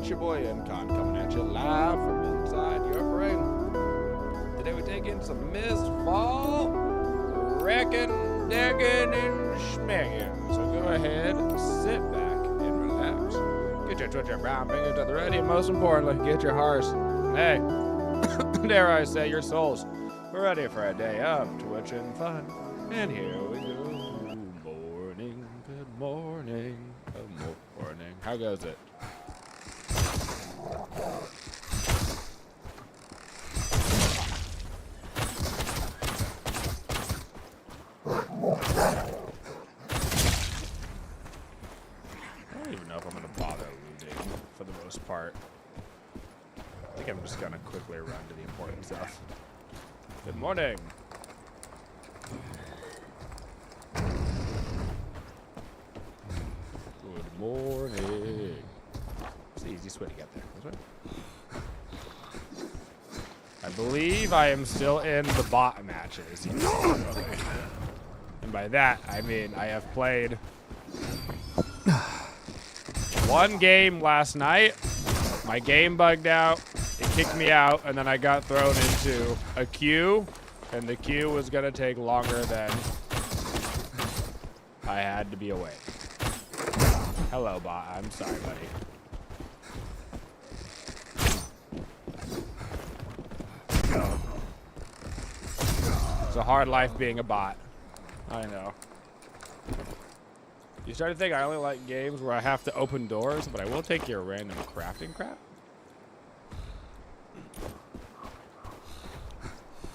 It's your boy Incon coming at you live from inside your brain. Today we take in some MistFall, wrecking, decking, and schmegging. So go ahead, sit back, and relax. Get your twitch and brown fingers to the ready, and most importantly, get your hearts. Hey, dare I say your souls. We're ready for a day of twitch and fun. And here we go. Morning, good morning, good morning. How goes it? I don't even know if I'm gonna bother looting for the most part. I think I'm just gonna quickly run to the important stuff. Good morning. Good morning. It's the easiest way to get there. This way. I believe I am still in the bot matches. And by that, I mean I have played one game last night. My game bugged out. It kicked me out, and then I got thrown into a queue, and the queue was gonna take longer than I had to be awake. Hello, bot. I'm sorry, buddy. It's a hard life being a bot. I know. You start to think I only like games where I have to open doors, but I will take your random crafting crap.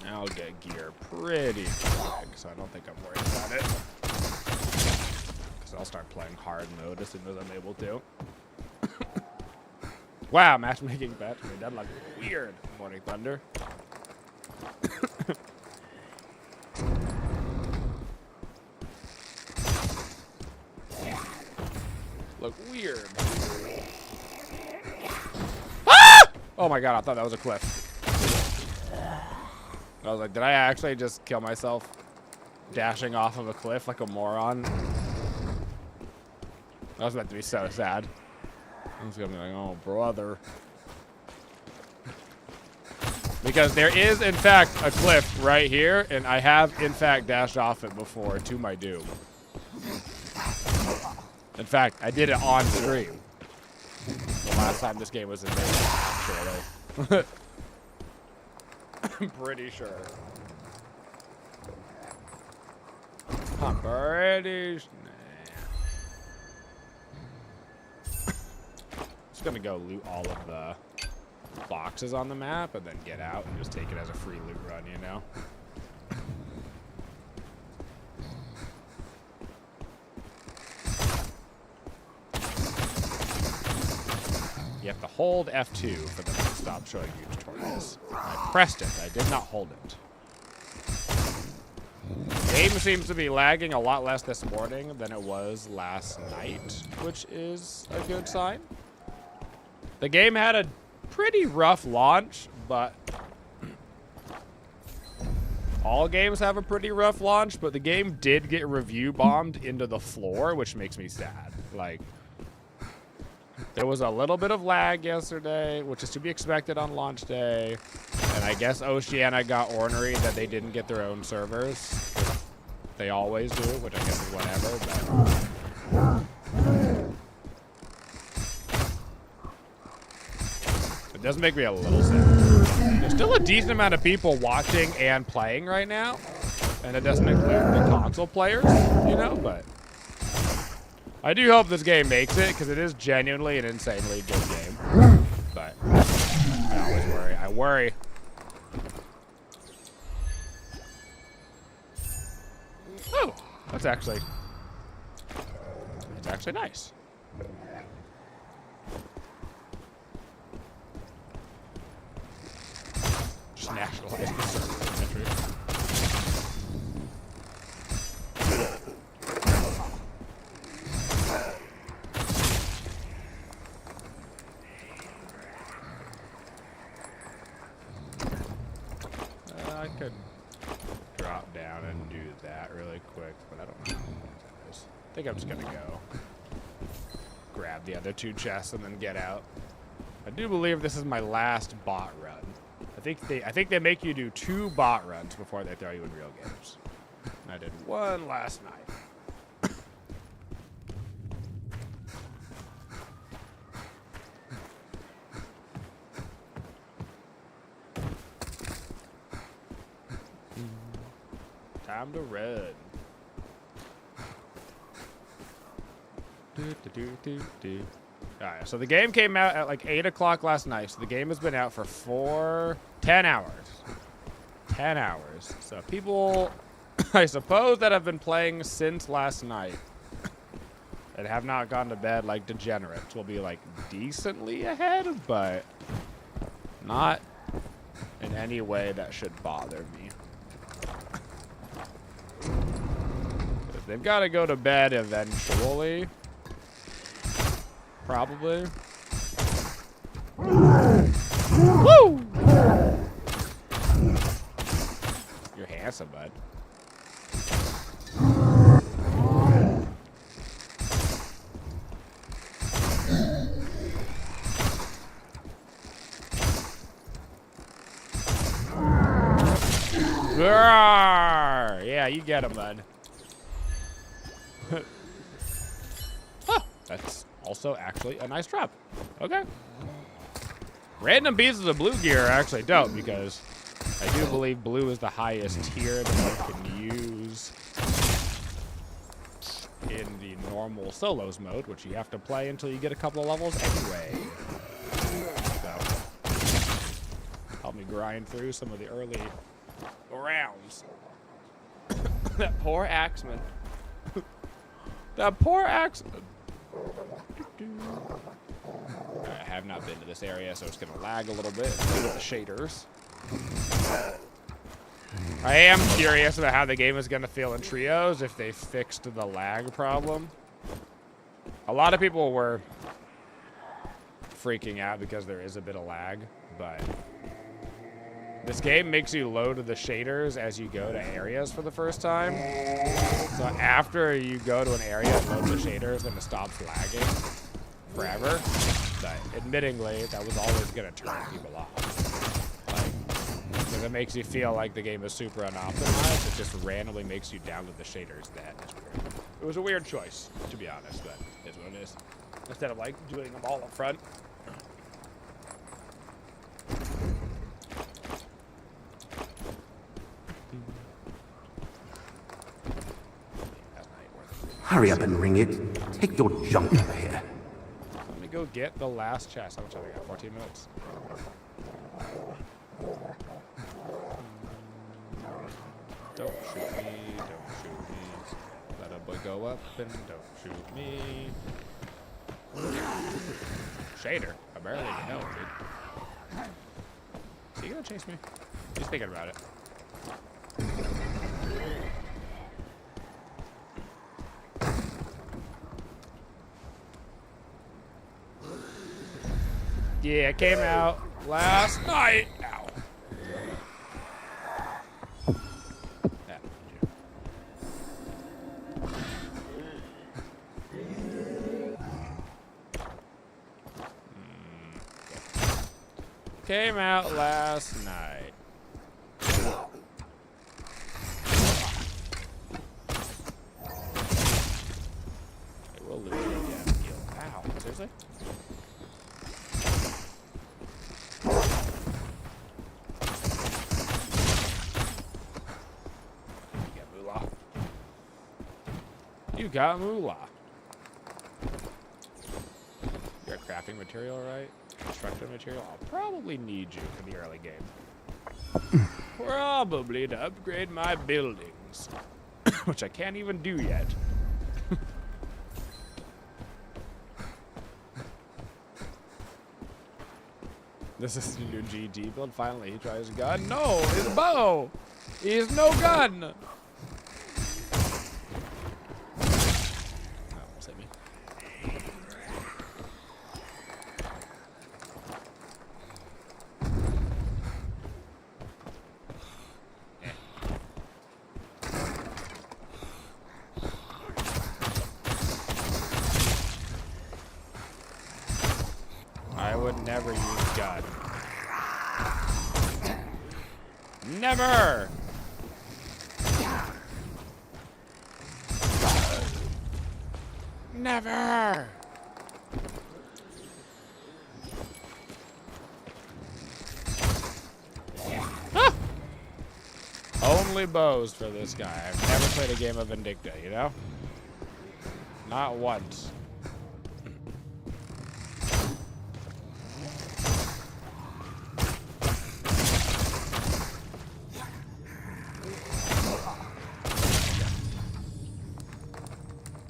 I'll get gear pretty quick, so I don't think I'm worried about it. Because I'll start playing hard mode as soon as I'm able to. Wow, matchmaking batch made that look weird. Morning Thunder. Look weird. Ah! Oh my god, I thought that was a cliff. I was like, did I actually just kill myself dashing off of a cliff like a moron? That was meant to be so sad. I was gonna be like, oh brother. Because there is in fact a cliff right here, and I have in fact dashed off it before to my doom. In fact, I did it on stream. The last time this game was in there, actually. I'm pretty sure. I'm pretty sure. Just gonna go loot all of the boxes on the map and then get out and just take it as a free loot run, you know? You have to hold F2 for them to stop showing you tutorials. I pressed it, I did not hold it. The game seems to be lagging a lot less this morning than it was last night, which is a good sign. The game had a pretty rough launch, but all games have a pretty rough launch, but the game did get review bombed into the floor, which makes me sad. Like, there was a little bit of lag yesterday, which is to be expected on launch day. And I guess Oceania got ornery that they didn't get their own servers. They always do, which I guess is whatever, but it does make me a little sad. There's still a decent amount of people watching and playing right now. And it doesn't include the console players, you know, but I do hope this game makes it, because it is genuinely an insanely good game. But I always worry. I worry. Oh, that's actually nice. Just nationalize the server. I could drop down and do that really quick, but I don't know how long that is. I think I'm just gonna go grab the other two chests and then get out. I do believe this is my last bot run. I think they make you do 2 bot runs before they throw you in real games. I did 1 last night. Time to run. Alright, so the game came out at like 8 o'clock last night. So the game has been out for 10 hours. 10 hours. So people, I suppose, that have been playing since last night and have not gone to bed like degenerates will be like decently ahead, but not in any way that should bother me. They've got to go to bed eventually. Probably. Woo! You're handsome, bud. Roar! Yeah, you get him, bud. Huh, that's also actually a nice drop. Okay. Random pieces of blue gear are actually dope because I do believe blue is the highest tier that you can use in the normal solos mode, which you have to play until you get a couple of levels anyway. So, help me grind through some of the early rounds. That poor axeman. That poor axeman. I have not been to this area, so it's going to lag a little bit with the shaders. I am curious about how the game is going to feel in trios if they fixed the lag problem. A lot of people were freaking out because there is a bit of lag, but this game makes you load the shaders as you go to areas for the first time. So after you go to an area and load the shaders, then it stops lagging forever. But admittingly, that was always going to turn people off. Like, because it makes you feel like the game is super unoptimized. It just randomly makes you download the shaders. That is weird. It was a weird choice, to be honest, but it is what it is. Instead of like doing them all up front. Hurry up and ring it. Take your junk over here. Let me go get the last chest. How much have I got? 14 minutes. Don't shoot me. Don't shoot me. Let a boy go up and don't shoot me. Shader. I barely even know, dude. Is he gonna chase me? He's thinking about it. Yeah, it came out last night. Ow. Came out last night. I will lose again. Ow, seriously? You got moolah. You got crafting material, right? Construction material. I'll probably need you in the early game. Probably to upgrade my buildings. Which I can't even do yet. This is the new GD build. Finally, he tries a gun. No, his bow. He has no gun. I would never use gun. Never! Never! Ah! Only bows for this guy. I've never played a game of Vindicta, you know? Not once.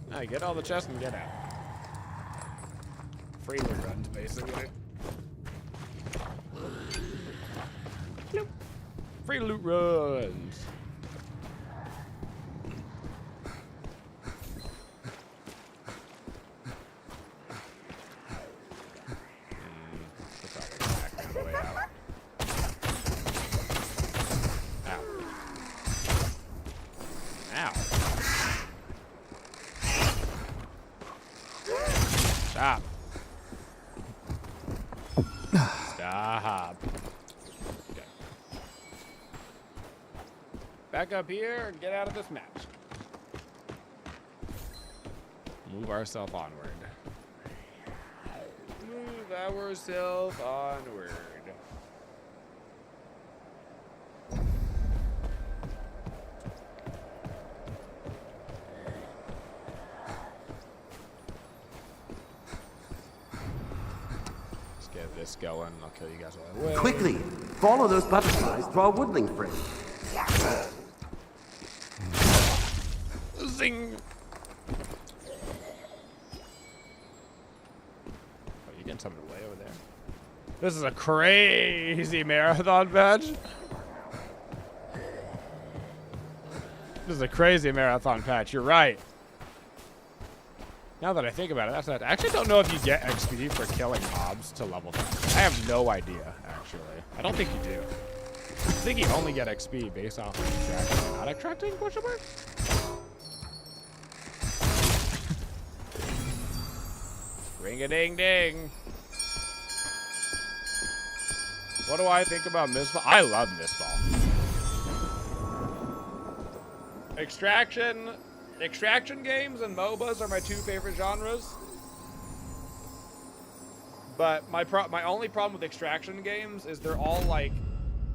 Now get all the chests and get out. Free loot runs, basically. Bloop. Free loot runs. Stop. Stop. Okay. Back up here and get out of this match. Move ourselves onward. Move ourselves onward. This going. I'll kill you guys while I wait. Quickly! Follow those butterflies to our woodling friend. Zing! Oh, you getting something way over there. This is a crazy marathon patch. This is a crazy marathon patch. You're right. Now that I think about it, that's not. I actually don't know if you get XP for killing mobs to level 5. I have no idea, actually. I don't think you do. I think you only get XP based off of extracting, not extracting, question mark? Ring-a-ding-ding. What do I think about MistFall? I love MistFall. Extraction games and MOBAs are my two favorite genres. But my only problem with extraction games is they're all like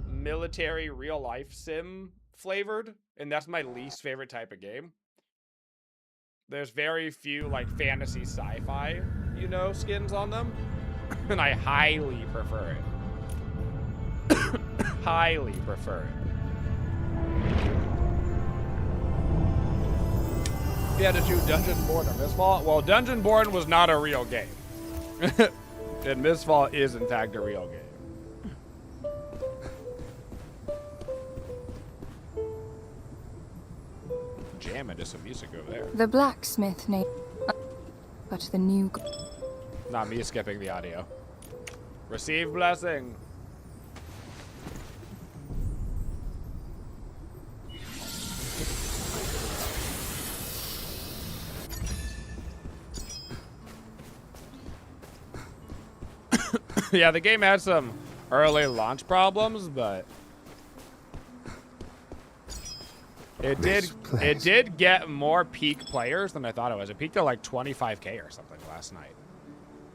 military real life sim flavored, and that's my least favorite type of game. There's very few like fantasy sci-fi, you know, skins on them, and I highly prefer it. Highly prefer it. You had to choose Dungeonborn or MistFall? Well, Dungeonborn was not a real game. And MistFall is, in fact, a real game. Jam into some music over there. The blacksmith name, but the new... Not me skipping the audio. Receive blessing. Yeah, the game had some early launch problems, but it did get more peak players than I thought it was. It peaked at like 25K or something last night,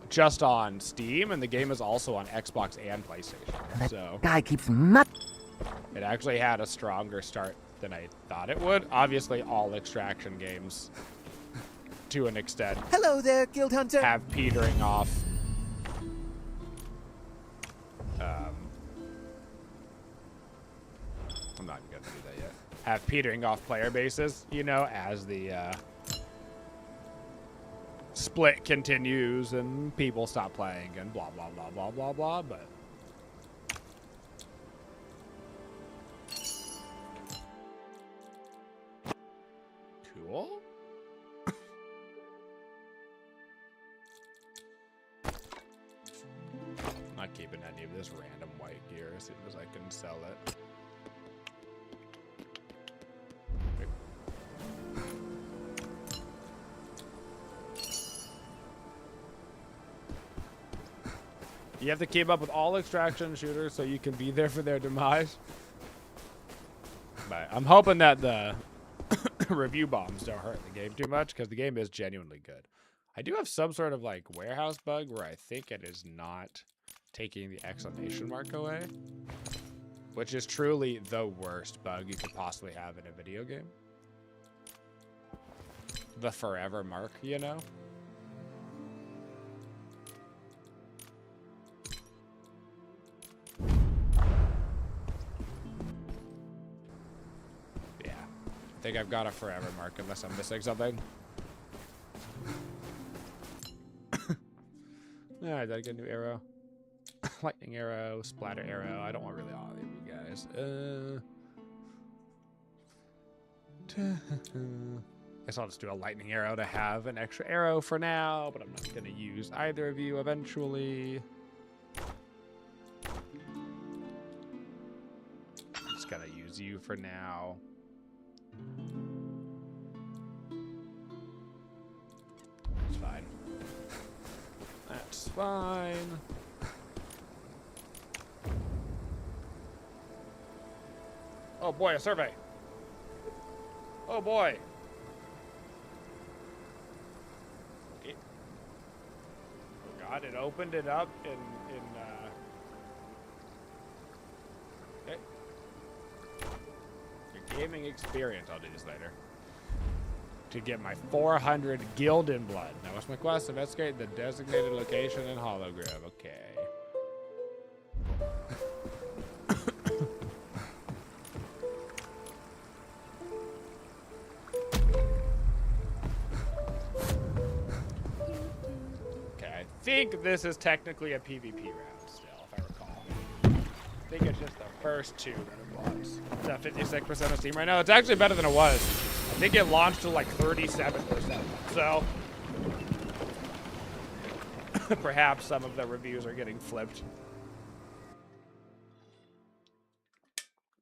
just on Steam, and the game is also on Xbox and PlayStation. So Guy keeps it actually had a stronger start than I thought it would. Obviously, all extraction games, to an extent, hello there, Guild Hunter, have petering off. I'm not gonna do that yet. Have petering off player bases, you know, as the split continues and people stop playing and blah blah blah blah blah blah. But cool. Not keeping any of this random white gear as soon as I can sell it. You have to keep up with all extraction shooters so you can be there for their demise. But I'm hoping that the review bombs don't hurt the game too much, because the game is genuinely good. I do have some sort of like warehouse bug where I think it is not taking the exclamation mark away, which is truly the worst bug you could possibly have in a video game. The forever mark, you know? Yeah. I think I've got a forever mark unless I'm missing something. Alright, did I get a new arrow? Lightning arrow, splatter arrow. I don't want really all of you guys. Guess I'll just do a lightning arrow to have an extra arrow for now, but I'm not going to use either of you eventually. Just going to use you for now. It's fine. That's fine. Oh boy, a survey. Oh boy. Okay. Oh God, it opened it up in okay. Your gaming experience, I'll do this later. To get my 400 Gildan blood. Now what's my quest? Investigate the designated location in Hologram. Okay. I think this is technically a PvP round still, if I recall. I think it's just the first two that it was. It's at 56% of Steam right now. It's actually better than it was. I think it launched to like 37%. So perhaps some of the reviews are getting flipped.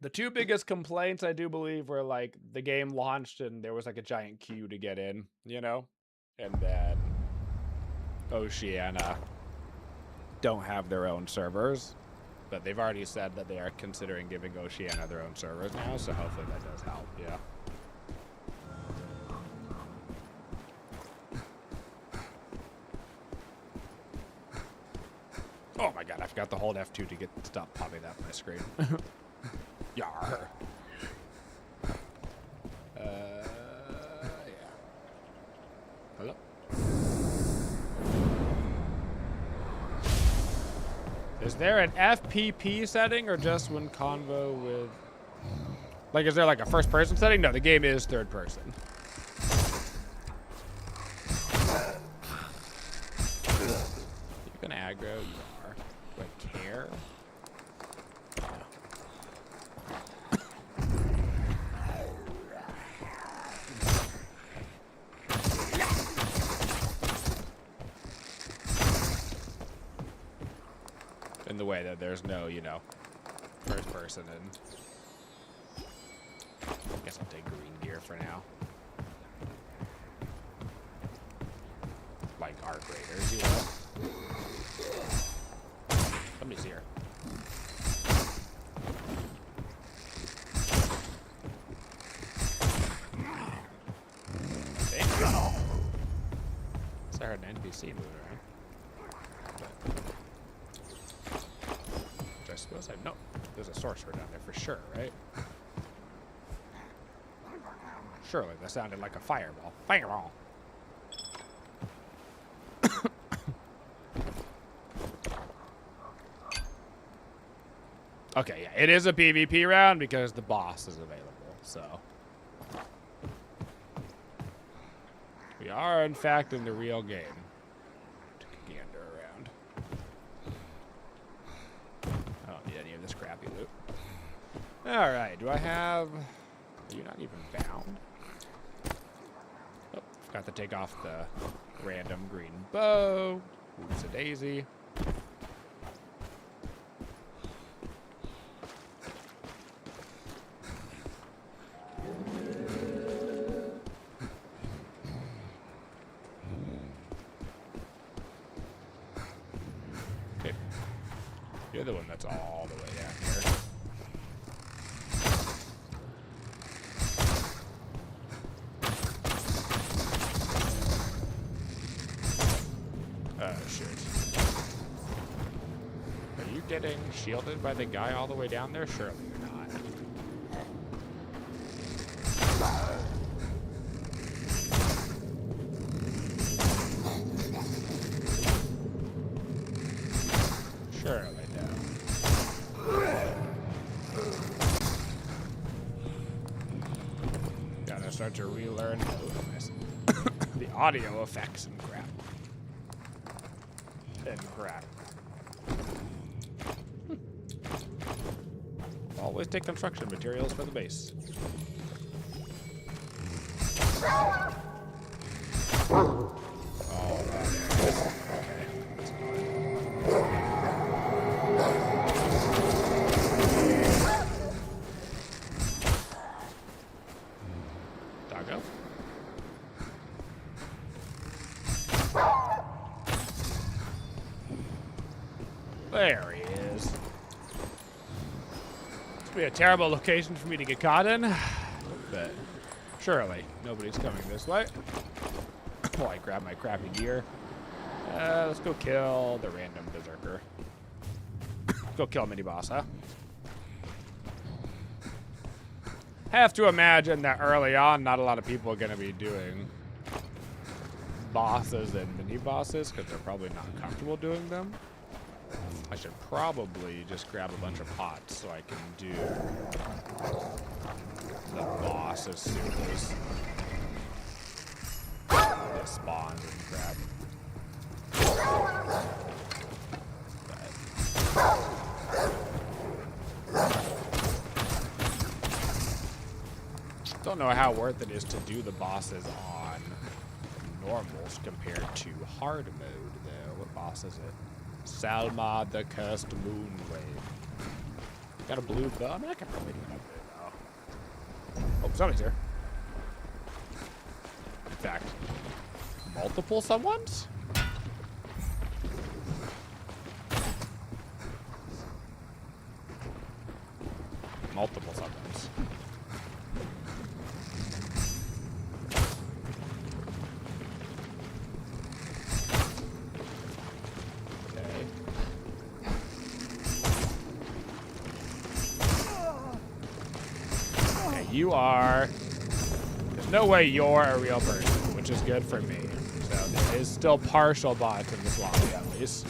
The two biggest complaints, I do believe, were like the game launched and there was like a giant queue to get in, you know? And then Oceania don't have their own servers, but they've already said that they are considering giving Oceania their own servers now, so hopefully that does help, yeah. Oh my God, I forgot to hold F2 to stop popping that on my screen. Yar. Yeah. Hello? Is there an FPP setting or just when convo with... Like, is there like a first person setting? No, the game is third person. You can aggro, you are. Do I care? In the way that there's no, you know, first person and I guess I'll take green gear for now. Like arc raiders, you know. Let me see her. Thank you. So I heard an NPC moving around. I suppose I know there's a sorcerer down there for sure, right? Surely that sounded like a fireball. Fireball. Okay, yeah, it is a PvP round because the boss is available, so. We are, in fact, in the real game. Take a gander around. I don't need any of this crappy loot. Alright, do I have... Are you not even bound? Oh, forgot to take off the random green bow. Oops, a daisy. Okay. You're the one that's all the way down here. Oh, shoot. Are you getting shielded by the guy all the way down there? Surely you're not. Surely no. Gotta start to relearn the audio effects and crap. Always take construction materials for the base. Oh, there it is. Okay. Doggo? There he is. This would be a terrible location for me to get caught in, but surely nobody's coming this way. Oh, I grab my crappy gear. Let's go kill the random berserker. Go kill mini boss, huh? Have to imagine that early on, not a lot of people are going to be doing bosses and mini bosses because they're probably not comfortable doing them. I should probably just grab a bunch of pots so I can do the boss as soon as it spawns and crap. Don't know how worth it is to do the bosses on normals compared to hard mode, though. What boss is it? Salma the Cursed Moonwave. Got a blue bow? I mean, I can probably do that though. Oh, somebody's here. In fact, multiple someones? Multiple someones. You are. There's no way you're a real person, which is good for me. So there is still partial bot in this lobby, at least.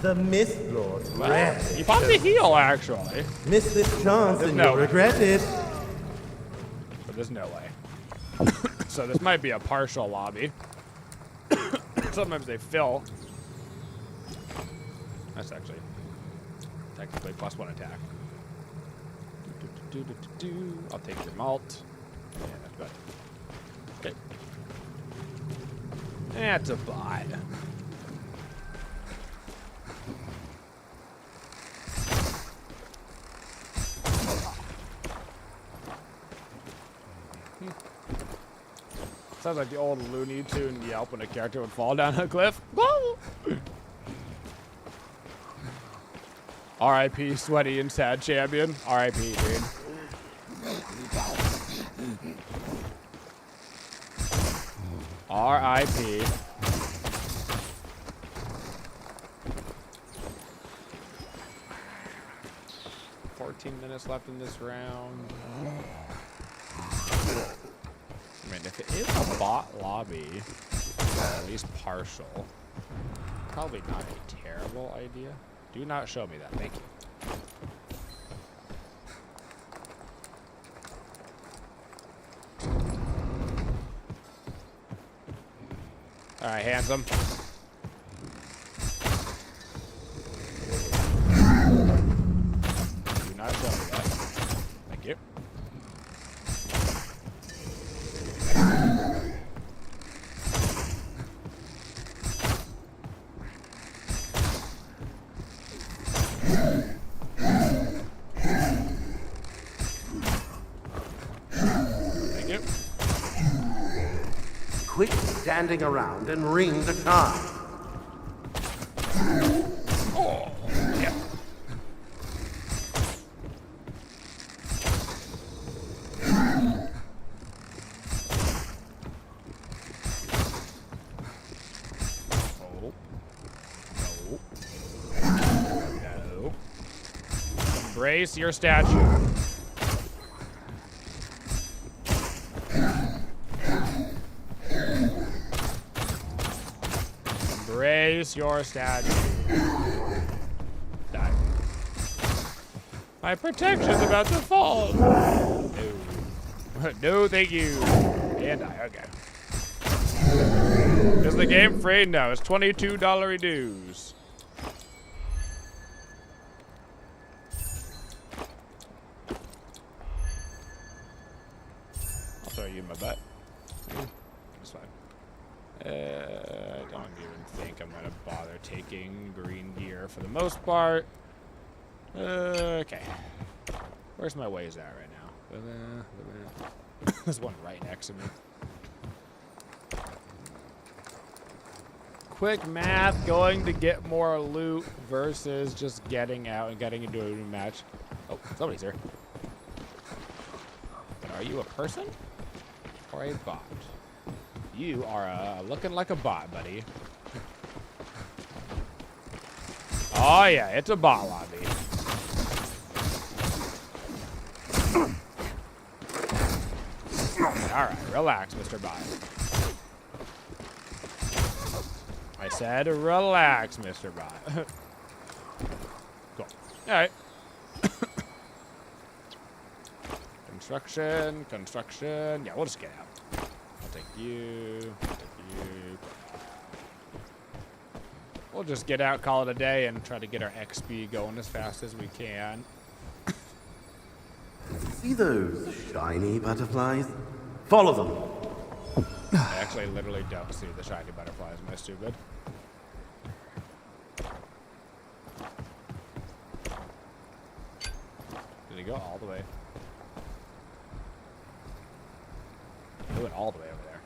The Mist Lord. Well, you popped a heal, actually. Miss this chance and no you'll regret it. But there's no way. So this might be a partial lobby. Sometimes they fill. That's actually technically +1 attack. I'll take your malt. Yeah, that's good. Okay. That's a bot. Sounds like the old Looney Tune yelp when a character would fall down a cliff. Whoa! R.I.P. Sweaty and Sad Champion. R.I.P. dude. R.I.P. 14 minutes left in this round. I mean, if it is a bot lobby, at least partial, probably not a terrible idea. Do not show me that. Thank you. All right, handsome. Do not show me that. Thank you. Quit standing around and ring the chime. Embrace your statue. Embrace your statue. Die. My protection's about to fall. No. No, thank you. And die. Okay. Is the game free? No, it's $22 dues. I'll throw you in my butt. It's fine. I don't even think I'm gonna bother taking green gear for the most part. Okay. Where's my ways at right now? There's one right next to me. Quick math, going to get more loot versus just getting out and getting into a new match. Oh, somebody's here. But are you a person or a bot? You are looking like a bot, buddy. Oh yeah, it's a bot lobby. Alright, relax, Mr. Bot. I said relax, Mr. Bot. Cool. Alright. Construction. Yeah, we'll just get out. I'll take you. I'll take you. We'll just get out, call it a day, and try to get our XP going as fast as we can. See those shiny butterflies? Follow them. I actually literally don't see the shiny butterflies. Am I stupid? Did he go all the way? He went all the way over there.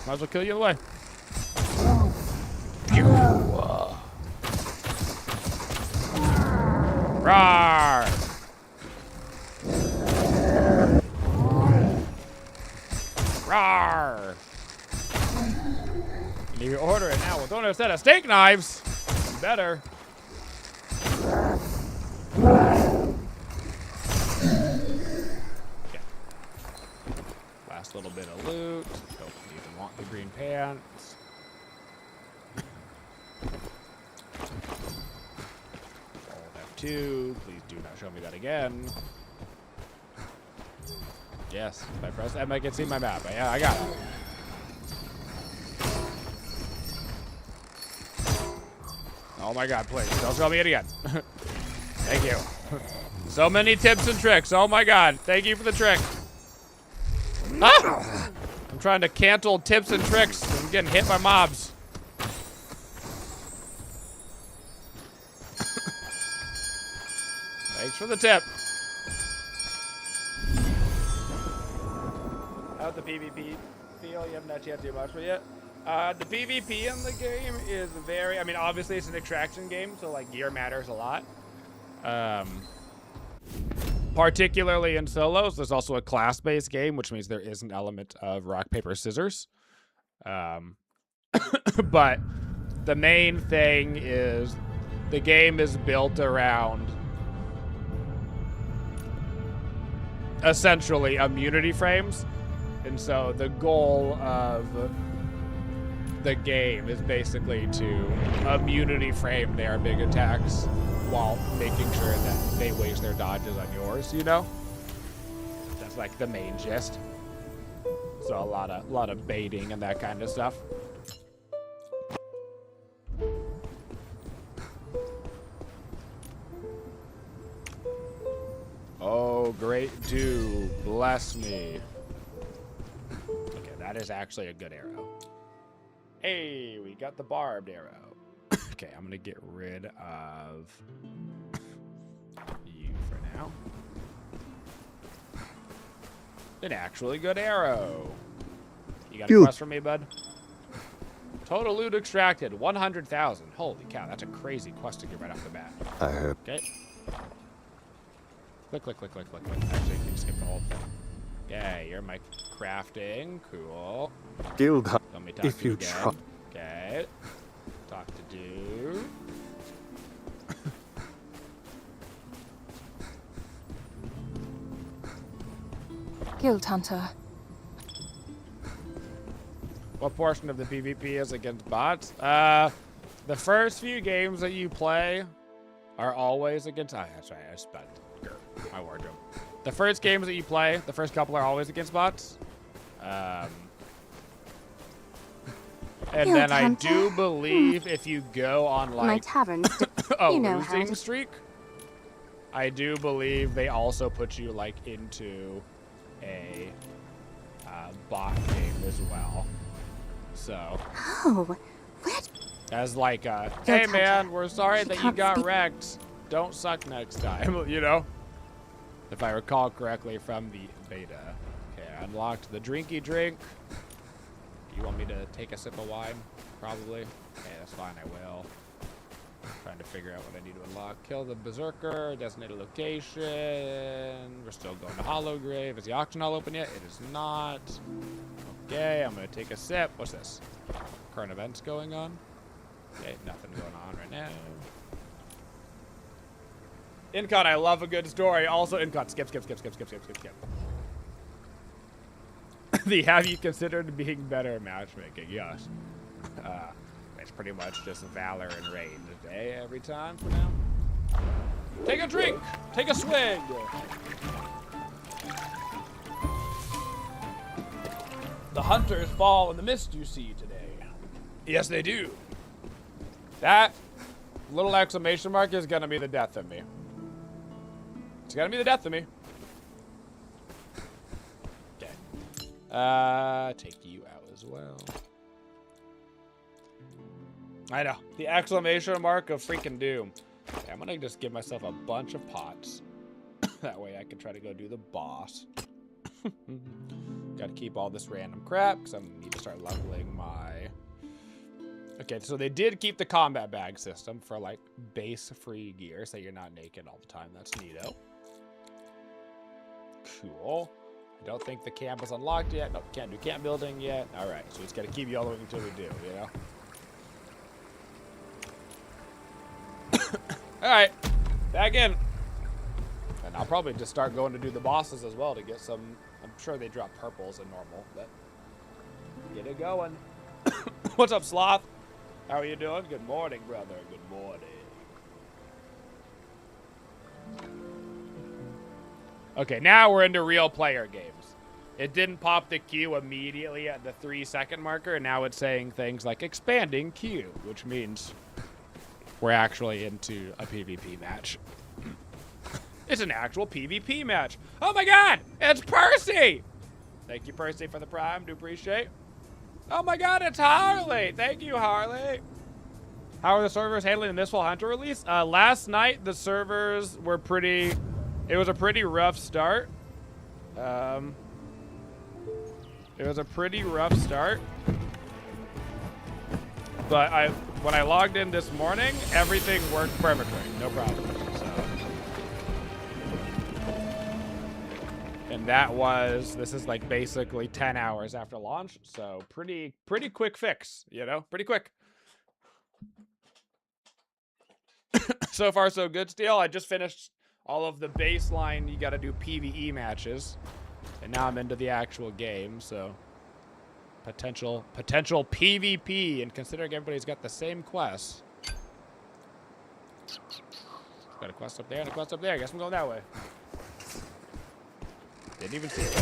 Might as well kill you the way. Roar! Roar! You order it now with only a set of steak knives. Better. Okay. Last little bit of loot. Don't even want the green pants. F2. Please do not show me that again. Yes, if I press M, I can see my map. Yeah, I got it. Oh my god, please, don't show me it again. Thank you. So many tips and tricks. Oh my god, thank you for the trick. Ah! I'm trying to cancel tips and tricks. I'm getting hit by mobs. Thanks for the tip. How's the PvP feel? You haven't had a chance to do much for it yet. The PvP in the game is very, I mean, obviously it's an extraction game, so like gear matters a lot. Particularly in solos, there's also a class-based game, which means there is an element of rock, paper, scissors. But the main thing is the game is built around essentially immunity frames. And so the goal of the game is basically to immunity frame their big attacks while making sure that they waste their dodges on yours, you know? That's like the main gist. So a lot of baiting and that kind of stuff. Oh, great dew, bless me. Okay, that is actually a good arrow. Hey, we got the barbed arrow. Okay, I'm gonna get rid of you for now. An actually good arrow. You got a quest for me, bud? Total loot extracted, 100,000. Holy cow, that's a crazy quest to get right off the bat. I heard. Okay. Click. Actually, you can skip the whole thing. Yeah, you're my crafting. Cool. Guild, Let me talk if to you you again. try. Okay. Talk to dude. Guild Hunter. What portion of the PvP is against bots? The first few games that you play are always against... Oh, that's right. I spelled my wardrobe. The first games that you play, the first couple are always against bots. And then I do believe if you go on, like, my taverns, a you know how losing streak, I do believe they also put you, like, into a bot game as well. So... Oh, what? As like, hey man, we're sorry that you got wrecked. Don't suck next time, you know? If I recall correctly from the beta. Okay, I unlocked the drinky drink. You want me to take a sip of wine? Probably. Okay, that's fine, I will. Trying to figure out what I need to unlock. Kill the berserker, designated location. We're still going to Hollow Grave. Is the auction hall open yet? It is not. Okay, I'm gonna take a sip. What's this? Current events going on? Okay, nothing going on right now. Incon, I love a good story. Also, Incon, skip. The have you considered being better matchmaking? Yes. It's pretty much just Valor and Rain today every time for now. Take a drink! Take a swig! The hunters fall in the mist you see today. Yes, they do. That little exclamation mark is gonna be the death of me. It's gonna be the death of me. Okay. Take you out as well. I know. The exclamation mark of freaking doom. Okay, I'm gonna just give myself a bunch of pots. That way I can try to go do the boss. Gotta keep all this random crap, because I need to start leveling my... Okay, so they did keep the combat bag system for, like, base free gear, so you're not naked all the time. That's neato. Cool. I don't think the camp is unlocked yet. Nope, can't do camp building yet. Alright, so it's gotta keep yellowing until we do, you know? Alright, back in. And I'll probably just start going to do the bosses as well to get some... I'm sure they drop purples in normal, but... Get it going. What's up, Sloth? How are you doing? Good morning, brother. Good morning. Okay, now we're into real player games. It didn't pop the queue immediately at the 3-second marker, and now it's saying things like expanding queue, which means we're actually into a PvP match. It's an actual PvP match. Oh my god! It's Percy! Thank you, Percy, for the prime. Do appreciate. Oh my god, it's Harley! Thank you, Harley! How are the servers handling the MistFall Hunter release? Last night, the servers were pretty... It was a pretty rough start. It was a pretty rough start. But when I logged in this morning, everything worked perfectly. No problem. And that was, this is like basically 10 hours after launch, so pretty quick fix, you know? Pretty quick. So far, so good, Steel. I just finished all of the baseline, you gotta do PvE matches. And now I'm into the actual game, so... Potential PvP, and considering everybody's got the same quest. Got a quest up there and a quest up there. I guess I'm going that way. Didn't even see it.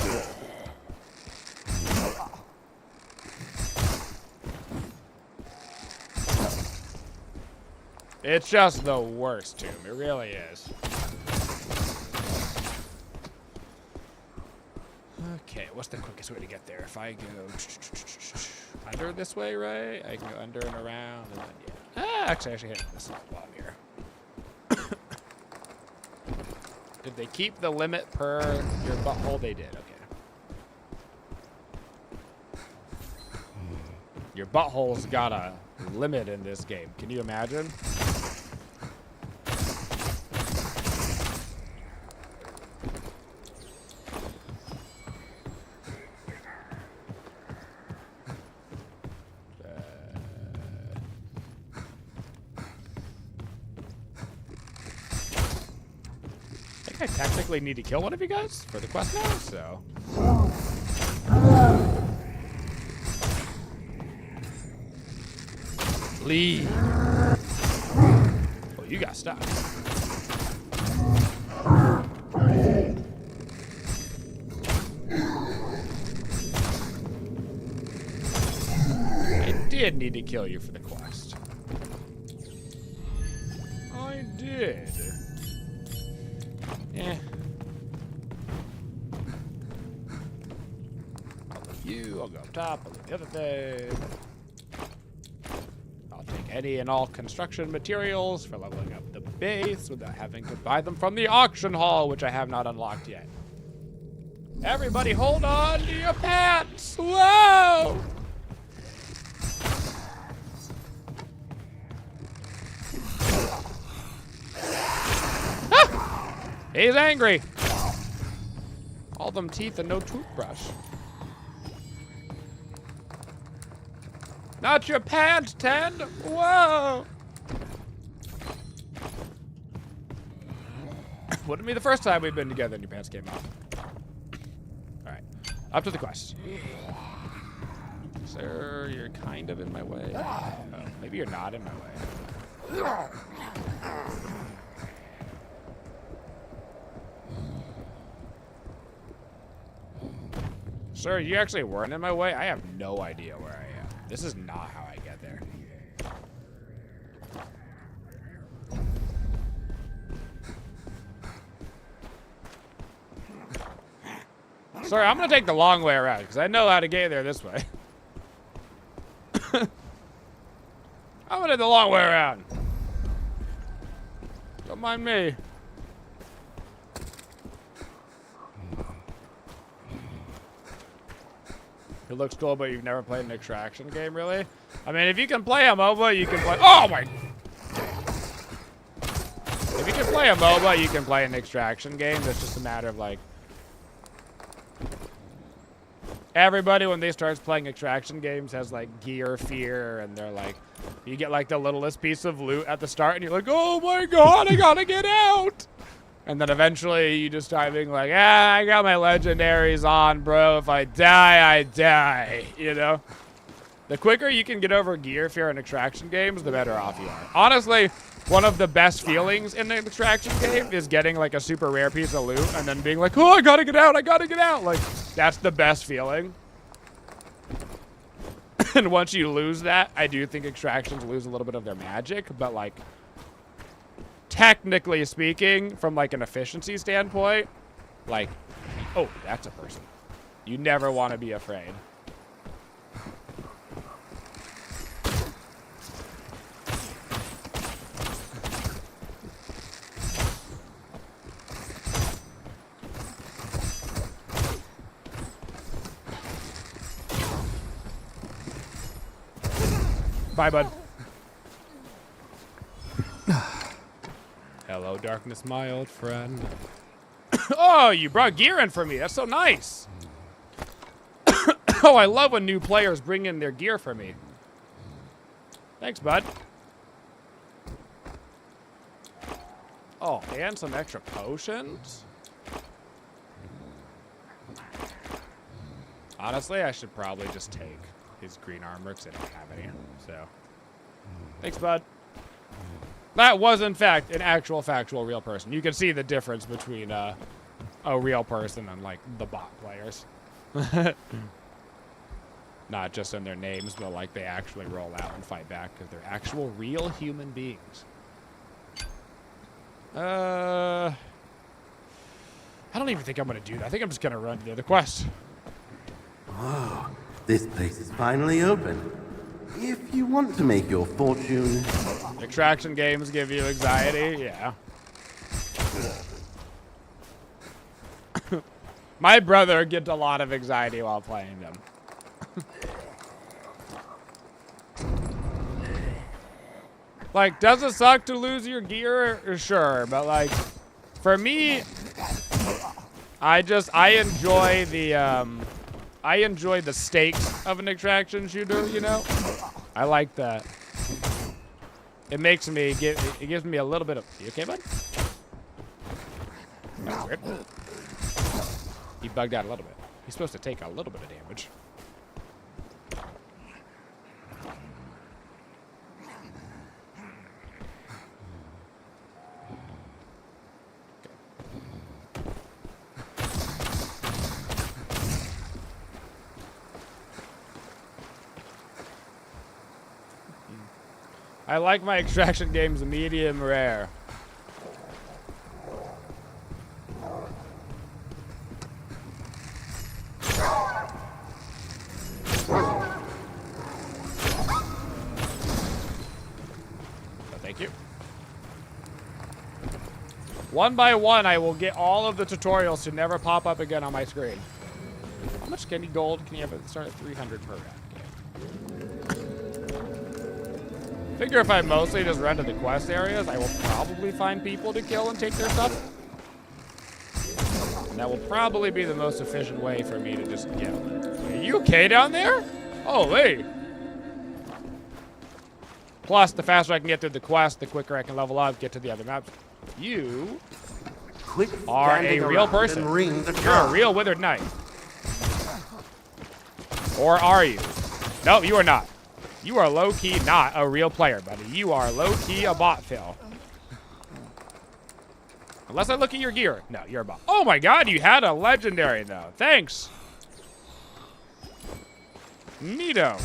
It's just the worst tomb. It really is. Okay, what's the quickest way to get there? If I go under this way, right? I can go under and around, and then yeah. Actually, I should hit this while I'm here. Did they keep the limit per your butthole? They did. Okay. Your butthole's got a limit in this game. Can you imagine? I I technically need to kill one of you guys for the quest now, so. Leave. Oh, you got stuck. I did need to kill you for the quest. I did. Yeah. I'll leave you, I'll go up top, I'll leave the other thing. I'll take any and all construction materials for leveling up the base without having to buy them from the auction hall, which I have not unlocked yet. Everybody hold on to your pants! Whoa! Ah! He's angry. All them teeth and no toothbrush. Not your pants, Tend! Whoa! Wouldn't be the first time we've been together and your pants came off. Alright. Up to the quest. Sir, you're kind of in my way. Oh, maybe you're not in my way. Sir, you actually weren't in my way? I have no idea where I am. This is not how I get there. Sorry, I'm gonna take the long way around because I know how to get there this way. I'm gonna take the long way around. Don't mind me. It looks cool, but you've never played an extraction game, really? I mean, if you can play a MOBA, you can play... Oh, my... If you can play a MOBA, you can play an extraction game. It's just a matter of, like... Everybody, when they start playing extraction games, has, like, gear fear, and they're, like... You get, like, the littlest piece of loot at the start, and you're like, oh, my God, I gotta get out! And then eventually you just start being like, I got my legendaries on, bro. If I die, I die, you know? The quicker you can get over gear fear in extraction games, the better off you are. Honestly, one of the best feelings in an extraction game is getting like a super rare piece of loot and then being like, oh, I gotta get out, I gotta get out. Like, that's the best feeling. And once you lose that, I do think extractions lose a little bit of their magic, but like, technically speaking, from like an efficiency standpoint, like, oh, that's a person. You never want to be afraid. Bye, bud. Hello, darkness, my old friend. Oh, you brought gear in for me. That's so nice. Oh, I love when new players bring in their gear for me. Thanks, bud. Oh, and some extra potions. Honestly, I should probably just take his green armor because I don't have any. So, thanks, bud. That was, in fact, an actual, factual, real person. You can see the difference between a real person and, like, the bot players. Not just in their names, but, like, they actually roll out and fight back because they're actual, real human beings. I don't even think I'm going to do that. I think I'm just going to run to the other quest. Oh, this place is finally open. If you want to make your fortune... Extraction games give you anxiety? Yeah. My brother gets a lot of anxiety while playing them. Like, does it suck to lose your gear? Sure, but like, for me, I enjoy the stakes of an extraction shooter, you know? I like that. It makes me, it gives me a little bit of, you okay, bud? That's weird. He bugged out a little bit. He's supposed to take a little bit of damage. I like my extraction games medium rare. Thank you. One by one, I will get all of the tutorials to never pop up again on my screen. How much candy gold can you have at the start? 300 per round. Figure if I mostly just run to the quest areas, I will probably find people to kill and take their stuff. And that will probably be the most efficient way for me to just get them. Are you okay down there? Oh, hey. Plus, the faster I can get through the quest, the quicker I can level up, get to the other maps. You are a real person. You're a real withered knight. Or are you? No, you are not. You are low-key not a real player, buddy. You are low-key a bot, Phil. Unless I look at your gear. No, you're a bot. Oh my god, you had a legendary, though. Thanks. Neato.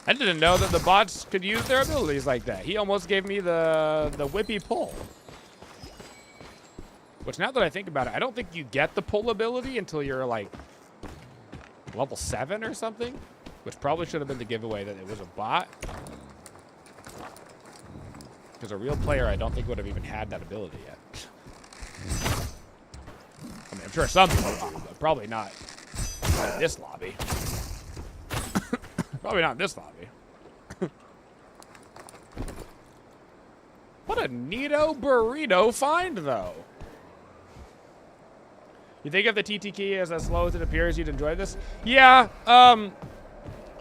I didn't know that the bots could use their abilities like that. He almost gave me the whippy pull. Which, now that I think about it, I don't think you get the pull ability until you're, like, level 7 or something. Which probably should have been the giveaway that it was a bot. Because a real player, I don't think would have even had that ability yet. I mean, I'm sure some people do, but probably not in this lobby. Probably not in this lobby. What a neato burrito find, though. You think if the TT key is as slow as it appears, you'd enjoy this? Yeah,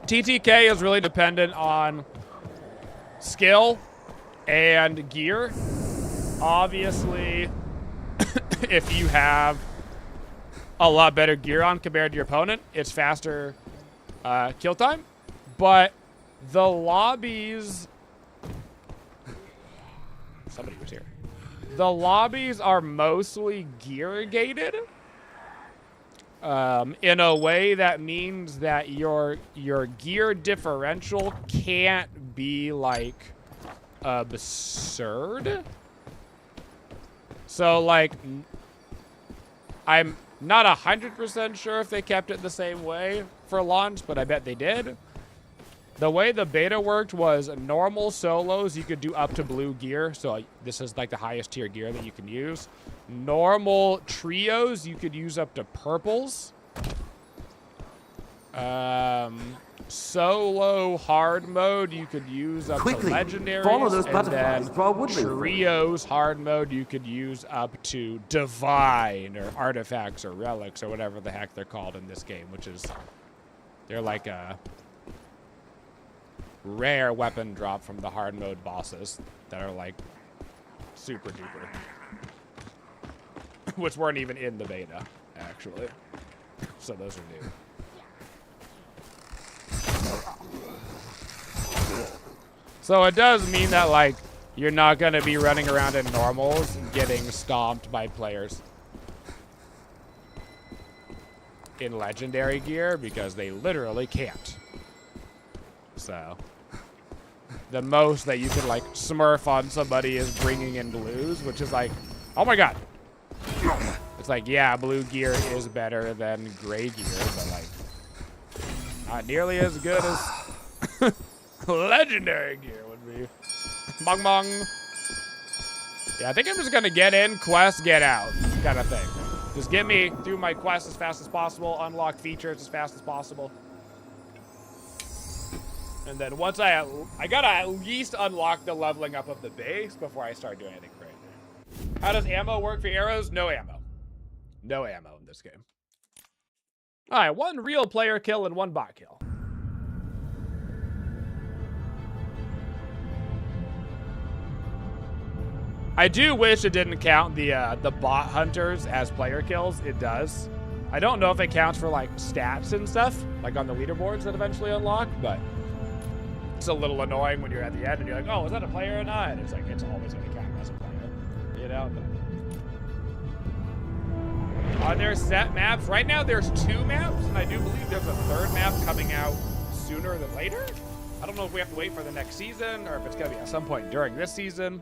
TTK is really dependent on skill and gear. Obviously, if you have a lot better gear on compared to your opponent, it's faster kill time. But the lobbies... Somebody was here. The lobbies are mostly gear gated. In a way that means that your gear differential can't be, like, absurd. So, like, I'm not 100% sure if they kept it the same way for launch, but I bet they did. The way the beta worked was normal solos, you could do up to blue gear. So this is like the highest tier gear that you can use. Normal trios, you could use up to purples. Solo hard mode, you could use up to legendaries. Follow those and butterflies. then Draw woodland. trios hard mode, you could use up to divine or artifacts or relics or whatever the heck they're called in this game, which is, they're like a rare weapon drop from the hard mode bosses that are like super duper. Which weren't even in the beta, actually. So those are new. So it does mean that, like, you're not going to be running around in normals and getting stomped by players in legendary gear because they literally can't. So the most that you could, like, smurf on somebody is bringing in blues, which is like, oh my god. It's like, yeah, blue gear is better than gray gear, but, like, not nearly as good as legendary gear would be. Bong bong. Yeah, I think I'm just gonna get in, quest, get out kind of thing. Just get me through my quest as fast as possible, unlock features as fast as possible. And then once I gotta at least unlock the leveling up of the base before I start doing anything crazy. How does ammo work for arrows? No ammo. No ammo in this game. All right, 1 real player kill and 1 bot kill. I do wish it didn't count the bot hunters as player kills. It does. I don't know if it counts for like stats and stuff, like on the leaderboards that eventually unlock, but it's a little annoying when you're at the end and you're like, oh, is that a player or not? It's like, it's always going to count as a player, you know? But are there set maps? Right now there's 2 maps, and I do believe there's a 3rd map coming out sooner than later. I don't know if we have to wait for the next season or if it's going to be at some point during this season.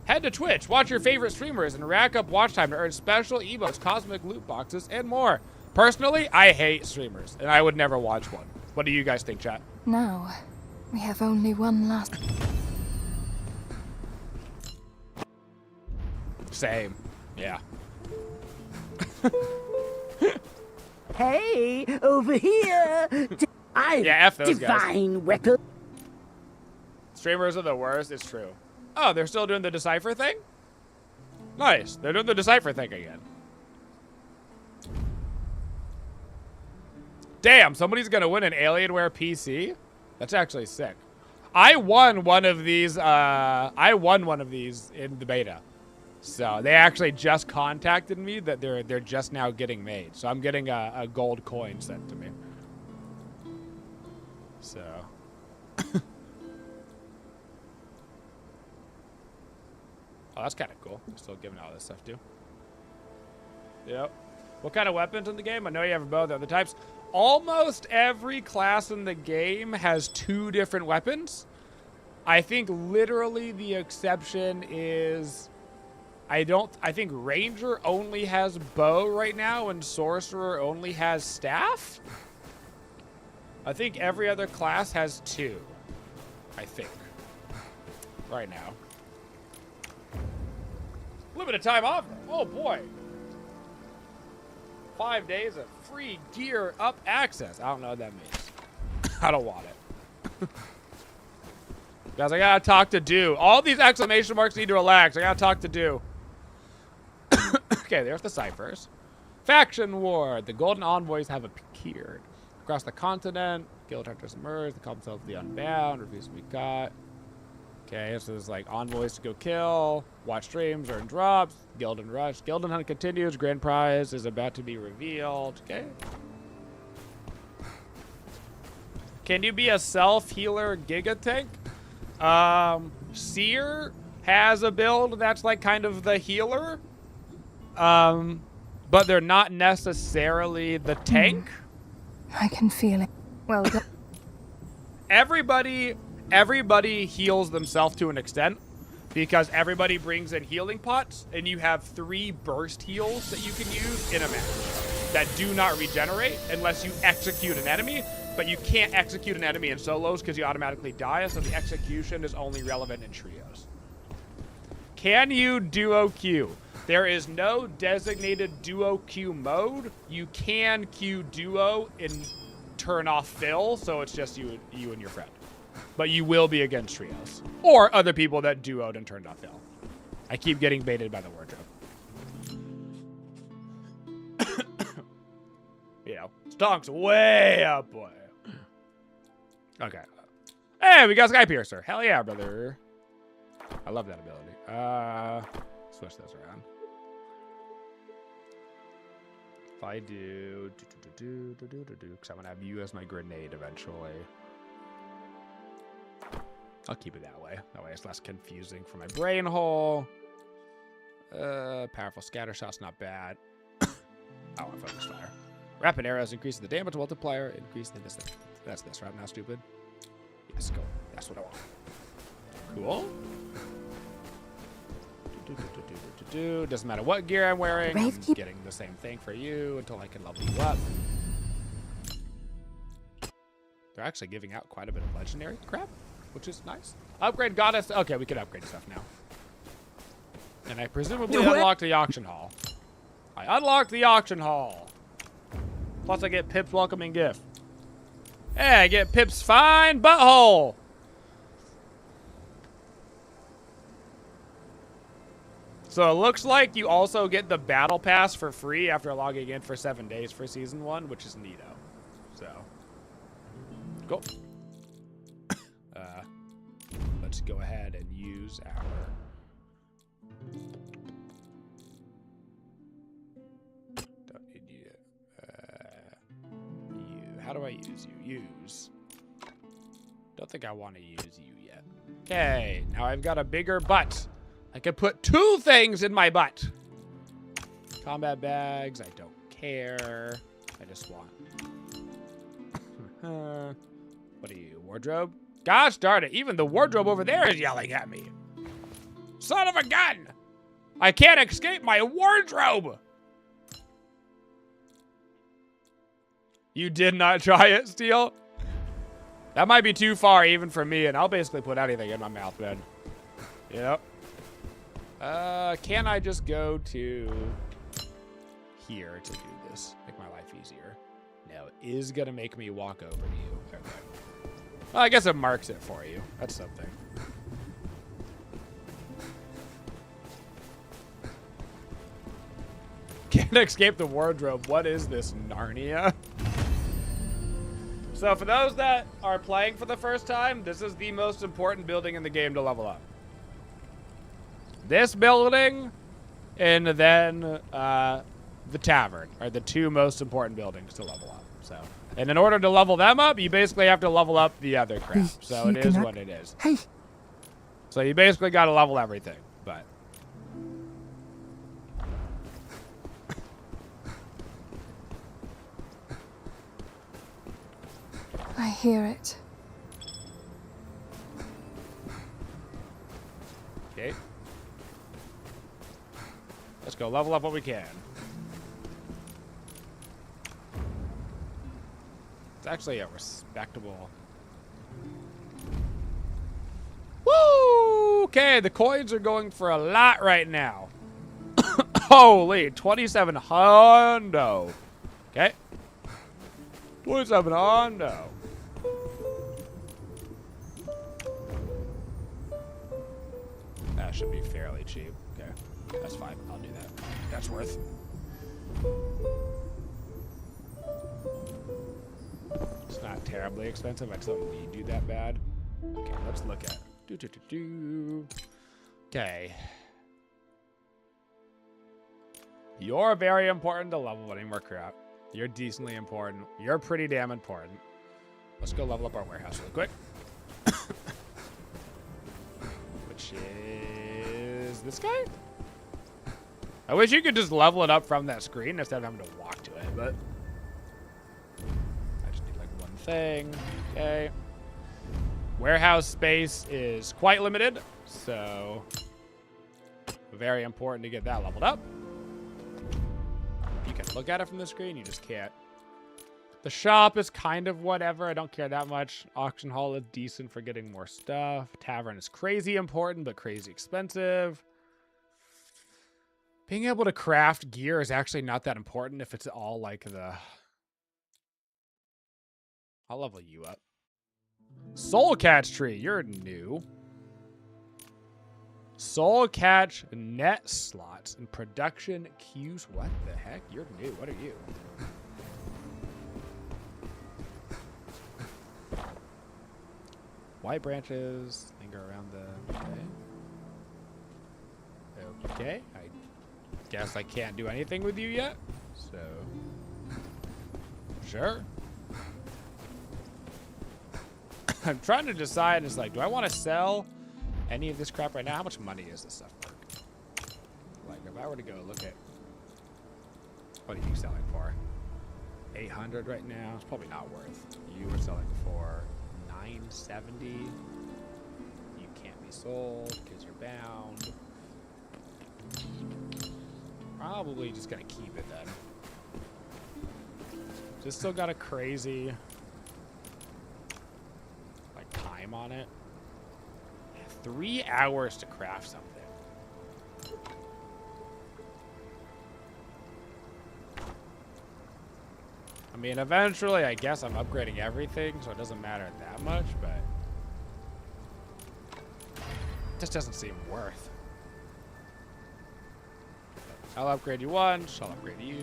Head to Twitch, watch your favorite streamers, and rack up watch time to earn special emotes, cosmic loot boxes, and more. Personally, I hate streamers, and I would never watch one. What do you guys think, chat? Now, we have only one last... Same. Yeah. Hey, over here! Yeah, F those guys. Divine weapon. Streamers are the worst, it's true. Oh, they're still doing the Decipher thing? Nice. They're doing the Decipher thing again. Damn, somebody's gonna win an Alienware PC? That's actually sick. I won one of these in the beta. So they actually just contacted me that they're just now getting made. So I'm getting a gold coin sent to me. So oh, that's kind of cool. They're still giving all this stuff too. Yep. What kind of weapons in the game? I know you have both other types. Almost every class in the game has 2 different weapons. I think literally the exception is I think Ranger only has bow right now and Sorcerer only has staff. I think every other class has 2. I think. Right now. Limited time offer. Oh boy. 5 days of free gear up access. I don't know what that means. I don't want it. Guys, I gotta talk to Do. All these exclamation marks need to relax. I gotta talk to Do. Okay, there's the ciphers. Faction war. The golden envoys have appeared. Across the continent, guild hunters emerge. They call themselves the Unbound. Reviews we got. Okay, so there's like envoys to go kill, watch streams, earn drops, guild and rush. Guild and hunt continues. Grand prize is about to be revealed. Okay. Can you be a self-healer giga tank? Seer has a build that's like kind of the healer. But they're not necessarily the tank. I can feel it. Well done. Everybody heals themselves to an extent because everybody brings in healing pots, and you have 3 burst heals that you can use in a match that do not regenerate unless you execute an enemy, but you can't execute an enemy in solos because you automatically die, so the execution is only relevant in trios. Can you duo queue? There is no designated duo queue mode. You can queue duo and turn off fill, so it's just you and your friend. But you will be against trios. Or other people that duoed and turned off fill. I keep getting baited by the wardrobe. You know, Stonk's way up, boy. Okay. Hey, we got Sky Piercer. Hell yeah, brother. I love that ability. Switch this around. If I do, because I'm gonna have you as my grenade eventually. I'll keep it that way. That way it's less confusing for my brain hole. Powerful scatter shot's not bad. I want focus fire. Rapid arrows increase the damage multiplier, increase the distance. That's this right now, stupid. Yes, go. That's what I want. Cool. Doesn't matter what gear I'm wearing. I'm getting the same thing for you until I can level you up. They're actually giving out quite a bit of legendary crap, which is nice. Upgrade goddess. Okay, we can upgrade stuff now. And I presumably unlocked the auction hall. I unlocked the auction hall. Plus I get Pip's welcoming gift. Hey, I get Pip's fine butthole. So it looks like you also get the battle pass for free after logging in for 7 days for season 1, which is neato. So, cool. Let's go ahead and use our Don't need you. You. How do I use you? Use. Don't think I want to use you yet. Okay, now I've got a bigger butt. I can put 2 things in my butt. Combat bags, I don't care. I just want. What are you, wardrobe? Gosh darn it, even the wardrobe over there is yelling at me. Son of a gun! I can't escape my wardrobe! You did not try it, Steel? That might be too far even for me, and I'll basically put anything in my mouth, man. Yep. Can I just go to here to do this? Make my life easier. No, it is gonna make me walk over to you. Okay. Well, I guess it marks it for you. That's something. Can't escape the wardrobe. What is this, Narnia? So for those that are playing for the first time, this is the most important building in the game to level up. This building and then the tavern are the 2 most important buildings to level up. So, and in order to level them up, you basically have to level up the other crap. So it is what it is. Hey. So you basically got to level everything, but. I hear it. Okay. Let's go level up what we can. It's actually a respectable. Woo! Okay, the coins are going for a lot right now. Holy, 27 hundo. Okay. 27 hundo. That should be fairly cheap. Okay, that's fine. I'll do that. That's worth. It's not terribly expensive. I just don't need you that bad. Okay, let's look at. Okay. You're very important to level any more crap. You're decently important. You're pretty damn important. Let's go level up our warehouse really quick. Which is this guy? I wish you could just level it up from that screen instead of having to walk to it, but I just need like one thing. Okay. Warehouse space is quite limited, so very important to get that leveled up. You can look at it from the screen, you just can't. The shop is kind of whatever. I don't care that much. Auction hall is decent for getting more stuff. Tavern is crazy important, but crazy expensive. Being able to craft gear is actually not that important if it's all like the... I'll level you up. Soul Catch Tree, you're new. Soul Catch net slots and production queues. What the heck? You're new. What are you? White branches linger around the... Okay. I guess I can't do anything with you yet. So... Sure. I'm trying to decide, it's like, do I want to sell any of this crap right now? How much money is this stuff worth? Like, if I were to go look at... What are you selling for? 800 right now? It's probably not worth. You were selling for 970. You can't be sold because you're bound. Probably just gonna keep it then. Just still got a crazy like time on it. 3 hours to craft something. I mean, eventually, I guess I'm upgrading everything, so it doesn't matter that much, but it just doesn't seem worth. I'll upgrade you once, I'll upgrade you.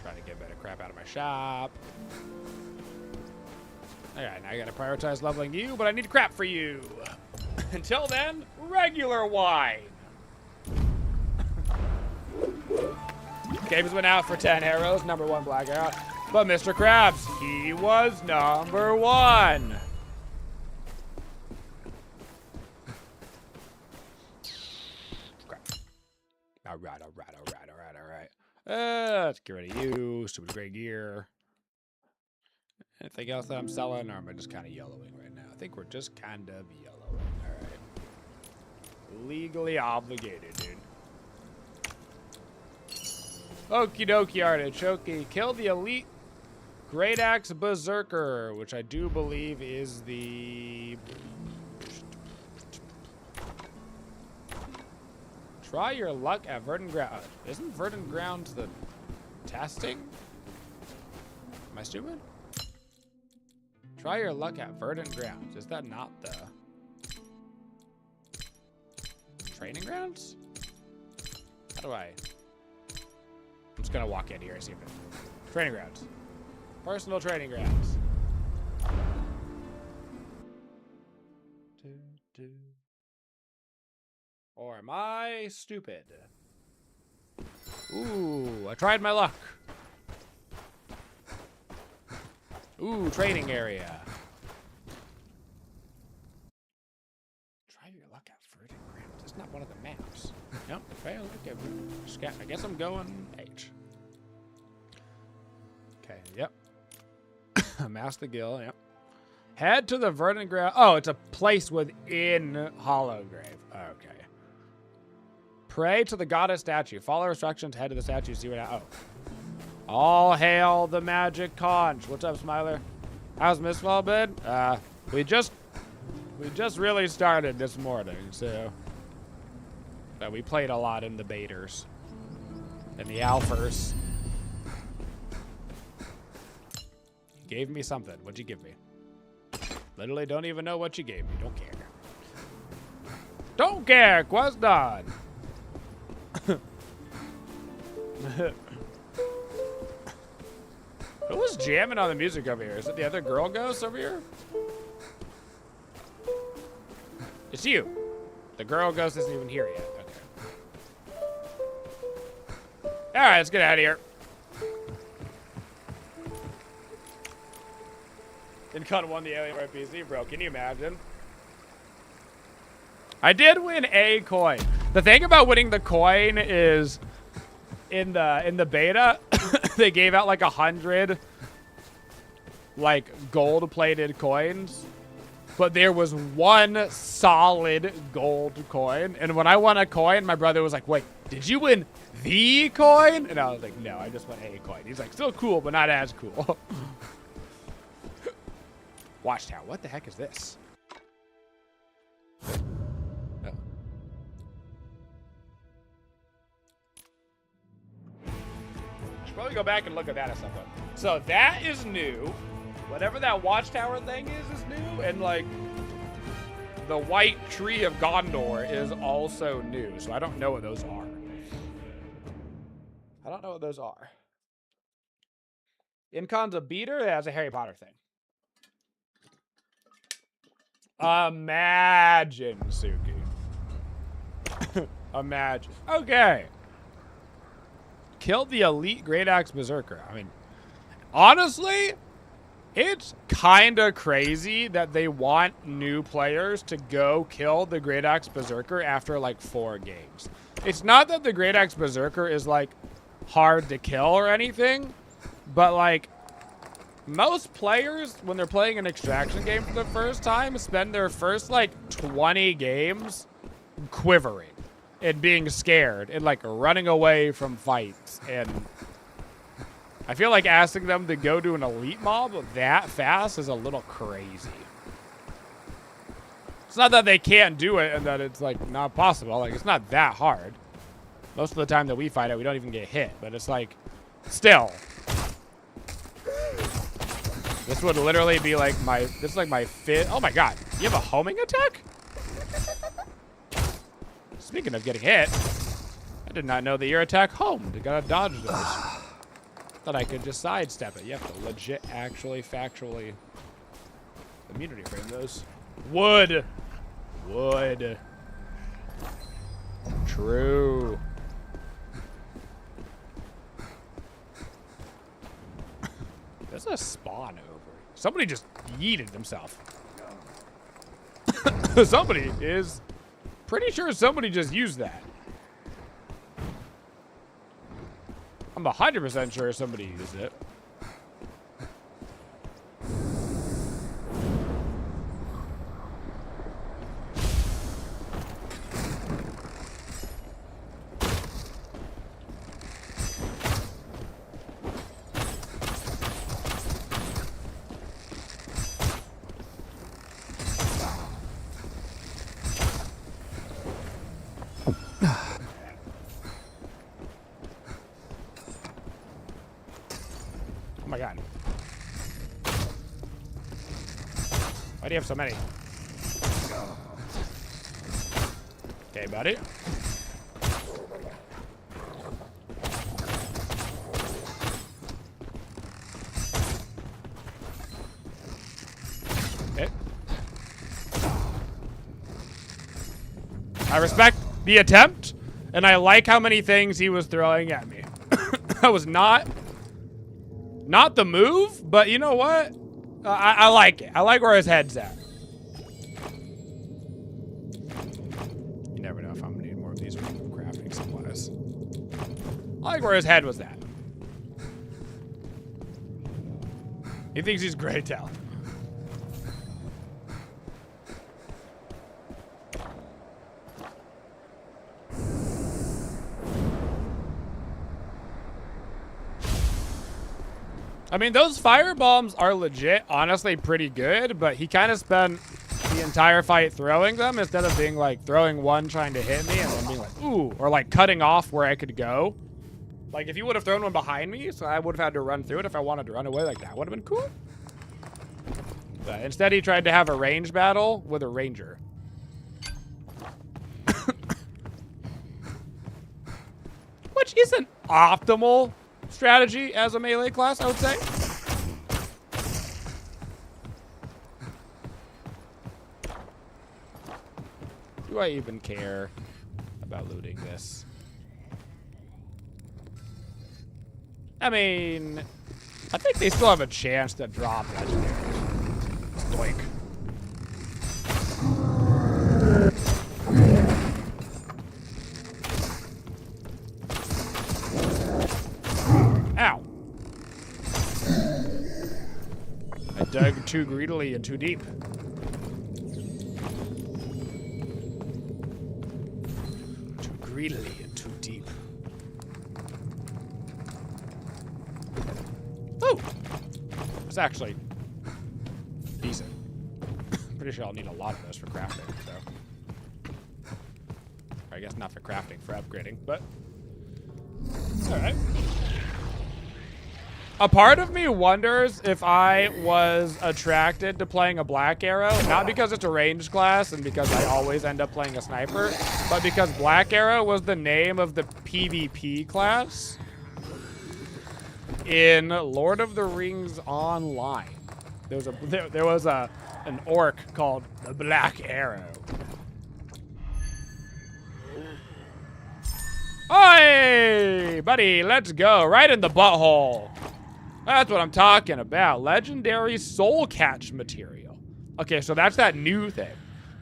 Trying to get better crap out of my shop. Alright, now I gotta prioritize leveling you, but I need crap for you. Until then, regular wine. Game's been out for 10 arrows, number 1 Blackarrow. But Mr. Krabs, he was number 1. Alright. Let's get rid of you, stupid gray gear. Anything else that I'm selling, or am I just kind of yellowing right now? I think we're just kind of yellowing. Alright. Legally obligated, dude. Okie dokie, artichoke. Kill the elite Great Axe Berserker, which I do believe is the... Try your luck at Verdant Ground. Isn't Verdant Ground the testing? Am I stupid? Try your luck at Verdant Grounds. Is that not the training grounds? How do I? I'm just gonna walk in here and see if it. Training grounds. Personal training grounds. Or am I stupid? Ooh, I tried my luck. Ooh, training area. Try your luck at Verdant Grounds. It's not one of the maps. Nope, fail. Okay, I guess I'm going H. Okay, yep. Master Guild, yep. Head to the Verdant Ground. Oh, it's a place within Hollowgrave. Okay. Pray to the goddess statue. Follow instructions, head to the statue, see what happens. Oh. All hail the magic conch. What's up, Smiler? How's MistFall been? We just really started this morning, so we played a lot in the betas and the alphas. You gave me something. What'd you give me? Literally don't even know what you gave me. Don't care. Don't care. Quest done. Who was jamming on the music over here? Is it the other girl ghost over here? It's you. The girl ghost isn't even here yet. Okay. Alright, let's get out of here. Incon won the Alien PC, bro. Can you imagine? I did win a coin. The thing about winning the coin is in the beta, they gave out like 100 like gold-plated coins, but there was one solid gold coin. And when I won a coin, my brother was like, "Wait, did you win the coin?" And I was like, "No, I just won a coin." He's like, "Still cool, but not as cool." Watchtower. What the heck is this? Oh. Should probably go back and look at that at some point. So that is new. Whatever that watchtower thing is new. And like the white tree of Gondor is also new. So I don't know what those are. I don't know what those are. Incon's a beater? That's a Harry Potter thing. Imagine, Suki. Imagine. Okay. Killed the elite Great Axe Berserker. I mean, honestly, it's kind of crazy that they want new players to go kill the Great Axe Berserker after like 4 games. It's not that the Great Axe Berserker is like hard to kill or anything, but like most players, when they're playing an extraction game for the first time, spend their first like 20 games quivering and being scared and like running away from fights. And I feel like asking them to go to an elite mob that fast is a little crazy. It's not that they can't do it and that it's like not possible. Like, it's not that hard. Most of the time that we fight it, we don't even get hit, but it's like still. This would literally be like this is like my fifth. Oh my god, you have a homing attack? Speaking of getting hit, I did not know that your attack homed. You gotta dodge those. Thought I could just sidestep it. You have to legit, actually, factually immunity frame those. Wood. Wood. True. There's a spawn over. Somebody just yeeted himself. Somebody is pretty sure somebody just used that. I'm 100% sure somebody used it. Oh my god. Why do you have so many? Okay, buddy. Okay. I respect the attempt, and I like how many things he was throwing at me. That was not the move, but you know what? I like it. I like where his head's at. You never know if I'm gonna need more of these crafting supplies. I like where his head was at. He thinks he's great out. I mean, those fire bombs are legit, honestly, pretty good, but he kind of spent the entire fight throwing them instead of being like throwing one trying to hit me and then being like, ooh, or like cutting off where I could go. Like if you would have thrown one behind me, so I would have had to run through it if I wanted to run away, like that would have been cool. But instead he tried to have a range battle with a ranger. Which isn't optimal strategy as a melee class, I would say. Do I even care about looting this? I mean, I think they still have a chance to drop legendaries. Stoik. Ow. I dug too greedily and too deep. Too greedily and too deep. Oh! That's actually decent. Pretty sure I'll need a lot of those for crafting, so. Or I guess not for crafting, for upgrading, but. Alright. A part of me wonders if I was attracted to playing a Blackarrow, not because it's a ranged class and because I always end up playing a sniper, but because Blackarrow was the name of the PvP class in Lord of the Rings Online. There was an orc called the Blackarrow. Hey, buddy, let's go. Right in the butthole. That's what I'm talking about. Legendary soul catch material. Okay, so that's that new thing.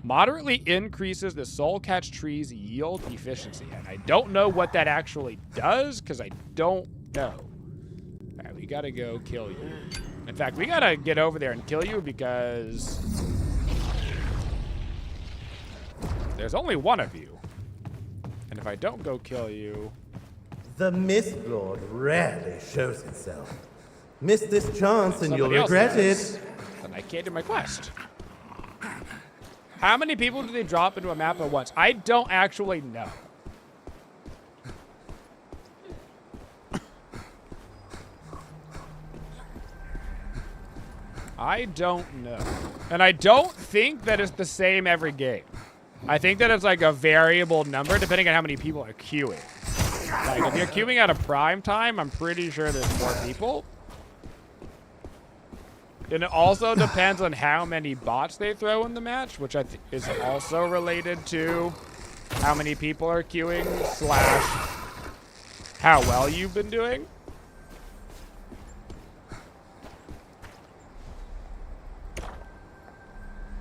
Moderately increases the soul catch tree's yield efficiency. And I don't know what that actually does because I don't know. All right, we gotta go kill you. In fact, we gotta get over there and kill you because there's only one of you. And if I don't go kill you... The Mist Lord rarely shows himself. Miss this chance and you'll somebody else regret does, it. then I can't do my quest. How many people do they drop into a map at once? I don't actually know. I don't know. And I don't think that it's the same every game. I think that it's like a variable number depending on how many people are queuing. Like if you're queuing at a prime time, I'm pretty sure there's more people. And it also depends on how many bots they throw in the match, which I think is also related to how many people are queuing / how well you've been doing.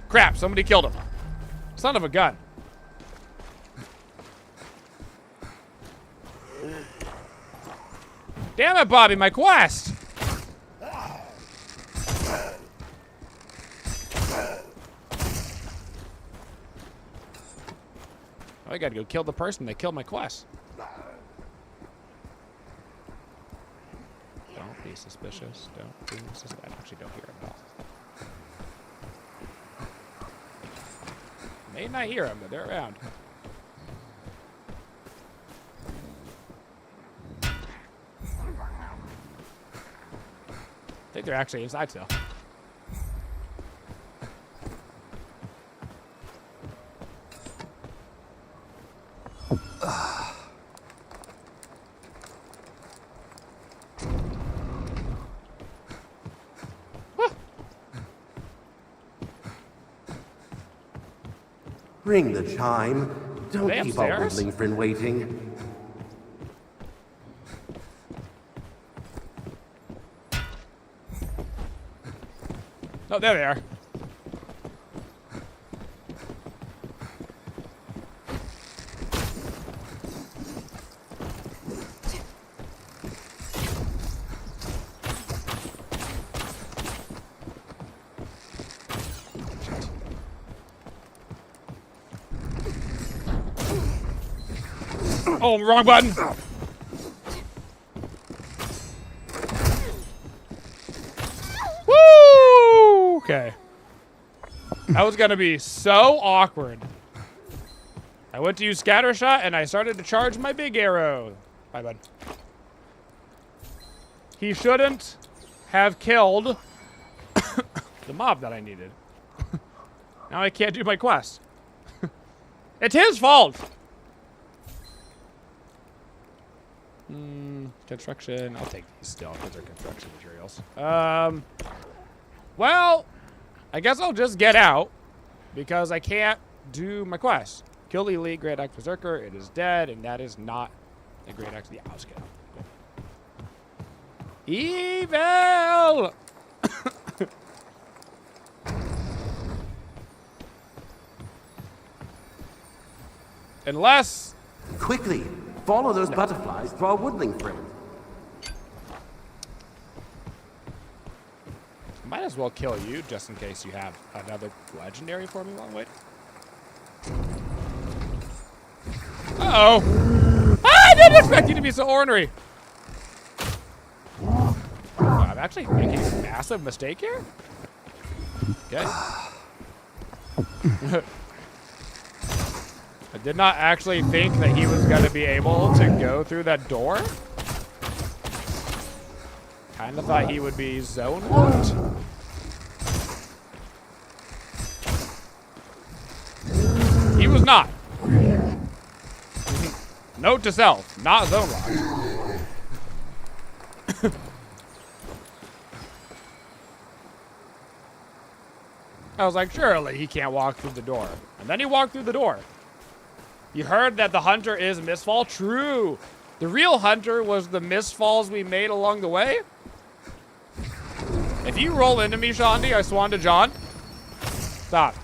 Crap, somebody killed him. Son of a gun. Damn it, Bobby, my quest! Oh, I gotta go kill the person that killed my quest. Don't be suspicious. Don't be suspicious. I actually don't hear him at all. May not hear them, but they're around. I think they're actually inside still. Ring the chime. Don't They keep our upstairs? woodling friend waiting. Oh, there they are. Oh, wrong button. Woo! Okay. That was gonna be so awkward. I went to use scatter shot and I started to charge my big arrow. Bye, bud. He shouldn't have killed the mob that I needed. Now I can't do my quest. It's his fault. Construction. I'll take these still because they're construction materials. Well, I guess I'll just get out because I can't do my quest. Kill the elite Great Axe Berserker. It is dead, and that is not a Great Axe. Yeah, let's get out. Cool. Evil! Unless... Quickly, follow those butterflies to our woodling friend. Might as well kill you just in case you have another legendary for me while I'm waiting. Uh-oh. I didn't expect you to be so ornery. Oh, I'm actually making a massive mistake here. Okay. I did not actually think that he was going to be able to go through that door. Kind of thought he would be zone locked. He was not. Note to self, not zone locked. I was like, surely he can't walk through the door. And then he walked through the door. You heard that the hunter is MistFall? True. The real hunter was the MistFalls we made along the way. If you roll into me, Shandi, I swan to John. Stop.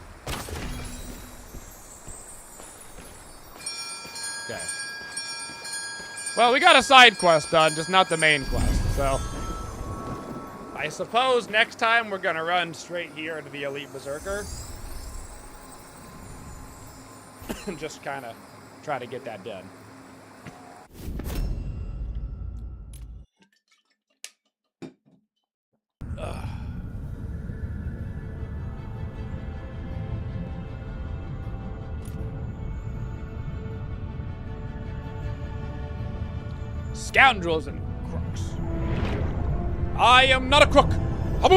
Okay. Well, we got a side quest done, just not the main quest, so. I suppose next time we're gonna run straight here into the Elite Berserker. And just kind of try to get that done. Scoundrels and crooks. I am not a crook. Oh,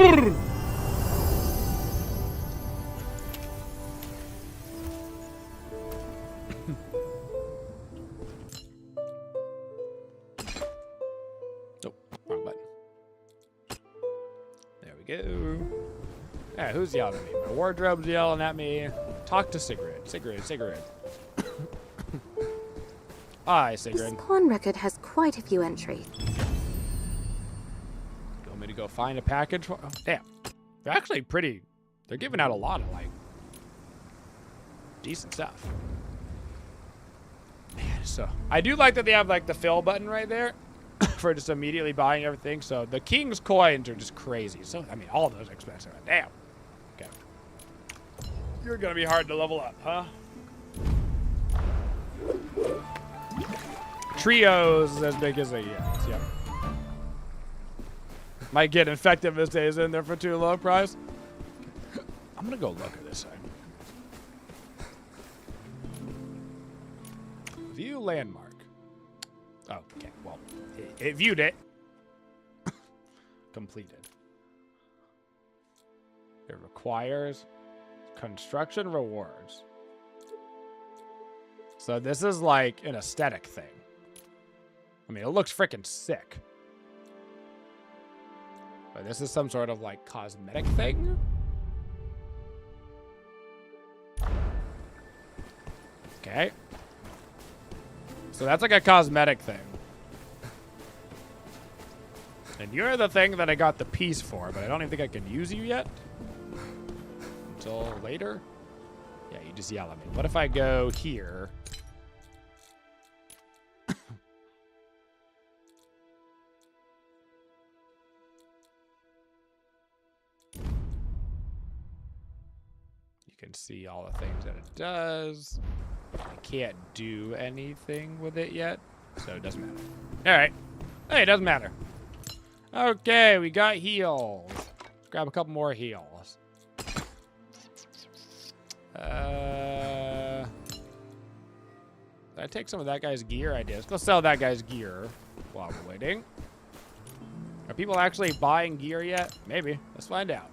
wrong button. There we go. Yeah, who's yelling at me? My wardrobe's yelling at me. Talk to Sigrid. Sigrid. Hi, Sigrid. This pawn record has quite a few entries. You want me to go find a package? Oh, damn. They're actually pretty... They're giving out a lot of, like, decent stuff. Man, so... I do like that they have, like, the fill button right there for just immediately buying everything. So the King's coins are just crazy. So, I mean, all those are expensive. Damn. Okay. You're gonna be hard to level up, huh? Trios as big as they get. Yep. Might get infected if it stays in there for too low price. I'm gonna go look at this thing. View landmark. Oh, okay. Well, it viewed it. Completed. It requires construction rewards. So this is like an aesthetic thing. I mean, it looks freaking sick. But this is some sort of like cosmetic thing. Okay. So that's like a cosmetic thing. And you're the thing that I got the piece for, but I don't even think I can use you yet. Until later. Yeah, you just yell at me. What if I go here? You can see all the things that it does. I can't do anything with it yet, so it doesn't matter. All right. Hey, it doesn't matter. Okay, we got heals. Let's grab a couple more heals. Did I take some of that guy's gear? I did. Let's go sell that guy's gear while we're waiting. Are people actually buying gear yet? Maybe. Let's find out.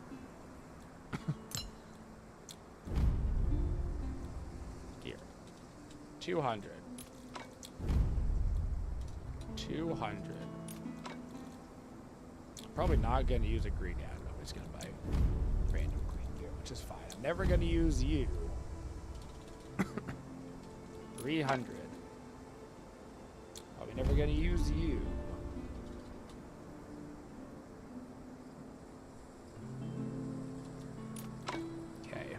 Gear. 200. 200. Probably not going to use a green ad. I'm just going to buy random green gear, which is fine. I'm never going to use you. 300. Probably never going to use you. Okay.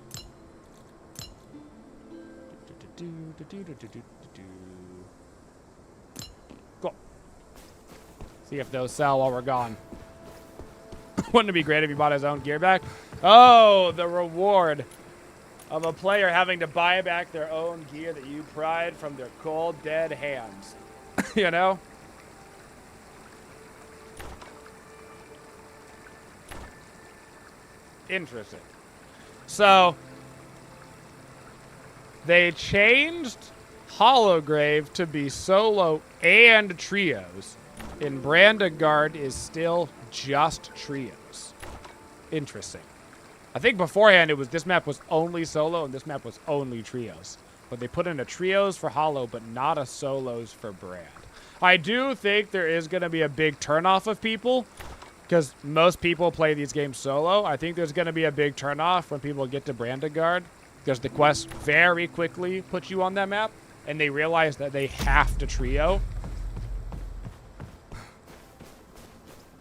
Cool. See if those sell while we're gone. Wouldn't it be great if he bought his own gear back? Oh, the reward of a player having to buy back their own gear that you pried from their cold, dead hands. You know? Interesting. So, they changed Holograve to be solo and trios. And Brandegard is still just trios. Interesting. I think beforehand it was this map was only solo and this map was only trios. But they put in a trios for Holo, but not a solos for Brand. I do think there is going to be a big turnoff of people because most people play these games solo. I think there's going to be a big turnoff when people get to Brandegard because the quest very quickly puts you on that map and they realize that they have to trio.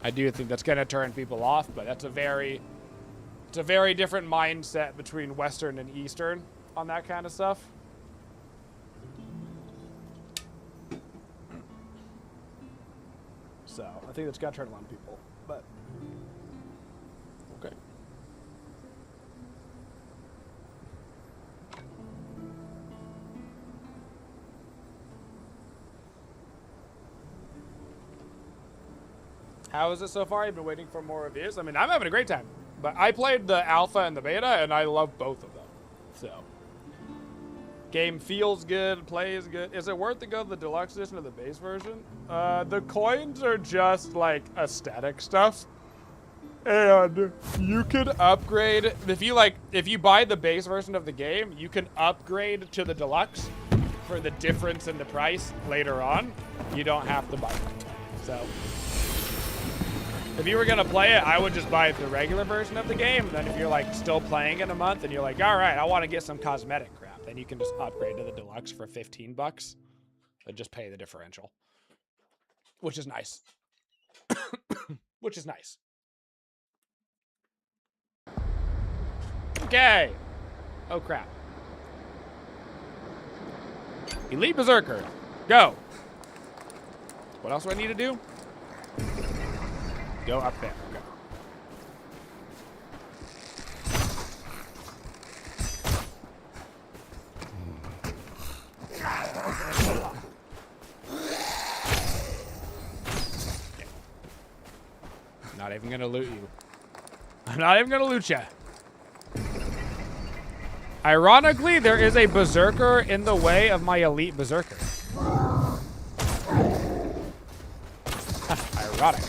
I do think that's going to turn people off, but that's it's a very different mindset between Western and Eastern on that kind of stuff. So, I think that's got to turn a lot of people, but okay. How is it so far? You've been waiting for more reviews? I mean, I'm having a great time. But I played the alpha and the beta, and I love both of them. So, game feels good, plays good. Is it worth to go to the deluxe edition or the base version? The coins are just like aesthetic stuff, and you can upgrade if you buy the base version of the game, you can upgrade to the deluxe for the difference in the price later on. You don't have to buy it. So. If you were gonna play it, I would just buy the regular version of the game. Then if you're like still playing in a month and you're like, all right, I want to get some cosmetic crap, then you can just upgrade to the deluxe for $15 and just pay the differential, which is nice. Which is nice. Okay. Oh crap. Elite Berserker. Go. What else do I need to do? Go up there. Go. Okay. Not even gonna loot you. I'm not even gonna loot you. Ironically, there is a berserker in the way of my elite berserker. Ironic.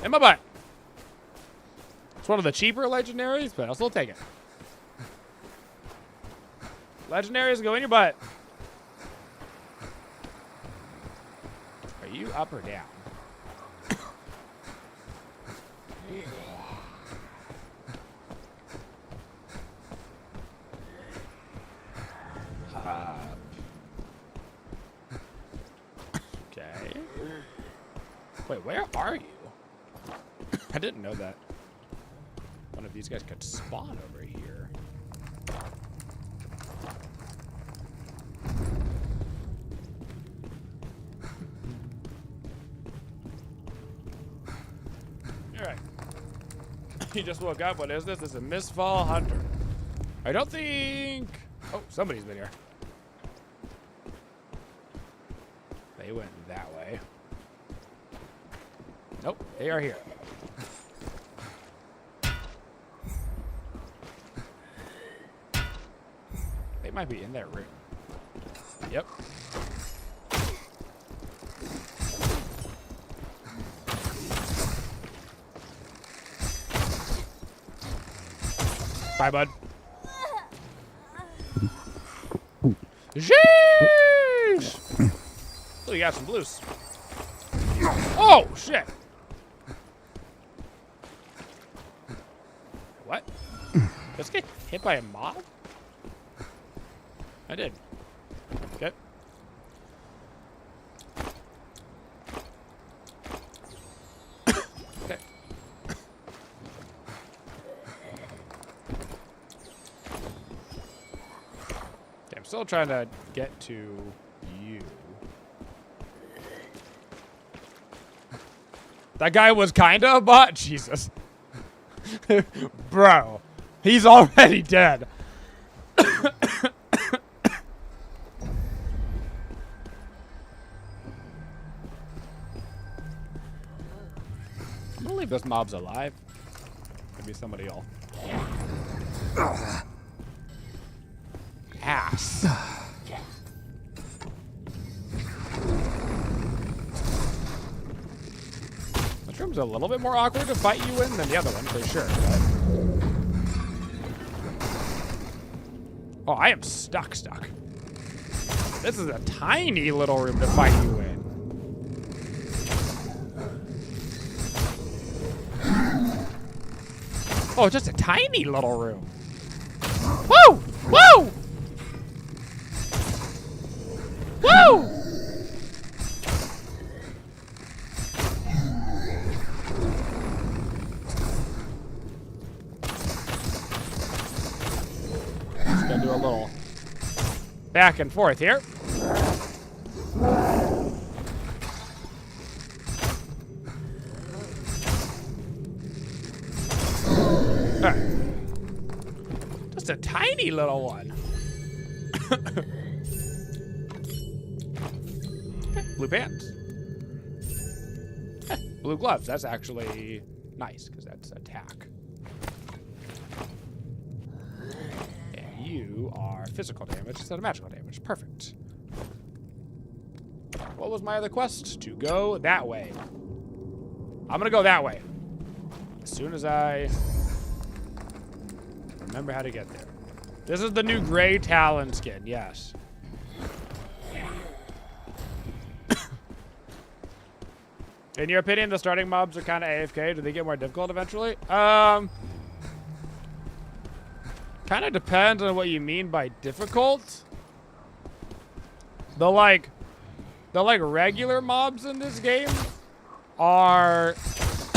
In my butt. It's one of the cheaper legendaries, but I'll still take it. Legendaries go in your butt. Are you up or down? Okay. Wait, where are you? I didn't know that one of these guys could spawn over here. Alright. You just woke up. What is this? This is a MistFall Hunter. I don't think... Oh, somebody's been here. They went that way. Nope, they are here. They might be in that room. Yep. Bye, bud. Sheesh! Oh, you got some blues. Oh, shit. What? Let's get hit by a mob? I did. Okay. Okay. Okay, I'm still trying to get to you. That guy was kinda a bot? Jesus. Bro, he's already dead. I believe this mob's alive. Maybe somebody will. Ass. This room's a little bit more awkward to fight you in than the other one, for sure. But... Oh, I am stuck. This is a tiny little room to fight you in. Oh, just a tiny little room. Woo! Woo! Woo! Just gonna do a little back and forth here. Just a tiny little one. Blue pants. Blue gloves. That's actually nice because that's attack. And you do our physical damage instead of magical damage. Perfect. What was my other quest? To go that way. I'm gonna go that way. As soon as I remember how to get there. This is the new gray Talon skin, yes. In your opinion, the starting mobs are kind of AFK. Do they get more difficult eventually? Kind of depends on what you mean by difficult. The regular mobs in this game are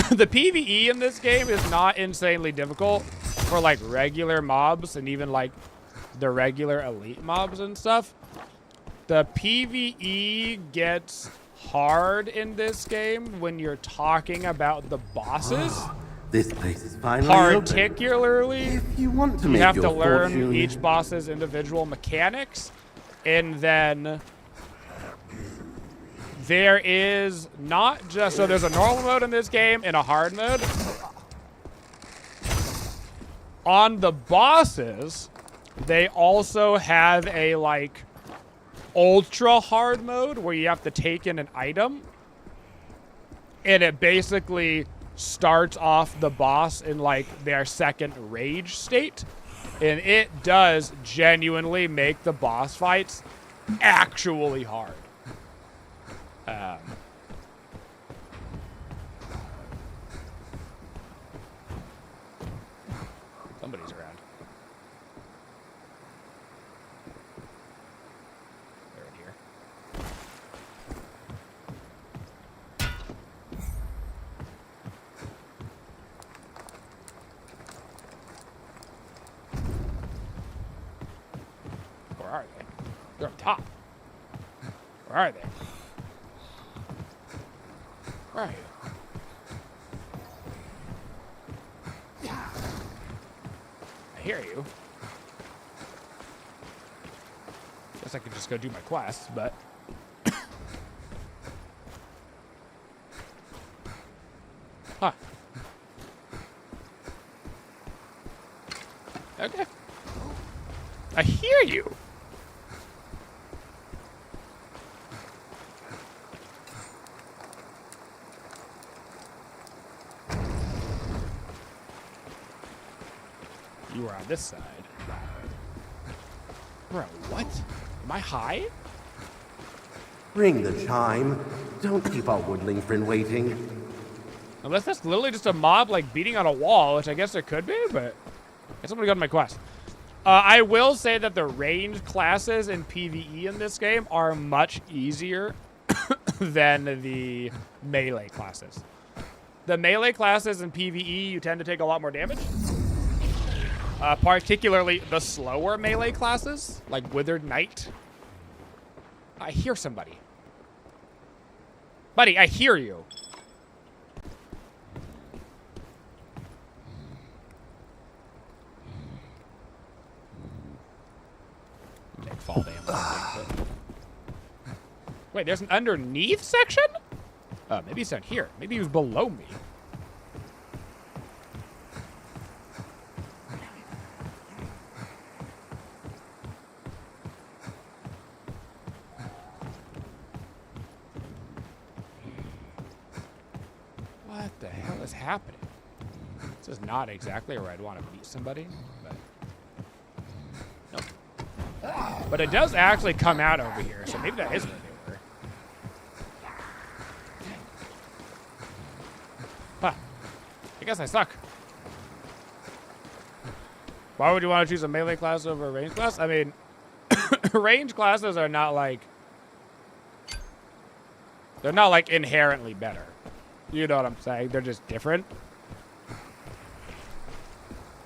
the PvE in this game is not insanely difficult for like regular mobs and even like the regular elite mobs and stuff. The PvE gets hard in this game when you're talking about the bosses. This place is finally open. Particularly, If you want to you make have your to learn fortune, each boss's individual mechanics, and then there is not just, so there's a normal mode in this game and a hard mode. On the bosses, they also have a like ultra hard mode where you have to take in an item, and it basically starts off the boss in like their second rage state, and it does genuinely make the boss fights actually hard. Somebody's around. They're in here. Where are they? They're up top. Where are they? Where are you? I hear you. Guess I could just go do my quests, but... Huh. Okay. I hear you. You are on this side. Bro, what? Am I high? ring the chime. Don't keep our woodling friend waiting. Unless that's literally just a mob, like, beating on a wall, which I guess it could be, but... I guess I'm gonna go to my quest. I will say that the ranged classes in PvE in this game are much easier than the melee classes. The melee classes in PvE, you tend to take a lot more damage. Particularly the slower melee classes, like Withered Knight. I hear somebody. Buddy, I hear you. Take fall damage. Wait, there's an underneath section? Maybe it's down here. Maybe he was below me. What the hell is happening? This is not exactly where I'd want to meet somebody, but... Nope. But it does actually come out over here, so maybe that is where they were. Huh. I guess I suck. Why would you want to choose a melee class over a range class? I mean, range classes are not like... They're not like inherently better. You know what I'm saying? They're just different.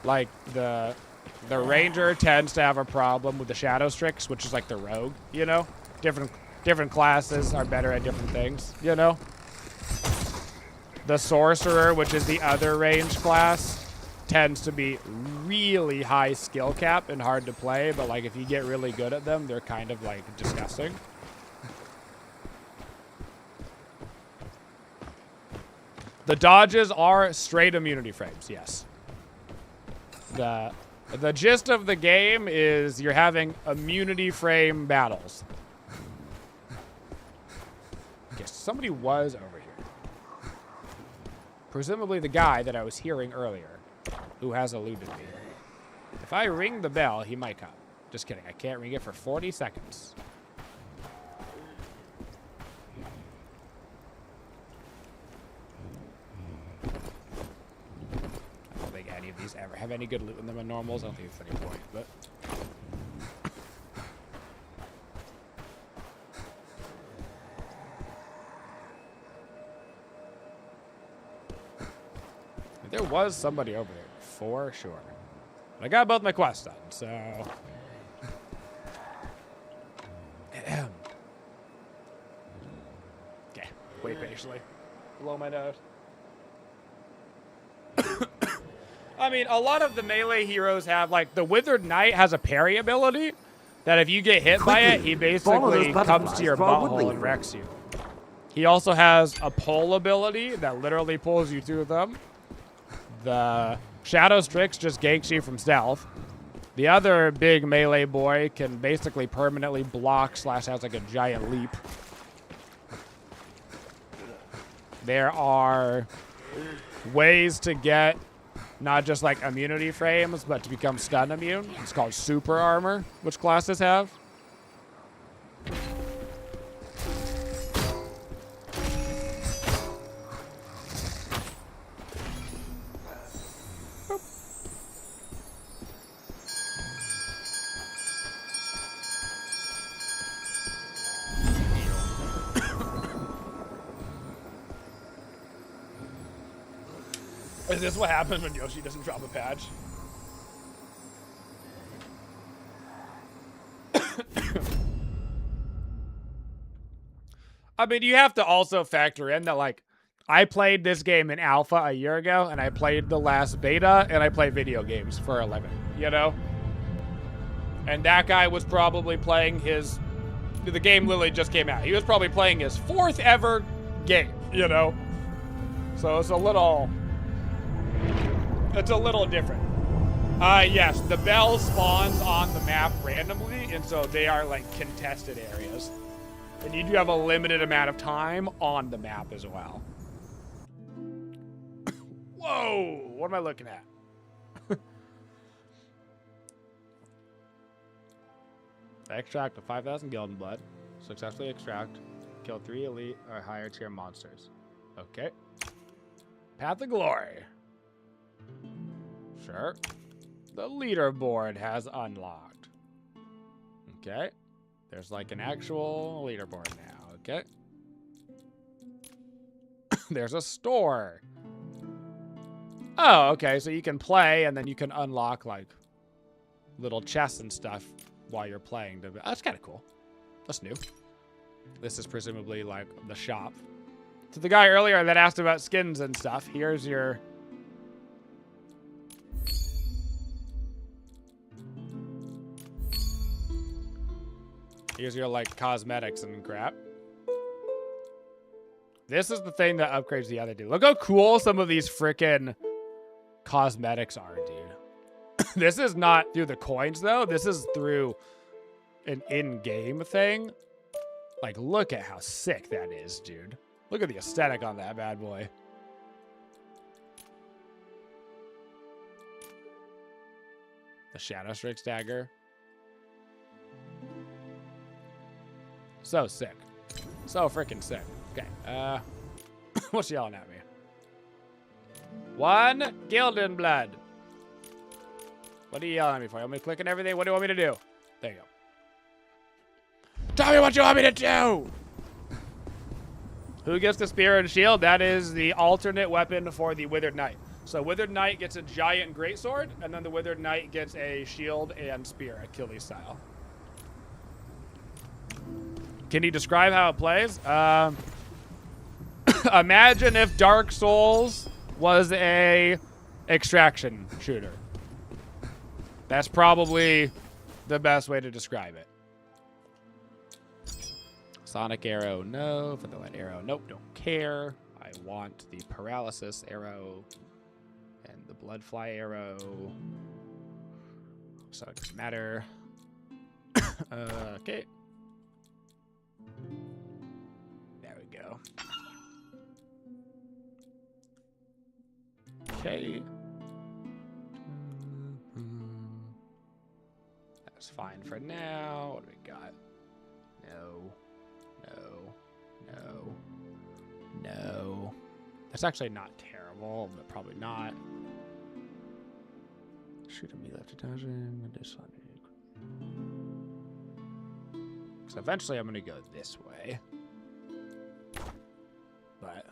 Like, the ranger tends to have a problem with the shadow strix, which is like the rogue, you know? Different classes are better at different things, you know? The sorcerer, which is the other range class, tends to be really high skill cap and hard to play, but like if you get really good at them, they're kind of like disgusting. The dodges are straight immunity frames, yes. The gist of the game is you're having immunity frame battles. Okay, somebody was over here. Presumably the guy that I was hearing earlier, who has eluded me. If I ring the bell, he might come. Just kidding, I can't ring it for 40 seconds. I don't think any of these ever have any good loot in them in normals. I don't think it's any point, but... There was somebody over there, for sure. I got both my quests done, so... Okay, wait patiently. Blow my nose. I mean, a lot of the melee heroes have, like, the Withered Knight has a parry ability that if you get hit by it, he basically comes to your butthole and wrecks you. He also has a pull ability that literally pulls you through them. The Shadow Strix just ganks you from stealth. The other big melee boy can basically permanently block / has like a giant leap. There are ways to get not just like immunity frames, but to become stun immune. It's called super armor, which classes have. Is this what happens when Yoshi doesn't drop a patch? I mean, you have to also factor in that, like, I played this game in alpha a year ago, and I played the last beta, and I play video games for a living, you know? And that guy was probably playing his... The game literally just came out. He was probably playing his 4th ever game, you know? So it's a little... It's a little different. Yes, the bell spawns on the map randomly, and so they are like contested areas. And you do have a limited amount of time on the map as well. Whoa! What am I looking at? Extract of 5,000 Gildan blood. Successfully extract. Kill 3 elite or higher tier monsters. Okay. Path of Glory. Sure. The leaderboard has unlocked. Okay. There's like an actual leaderboard now. Okay. There's a store. Oh, okay. So you can play and then you can unlock like little chests and stuff while you're playing. That's kind of cool. That's new. This is presumably like the shop. To the guy earlier that asked about skins and stuff, here's your... Here's your, like, cosmetics and crap. This is the thing that upgrades the other dude. Look how cool some of these frickin' cosmetics are, dude. This is not through the coins, though. This is through an in-game thing. Like, look at how sick that is, dude. Look at the aesthetic on that bad boy. The Shadow Strix dagger. So sick. So freaking sick. Okay, what's yelling at me? 1 Gildan blood. What are you yelling at me for? You want me to click on everything? What do you want me to do? There you go. Tell me what you want me to do! Who gets the spear and shield? That is the alternate weapon for the Withered Knight. So Withered Knight gets a giant greatsword, and then the Withered Knight gets a shield and spear, Achilles style. Can you describe how it plays? Imagine if Dark Souls was a extraction shooter. That's probably the best way to describe it. Sonic arrow, no. Featherlight arrow, nope, don't care. I want the paralysis arrow and the bloodfly arrow. so it doesn't matter. Okay. There we go. Okay. That's fine for now. What do we got? No. That's actually not terrible, but probably not. Shoot at me left attaching. So eventually I'm going to go this way. But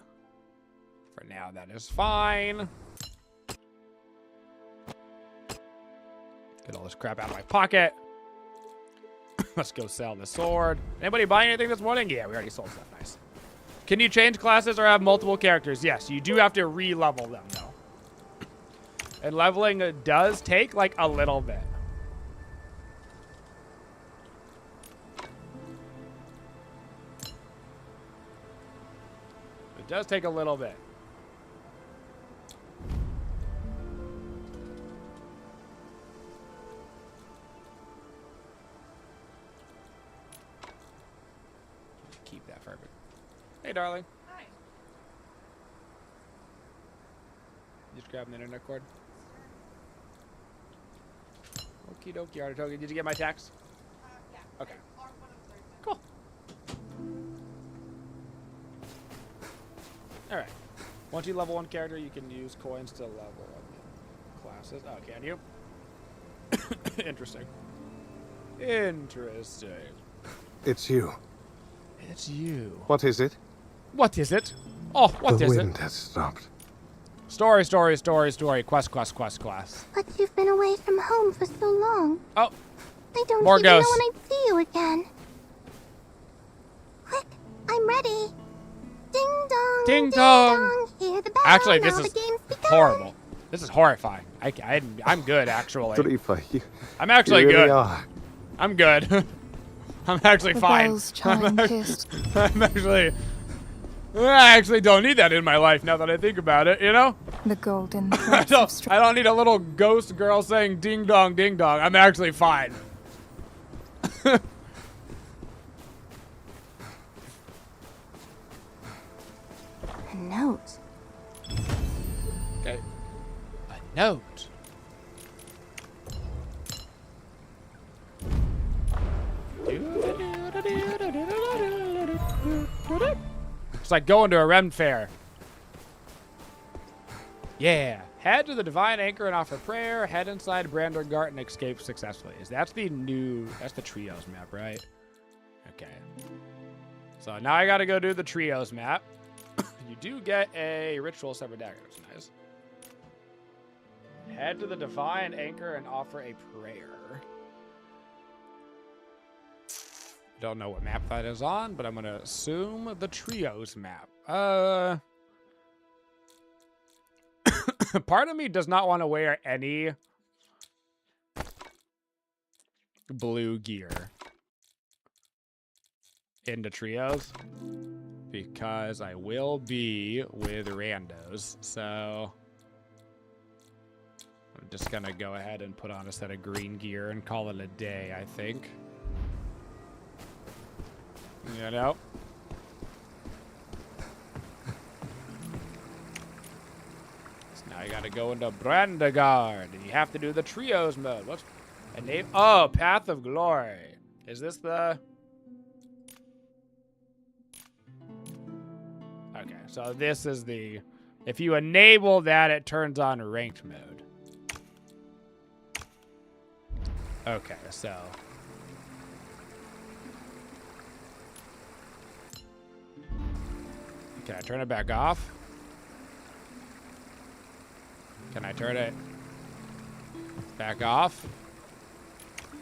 for now, that is fine. Get all this crap out of my pocket. Let's go sell the sword. Anybody buy anything this morning? Yeah, we already sold stuff. Nice. Can you change classes or have multiple characters? Yes, you do have to re-level them, though. And leveling does take, like, a little bit. It does take a little bit. Keep that for a bit. Hey, darling. Hi. Just grabbing the internet cord. Okie dokie, Artogi. Did you get my text? Yeah. Okay. R103. Cool. Alright. Once you level one character, you can use coins to level up classes. Oh, can you? Interesting. Interesting. It's you. It's you. What is it? What is it? Oh, what the is wind it? has stopped. Story, story, story, story. Quest, quest, quest, quest. But you've been away from home for so long. Oh, I don't more even know when ghosts. I'd see you again. Quick, I'm ready. Ding dong. Ding dong. Hear the bell. Actually, now this the is game's begun. horrible. This is horrifying. I'm good, actually. Tarifa, I'm actually you really good. are. I'm good. I'm actually The fine. bells chime kissed. I actually don't need that in my life now that I think about it, you know? The golden I threads of don't, I don't need a little ghost girl saying ding dong, ding dong. I'm actually fine. A note. Okay. A note. It's like going to a Ren fair. Yeah. Head to the Divine Anchor and offer prayer. Head inside Brandergart and escape successfully. That's the trios map, right? Okay. So now I gotta go do the trios map. You do get a ritual sever dagger. That's nice. Head to the Divine Anchor and offer a prayer. Don't know what map that is on, but I'm gonna assume the trios map. Part of me does not want to wear any blue gear into trios because I will be with randos, so I'm just gonna go ahead and put on a set of green gear and call it a day, I think. You know? So now you gotta go into Brandegard, and you have to do the trios mode. What's a name? Oh, Path of Glory. Is this the... Okay, so this is the... If you enable that, it turns on ranked mode. Okay, so... Can I turn it back off? Can I turn it back off?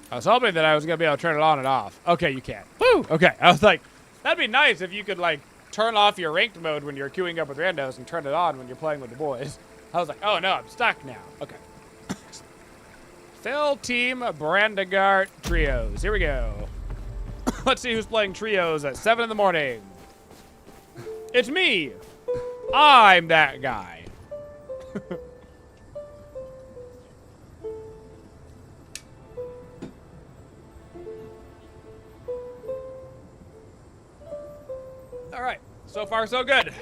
I was hoping that I was going to be able to turn it on and off. Okay, you can. Woo! Okay, I was like, that'd be nice if you could, like, turn off your ranked mode when you're queuing up with randos and turn it on when you're playing with the boys. I was like, oh no, I'm stuck now. Okay. Fill Team Brandegart Trios. Here we go. Let's see who's playing trios at 7 in the morning. It's me. I'm that guy. So far, so good.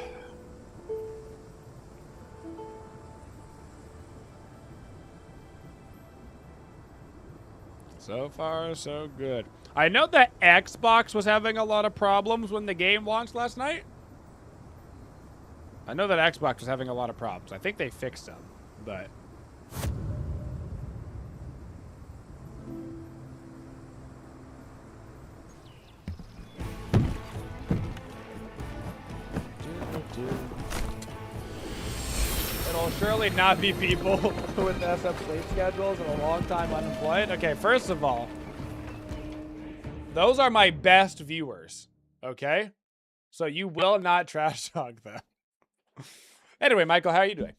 So far, so good. I know that Xbox was having a lot of problems when the game launched last night. I know that Xbox was having a lot of problems. I think they fixed them, but... It'll surely not be people with SF sleep schedules and a long time unemployed. Okay, first of all, those are my best viewers, okay? So you will not trash talk them. Anyway, Michael, how are you doing?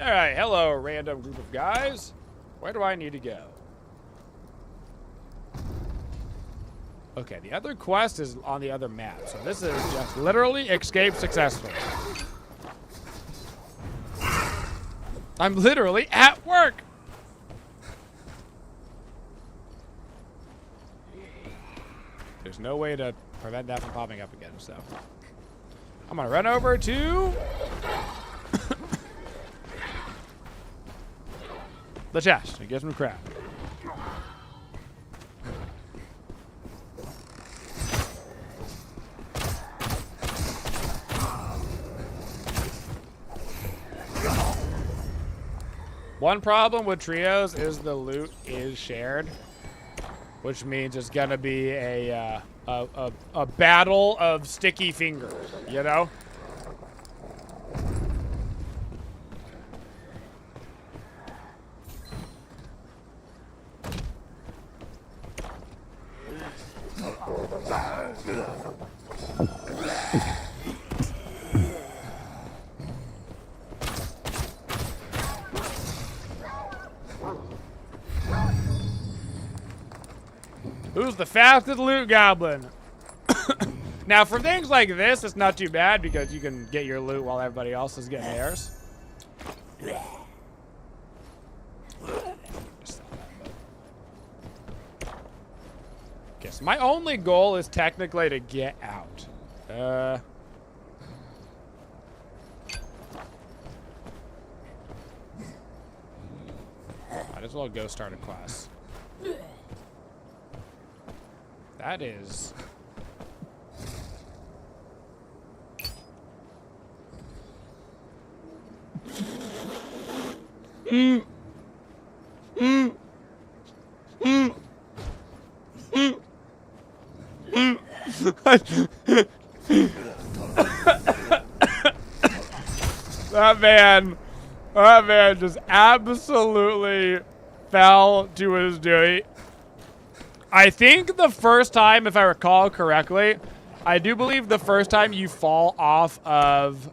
All right, hello, random group of guys. Where do I need to go? Okay, the other quest is on the other map, so this is just literally escape successfully. I'm literally at work. There's no way to prevent that from popping up again, so I'm gonna run over to the chest and get some crap. One problem with trios is the loot is shared, which means it's gonna be a battle of sticky fingers, you know? Who's the fastest loot goblin? Now, for things like this, it's not too bad because you can get your loot while everybody else is getting theirs. Okay, so my only goal is technically to get out. Might as well go start a class. That is... That man just absolutely fell to his doing. I think the first time, if I recall correctly, I do believe the first time you fall off of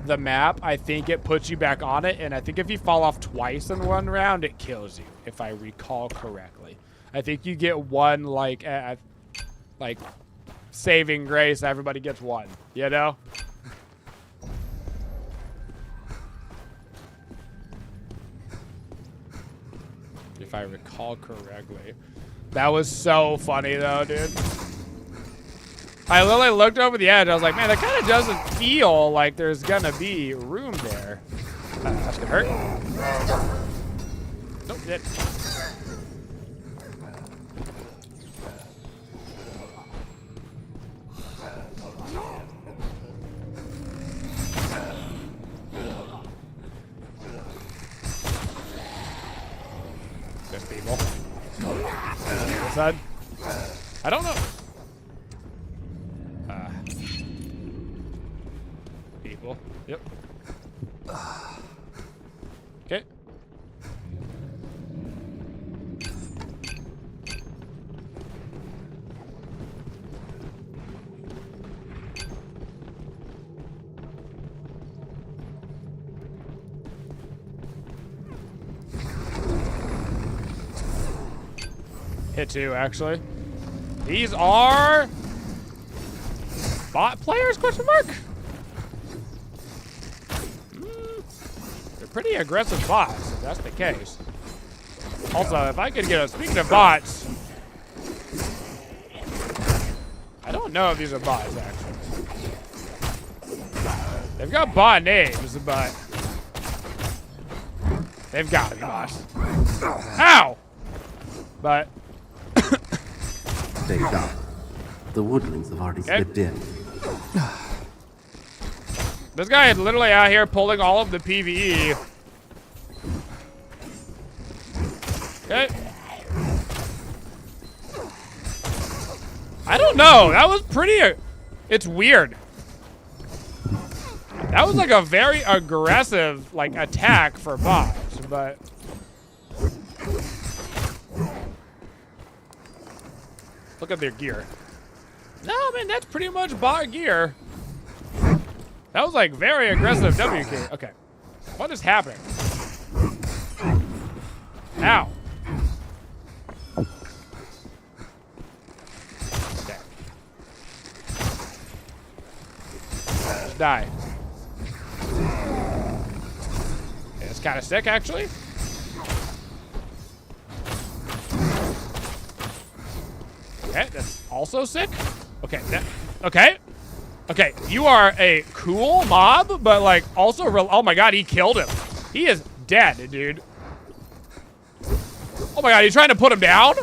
the map, I think it puts you back on it, and I think if you fall off twice in one round, it kills you, if I recall correctly. I think you get one, like saving grace, everybody gets one, you know? If I recall correctly. That was so funny, though, dude. I literally looked over the edge. I was like, man, that kind of doesn't feel like there's going to be room there. That's going to hurt. Nope, it. There's people. This side? I don't know. People. Yep. Okay. Hit two, actually. These are bot players, question mark? They're pretty aggressive bots, if that's the case. Also, if I could get a, speaking of bots, don't know if these are bots, actually. They've got bot names, but they've got to be bots. Ow! But Stay sharp. The woodlings have already slipped in. this guy is literally out here pulling all of the PvE. Okay. I don't know. That was pretty. It's weird. That was like a very aggressive like attack for bots, but look at their gear. No, man, that's pretty much bot gear. That was like very aggressive WK. Okay, what is happening? Ow. Okay. Just die. Okay, that's kind of sick, actually. Okay, that's also sick. Okay, okay. Okay, you are a cool mob, but like also oh my god, he killed him. He is dead, dude. Oh my god, you trying to put him down?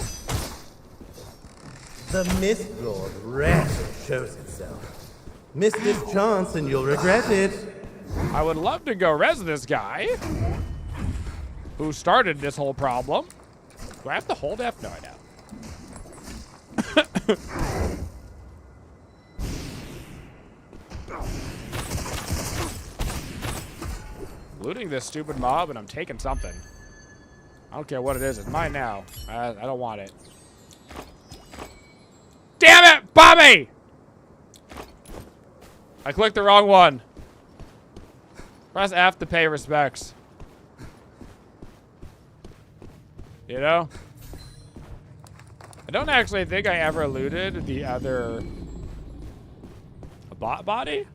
The MistLord rarely shows itself. Miss this chance and you'll regret it. I would love to go res this guy who started this whole problem. Do I have to hold F? No, I don't. Looting this stupid mob and I'm taking something. I don't care what it is. It's mine now. I don't want it. Damn it, Bobby! I clicked the wrong one. Press F to pay respects. You know? I don't actually think I ever looted the other bot body.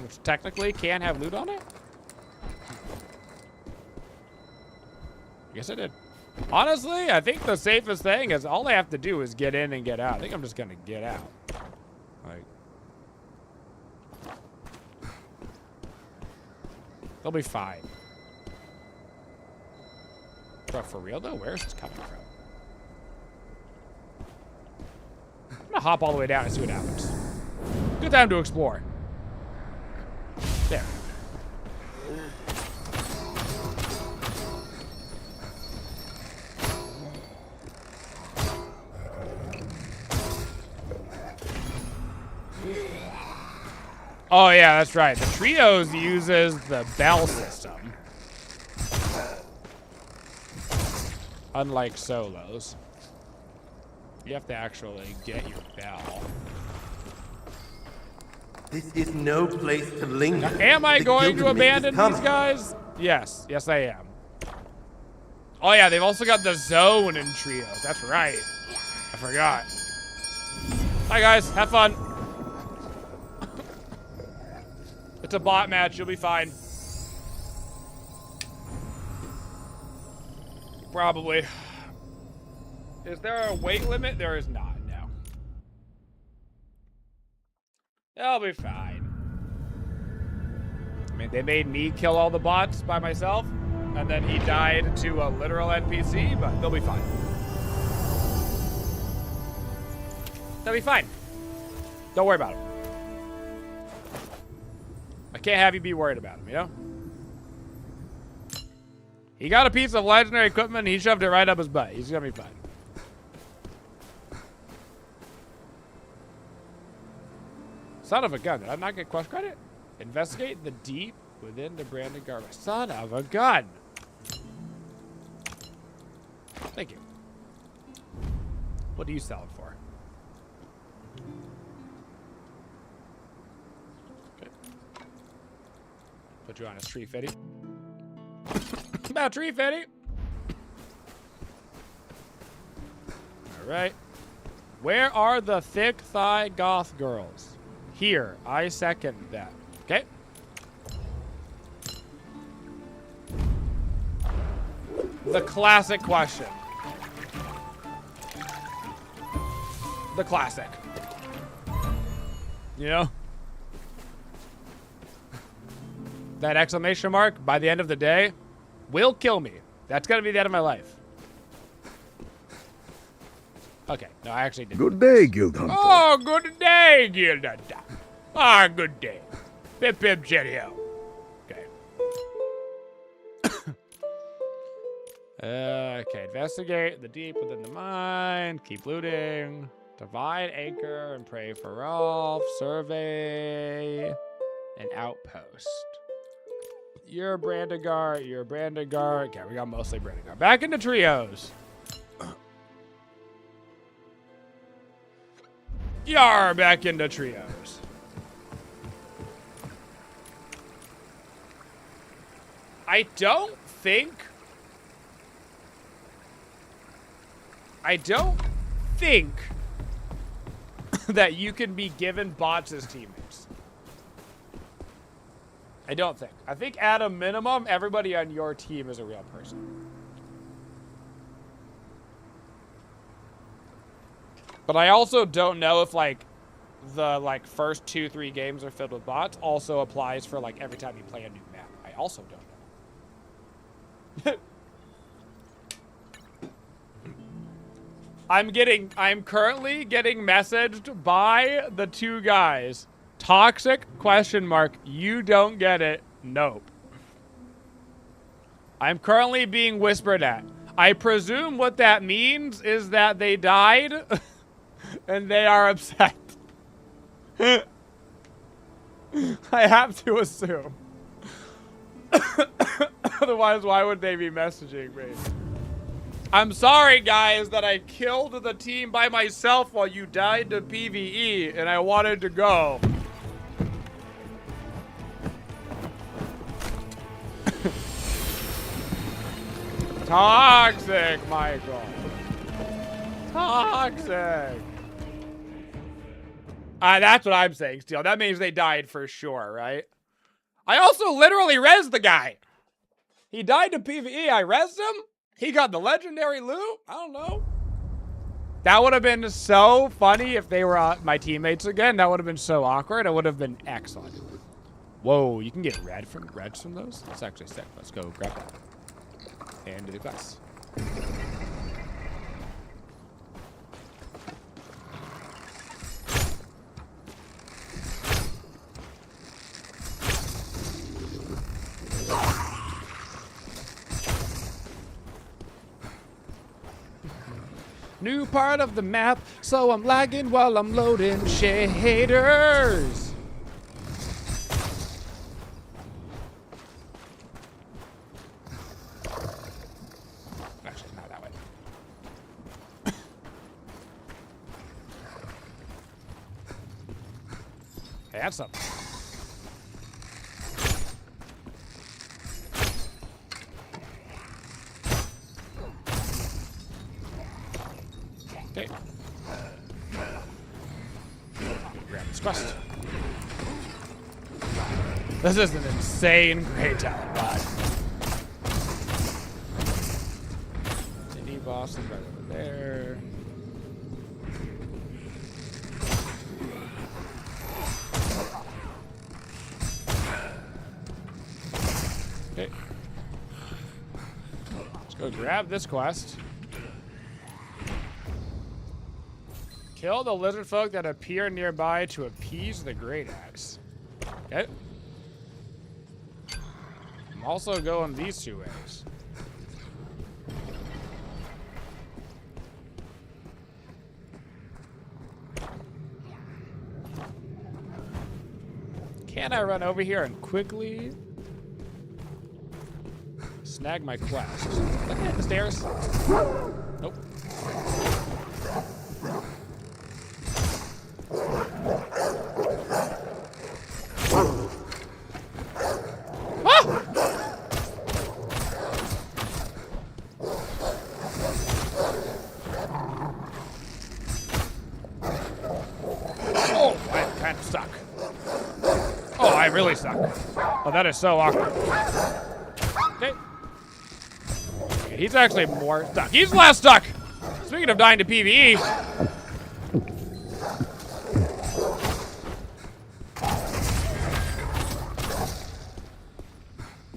Which technically can have loot on it. I guess I did. Honestly, I think the safest thing is all I have to do is get in and get out. I think I'm just gonna get out. Like, they'll be fine. But for real though, where is this coming from? I'm gonna hop all the way down and see what happens. Good time to explore. There. Oh yeah, that's right. The trios uses the bell system. Unlike solos. You have to actually get your bell. This is no place to linger. Now, am I The going to Gilgamesh abandon is coming. these guys? Yes. Yes, I am. Oh yeah, they've also got the zone in trios. That's right. I forgot. Hi guys, have fun. It's a bot match, you'll be fine. Probably. Is there a weight limit? There is not, no. I'll be fine. I mean, they made me kill all the bots by myself, and then he died to a literal NPC, but they'll be fine. They'll be fine. Don't worry about it. I can't have you be worried about him, you know? He got a piece of legendary equipment and he shoved it right up his butt. He's gonna be fine. Son of a gun. Did I not get quest credit? Investigate the deep within the branded garbage. Son of a gun. Thank you. What do you sell it for? Okay. Put you on a tree fitty. About tree fitty. All right. Where are the thick thigh goth girls? Here. I second that. Okay. The classic question. The classic. You know? That exclamation mark, by the end of the day, will kill me. That's gonna be the end of my life. Okay, no, I actually didn't. Good day, Guild Hunter. Oh, good day, Guild Hunter. Ah, good day. Pip pip cheerio. Okay. Okay, investigate the deep within the mind. Keep looting. Divide, anchor, and pray for Rolf. Survey an outpost. You're Brandigar. You're Brandigar. Okay, we got mostly Brandigar. Back into trios. Yar, back into trios. I don't think that you can be given bots as teammates. I don't think. I think at a minimum, everybody on your team is a real person. But I also don't know if like the first 2-3 games are filled with bots also applies for like every time you play a new map. I also don't know. I'm currently getting messaged by the two guys. Toxic ? You don't get it. Nope. I'm currently being whispered at. I presume what that means is that they died and they are upset. I have to assume. Otherwise, why would they be messaging me? I'm sorry, guys, that I killed the team by myself while you died to PvE, and I wanted to go. Toxic, Michael. Toxic. That's what I'm saying, Steel. That means they died for sure, right? I also literally rezzed the guy. He died to PvE. I rezzed him. He got the legendary loot. I don't know. That would have been so funny if they were my teammates again. That would have been so awkward. It would have been excellent. Whoa, you can get reds from those? That's actually sick. Let's go grab that. And do the quest. New part of the map, so I'm lagging while I'm loading shaders. Actually, not that way. Hey, that's something. Okay. Grab this quest. This is an insane great talent bot. City boss is right over there. Okay. Let's go grab this quest. Kill the lizard folk that appear nearby to appease the great axe. Okay. I'm also going these two ways. Can I run over here and quickly snag my quest? Looking at the stairs. Nope. Really suck. Oh, that is so awkward. Okay. he's actually more stuck. He's less stuck! Speaking of dying to PvE.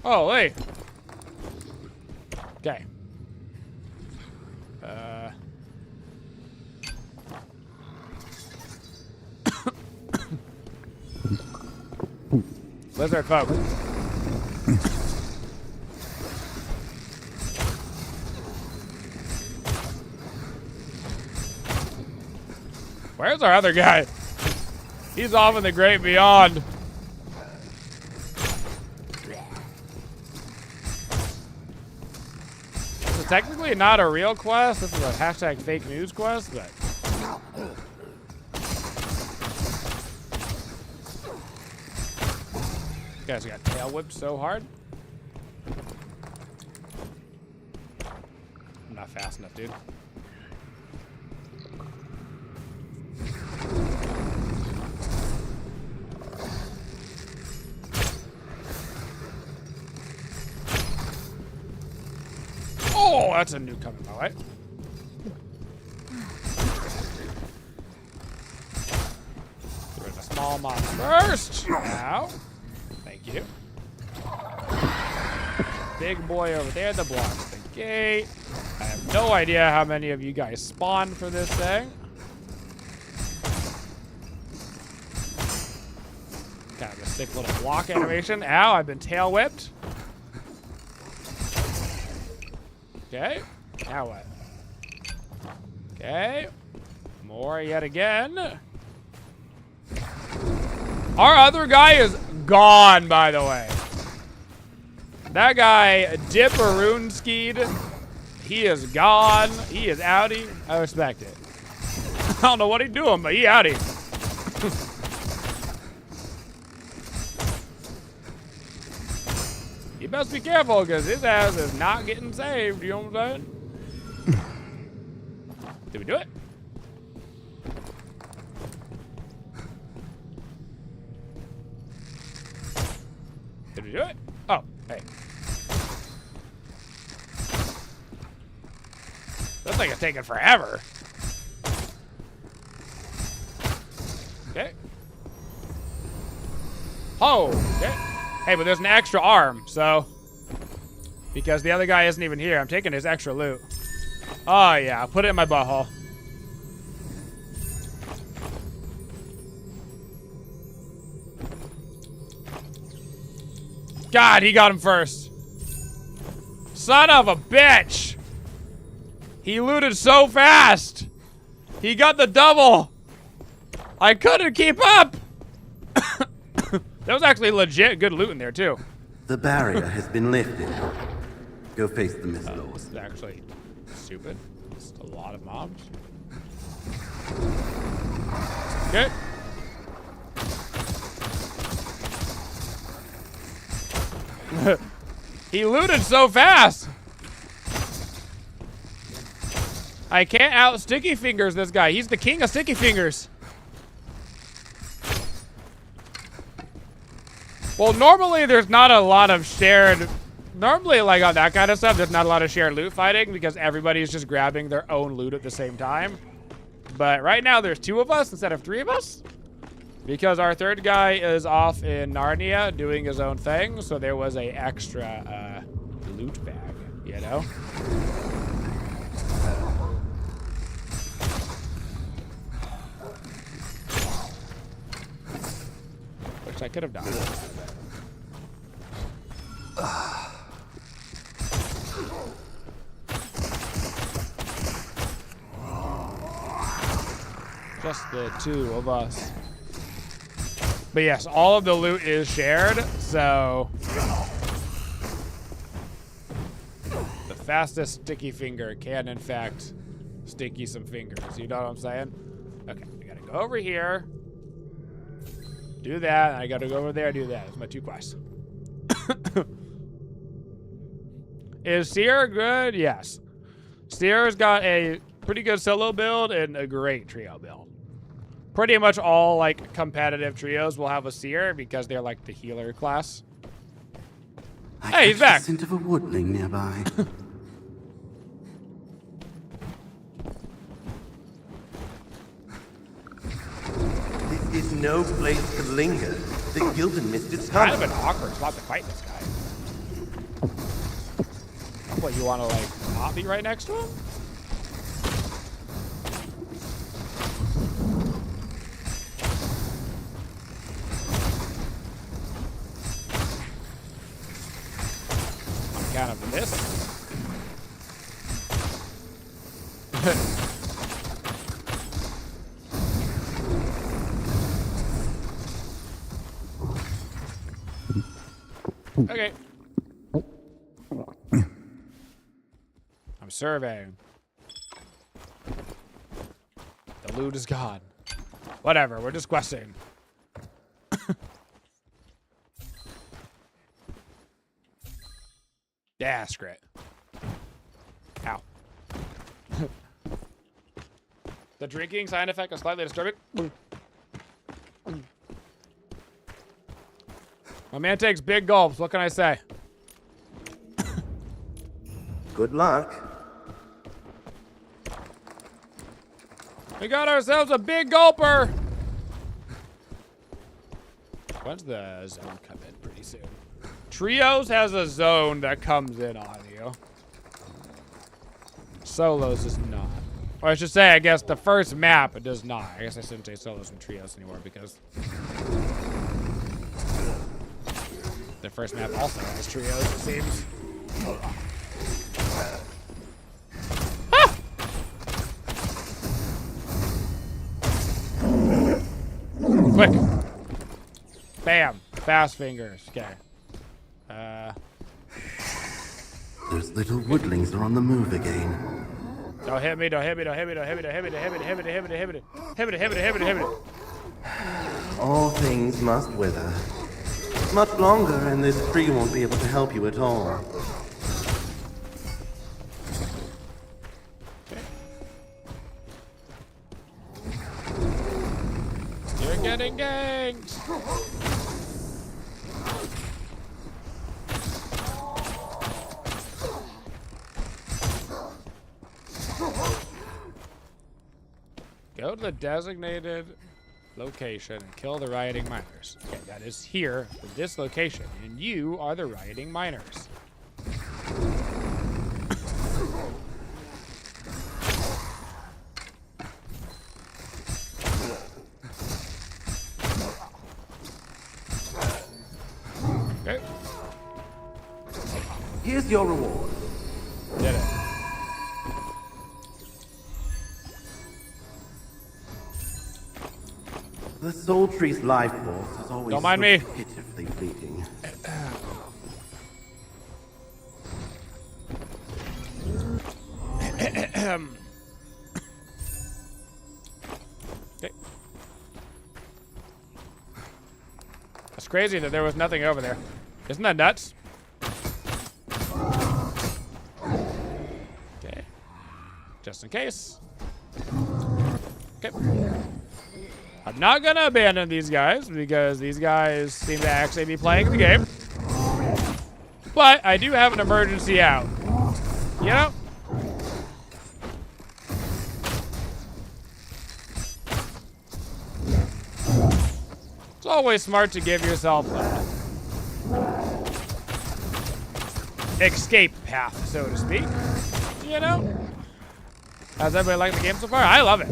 Oh, wait. Okay. Lizard folk. Where's our other guy? He's off in the great beyond. This is technically not a real quest. This is a hashtag fake news quest, but. This guy's got tail whipped so hard. I'm not fast enough, dude. Oh, that's a new coming my way. There's a small mob first. Now. Thank you. Big boy over there that blocks the gate. I have no idea how many of you guys spawned for this thing. Kind of a sick little block animation. Ow, I've been tail whipped. Okay. Now what? Okay. More yet again. Our other guy is gone, by the way. That guy dipperoon skied. He is gone. He is outie. I respect it. I don't know what he's doing, but he outie. You best be careful, because his ass is not getting saved. You know what I'm saying? Did we do it? Did we do it? Oh, hey. This thing is taking forever. Okay. Oh, okay. Hey, but there's an extra arm, so. Because the other guy isn't even here, I'm taking his extra loot. Oh, yeah, I'll put it in my butthole. God, he got him first. Son of a bitch. He looted so fast. He got the double. I couldn't keep up. That was actually legit good loot in there, too. The barrier has been lifted. Go face the MistFall. This is actually stupid. It's a lot of mobs. Okay. He looted so fast. I can't out sticky fingers this guy. He's the king of sticky fingers. Well, normally there's not a lot of shared. Normally, like on that kind of stuff, there's not a lot of shared loot fighting because everybody's just grabbing their own loot at the same time. But right now, there's 2 of us instead of 3 of us. Because our third guy is off in Narnia doing his own thing, so there was a extra loot bag, you know? Which I could have done. Just the 2 of us. But yes, all of the loot is shared, so the fastest sticky finger can, in fact, sticky some fingers. You know what I'm saying? Okay, I gotta go over here, do that, and I gotta go over there, do that. That's my 2 quests. Is Seer good? Yes. Seer's got a pretty good solo build and a great trio build. Pretty much all, like, competitive trios will have a Seer because they're, like, the healer class. Hey, he's back! I scent of a woodling nearby. is no place to linger. The guild and mist is Kind coming. of an awkward spot to fight this guy. What, you want to, like, not be right next to him? On account of this. Okay. I'm surveying. The loot is gone. Whatever, we're just questing. Yeah, screw it. Ow. The drinking side effect is slightly disturbing. My man takes big gulps. What can I say? Good luck. We got ourselves a big gulper. When's the zone come in? Pretty soon. Trios has a zone that comes in on you. Solos does not. Or I should say, I guess the first map it does not. I guess I shouldn't say solos and trios anymore because the first map also has trios, it seems. Ah! Quick. Bam. Fast fingers. Okay. Those little woodlings are on the move again. Don't hit me, don't hit me, don't hit me, don't hit me, don't hit me, don't hit me, don't hit me, don't hit me, don't hit me, don't hit me, don't hit me, don't hit me, don't hit me. All things must wither. Much longer, and this tree won't be able to help you at all. You're getting ganked. Go to the designated location and kill the rioting miners. Okay, that is here, at this location, and you are the rioting miners. Okay, Here's your reward. did it. The soul tree's life force is always Don't mind so me. pitifully fleeting. Okay. It's crazy that there was nothing over there. Isn't that nuts? Okay. Just in case. Okay. I'm not gonna abandon these guys because these guys seem to actually be playing the game. But I do have an emergency out. You know? It's always smart to give yourself an escape path, so to speak. You know? How's everybody like the game so far? I love it.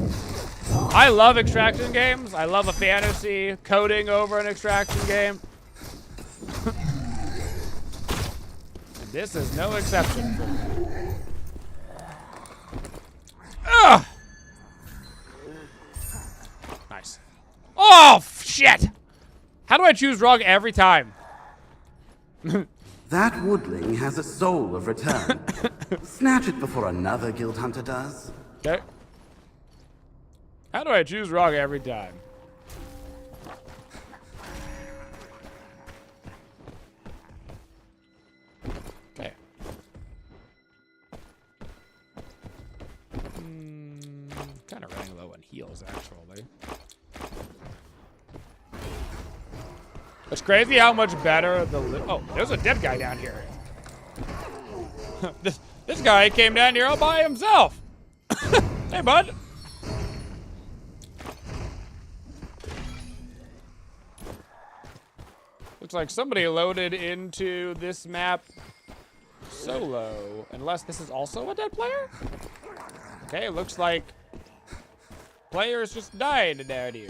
I love extraction games. I love a fantasy coding over an extraction game. And this is no exception for me. Ugh! Nice. Oh, shit! How do I choose wrong every time? That woodling has a soul of return. Snatch it before another guild hunter does. Okay. How do I choose wrong every time? Okay. Kind of running low on heals, actually. It's crazy how much better the... Oh, there's a dead guy down here. This guy came down here all by himself. Hey, bud. Looks like somebody loaded into this map solo. Unless this is also a dead player? Okay, looks like players just died down here.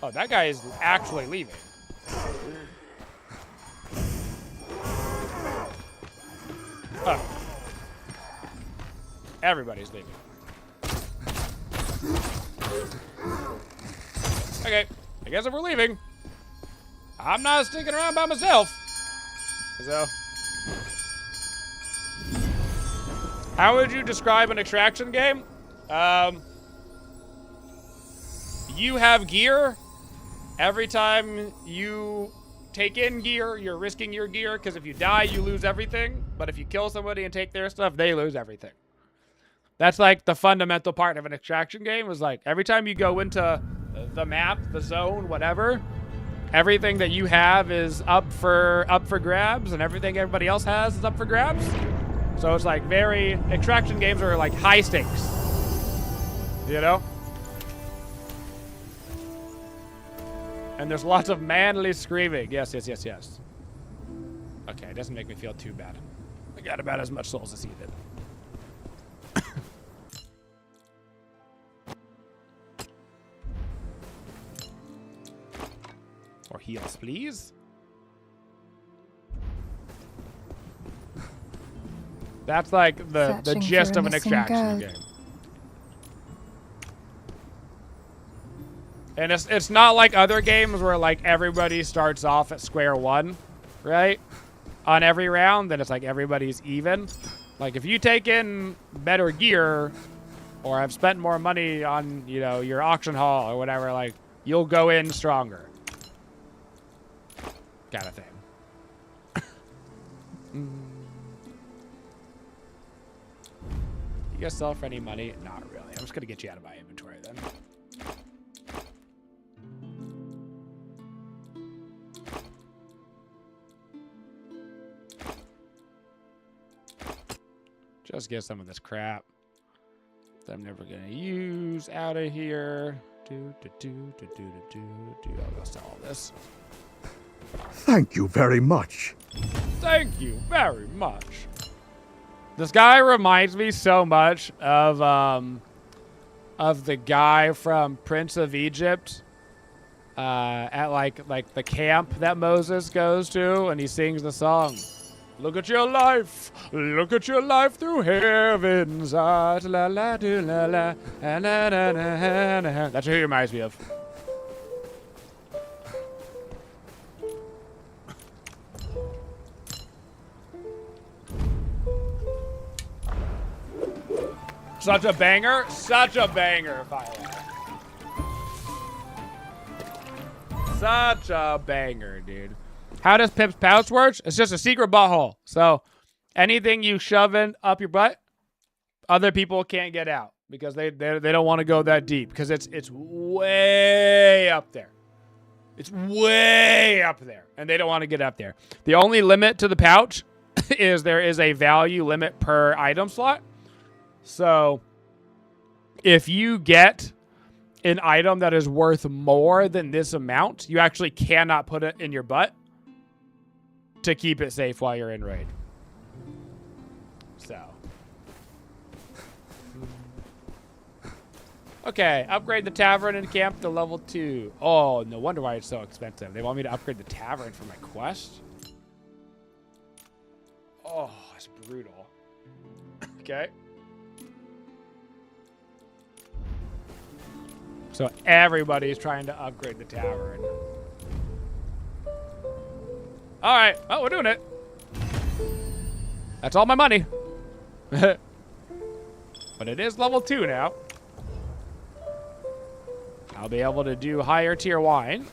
Oh, that guy is actually leaving. Oh. Everybody's leaving. Okay, I guess if we're leaving, I'm not sticking around by myself. So, how would you describe an extraction game? You have gear. Every time you take in gear, you're risking your gear, because if you die, you lose everything. But if you kill somebody and take their stuff, they lose everything. That's like the fundamental part of an extraction game, is like every time you go into the map, the zone, whatever, everything that you have is up for grabs, and everything everybody else has is up for grabs. So it's like extraction games are like high stakes. You know? And there's lots of manly screaming. Yes, yes, yes, yes. Okay, it doesn't make me feel too bad. I got about as much souls as he did. Or heals, please. That's like the gist of an extraction game. And it's not like other games where like everybody starts off at square one, right? On every round, then it's like everybody's even. Like if you take in better gear, or have spent more money on, you know, your auction haul or whatever, like you'll go in stronger. Kind of thing. You guys sell for any money? Not really. I'm just gonna get you out of my inventory then. Just get some of this crap that I'm never gonna use out of here. I'll go sell all this. Thank you very much. Thank you very much. This guy reminds me so much of the guy from Prince of Egypt at like the camp that Moses goes to, and he sings the song. Look at your life through heaven's eyes. La la do la la, na na na na na. That's who he reminds me of. Such a banger, by the way. Such a banger, dude. How does Pip's pouch work? It's just a secret butthole. So anything you shove in up your butt, other people can't get out because they don't want to go that deep because it's way up there. It's way up there, and they don't want to get up there. The only limit to the pouch is there is a value limit per item slot. So if you get an item that is worth more than this amount, you actually cannot put it in your butt to keep it safe while you're in raid. So. Okay, upgrade the tavern and camp to level 2. Oh, no wonder why it's so expensive. They want me to upgrade the tavern for my quest? Oh, it's brutal. Okay. So everybody's trying to upgrade the tavern. All right. Oh, we're doing it. That's all my money. But it is level 2 now. I'll be able to do higher tier wine.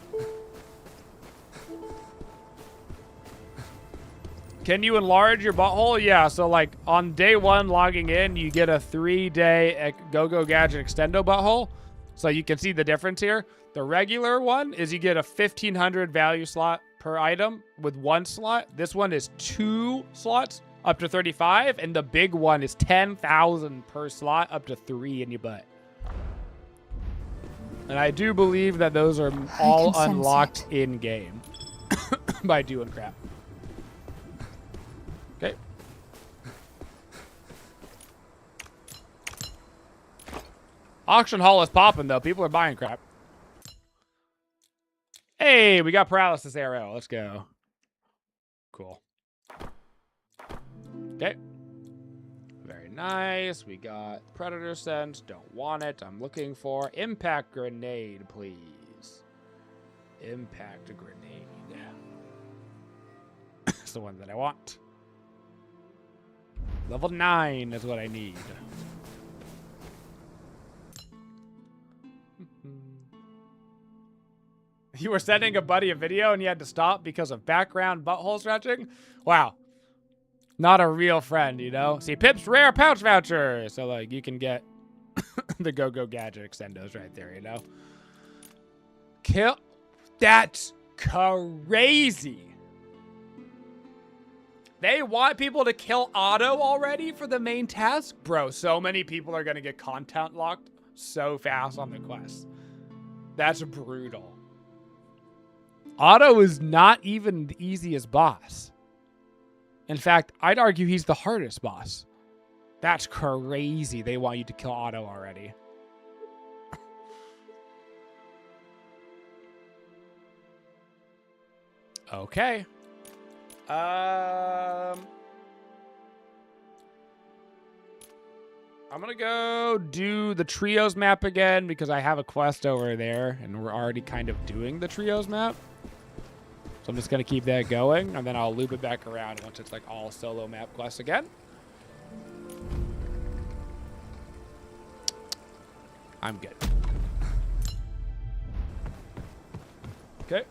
Can you enlarge your butthole? Yeah, so like on day 1 logging in, you get a 3-day Go-Go Gadget Extendo butthole. So you can see the difference here. The regular one is you get a 1,500 value slot per item with 1 slot. This one is 2 slots up to 35, and the big one is 10,000 per slot up to 3 in your butt. And I do believe that those are all unlocked in game. by doing crap. Okay. Auction hall is popping, though. People are buying crap. Hey, we got paralysis arrow. Let's go. Cool. Okay. Very nice. We got predator scent. Don't want it. I'm looking for impact grenade, please. Impact grenade. It's the one that I want. Level 9 is what I need. You were sending a buddy a video and you had to stop because of background butthole stretching? Wow. Not a real friend, you know? See, Pip's rare pouch voucher. So, like, you can get the Go-Go Gadget extendos right there, you know? Kill. That's crazy. They want people to kill Otto already for the main task? Bro, so many people are going to get content locked so fast on the quest. That's brutal. Otto is not even the easiest boss. In fact, I'd argue he's the hardest boss. That's crazy. They want you to kill Otto already. Okay. I'm gonna go do the trios map again because I have a quest over there and we're already kind of doing the trios map. So I'm just gonna keep that going and then I'll loop it back around once it's like all solo map quests again. I'm good. Okay.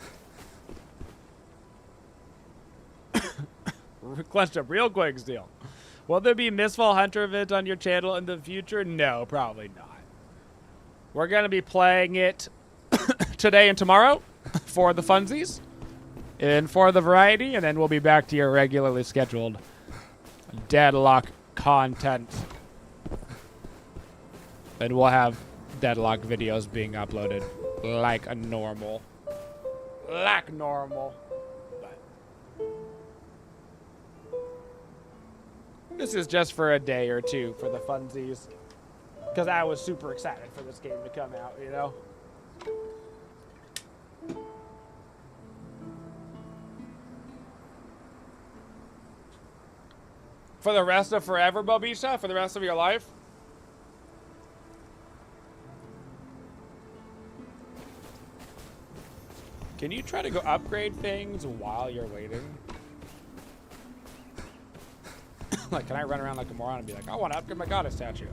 Clenched up real quick still. Will there be MistFall Hunter event on your channel in the future? No, probably not. We're going to be playing it today and tomorrow for the funsies and for the variety, and then we'll be back to your regularly scheduled Deadlock content. And we'll have Deadlock videos being uploaded like a normal. Like normal. This is just for a day or two for the funsies. Because I was super excited for this game to come out, you know? For the rest of forever, Bobisha? For the rest of your life? Can you try to go upgrade things while you're waiting? Like, can I run around like a moron and be like, I want to upgrade my goddess statue?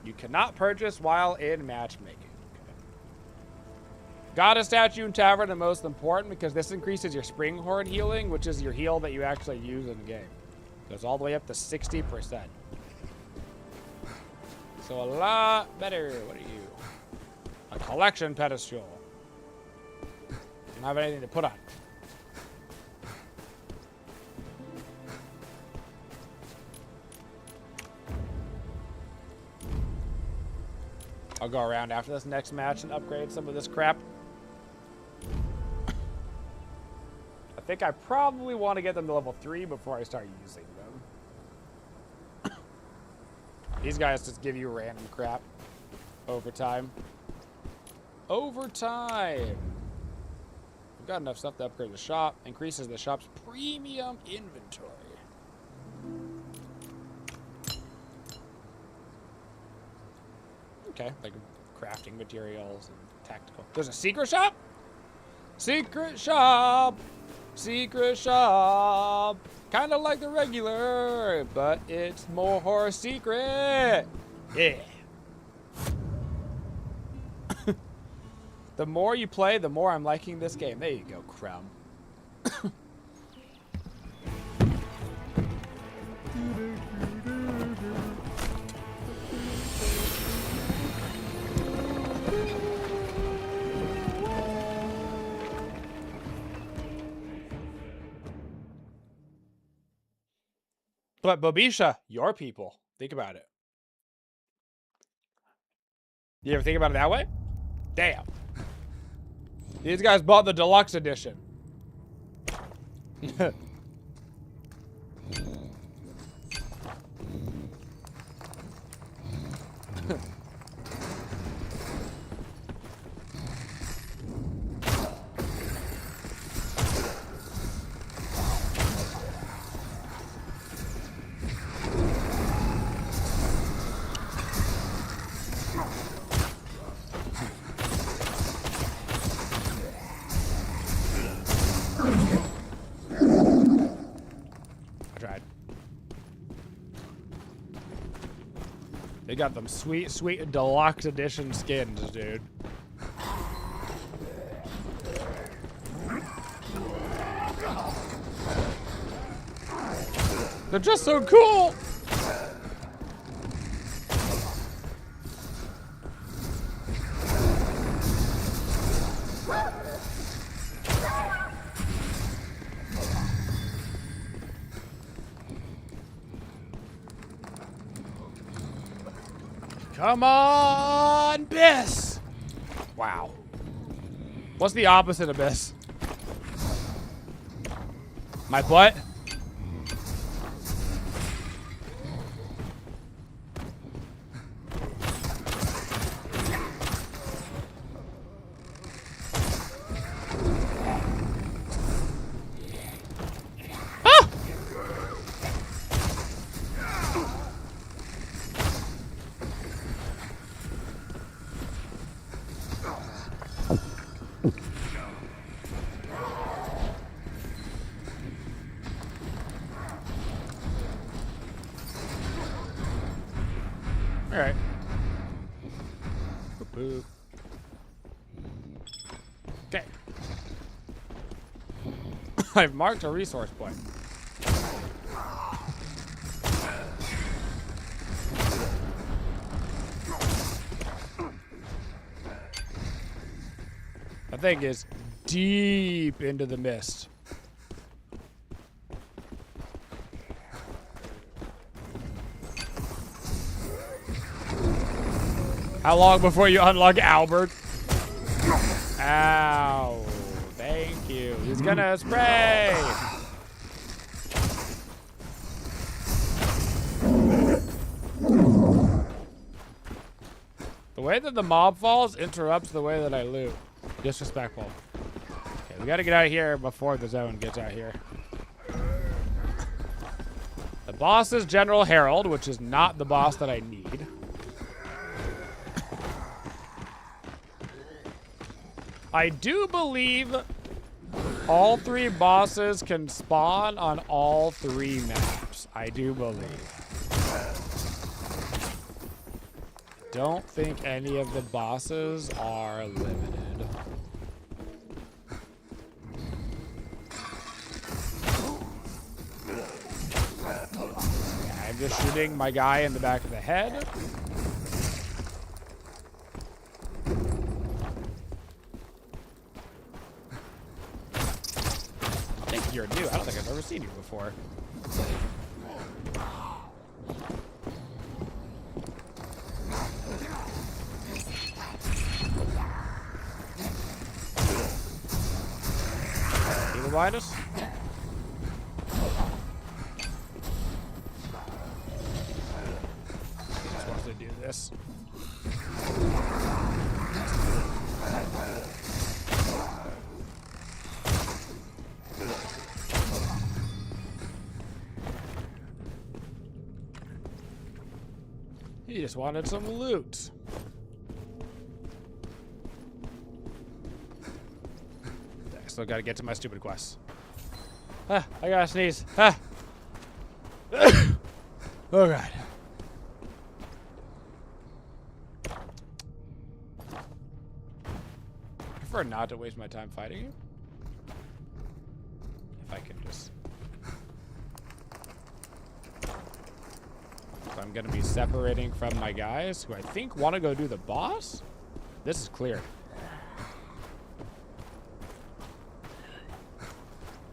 You cannot purchase while in matchmaking. Okay. Goddess statue and tavern are most important because this increases your spring horde healing, which is your heal that you actually use in the game. Goes all the way up to 60%. So a lot better. What are you? A collection pedestal. Don't have anything to put on. I'll go around after this next match and upgrade some of this crap. I think I probably want to get them to level 3 before I start using them. These guys just give you random crap over time. Over time. We've got enough stuff to upgrade the shop. Increases the shop's premium inventory. Okay, like crafting materials and tactical. There's a secret shop? Secret shop! Secret shop! Kind of like the regular, but it's more secret. Yeah. The more you play, the more I'm liking this game. There you go, Crumb. But Bobisha, your people. Think about it. You ever think about it that way? Damn. These guys bought the deluxe edition. I tried. They got them sweet, sweet deluxe edition skins, dude. They're just so cool. Come on, Biss! Wow. What's the opposite of Biss? My butt? Alright. Boop, boop. Okay. I've marked a resource point. That thing is deep into the mist. How long before you unlock Albert? Ow. Thank you. He's gonna spray. The way that the mob falls interrupts the way that I loot. Disrespectful. Okay, we gotta get out of here before the zone gets out here. The boss is General Harold, which is not the boss that I need. I do believe all 3 bosses can spawn on all 3 maps. I do believe. Don't think any of the bosses are limited. I'm just shooting my guy in the back of the head. You're new. I don't think I've ever seen you before. People behind us? He just wants to do this. He just wanted some loot. I still gotta get to my stupid quests. Ah, I gotta sneeze. Ah. Oh god. I prefer not to waste my time fighting you. If I can just... So I'm gonna be separating from my guys who I think want to go do the boss. This is clear.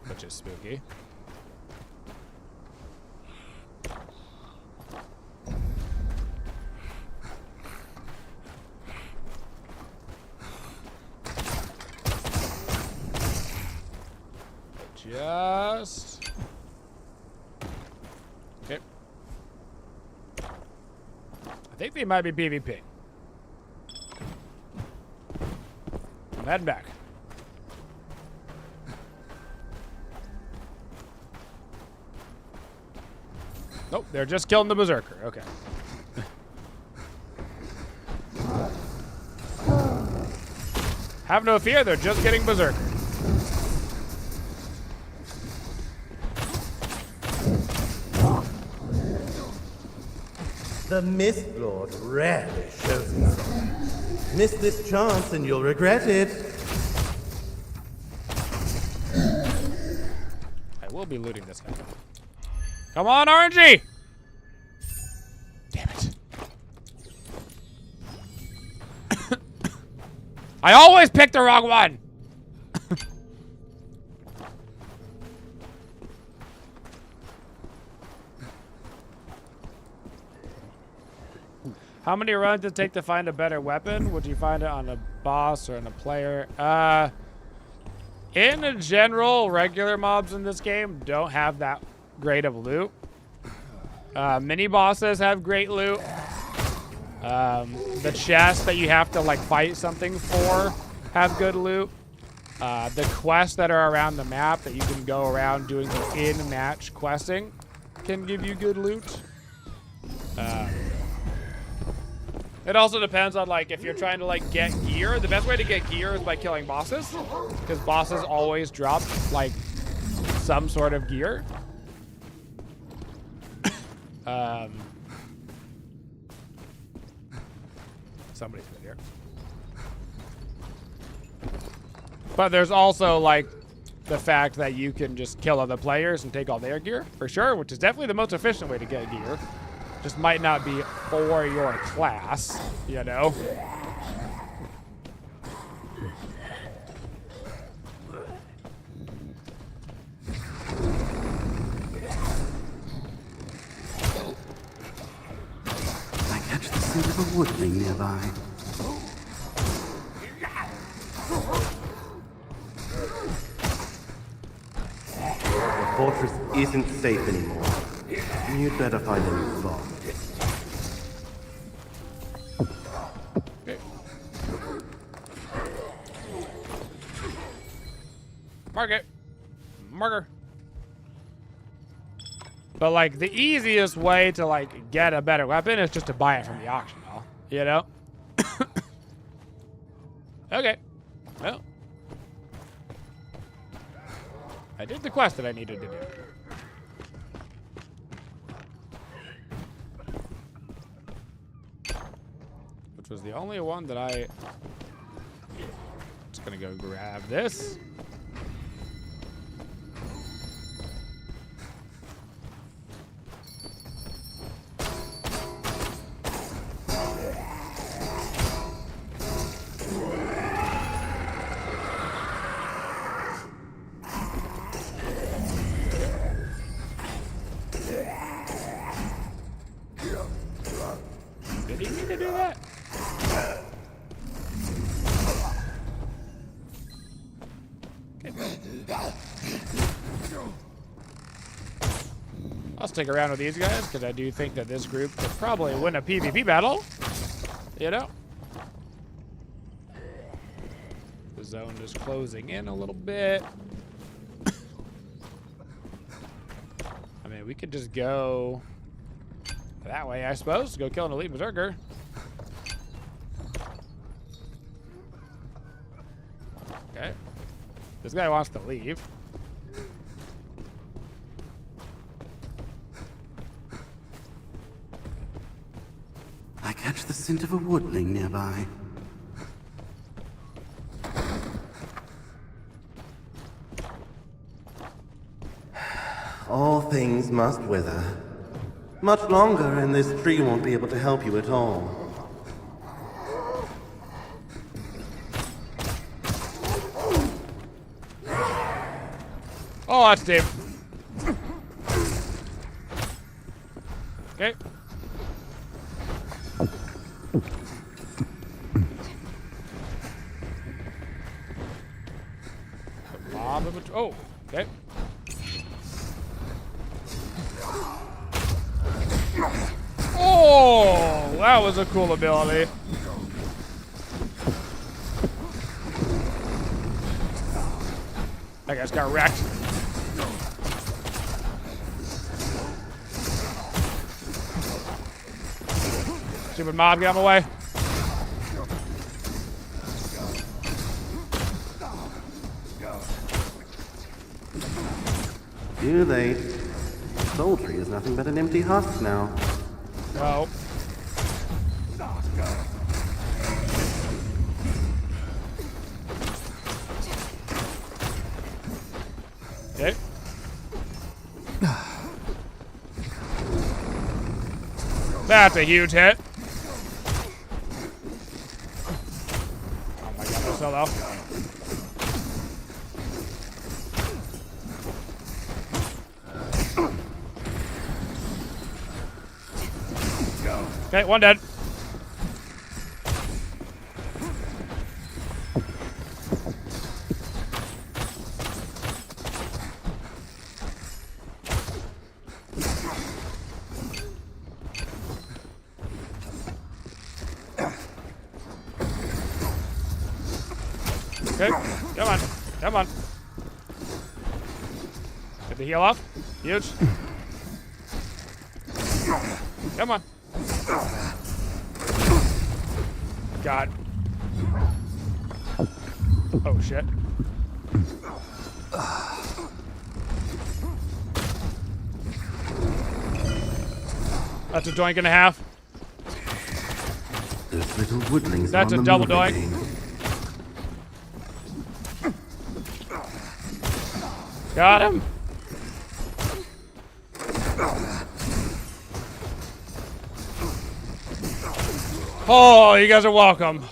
Which is spooky. Just... Okay. I think they might be PvP. I'm heading back. Nope, they're just killing the berserker. Okay. Have no fear, they're just getting berserker. The MistLord rarely shows himself. Miss this chance and you'll regret it. I will be looting this guy. Come on, RNG! Damn it. I always pick the wrong one! How many runs did it take to find a better weapon? Would you find it on a boss or on a player? In general, regular mobs in this game don't have that great of loot. Mini bosses have great loot. The chests that you have to like fight something for have good loot. The quests that are around the map that you can go around doing some in-match questing can give you good loot. It also depends on like if you're trying to like get gear. The best way to get gear is by killing bosses, because bosses always drop like some sort of gear. Somebody's been here. But there's also like the fact that you can just kill other players and take all their gear for sure, which is definitely the most efficient way to get gear. Just might not be for your class, you know? I catch the scent of a woodling nearby. The fortress isn't safe anymore. You'd better find a new spot. Okay. Mark it. Marker. But like the easiest way to like get a better weapon is just to buy it from the auction hall, you know? Okay. Well. I did the quest that I needed to do. Which was the only one that I... Just gonna go grab this. Did he need to do that? I'll stick around with these guys because I do think that this group could probably win a PvP battle. You know? The zone is closing in a little bit. I mean, we could just go that way, I suppose. Go kill an elite berserker. Okay. This guy wants to leave. I catch the scent of a woodling nearby. All things must wither. Much longer, and this tree won't be able to help you at all. Oh, that's deep. Okay. Oh, okay. That was a cool ability. That guy's got wrecked. Stupid mob, get out of my way. Too late. Soul Tree is nothing but an empty husk now. No. Okay. That's a huge hit. Oh my god, no solo. Okay, one dead. Okay, come on, come on. Get the heal off. Huge. Come on. God. Oh shit. That's a doink and a half. Those little woodlings That's are on a the double move doink. again. Got him. Oh, you guys are welcome.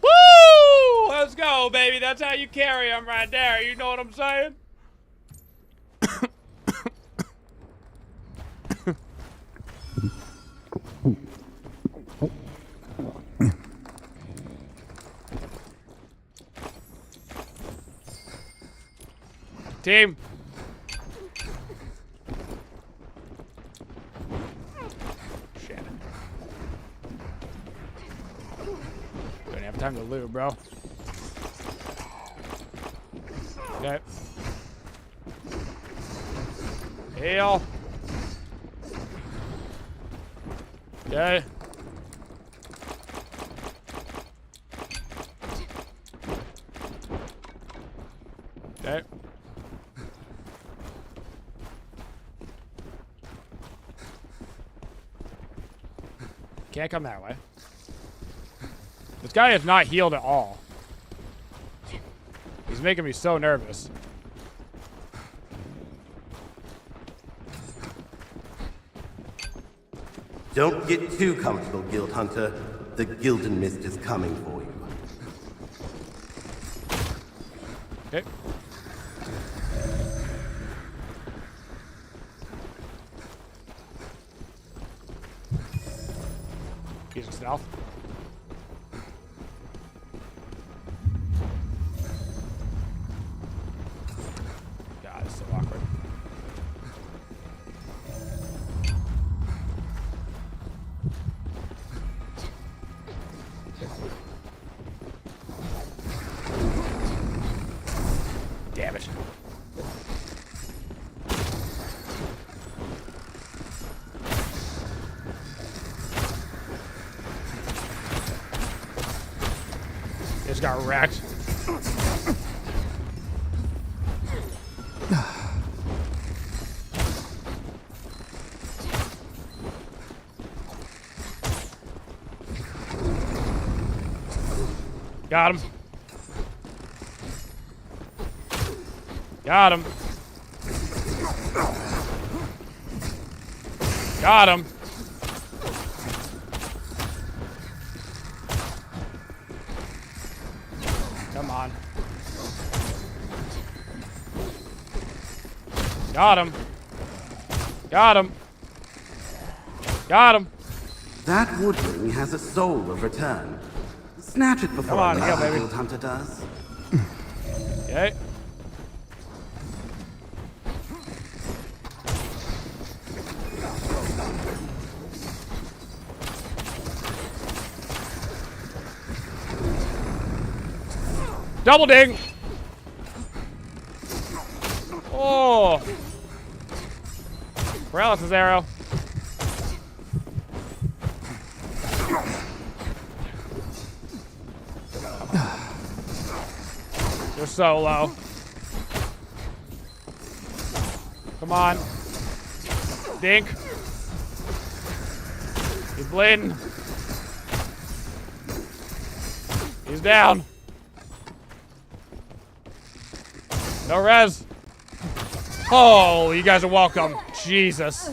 Woo! Let's go, baby. That's how you carry them right there. You know what I'm saying? Team. Shit. Don't have time to loot, bro. Okay. Heal. Okay. Okay. Can't come that way. This guy is not healed at all. He's making me so nervous. Don't get too comfortable, Guild Hunter. The Gildan Mist is coming for you. Okay. Using stealth. God, it's so awkward. Damn it. Just got wrecked. Got him. Got him. Got him. Come on. Got him. Got him. Got him. That woodling has a soul of return. Snatch it before Come on, another heal, baby. Guild Hunter does. Okay. Double ding! Oh! Paralysis arrow. You're so low. Come on. Dink. He's bleeding. He's down. No res. Oh, you guys are welcome. Jesus.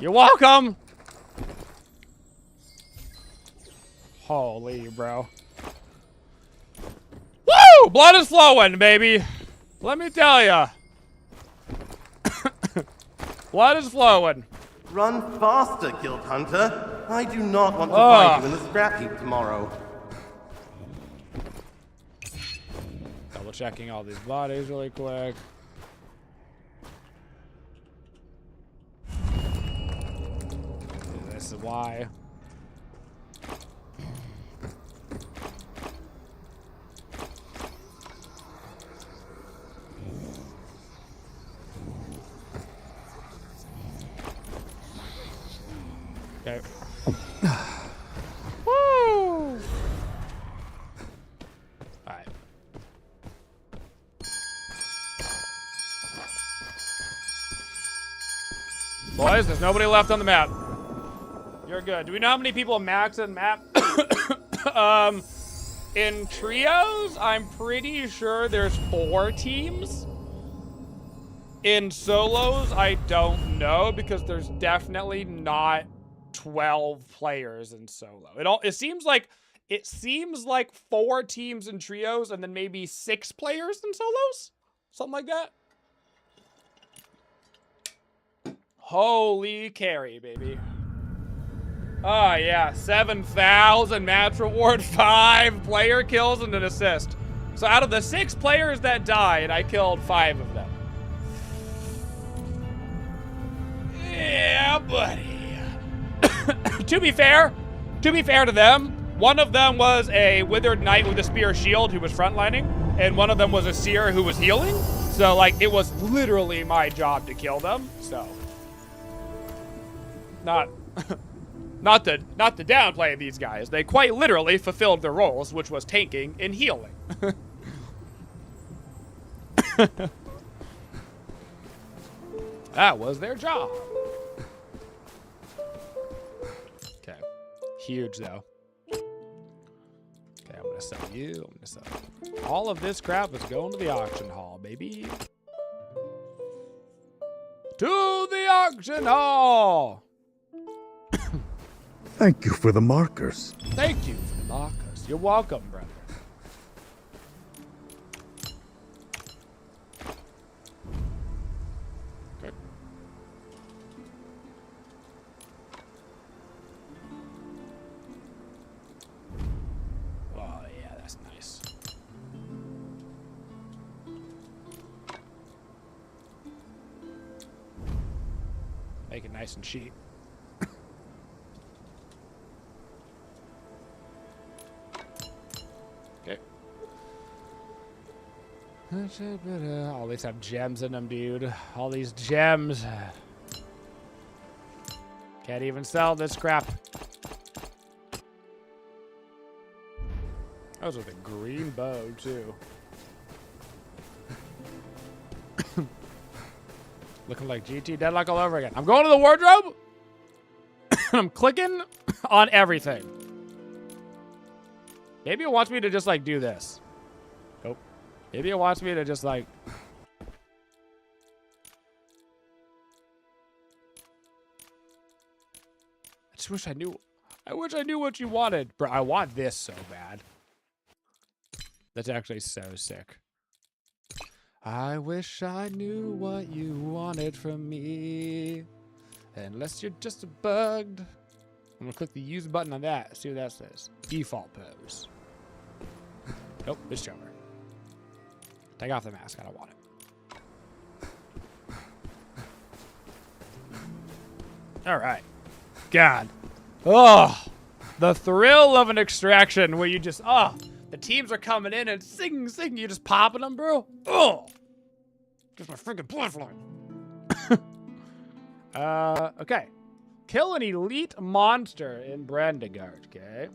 You're welcome. Holy, bro. Woo! Blood is flowing, baby. Let me tell ya. Blood is flowing. Run faster, Guild Hunter. I do not want to find you in the scrap heap tomorrow. Double checking all these bodies really quick. This is why. Okay. Woo! Alright. Boys, there's nobody left on the map. You're good. Do we know how many people max in map? In trios, I'm pretty sure there's 4 teams. In solos, I don't know because there's definitely not 12 players in solo. It seems like 4 teams in trios and then maybe 6 players in solos, something like that. Holy carry, baby. Oh yeah, 7,000 match reward, 5 player kills and an assist. So out of the 6 players that died, I killed 5 of them. Yeah, buddy. To be fair to them, one of them was a withered knight with a spear shield who was frontlining, and one of them was a seer who was healing. So like, it was literally my job to kill them. So, not to downplay these guys. They quite literally fulfilled their roles, which was tanking and healing. That was their job. Okay. Huge, though. Okay, I'm gonna sell you. I'm gonna sell you. All of this crap is going to the auction hall, baby. To the auction hall! Thank you for the markers. Thank you for the markers. You're welcome, brother. Okay. Oh, yeah, that's nice. Make it nice and cheap. Okay. All these have gems in them, dude. All these gems. Can't even sell this crap. That was with a green bow, too. Looking like GT Deadlock all over again. I'm going to the wardrobe. I'm clicking on everything. Maybe it wants me to just, like, do this. Nope. Maybe it wants me to just, like... I just wish I knew... I wish I knew what you wanted. Bro, I want this so bad. That's actually so sick. I wish I knew what you wanted from me. Unless you're just bugged. I'm gonna click the use button on that. See what that says. Default pose. Nope, it's Joker. Take off the mask. I don't want it. All right. God. Oh, the thrill of an extraction where you just, the teams are coming in and sing, you're just popping them, bro. Oh, just my freaking blood flowing. Okay. Kill an elite monster in Brandegard, okay?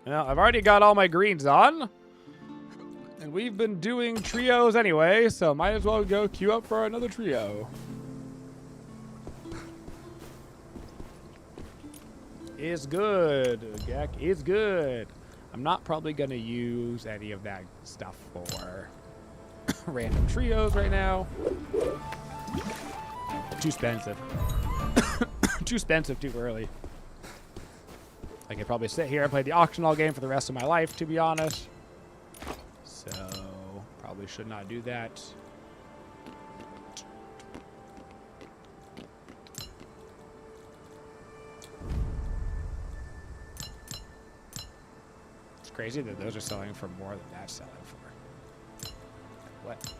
Well, I've already got all my greens on. And we've been doing trios anyway, so might as well go queue up for another trio. It's good, Gek. It's good. I'm not probably going to use any of that stuff for random trios right now. Too expensive. Too expensive too early. I could probably sit here and play the auctional game for the rest of my life, to be honest. So, probably should not do that. It's crazy that those are selling for more than that's selling for. What?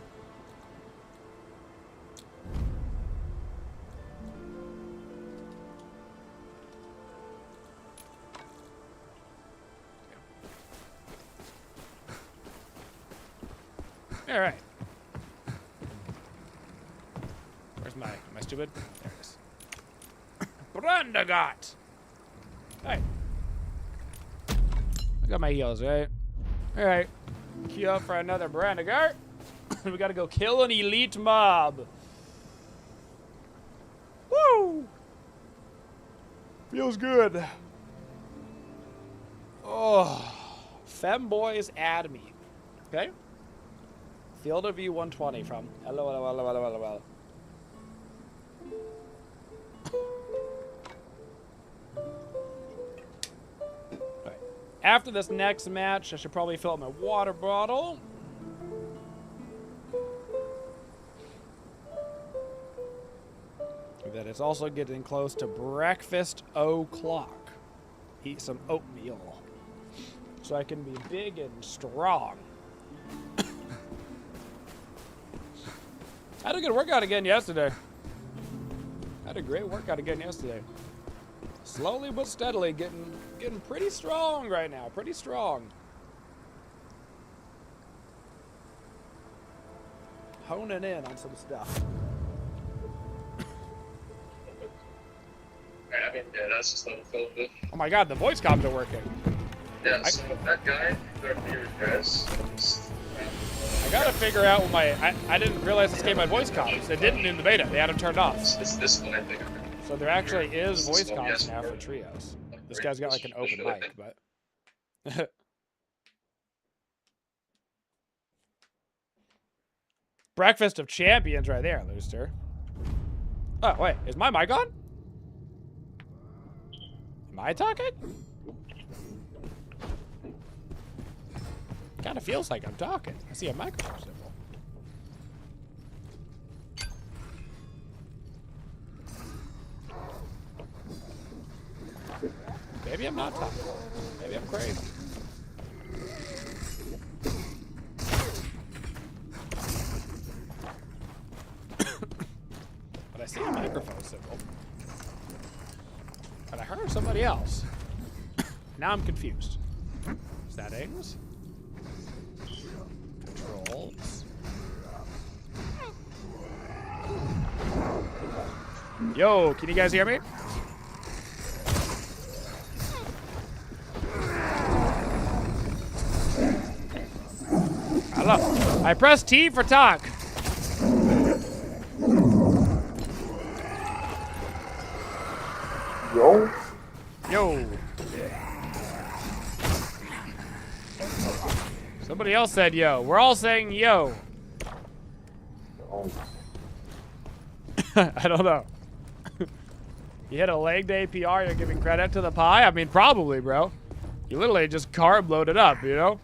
All right. Where's am I stupid? There it is. Brandagot. Hey. I got my heals, right? All right. Queue up for another Brandagot. We gotta go kill an elite mob. Woo! Feels good. Oh. Femboys add me. Okay? Field of View 120 from LOL. Right. After this next match, I should probably fill up my water bottle. That it's also getting close to breakfast o'clock. Eat some oatmeal so I can be big and strong. I had a good workout again yesterday. Had a great workout again yesterday. Slowly but steadily getting pretty strong right now. Pretty strong. Honing in on some stuff. I mean, yeah, that's just not filled with. Oh my god, the voice comms are working. Yeah, so that guy, their favorite dress. I gotta figure out what I didn't realize this game had voice comms. It didn't in the beta. They had them turned off. It's this one, I think. So there actually is voice comms now for trios. This guy's got like an open mic, but... Breakfast of Champions right there, Looster. Oh, wait. Is my mic on? Am I talking? Kind of feels like I'm talking. I see a microphone symbol. Maybe I'm not talking. Maybe I'm crazy. But I see a microphone symbol. But I heard somebody else. Now I'm confused. Settings. Controls. Yo, can you guys hear me? Hello. I pressed T for talk. Yo. Yo. Somebody else said yo. We're all saying yo. Oh. I don't know. You hit a leg to APR, you're giving credit to the pie? I mean, probably, bro. You literally just carb loaded up, you know?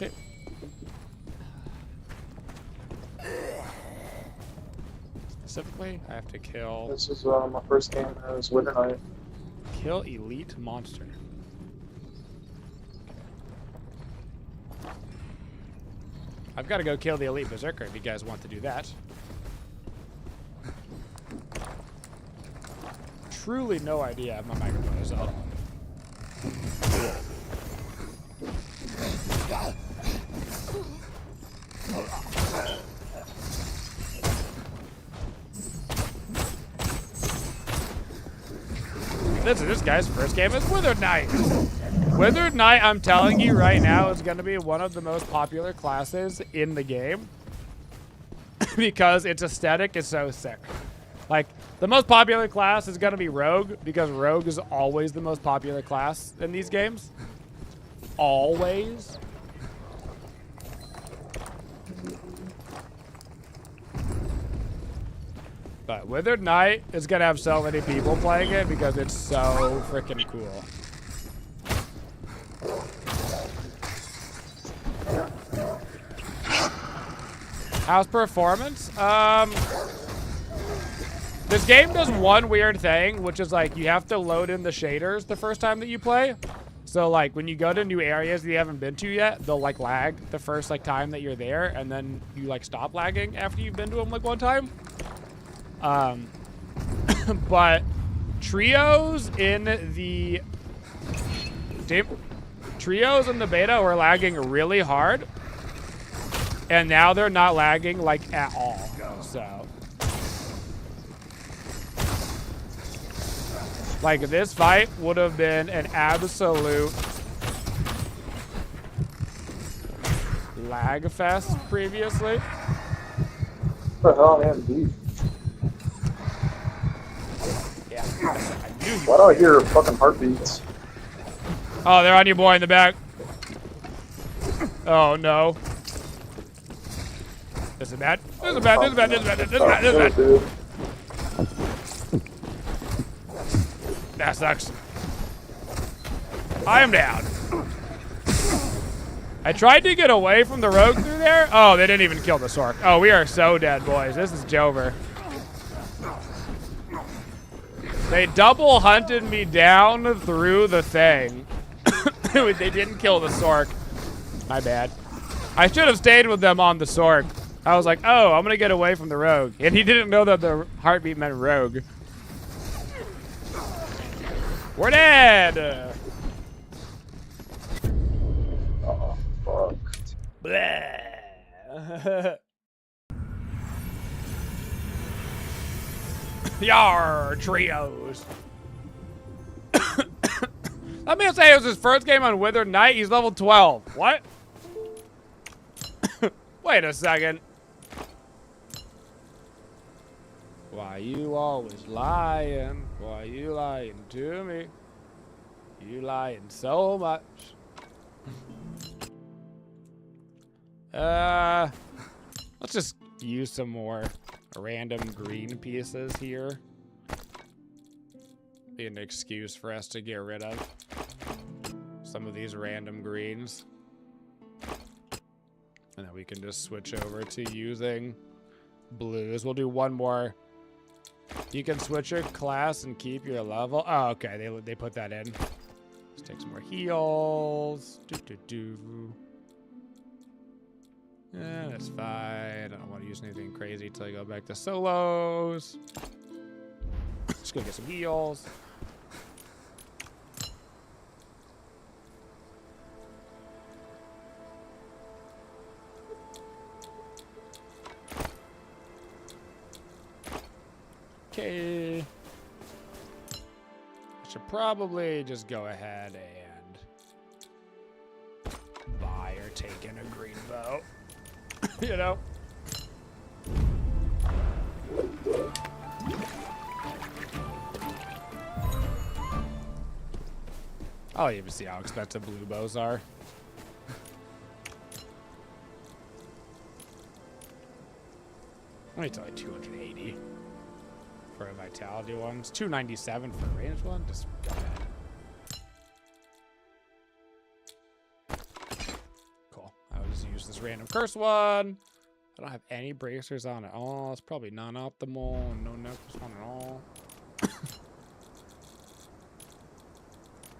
Okay. Specifically, I have to kill... This is my first game as Wither Knight. Kill elite monster. I've got to go kill the elite berserker if you guys want to do that. Truly no idea if my microphone is on. This is this guy's first game as Withered Knight. Withered Knight, I'm telling you right now, is going to be one of the most popular classes in the game because its aesthetic is so sick. Like, the most popular class is going to be Rogue because Rogue is always the most popular class in these games. Always. But Withered Knight is going to have so many people playing it because it's so freaking cool. How's performance? This game does one weird thing, which is like you have to load in the shaders the first time that you play. So like when you go to new areas that you haven't been to yet, they'll like lag the first like time that you're there, and then you like stop lagging after you've been to them like one time. But trios in the beta were lagging really hard, and now they're not lagging like at all. So like this fight would have been an absolute lag fest previously. What the hell, man? Dude. Yeah, I knew you. Why do I hear fucking heartbeats? Oh, they're on your boy in the back. Oh no. This is bad. This is bad. This is bad. This is bad. This is bad. This is bad. Dude. That sucks. I am down. I tried to get away from the rogue through there. Oh, they didn't even kill the Sork. Oh, we are so dead, boys. This is Jover. They double hunted me down through the thing. They didn't kill the Sork. My bad. I should have stayed with them on the Sork. I was like, oh, I'm going to get away from the rogue. And he didn't know that the heartbeat meant rogue. We're dead! Oh, fuck. Bleh. Yar, trios. Let me say it was his first game on Withered Knight. He's level 12. What? Wait a second. Why you always lying? Why you lying to me? You lying so much. Let's just use some more random green pieces here. Be an excuse for us to get rid of some of these random greens. And then we can just switch over to using blues. We'll do one more. You can switch your class and keep your level. Oh, okay. They put that in. Let's take some more heals. Yeah, that's fine. I don't want to use anything crazy till I go back to solos. Just go get some heals. Okay. I should probably just go ahead and buy or take in a green bow. You know? I'll even see how expensive blue bows are. Only like 280 for a vitality one. It's 297 for a ranged one. Just go ahead. Cool. I use this random curse one. I don't have any bracers on at all. It's probably non-optimal. No necklace on at all.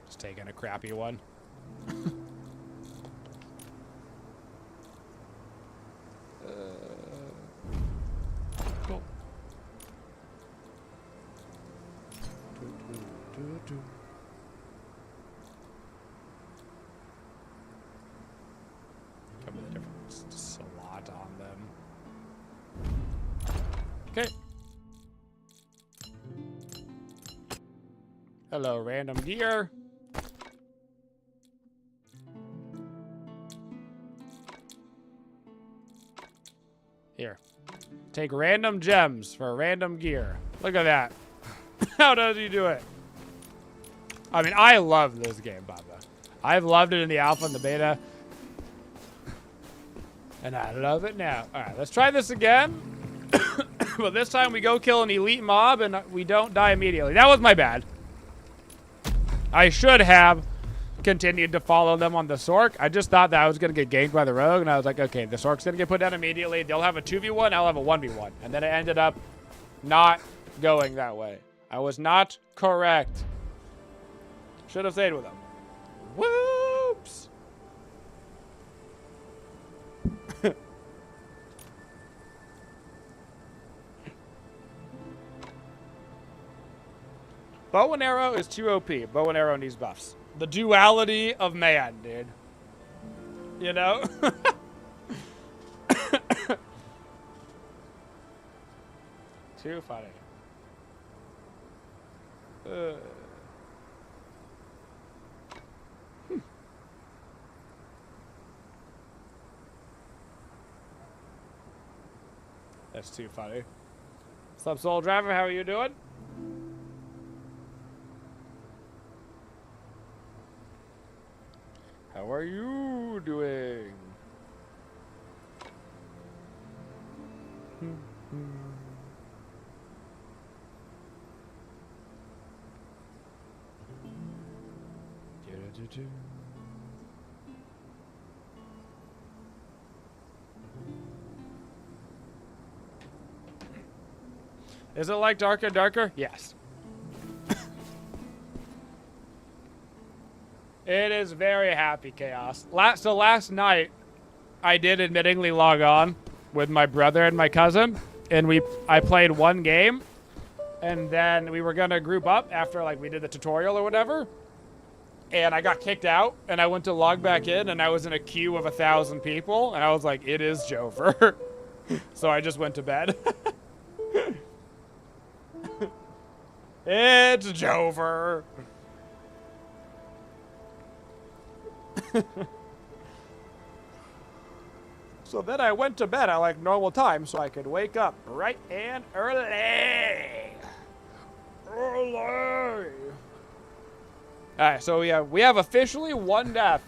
Just taking a crappy one. Cool. Come with a different slot on them. Okay. Hello, random gear. Here. Take random gems for random gear. Look at that. How does he do it? I mean, I love this game, Baba. I've loved it in the alpha and the beta. And I love it now. All right, let's try this again. But this time we go kill an elite mob and we don't die immediately. That was my bad. I should have continued to follow them on the Sork. I just thought that I was going to get ganked by the rogue, and I was like, okay, the Sork's going to get put down immediately. They'll have a 2v1, I'll have a 1v1. And then it ended up not going that way. I was not correct. Should have stayed with them. Whoops! Bow and arrow is too OP. Bow and arrow needs buffs. The duality of man, dude. You know? Too funny. That's too funny. What's up, Soul Driver? How are you doing? How are you doing? Is it like darker and darker? Yes. It is very happy chaos. So last night, I did admittingly log on with my brother and my cousin, and I played one game, and then we were gonna group up after like we did the tutorial or whatever, and I got kicked out, and I went to log back in, and I was in a queue of 1,000 people, and I was like, it is Jover. So I just went to bed. It's Jover. So then I went to bed at like normal time so I could wake up bright and early. Alright, so we have officially one death.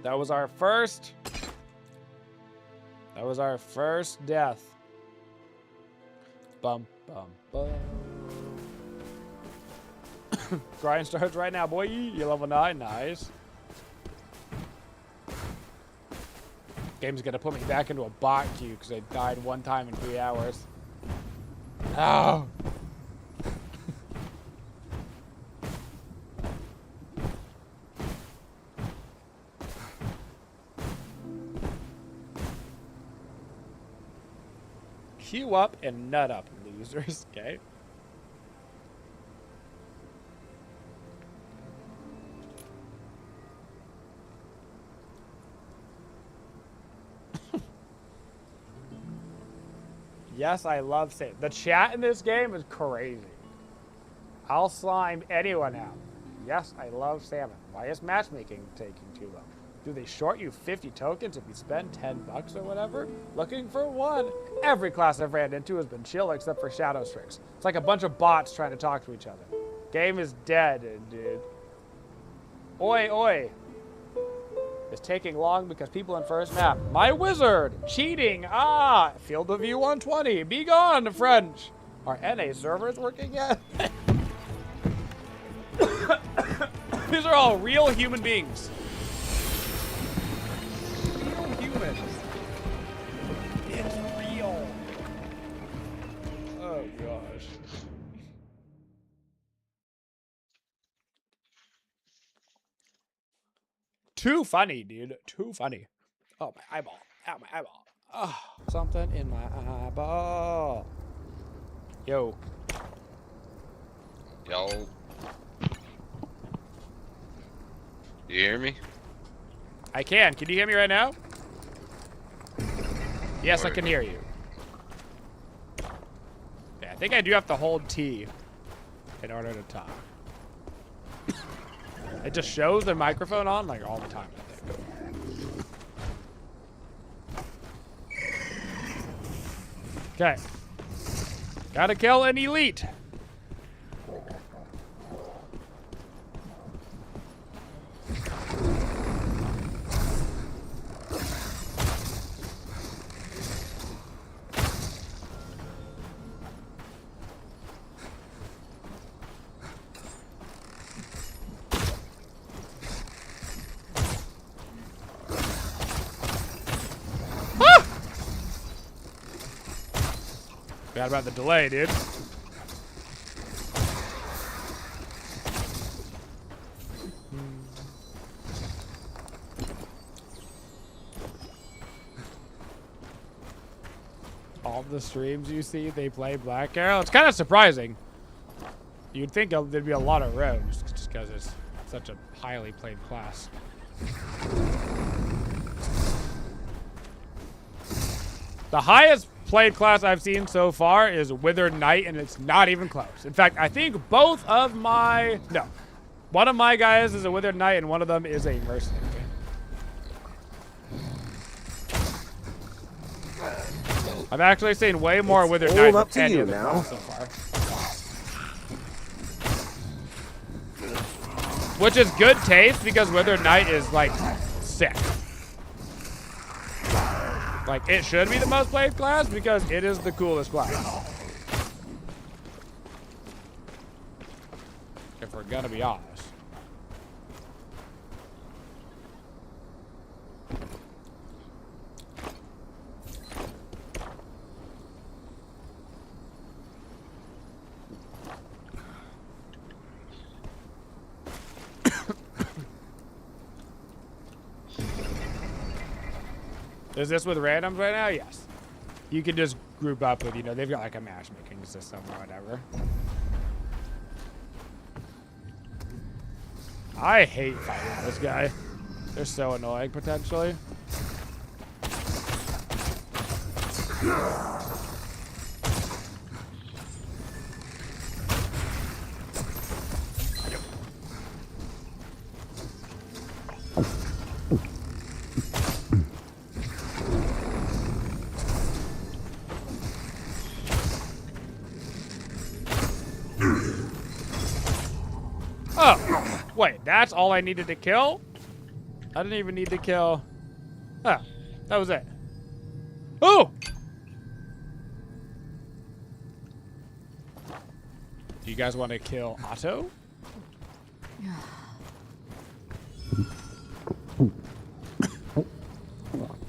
That was our first death. Bum bum bum. Grind starts right now, boy. You're level 9. Nice. Game's gonna put me back into a bot queue because I died one time in 3 hours. Oh. Queue up and nut up, losers. Okay. Yes, I love Salmon. The chat in this game is crazy. I'll slime anyone out. Yes, I love Salmon. Why is matchmaking taking too long? Do they short you 50 tokens if you spend 10 bucks or whatever? Looking for one. Every class I've ran into has been chill except for Shadow Strix. It's like a bunch of bots trying to talk to each other. Game is dead, dude. Oi, oi. It's taking long because people in first map. My wizard! Cheating! Ah! Field of view 120. Be gone, French! Are NA servers working yet? These are all real human beings. Too funny, dude. Too funny. Oh, my eyeball. Ow, my eyeball. Oh, something in my eyeball. Yo. Yo. You hear me? I can. Can you hear me right now? Yes, I can hear you. Yeah, I think I do have to hold T in order to talk. It just shows the microphone on like all the time, I think. Okay. Gotta kill an elite. Forgot about the delay, dude. All the streams you see, they play Blackarrow. It's kind of surprising. You'd think there'd be a lot of rogues, just because it's such a highly played class. The highest played class I've seen so far is Withered Knight, and it's not even close. In fact, I think both of my... No. One of my guys is a Withered Knight, and one of them is a Mercenary. I've actually seen way more Withered Knights up to than any you of the now. class so far. Which is good taste, because Withered Knight is, like, sick. Like, it should be the most played class because it is the coolest class. If we're gonna be honest. Is this with randoms right now? Yes. You can just group up with, you know, they've got like a matchmaking system or whatever. I hate fighting this guy. They're so annoying, potentially. Oh, wait, that's all I needed to kill? I didn't even need to kill. Oh, that was it. Oh! Do you guys want to kill Otto?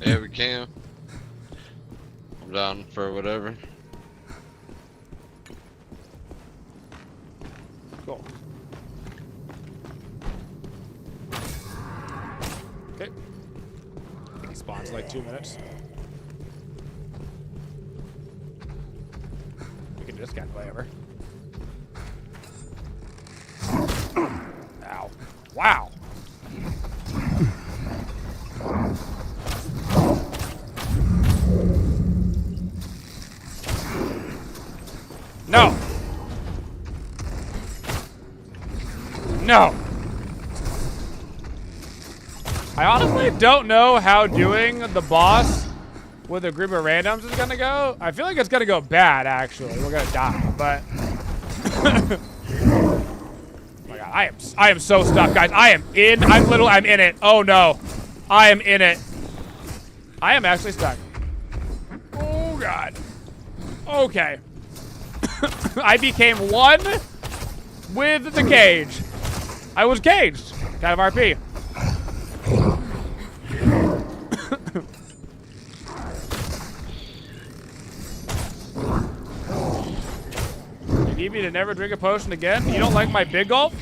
Yeah, we can. I'm down for whatever. Cool. Okay. He spawns in like 2 minutes. We can just get whatever. Ow. Wow. No. No. I honestly don't know how doing the boss with a group of randoms is gonna go. I feel like it's gonna go bad, actually. We're gonna die, but oh my god, I am so stuck, guys. I'm in it. Oh no. I am in it. I am actually stuck. Oh god. Okay. I became one with the cage. I was caged. Kind of RP. You need me to never drink a potion again? You don't like my big gulp?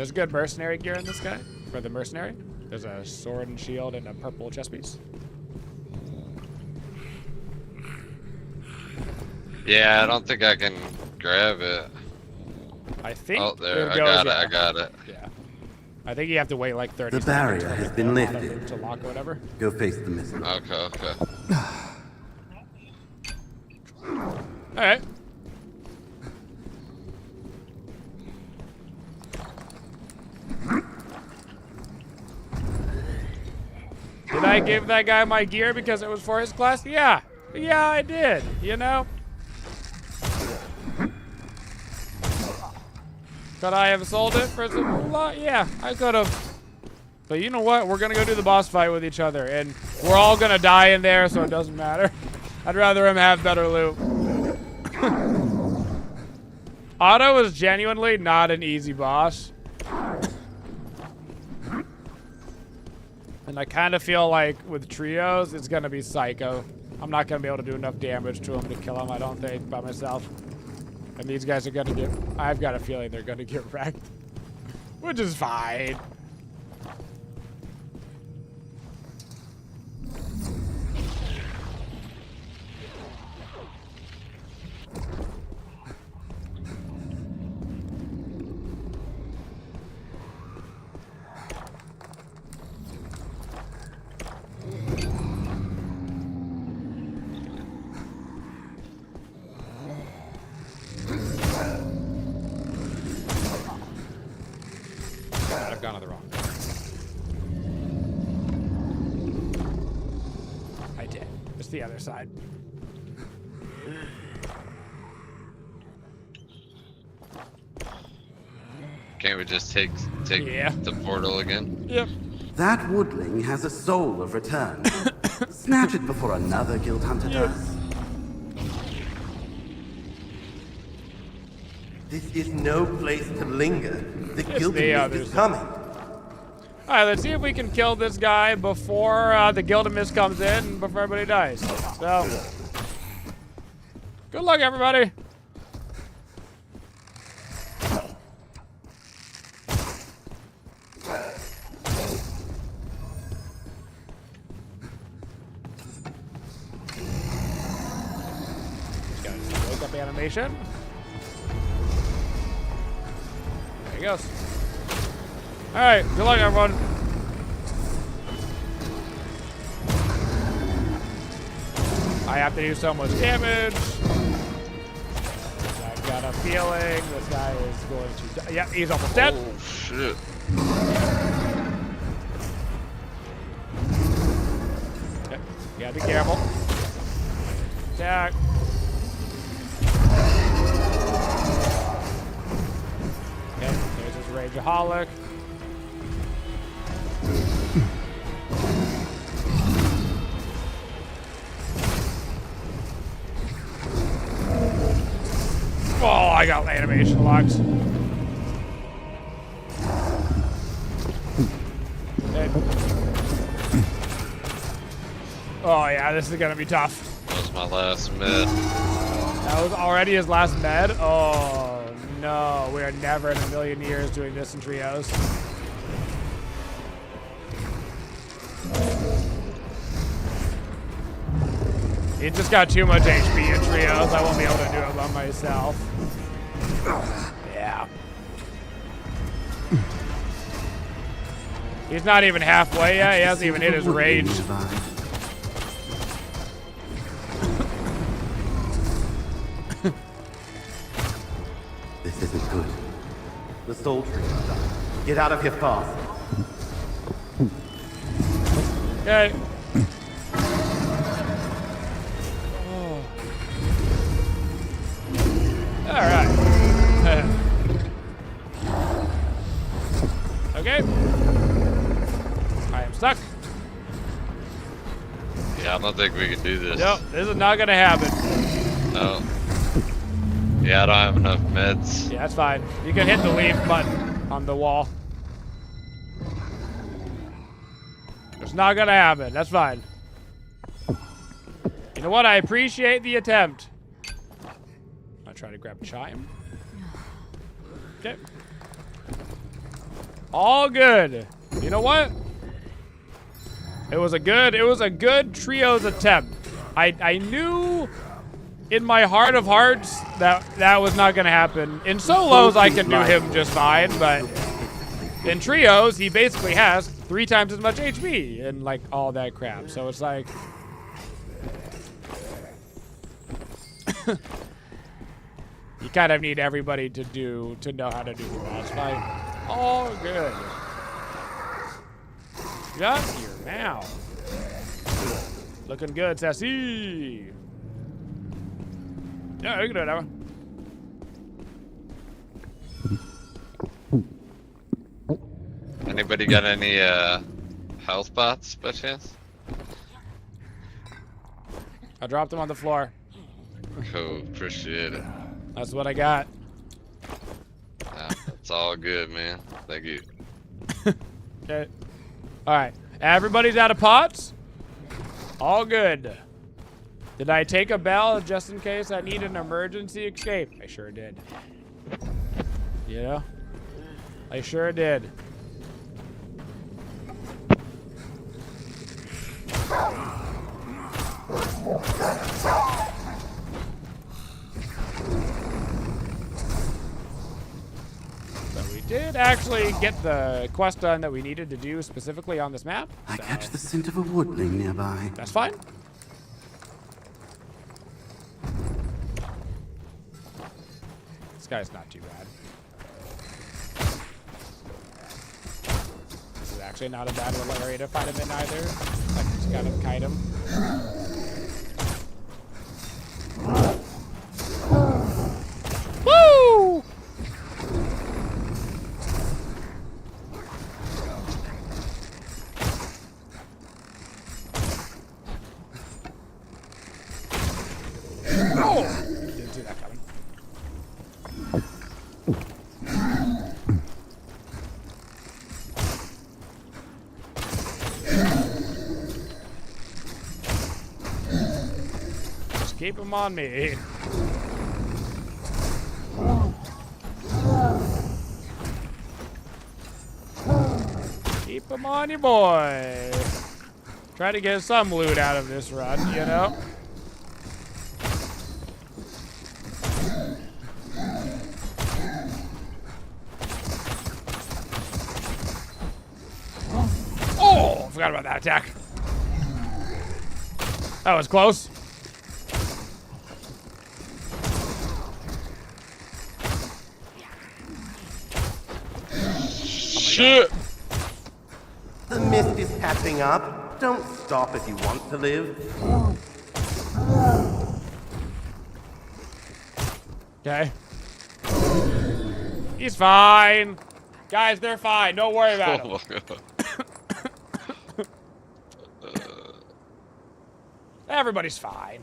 There's good mercenary gear in this guy for the mercenary. There's a sword and shield and a purple chest piece. Yeah, I don't think I can grab it. I think. Oh, there. it I goes, got it. yeah. I got it. Yeah. I think you have to wait like 30 The seconds. barrier for has the been auto lifted. loop to lock or whatever. Go face the mist. Okay. All right. Did I give that guy my gear because it was for his class? Yeah. Yeah, I did. You know? Could I have sold it for some moolah? Yeah, I could have. But you know what? We're going to go do the boss fight with each other. And we're all going to die in there, so it doesn't matter. I'd rather him have better loot. Otto is genuinely not an easy boss. And I kind of feel like with trios, it's going to be psycho. I'm not going to be able to do enough damage to him to kill him, I don't think, by myself. And these guys are going to get... I've got a feeling they're going to get wrecked. Which is fine. I've gone on the wrong. I did. It's the other side. Can't we just take Yeah. the portal again? Yep. That woodling has a soul of return. Snatch it before another guild hunter does. This is no place to linger. The guild is coming. All right, let's see if we can kill this guy before the Gildamus comes in and before everybody dies. So, good luck, everybody. Just got a wake up animation. There he goes. All right, good luck, everyone. I have to do so much damage. I've got a feeling this guy is going to die. Yeah, he's almost dead. Oh, shit. Okay, you gotta be careful. Attack. Okay, there's his Rageaholic. Oh, I got animation locked. Okay. Oh yeah, this is gonna be tough. That was my last med. That was already his last med? Oh no, we are never in a million years doing this in trios. He just got too much HP in trios. I won't be able to do it by myself. Yeah. He's not even halfway yet. He hasn't even hit his rage. This isn't good. The soul tree is done. Get out of here fast. Okay. All right. Okay. I am stuck. Yeah, I don't think we can do this. Nope, this is not gonna happen. No. Yeah, I don't have enough meds. Yeah, that's fine. You can hit the leave button on the wall. It's not gonna happen. That's fine. You know what? I appreciate the attempt. I'll try to grab Chime. Okay. All good. You know what? It was a good trios attempt. I knew in my heart of hearts that was not gonna happen. In solos, I can do him just fine, but in trios, he basically has 3 times as much HP and like all that crap. So it's like, you kind of need everybody to know how to do the boss fight. All good. Shut your mouth. Looking good, Sassy. Yeah, you can do it now. Anybody got any health pots by chance? I dropped them on the floor. Cool, appreciate it. That's what I got. It's all good, man. Thank you. Okay. All right. Everybody's out of pots? All good. Did I take a bell just in case I need an emergency escape? I sure did. You know? I sure did. So we did actually get the quest done that we needed to do specifically on this map. I catch the scent of a woodling nearby. That's fine. This guy's not too bad. This is actually not a bad little area to fight him in either. I can just kind of kite him. Woo! Oh! Didn't see that coming. Just keep him on me. Keep him on you, boy. Try to get some loot out of this run, you know? Oh, I forgot about that attack. That was close. Shit! The mist is catching up. Don't stop if you want to live. Okay. He's fine. Guys, they're fine. Don't worry about him. Oh my god. Everybody's fine.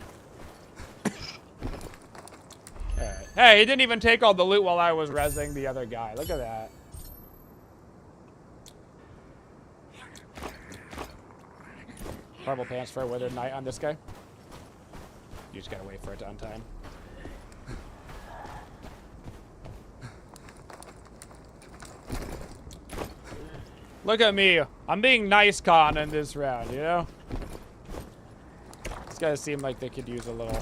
Alright. Hey, he didn't even take all the loot while I was rezzing the other guy. Look at that. Purple pants for a withered knight on this guy. You just gotta wait for it to untime. Look at me. I'm being nice con in this round, you know? These guys seem like they could use a little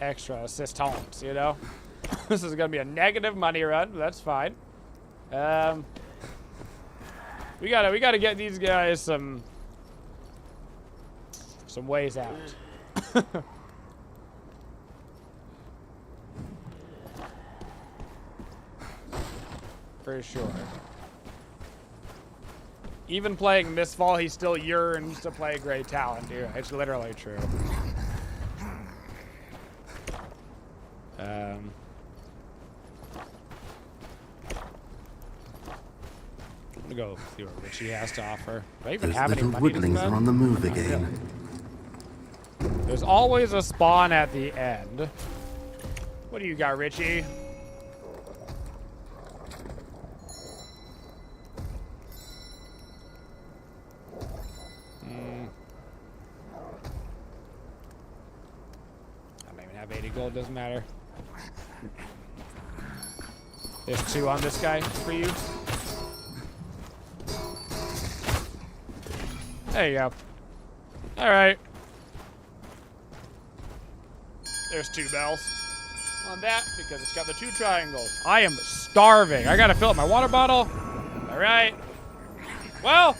extra assistance, you know? This is gonna be a negative money run, but that's fine. We gotta get these guys some ways out. For sure. Even playing MistFall, he still yearns to play Great Talent, dude. It's literally true. I'm gonna go see what Richie has to offer. Do I even Those have any little money to woodlings spend? are on the move again. There's always a spawn at the end. What do you got, Richie? I don't even have 80 gold, doesn't matter. There's 2 on this guy for you. There you go. Alright. There's 2 bells on that because it's got the 2 triangles. I am starving. I gotta fill up my water bottle. Alright. Well,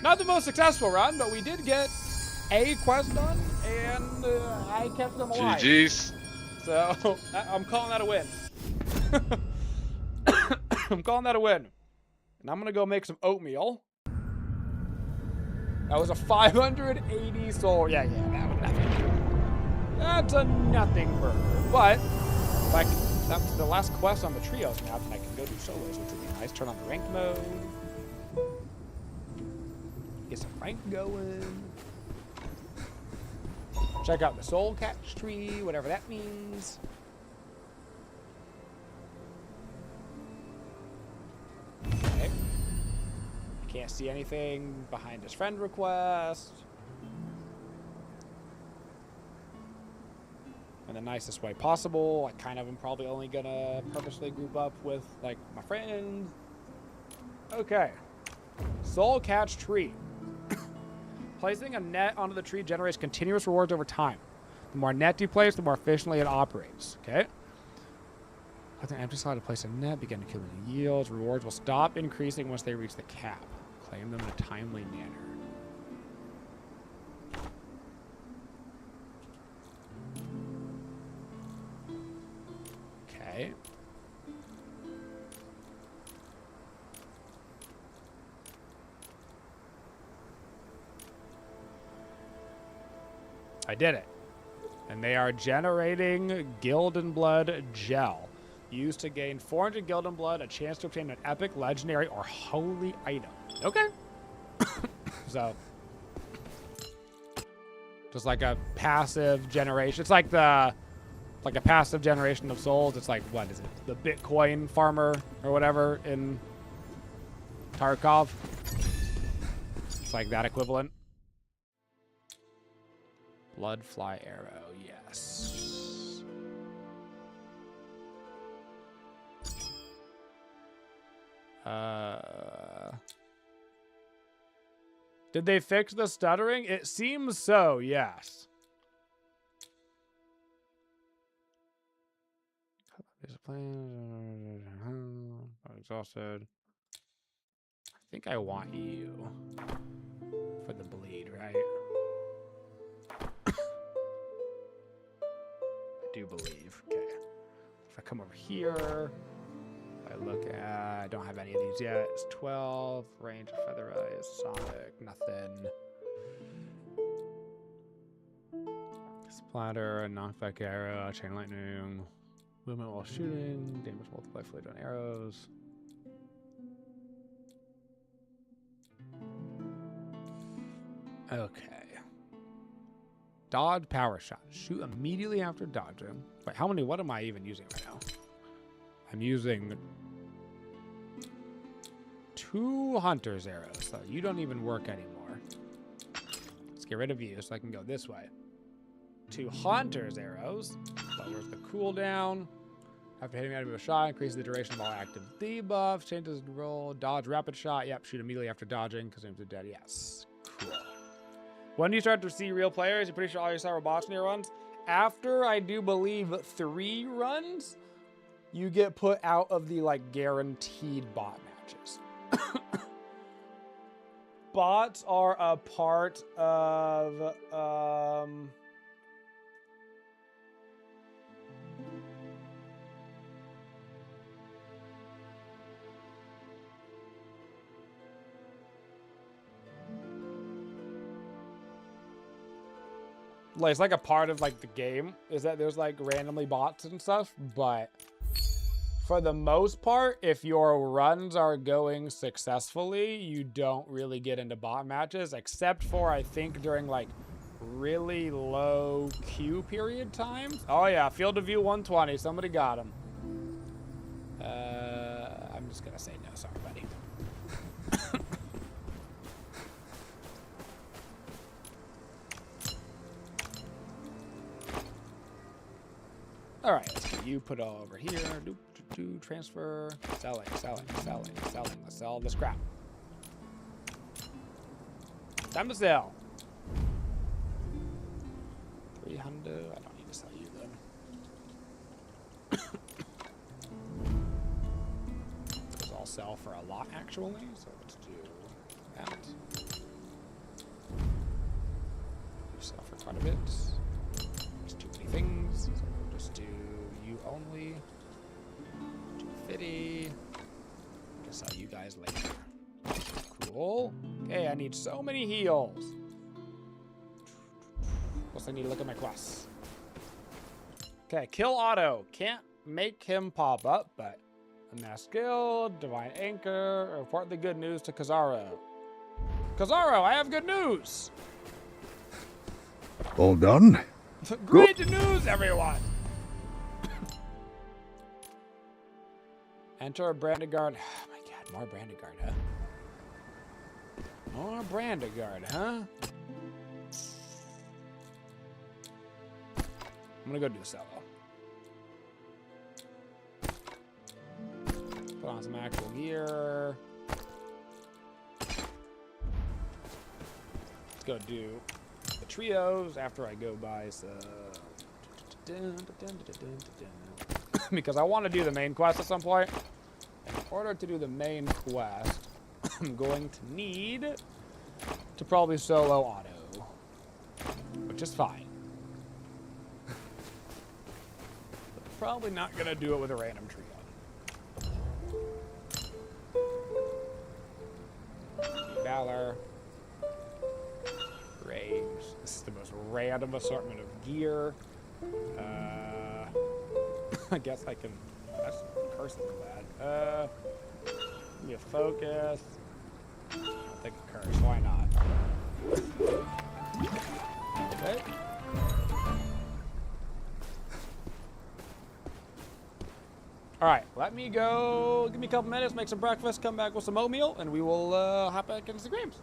not the most successful run, but we did get a quest done, and I kept them alive. GG's. So, I'm calling that a win. I'm calling that a win. And I'm gonna go make some oatmeal. That was a 580 soul. Yeah, that was nothing. That's a nothing burger. But, like, that's the last quest on the trios map, and I can go do solos, which would be nice. Turn on the ranked mode. Get some rank going. Check out the soul catch tree, whatever that means. Okay. Can't see anything behind his friend request. In the nicest way possible. I kind of am probably only gonna purposely group up with, like, my friends. Okay. Soul catch tree. Placing a net onto the tree generates continuous rewards over time. The more net you place, the more efficiently it operates. Okay? With an empty slot to place a net, begin accumulating yields. Rewards will stop increasing once they reach the cap. Claim them in a timely manner. Okay. I did it. And they are generating Gildan Blood Gel. Used to gain 400 Gildan Blood, a chance to obtain an epic, legendary, or holy item. Okay. So, just like a passive generation. It's like a passive generation of souls. It's like, what is it? The Bitcoin farmer or whatever in Tarkov. It's like that equivalent. Bloodfly arrow, yes. Did they fix the stuttering? It seems so, yes. Exhausted. I think I want you for the bleed, right? I do believe. Okay. If I come over here, I look at, I don't have any of these yet. It's 12, range of featherized, sonic, nothing. Splatter, a knockback arrow, chain lightning, movement while shooting, damage multiply fluid on arrows. Okay. Dodge power shot. Shoot immediately after dodging. Wait, what am I even using right now? I'm using 2 hunter's arrows, so you don't even work anymore. Let's get rid of you so I can go this way. 2 hunter's arrows. Lowers the cooldown. After hitting the enemy with a shot, increases the duration of all active debuffs. Changes the roll. Dodge rapid shot. Yep, shoot immediately after dodging because enemies are dead. Yes. Cool. When do you start to see real players? You're pretty sure all you saw were bots in your runs? After, I do believe, 3 runs, you get put out of the, like, guaranteed bot matches. Bots are a part of, like, it's like a part of, like, the game, is that there's, like, randomly bots and stuff, but for the most part, if your runs are going successfully, you don't really get into bot matches, except for, I think, during, like, really low queue period times. Oh, yeah, field of view 120. Somebody got him. I'm just gonna say no. Sorry, buddy. All right, let's get you put all over here. Doop, doop, Transfer. Selling. Let's sell this crap. Time to sell. 300. I don't need to sell you then. Those all sell for a lot actually. So let's do that. You sell for quite a bit. There's too many things. So we'll just do you only. 250. I can sell you guys later. Cool. Okay, I need so many heals. Plus I need to look at my quests. Okay, kill Otto. Can't make him pop up, but amass guild, divine anchor, report the good news to Kazaro. Kazaro, I have good news. All done? Great news, everyone. Enter a Brandigard. Oh my god, more Brandigard, huh? More Brandigard, huh? I'm gonna go do the solo. Put on some actual gear. Let's go do the trios after I go buy some. Because I want to do the main quest at some point. In order to do the main quest, I'm going to need to probably solo Otto, which is fine. But probably not going to do it with a random trio. Valor. Rage. This is the most random assortment of gear. I guess I can. That's cursing bad. Give me a focus. I'll take a curse. Why not? Okay. All right. Let me go. Give me a couple minutes. Make some breakfast. Come back with some oatmeal, and we will hop back into the games.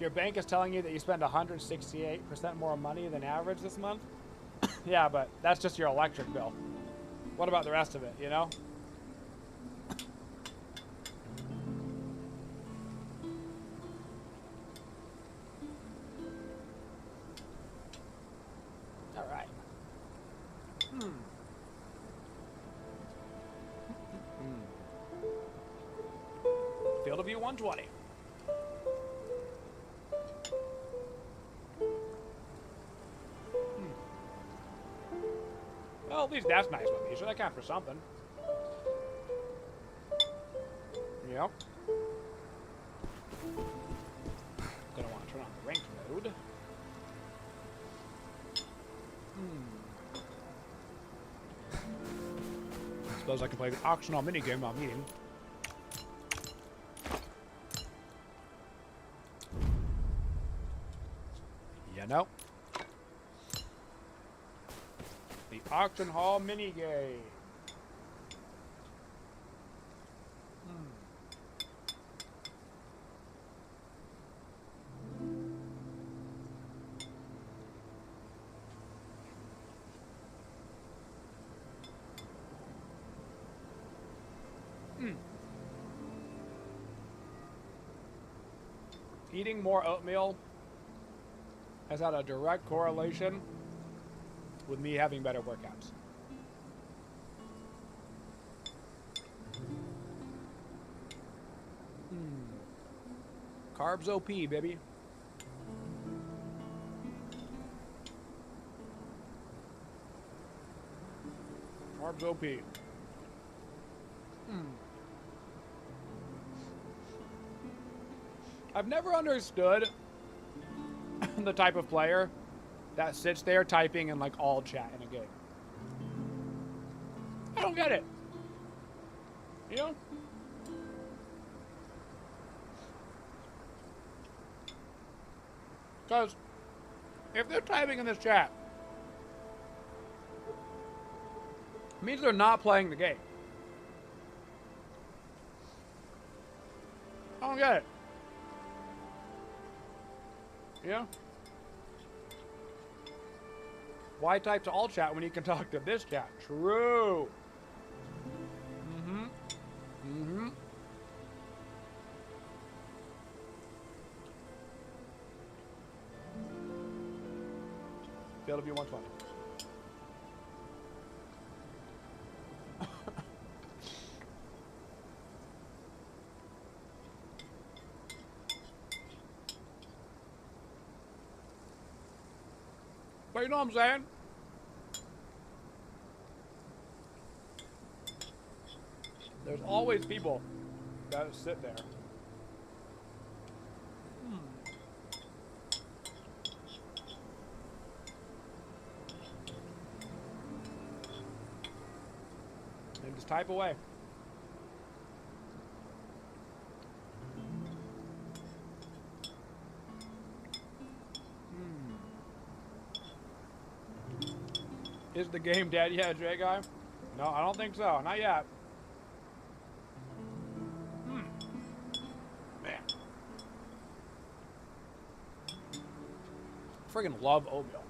Your bank is telling you that you spend 168% more money than average this month? Yeah, but that's just your electric bill. What about the rest of it, you know? All right. Field of view 120. Well, at least that's nice with me, so that counts for something. Yep. Gonna want to turn on the ranked mode. Suppose I can play the optional minigame while meeting. You know? The auction hall minigame. Eating more oatmeal has had a direct correlation with me having better workouts. Carbs OP, baby. Carbs OP. I've never understood the type of player that sits there typing in like all chat in a game. I don't get it. You know? Because if they're typing in this chat, it means they're not playing the game. I don't get it. Yeah? Why type to all chat when you can talk to this chat? True. Field of view 120. But you know what I'm saying? There's always people that sit there. And just type away. Is the game dead yet, J Guy? No, I don't think so. Not yet. Man. Friggin' love oatmeal.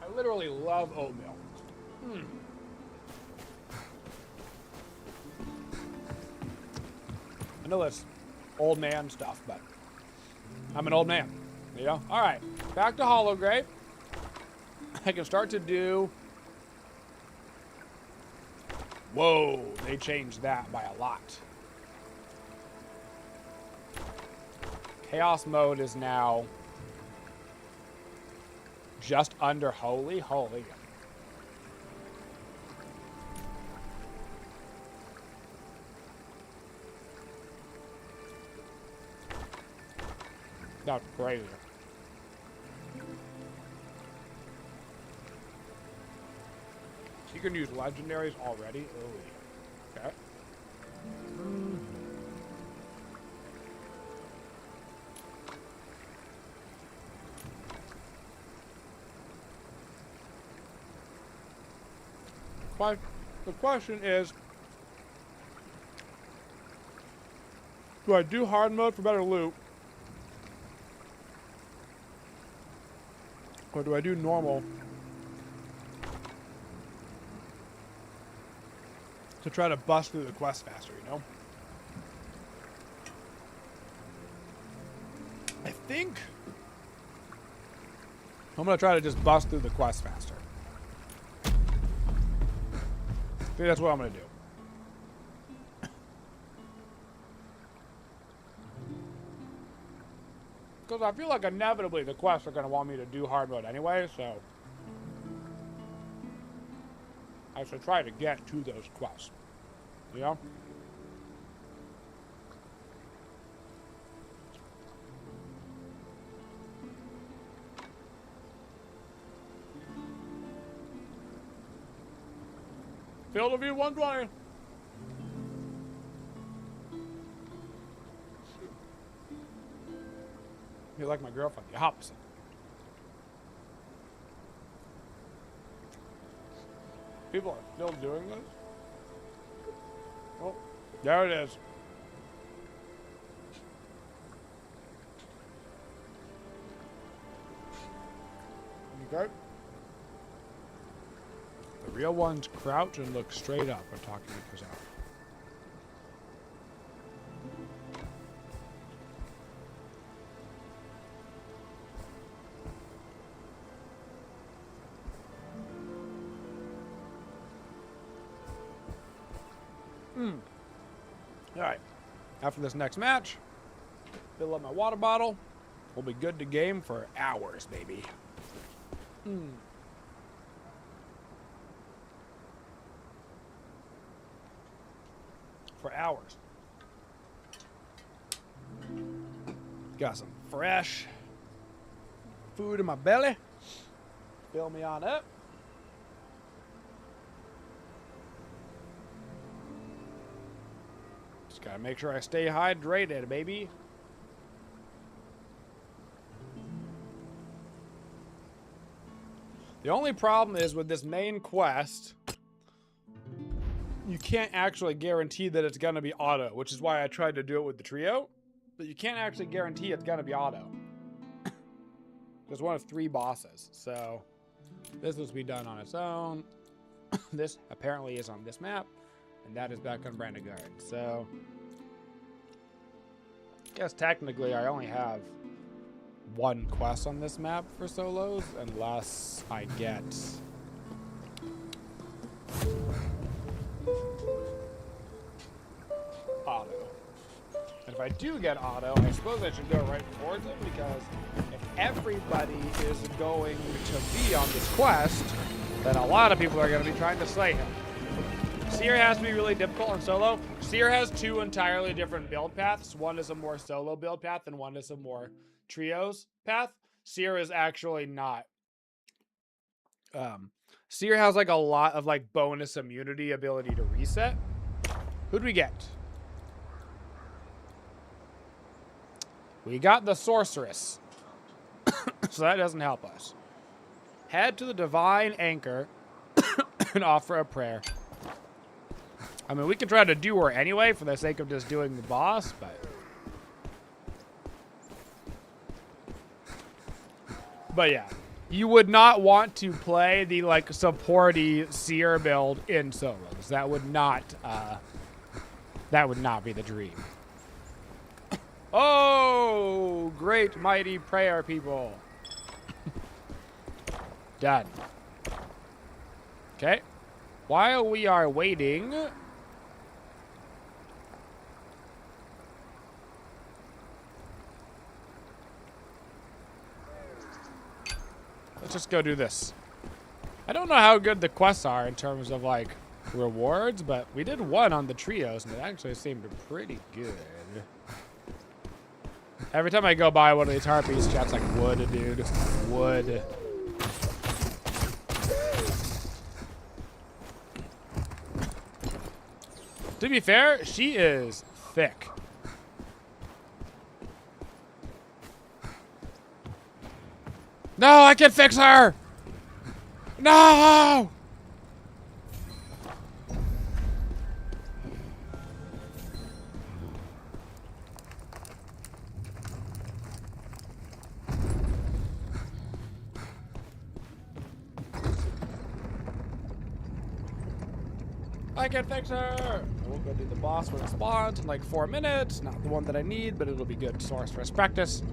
I literally love oatmeal. I know that's old man stuff, but I'm an old man. You know? Alright. Back to Holograve. I can start to do... Whoa, they changed that by a lot. Chaos mode is now just under holy. Holy. That's crazy. You can use legendaries already early. Okay. But the question is, do I do hard mode for better loot, Or do I do normal? To try to bust through the quest faster, you know? I think I'm gonna try to just bust through the quest faster. I think that's what I'm gonna do. Because I feel like inevitably the quests are gonna want me to do hard mode anyway, so I should try to get to those quests. You know? Field of View 120. You're like my girlfriend, the opposite. People are still doing this? Oh, there it is. Okay. The real ones crouch and look straight up when talking to yourself. Alright. After this next match, fill up my water bottle. We'll be good to game for hours, baby. For hours. Got some fresh food in my belly. Fill me on up. Just gotta make sure I stay hydrated, baby. The only problem is with this main quest, you can't actually guarantee that it's gonna be auto, which is why I tried to do it with the trio. But you can't actually guarantee it's gonna be auto. There's one of 3 bosses, so this will be done on its own. This apparently is on this map, and that is back on Brandon Garden. So I guess technically I only have 1 quest on this map for solos, unless I get auto. And if I do get auto, I suppose I should go right towards him, because if everybody is going to be on this quest, then a lot of people are going to be trying to slay him. Seer has to be really difficult in solo. Seer has 2 entirely different build paths. One is a more solo build path, and one is a more trios path. Seer is actually not. Seer has like a lot of like bonus immunity ability to reset. Who'd we get? We got the sorceress. So that doesn't help us. Head to the divine anchor and offer a prayer. I mean, we could try to do her anyway for the sake of just doing the boss, but yeah, you would not want to play the like supporty seer build in solos. That would not be the dream. Oh, great mighty prayer, people. Done. Okay. While we are waiting, let's just go do this. I don't know how good the quests are in terms of like rewards, but we did 1 on the trios and it actually seemed pretty good. Every time I go by one of these harpies, chat's like, wood, dude. Wood. To be fair, she is thick. No, I can fix her! No! I can fix her! We'll go do the boss when it spawns in like 4 minutes. Not the one that I need, but it'll be good source for us practice.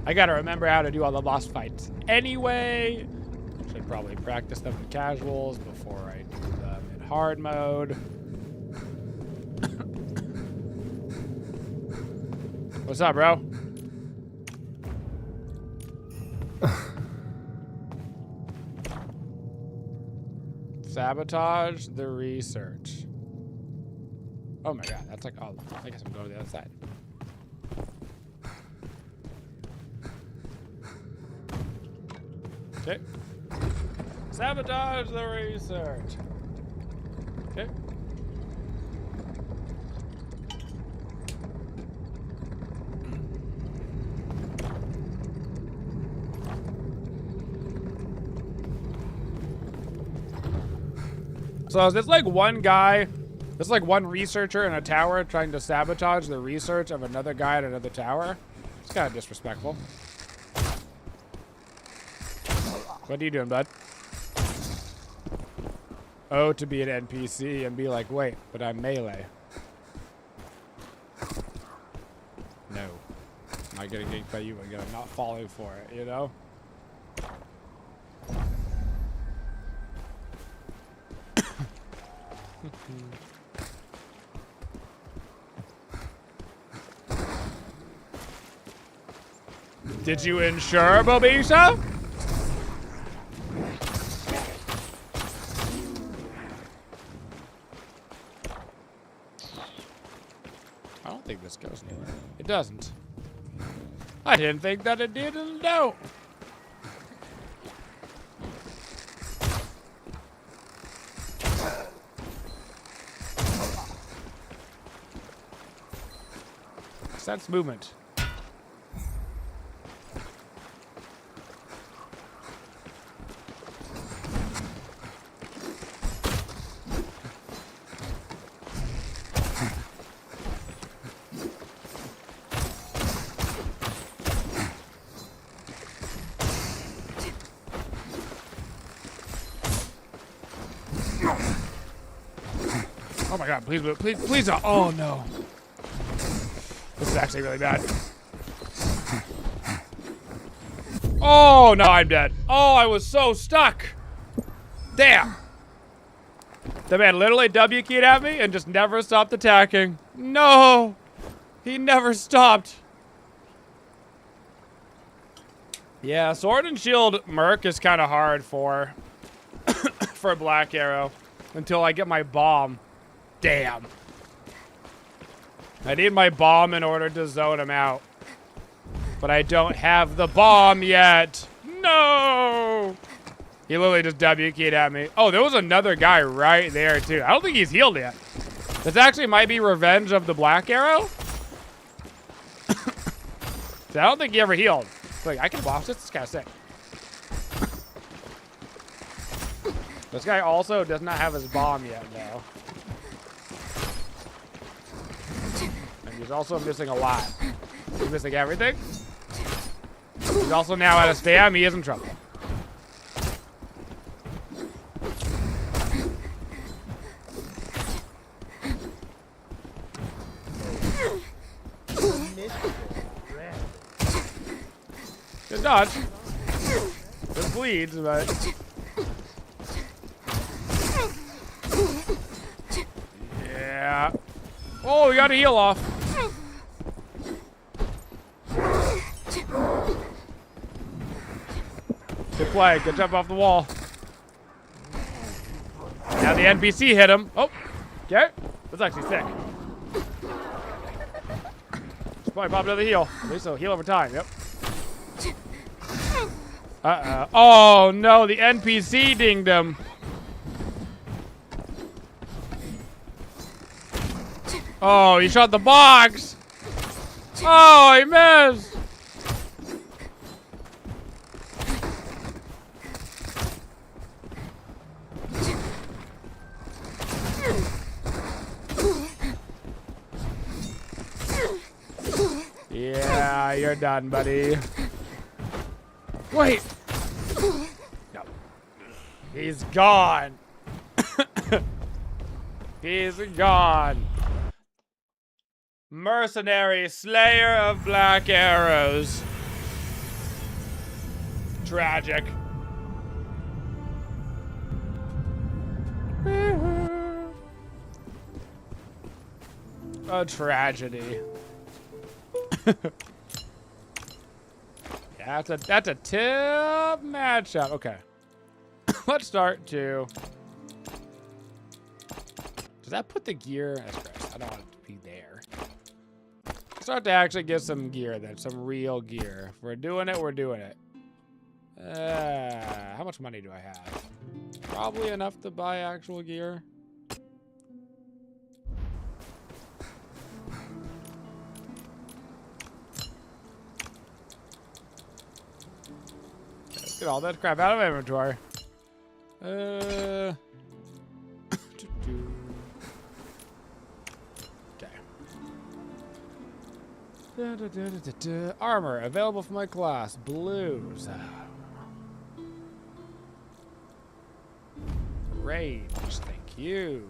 I gotta remember how to do all the boss fights anyway. Should probably practice them in casuals before I do them in hard mode. What's up, bro? Sabotage the research. Oh my god, that's like, oh, I guess I'm going to the other side. Okay. Sabotage the research. Okay. So is this like one guy, this is like one researcher in a tower trying to sabotage the research of another guy at another tower? It's kind of disrespectful. What are you doing, bud? Oh, to be an NPC and be like, wait, but I'm melee. No. I'm not getting ganked by you, I'm not falling for it, you know? Did you insure, Bobisha? I don't think this goes anywhere. It doesn't. I didn't think that it did, and no. Sense movement. Oh my god, please, please, please, oh no. This is actually really bad. Oh, no, I'm dead. Oh, I was so stuck. Damn. The man literally W keyed at me and just never stopped attacking. No. He never stopped. Yeah, Sword and Shield Merc is kind of hard for for Blackarrow until I get my bomb. Damn. I need my bomb in order to zone him out. But I don't have the bomb yet. No! He literally just W keyed at me. Oh, there was another guy right there, too. I don't think he's healed yet. This actually might be revenge of the Blackarrow. So I don't think he ever healed. It's like, I can watch this. This is kind of sick. This guy also does not have his bomb yet, though. He's also missing a lot. He's missing everything. He's also now out of spam. He is in trouble. Good dodge. It bleeds, but... Yeah. Oh, we got a heal off. Good play. Good jump off the wall. Now the NPC hit him. Oh, okay. That's actually sick. Should probably pop another heal. At least it'll heal over time. Yep. Uh-oh. Oh, no. The NPC dinged him. Oh, he shot the box. Oh, he missed. Yeah, you're done, buddy. Wait. No. He's gone. He's gone. Mercenary slayer of black arrows. Tragic. A tragedy. Yeah, that's a tough matchup. Okay. Let's start to. Does that put the gear? That's gross. I don't want it to be there. Start to actually get some gear then, some real gear. If we're doing it, we're doing it. How much money do I have? Probably enough to buy actual gear. Let's get all that crap out of my inventory. Okay. Armor available for my class. Blues. Range. Thank you.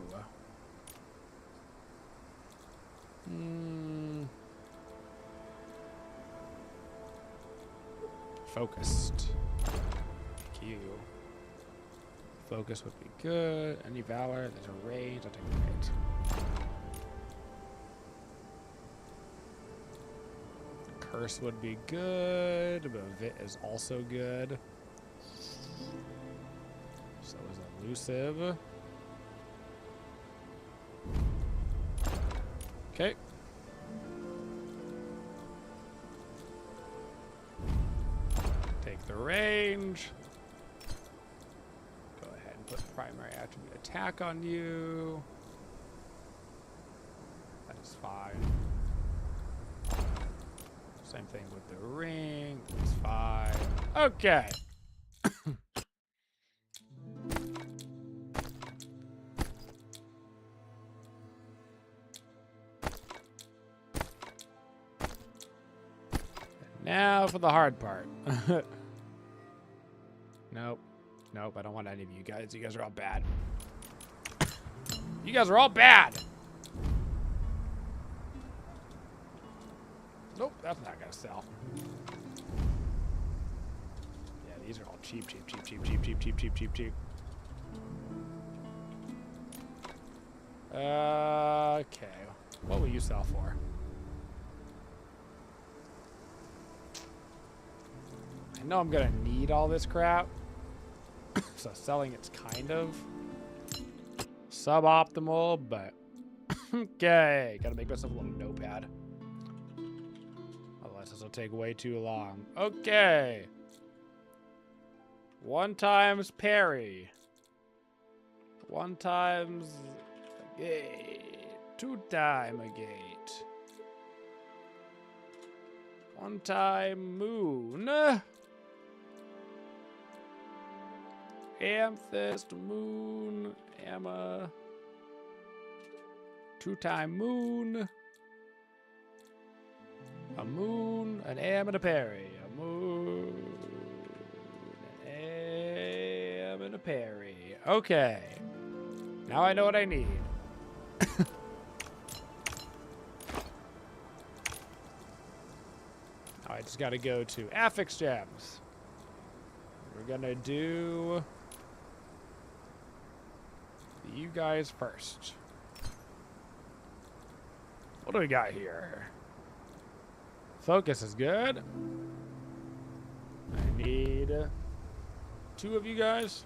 Focused. Thank you. Focus would be good. Any valor. There's a range. I'll take the range. Curse would be good, but Vit is also good. So is elusive. Okay. Take the range. Go ahead and put primary attribute attack on you. That is fine. Same thing with the ring. That's fine. Okay. Now for the hard part. Nope. Nope, I don't want any of you guys. You guys are all bad. You guys are all bad. Nope, that's not gonna sell. Yeah, these are all cheap. Okay, what will you sell for? I know I'm gonna need all this crap, so selling it's kind of suboptimal, but okay. Gotta make myself a little notepad. This will take way too long. Okay. 1 times parry. 1 times a gate. 2 time a gate. 1 time moon. Amethyst, moon, Emma. 2 time moon. A moon, an am, and a parry. A moon, an am, and a parry. Okay. Now I know what I need. Now I just gotta go to affix gems. We're gonna do you guys first. What do we got here? Focus is good. I need 2 of you guys.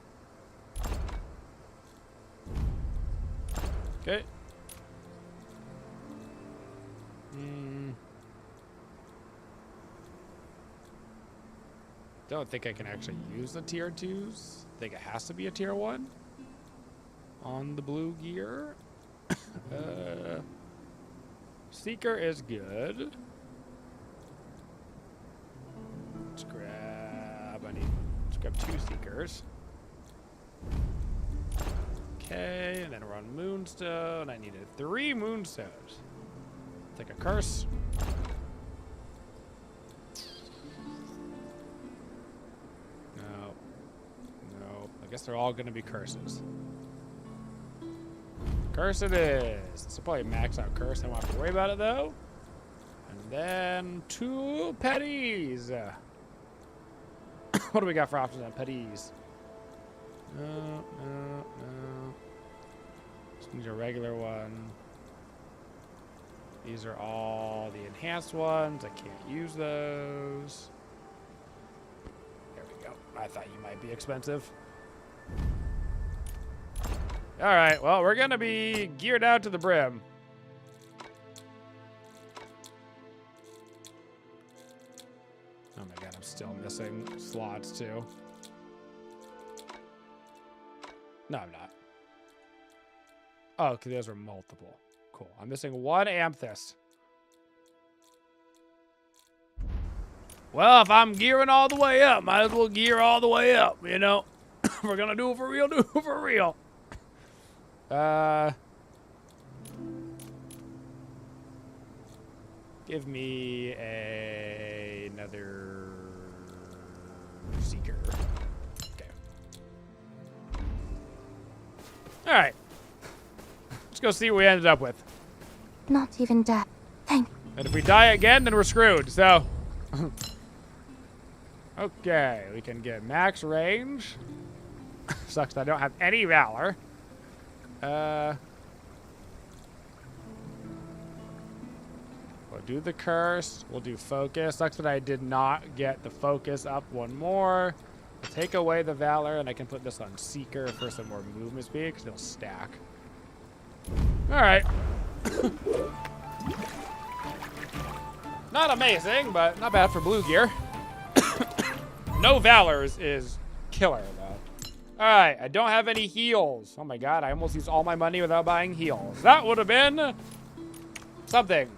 Okay. Don't think I can actually use the tier 2s. I think it has to be a tier 1 on the blue gear. Seeker is good. Let's grab 2 Seekers. Okay, and then we're on Moonstone. I needed 3 Moonstones. Take a curse. No. I guess they're all gonna be curses. Curse it is. This will probably max out curse. I won't have to worry about it though. And then 2 petties. What do we got for options on petties? No. Just need a regular one. These are all the enhanced ones. I can't use those. There we go. I thought you might be expensive. All right, well, we're gonna be geared out to the brim. Oh my god, I'm still missing slots too. No, I'm not. Oh, because those are multiple. Cool. I'm missing 1 amethyst. Well, if I'm gearing all the way up, might as well gear all the way up, you know? If we're gonna do it for real, do it for real. Give me another seeker. Okay. All right. Let's go see what we ended up with. Not even death. Thank you. And if we die again, then we're screwed. So, okay, we can get max range. Sucks that I don't have any valor. We'll do the curse. We'll do focus. Sucks that I did not get the focus up 1 more. I'll take away the valor, and I can put this on seeker for some more movement speed, because they'll stack. All right. Not amazing, but not bad for blue gear. No valor is killer, though. All right, I don't have any heals. Oh my god, I almost used all my money without buying heals. That would have been something.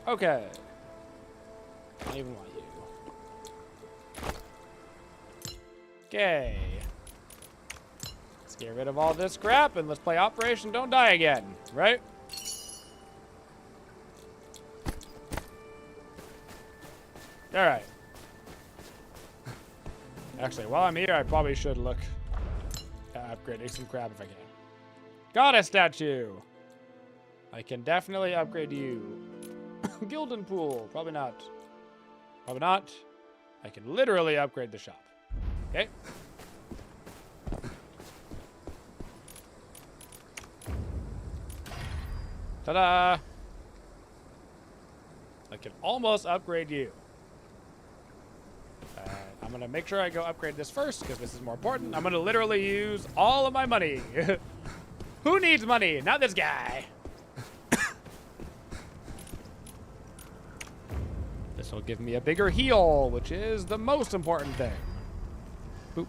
Okay. I don't even want you. Okay. Let's get rid of all this crap and let's play Operation Don't Die Again, right? All right. Actually, while I'm here, I probably should look at upgrading some crap if I can. Goddess statue. I can definitely upgrade you. Gildan pool. Probably not. Probably not. I can literally upgrade the shop. Okay. Ta-da! I can almost upgrade you. I'm going to make sure I go upgrade this first, because this is more important. I'm going to literally use all of my money. Who needs money? Not this guy. This will give me a bigger heal, which is the most important thing. Boop.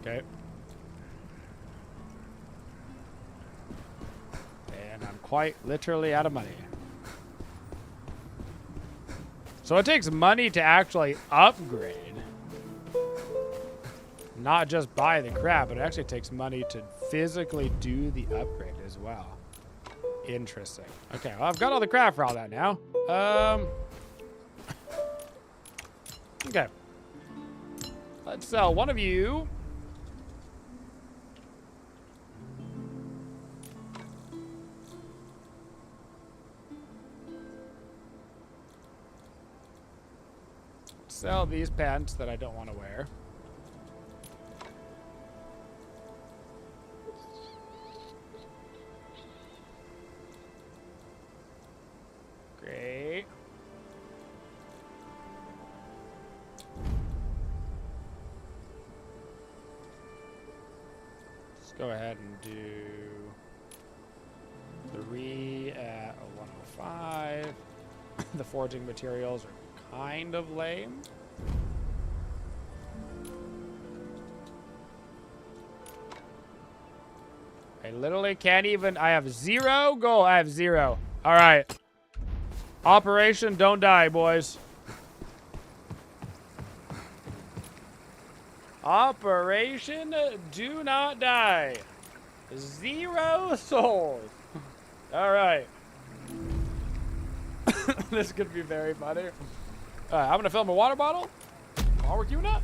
Okay. And I'm quite literally out of money. So it takes money to actually upgrade. Not just buy the crap, but it actually takes money to physically do the upgrade as well. Interesting. Okay, well, I've got all the crap for all that now. Okay. Let's sell one of you. Sell these pants that I don't want to wear. Great. Let's go ahead and do 3 at 105. The forging materials are kind of lame. I literally can't even. I have 0 gold. I have 0. All right. Operation Don't Die, boys. Operation Do Not Die. 0 souls. All right. This could be very funny. I'm gonna fill my water bottle while we're queuing up.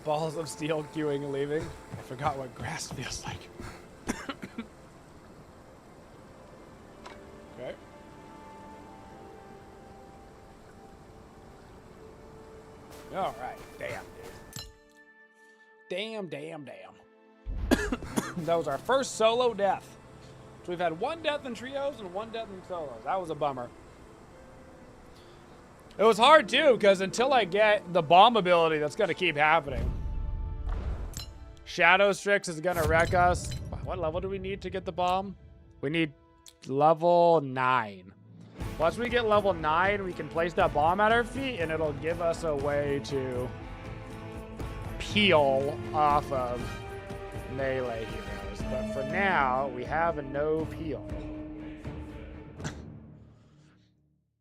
Balls of steel queuing and leaving. I forgot what grass feels like. Okay. All right. Damn, dude. Damn. That was our first solo death. So we've had one death in trios and one death in solos. That was a bummer. It was hard too, because until I get the bomb ability, that's going to keep happening. Shadow Strix is going to wreck us. What level do we need to get the bomb? We need level 9. Once we get level 9, we can place that bomb at our feet, and it'll give us a way to peel off of melee heroes. But for now, we have a no peel.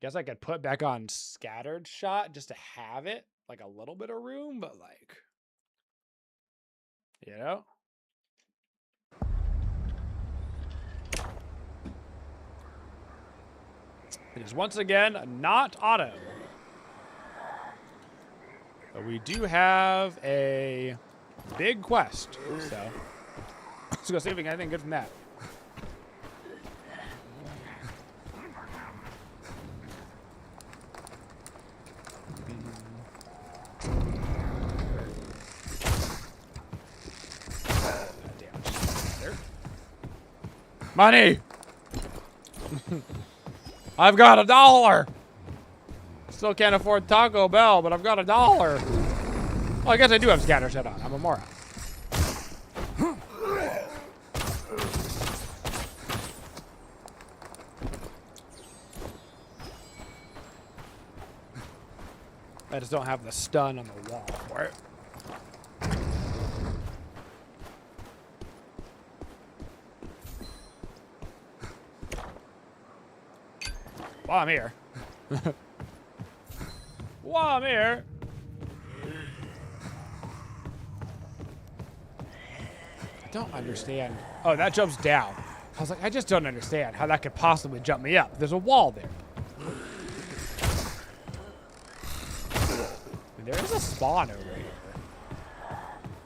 Guess I could put back on Scattered Shot just to have it, like a little bit of room, but like, you know? It is once again not auto. But we do have a big quest, so let's go see if we can get anything good from that. Money! I've got $1. Still can't afford Taco Bell, but I've got $1. Well, I guess I do have Scatter Shot on. I'm a moron. I just don't have the stun on the wall for it. While I'm here. While I'm here. I don't understand. Oh, that jumps down. I was like, I just don't understand how that could possibly jump me up. There's a wall there. And there is a spawn over here.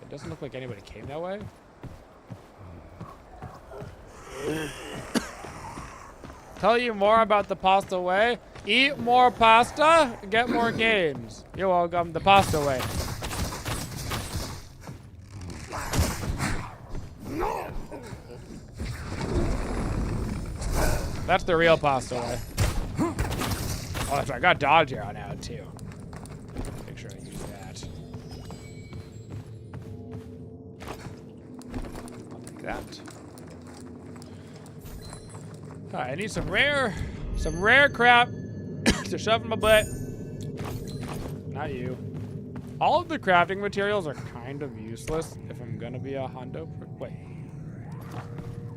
It doesn't look like anybody came that way. Tell you more about the pasta way. Eat more pasta, get more games. You're welcome, the pasta way. That's the real pasta way. Oh, that's right. I got dodge arrow now, too. Make sure I use that. I'll take that. Alright, I need some rare crap to shove in my butt. Not you. All of the crafting materials are kind of useless if I'm gonna be a Hondo. Wait.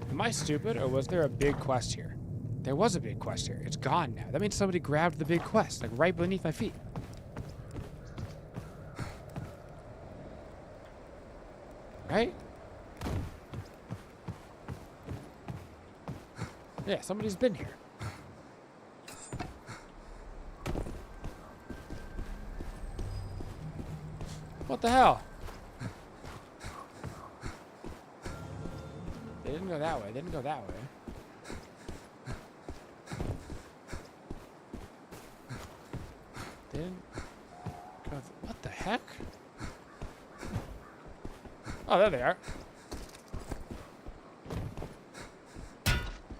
Am I stupid, or was there a big quest here? There was a big quest here. It's gone now. That means somebody grabbed the big quest, like right beneath my feet. Right? Yeah, somebody's been here. What the hell? They didn't go that way. They didn't go that way. They didn't. heck? Oh, there they are.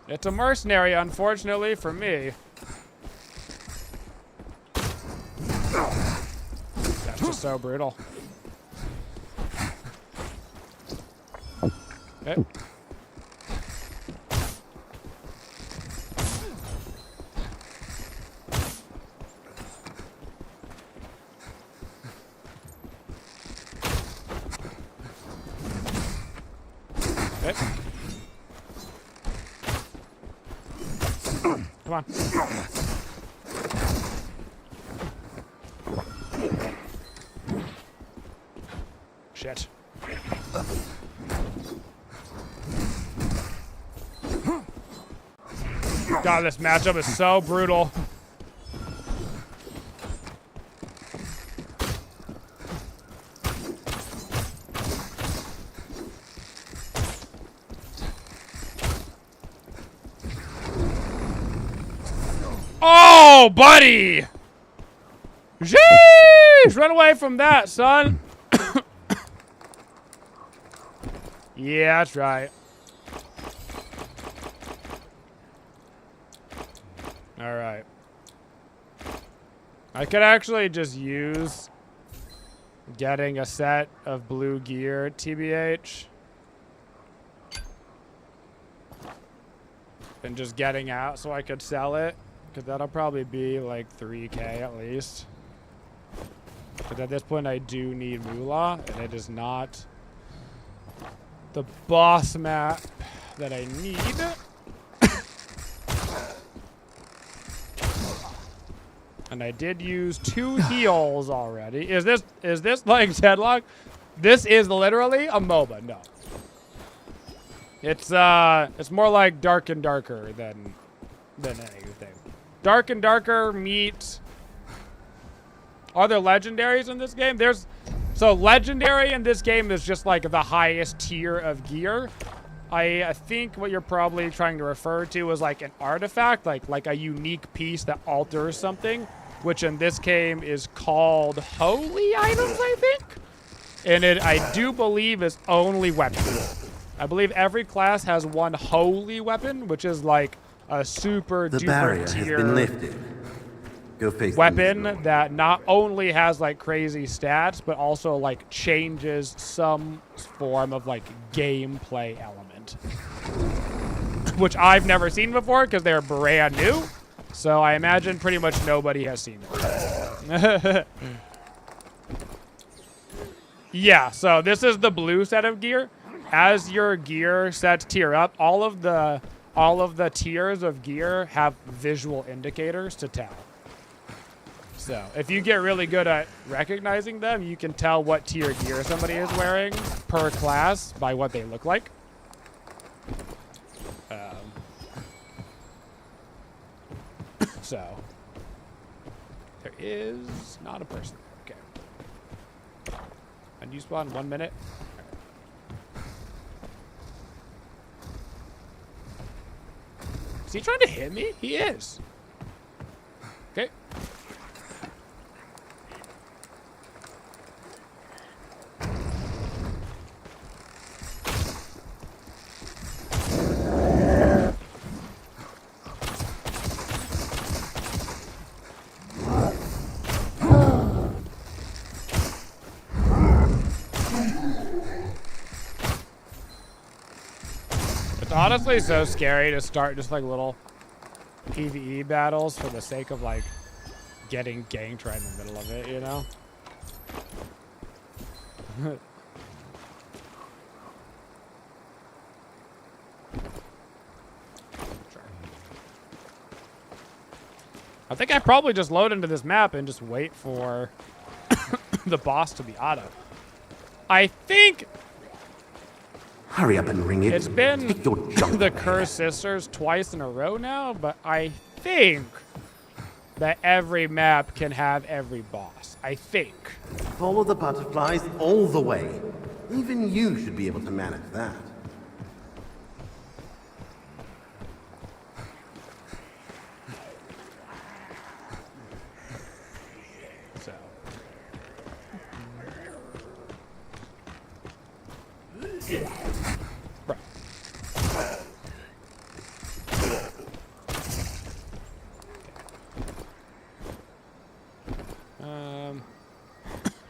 It's a mercenary, unfortunately, for me. That's just so brutal. Okay. Okay. Come on. Shit. God, this matchup is so brutal. Oh, buddy! Jeez! Run away from that, son. Yeah, that's right. All right. I could actually just use getting a set of blue gear, TBH. And just getting out so I could sell it. Because that'll probably be like 3K at least. But at this point I do need moolah, and it is not the boss map that I need. And I did use 2 heals already. Is this like Deadlock? This is literally a MOBA. No. It's more like Dark and Darker than anything. Dark and Darker meet. Are there legendaries in this game? So legendary in this game is just like the highest tier of gear. I think what you're probably trying to refer to is like an artifact, like a unique piece that alters something, which in this game is called holy items, I think. And it, I do believe, is only weapons. I believe every class has one holy weapon, which is like a super The duper barrier has tier been lifted. Go face weapon the that not only has like crazy stats, but also like changes some form of like gameplay element, which I've never seen before because they're brand new. So I imagine pretty much nobody has seen it. Yeah, so this is the blue set of gear. As your gear sets tier up, all of the tiers of gear have visual indicators to tell. So if you get really good at recognizing them, you can tell what tier gear somebody is wearing per class by what they look like. So there is not a person. Okay. And you spawn 1 minute. Is he trying to hit me? He is. Okay. It's honestly so scary to start just like little PvE battles for the sake of like getting ganked right in the middle of it, you know? I think I probably just load into this map and just wait for the boss to be auto. I think Hurry up and ring it. it's been Take your jump the over here. Cursed Sisters twice in a row now, but I think that every map can have every boss. I think. Follow the butterflies all the way. Even you should be able to manage that. So Bro.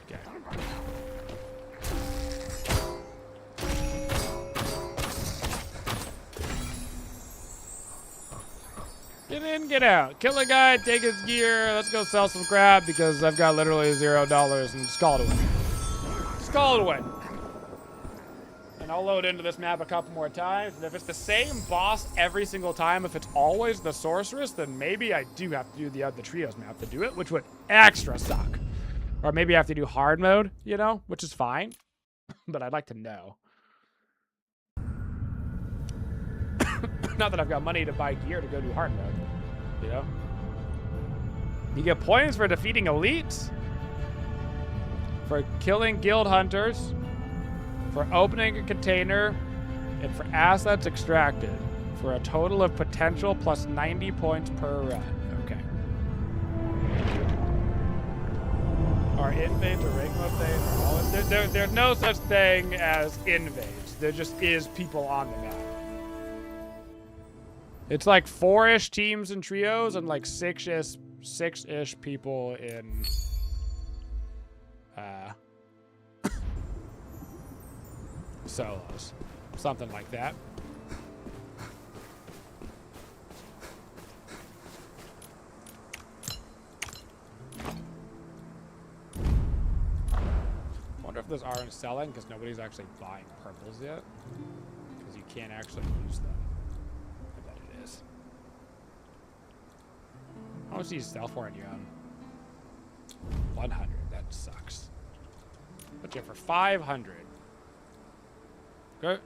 Okay. Get in, get out. Kill a guy, take his gear. Let's go sell some crap because I've got literally $0 and just call it away. Just call it away. And I'll load into this map a couple more times. And if it's the same boss every single time, if it's always the sorceress, then maybe I do have to do the trios map to do it, which would extra suck. Or maybe I have to do hard mode, you know, which is fine. But I'd like to know. Not that I've got money to buy gear to go do hard mode, you know? You get points for defeating elites, for killing guild hunters, for opening a container, and for assets extracted, for a total of potential plus 90 points per run. Okay. Are invades or rank mode things? There's no such thing as invades. There just is people on the map. It's like 4-ish teams and trios and like 6-ish people in solos. Something like that. I wonder if those aren't selling because nobody's actually buying purples yet. Because you can't actually use them. I bet it is. How much do you sell for on your own? 100. That sucks. Put you for 500. Okay.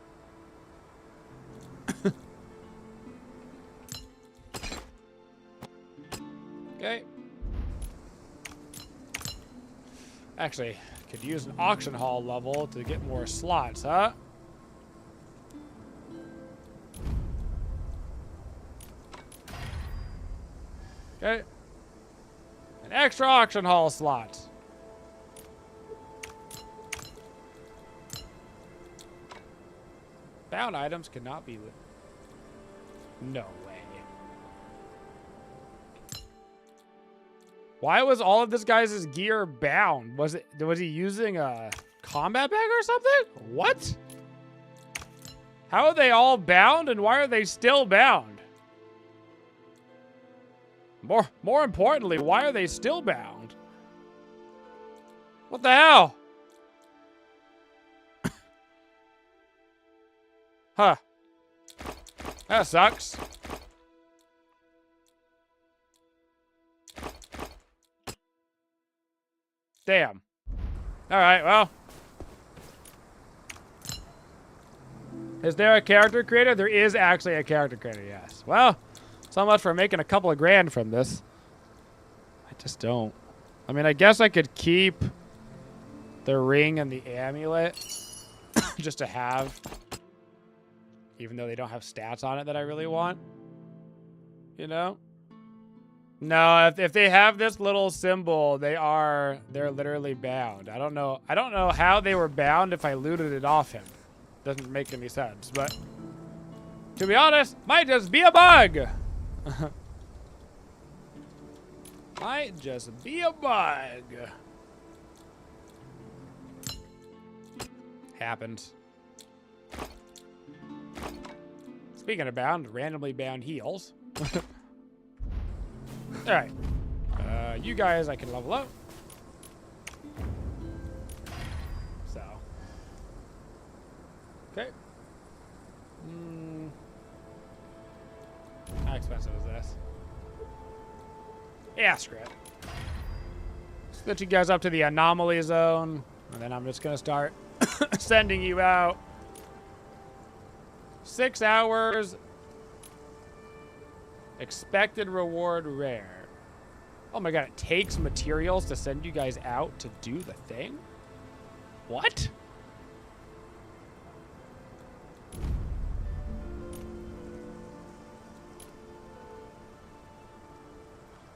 Okay. Actually, could use an auction hall level to get more slots, huh? Okay. An extra auction hall slot. Bound items cannot be lit. No way. Why was all of this guy's gear bound? Was he using a combat bag or something? What? How are they all bound and why are they still bound? More importantly, why are they still bound? What the hell? Huh. That sucks. Damn. Alright, well. Is there a character creator? There is actually a character creator, yes. Well, so much for making a couple of grand from this. I just don't. I mean, I guess I could keep the ring and the amulet just to have, even though they don't have stats on it that I really want. You know? No, if they have this little symbol, they're literally bound. I don't know how they were bound if I looted it off him. Doesn't make any sense, but to be honest, might just be a bug. Might just be a bug. Happens. Speaking of bound, randomly bound heals. Alright. You guys I can level up. So. Okay. How expensive is this? Yeah, screw it. Let's get you guys up to the anomaly zone. And then I'm just going to start sending you out. 6 hours. Expected reward rare. Oh my god, it takes materials to send you guys out to do the thing? What?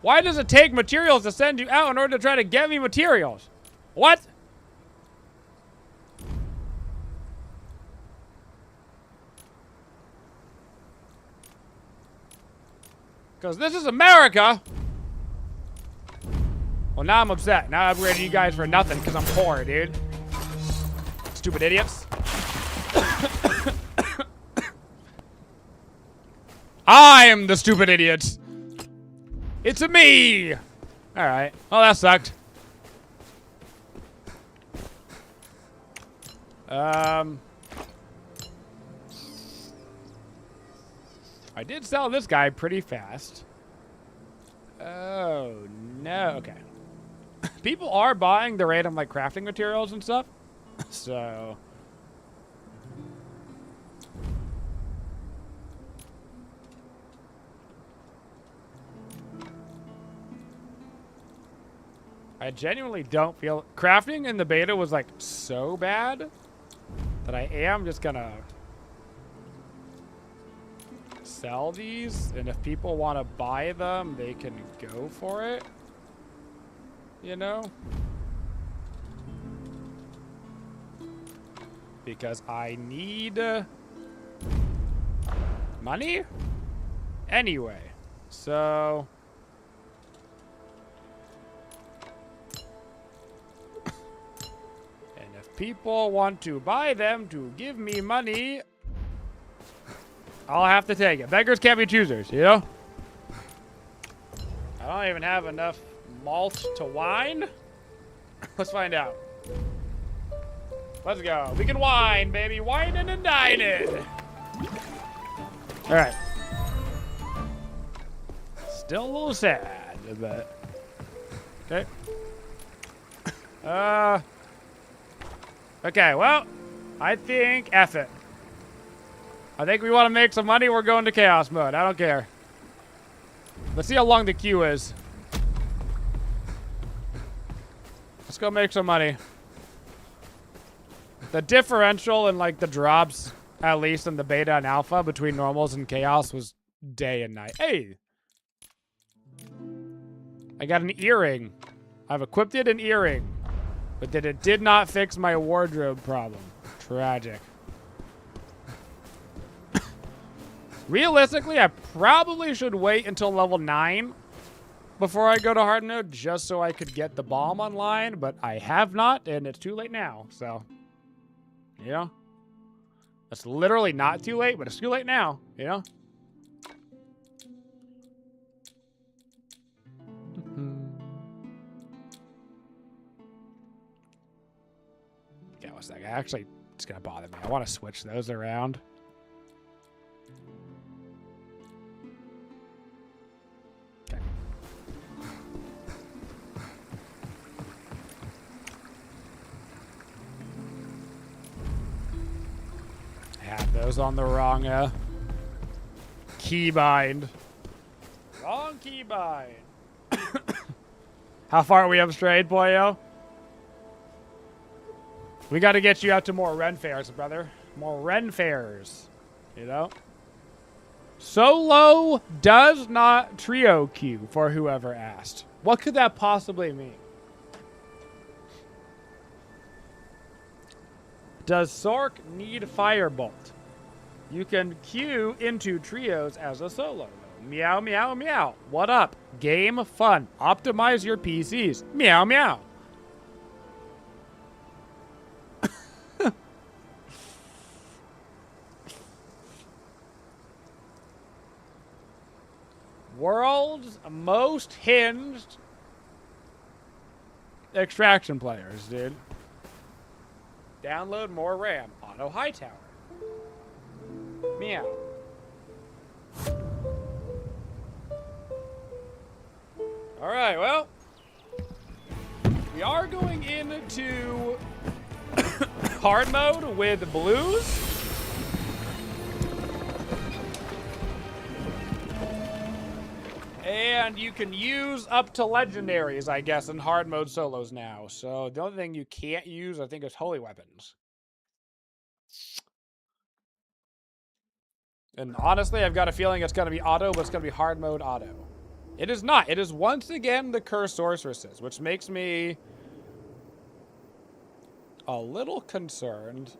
Why does it take materials to send you out in order to try to get me materials? What? Because this is America. Well, now I'm upset. Now I'm upgrading you guys for nothing because I'm poor, dude. Stupid idiots. I'm the stupid idiot. It's a me. All right. Well, that sucked. I did sell this guy pretty fast. Oh, no. Okay. People are buying the random, like, crafting materials and stuff. So... I genuinely don't feel... Crafting in the beta was, like, so bad that I am just gonna sell these. And if people want to buy them, they can go for it. You know? Because I need money anyway. So... and if people want to buy them to give me money, I'll have to take it. Beggars can't be choosers, you know? I don't even have enough malt to wine. Let's find out. Let's go. We can wine, baby. Whining and dining. All right. Still a little sad, but... okay. Okay, well, I think F it. I think we want to make some money. We're going to chaos mode. I don't care. Let's see how long the queue is. Let's go make some money. The differential in, like, the drops, at least in the beta and alpha, between normals and chaos was day and night. Hey! I got an earring. I've equipped it an earring. But then it did not fix my wardrobe problem. Tragic. Realistically, I probably should wait until level 9 before I go to hard mode, just so I could get the bomb online, but I have not, and it's too late now, so... you know? It's literally not too late, but it's too late now, you know? Yeah, what's that? Actually, it's gonna bother me. I want to switch those around. Okay. Have those on the wrong keybind. Wrong keybind. How far are we up straight, boyo? We got to get you out to more Ren fairs, brother. More Ren fairs. You know? Solo does not trio queue, for whoever asked. What could that possibly mean? Does Sork need Firebolt? You can queue into trios as a solo. Meow, meow, meow. What up? Game fun. Optimize your PCs. Meow, meow. World's most hinged extraction players, dude. Download more RAM. Auto high tower. Meow. All right, well, we are going into hard mode with blues. And you can use up to legendaries, I guess, in hard mode solos now. So the only thing you can't use, I think, is holy weapons. And honestly, I've got a feeling it's going to be auto, but it's going to be hard mode auto. It is not. It is once again the cursed sorceresses, which makes me a little concerned.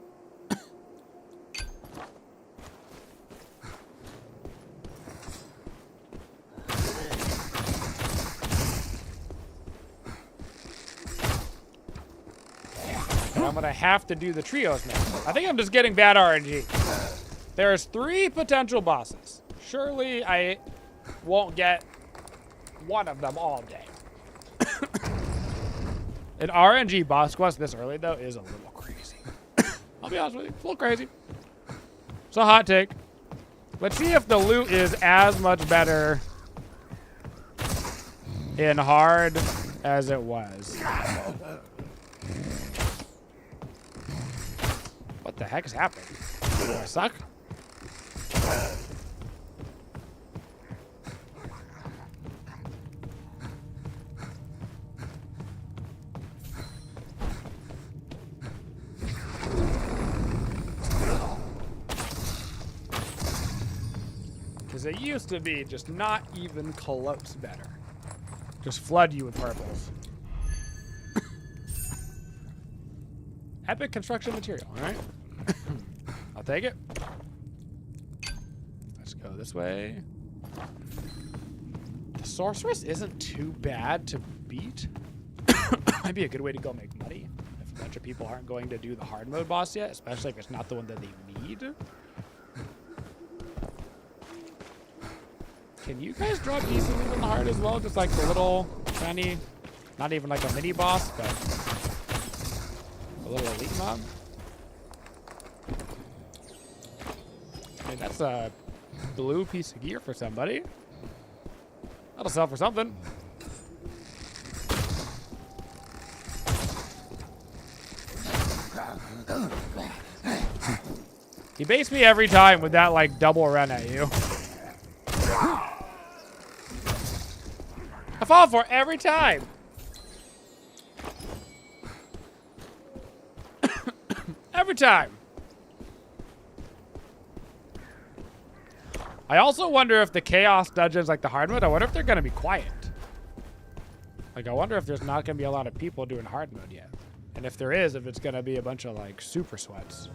And I'm gonna have to do the trios now. I think I'm just getting bad RNG. There's 3 potential bosses. Surely I won't get one of them all day. An RNG boss quest this early, though, is a little crazy. I'll be honest with you, it's a little crazy. It's a hot take. Let's see if the loot is as much better in hard as it was. What the heck is happening? Do I suck? Because it used to be just not even close better. Just flood you with purples. Epic construction material, alright? I'll take it. Let's go this way. The sorceress isn't too bad to beat. Might be a good way to go make money. If a bunch of people aren't going to do the hard mode boss yet, especially if it's not the one that they need. Can you guys drop decently in the hard as well? Just like the little tiny, not even like a mini boss, but a little elite mob? I mean, that's a blue piece of gear for somebody. That'll sell for something. He baits me every time with that like double run at you. I fall for it every time. Every time. I also wonder if the chaos dungeons like the hard mode, I wonder if they're going to be quiet. Like, I wonder if there's not going to be a lot of people doing hard mode yet. And if there is, if it's going to be a bunch of like super sweats.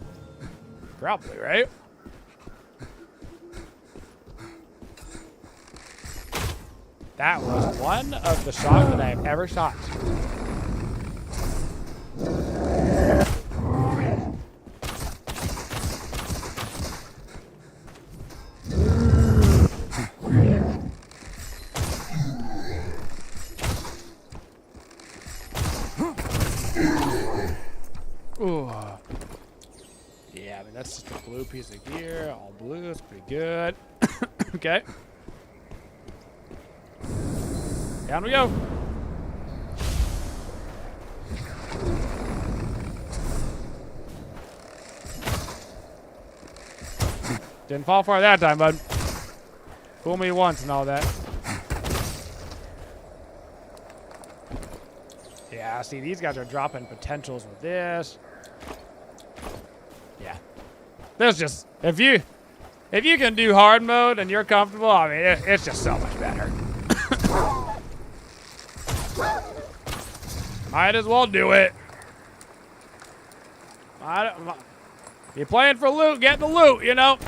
Probably, right? That was one of the shots that I have ever shot. Ooh. Yeah, I mean, that's just a blue piece of gear. All blue, it's pretty good. Okay. Down we go. Didn't fall for it that time, bud. Fool me once and all that. Yeah, see, these guys are dropping potentials with this. Yeah. There's just, if you can do hard mode and you're comfortable, I mean, it's just so much better. Might as well do it. You're playing for loot, get the loot, you know?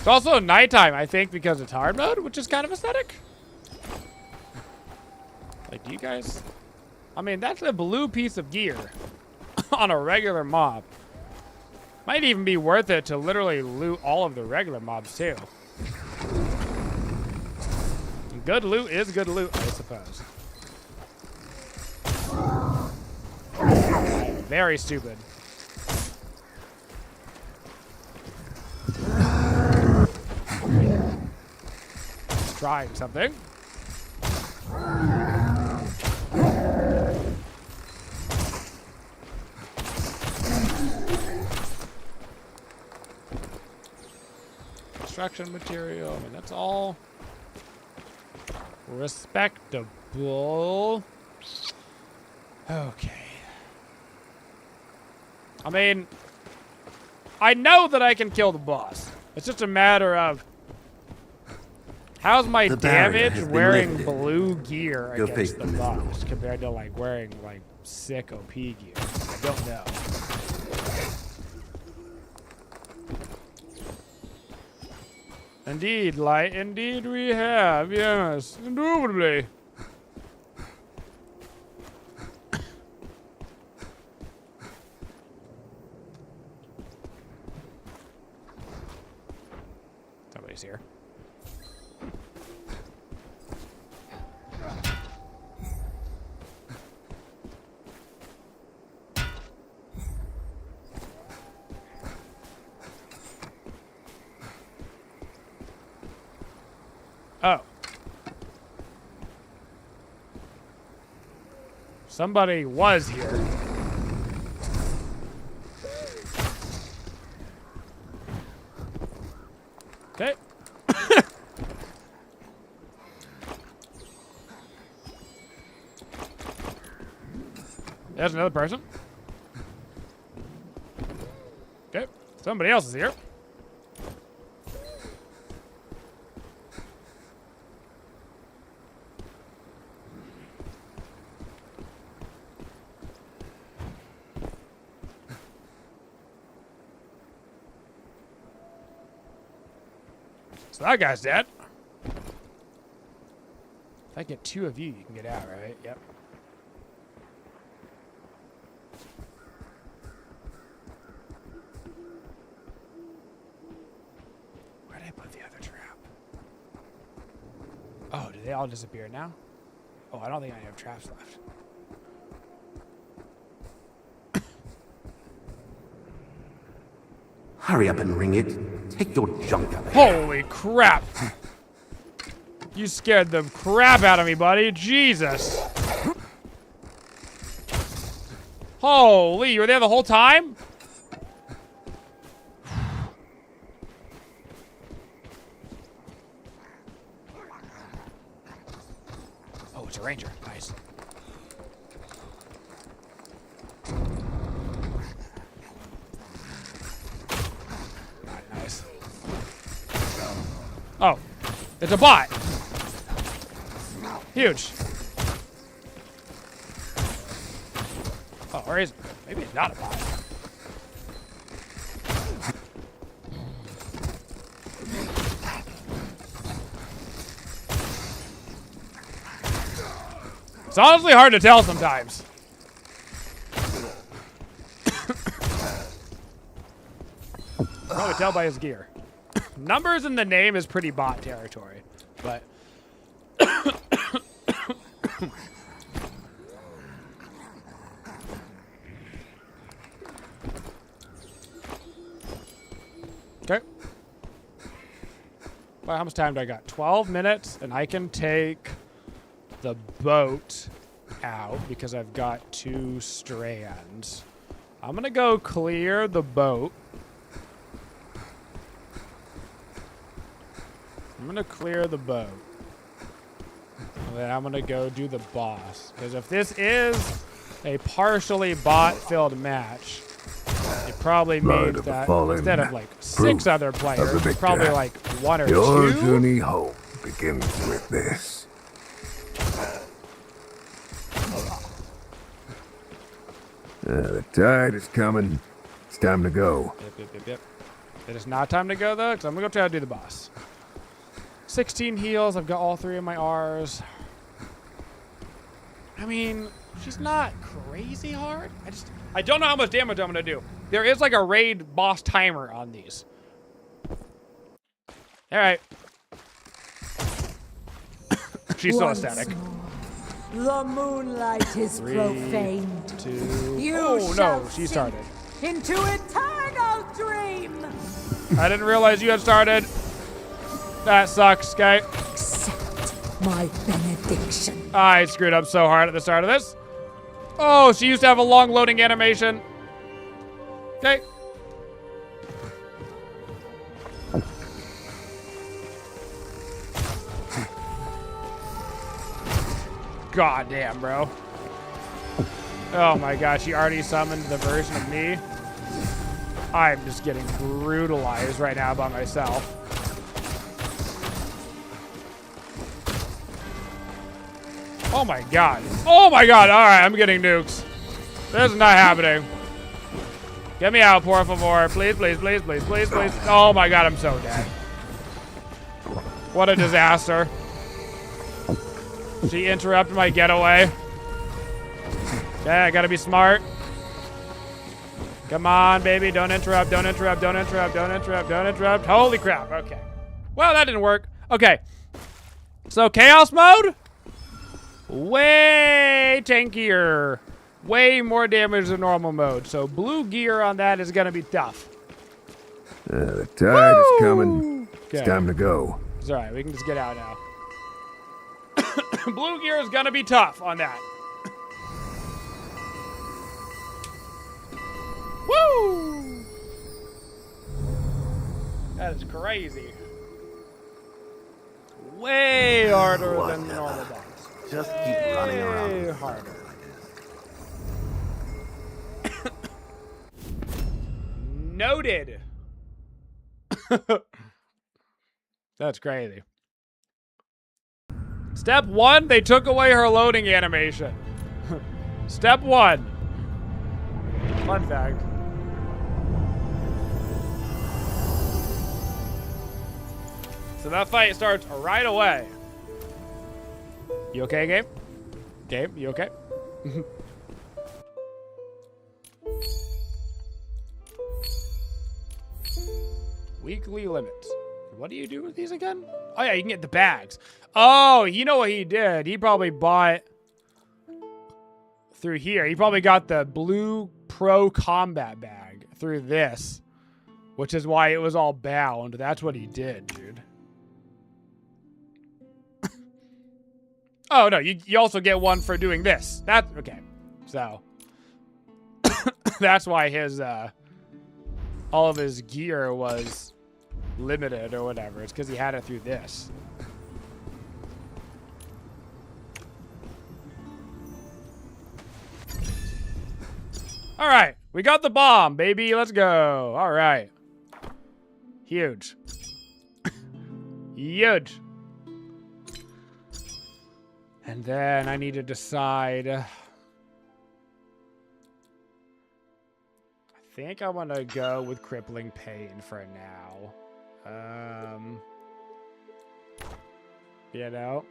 It's also nighttime, I think, because it's hard mode, which is kind of aesthetic. Like, do you guys... I mean, that's a blue piece of gear on a regular mob. Might even be worth it to literally loot all of the regular mobs, too. Good loot is good loot, I suppose. Very stupid. Trying something. Construction material. I mean, that's all respectable. Okay. I mean, I know that I can kill the boss. It's just a matter of how's my The barrier damage has been wearing lifted. blue gear Go face against the the boss Mistlord. compared to like wearing like sick OP gear. I don't know. Indeed, light. Indeed, we have. Yes, indubitably. Somebody's here. Oh. Somebody was here. Okay. There's another person. Okay. Somebody else is here. So that guy's dead. If I get 2 of you, you can get out, right? Yep. Where did I put the other trap? Oh, did they all disappear now? Oh, I don't think I have traps left. Hurry up and ring it. Take your junk out of here. Holy crap! You scared the crap out of me, buddy. Jesus. Holy, you were there the whole time? Oh, it's a ranger. Nice. Nice. Oh, it's a bot. Huge. Oh, or is it? Maybe it's not a bot. It's honestly hard to tell sometimes. Probably tell by his gear. Numbers in the name is pretty bot territory, but okay. Well, how much time do I got? 12 minutes, and I can take the boat out because I've got 2 strands. I'm gonna go clear the boat. I'm gonna clear the boat. And then I'm gonna go do the boss. Because if this is a partially bot-filled match, it probably Blood means of a that fallen instead of like 6 proof other of a players, it's victor. probably like 1 or Your 2. journey home begins with this. The tide is coming. It's time to go. Yep. It is not time to go though, because I'm gonna go try to do the boss. 16 heals. I've got all 3 of my R's. I mean, she's not crazy hard. I don't know how much damage I'm gonna do. There is like a raid boss timer on these. All right. She's so Once estatic. The moonlight is 3, profaned. 2. You Oh shall no, she sink started. into eternal dream. I didn't realize you had started. That sucks, guy. Accept my benediction. I screwed up so hard at the start of this. Oh, she used to have a long loading animation. Okay. God damn, bro. Oh my gosh, he already summoned the version of me. I'm just getting brutalized right now by myself. Oh my god. Oh my god. Alright, I'm getting nukes. This is not happening. Get me out, por favor. Please, please, please, please, please, please. Oh my god, I'm so dead. What a disaster. She interrupted my getaway. Okay, I gotta be smart. Come on, baby. Don't interrupt, don't interrupt, don't interrupt, don't interrupt, don't interrupt. Holy crap. Okay. Well, that didn't work. Okay. So, chaos mode? Way tankier. Way more damage than normal mode. So, blue gear on that is gonna be tough. The tide is coming. Okay. It's time to go. It's alright. We can just get out now. Blue gear is gonna be tough on that. Woo! That is crazy. Way harder than the normal boss. Just keep running around. Way harder. Noted. That's crazy. Step 1, they took away her loading animation. Step 1. Fun fact. So that fight starts right away. You okay, Gabe? Gabe, you okay? Weekly limits. What do you do with these again? Oh yeah, you can get the bags. Oh, you know what he did? He probably bought through here. He probably got the blue pro combat bag through this, which is why it was all bound. That's what he did, dude. Oh no, you also get one for doing this. That's okay. So that's why his all of his gear was limited or whatever. It's because he had it through this. All right, we got the bomb, baby. Let's go. All right. Huge. Huge. And then I need to decide. I think I want to go with crippling pain for now. You know.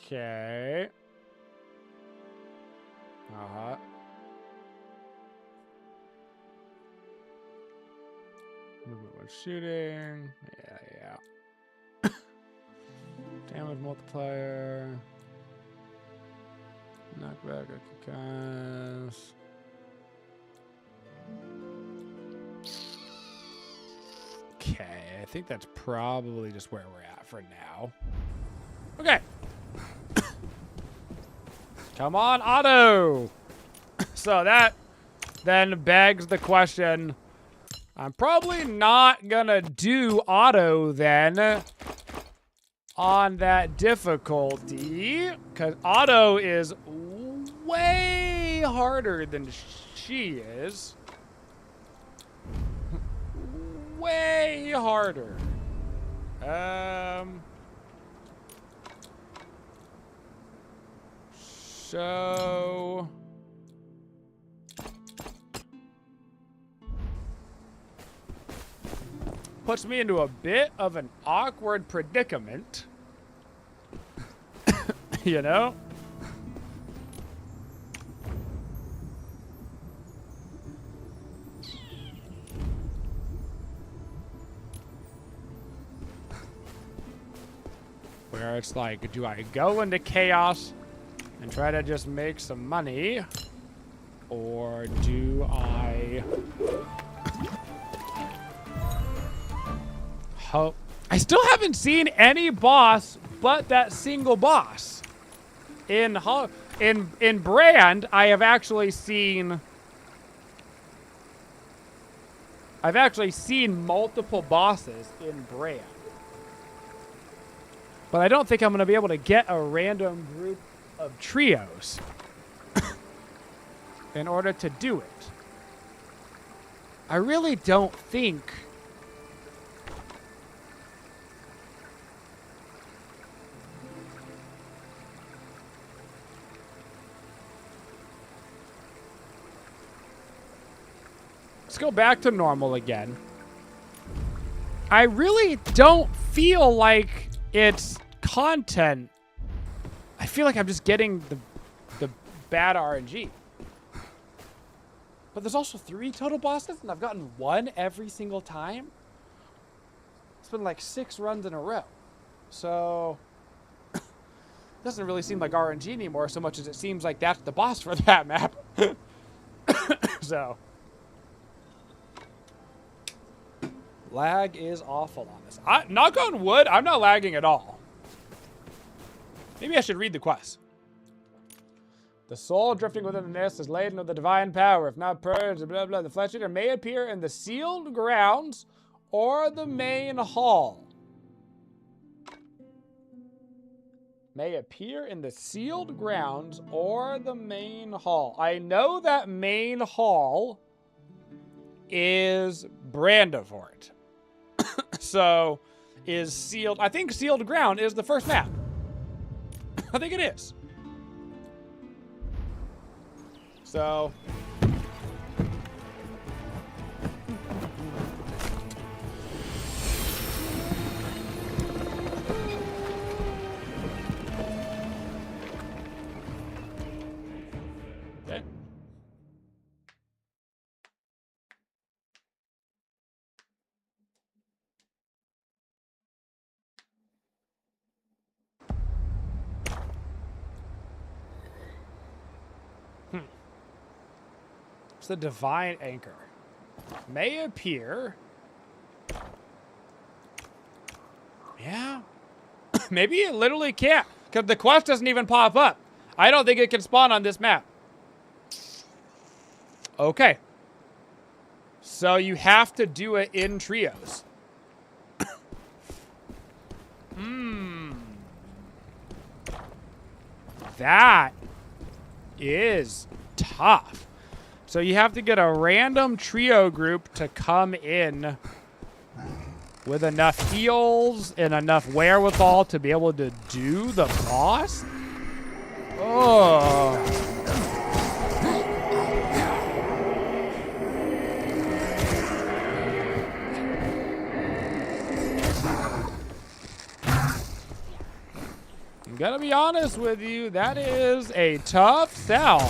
Okay. Uh-huh. Movement when shooting. Yeah. Damage multiplier. Knockback, guys. Okay, I think that's probably just where we're at for now. Okay. Come on, auto. So that then begs the question. I'm probably not gonna do auto then on that difficulty, because auto is way harder than she is. Way harder. So puts me into a bit of an awkward predicament. You know? Where it's like, do I go into chaos and try to just make some money? Or do I hope? I still haven't seen any boss but that single boss. In Brand, I've actually seen multiple bosses in Brand. But I don't think I'm going to be able to get a random group of trios. in order to do it. I really don't think... Let's go back to normal again. I really don't feel like it's content. I feel like I'm just getting the bad RNG. But there's also 3 total bosses, and I've gotten 1 every single time. It's been like 6 runs in a row. So, it doesn't really seem like RNG anymore so much as it seems like that's the boss for that map. So, lag is awful on this. Knock on wood, I'm not lagging at all. Maybe I should read the quest. The soul drifting within the mist is laden with the divine power. If not purged, blah, blah, the flesh eater may appear in the sealed grounds or the main hall. May appear in the sealed grounds or the main hall. I know that main hall is Brandivort. So, is sealed... I think sealed ground is the first map. I think it is. So... Okay. It's the divine anchor. May appear. Yeah. Maybe it literally can't, because the quest doesn't even pop up. I don't think it can spawn on this map. Okay. So you have to do it in trios. That is tough. So you have to get a random trio group to come in with enough heals and enough wherewithal to be able to do the boss? Oh. I'm gonna be honest with you, that is a tough sell.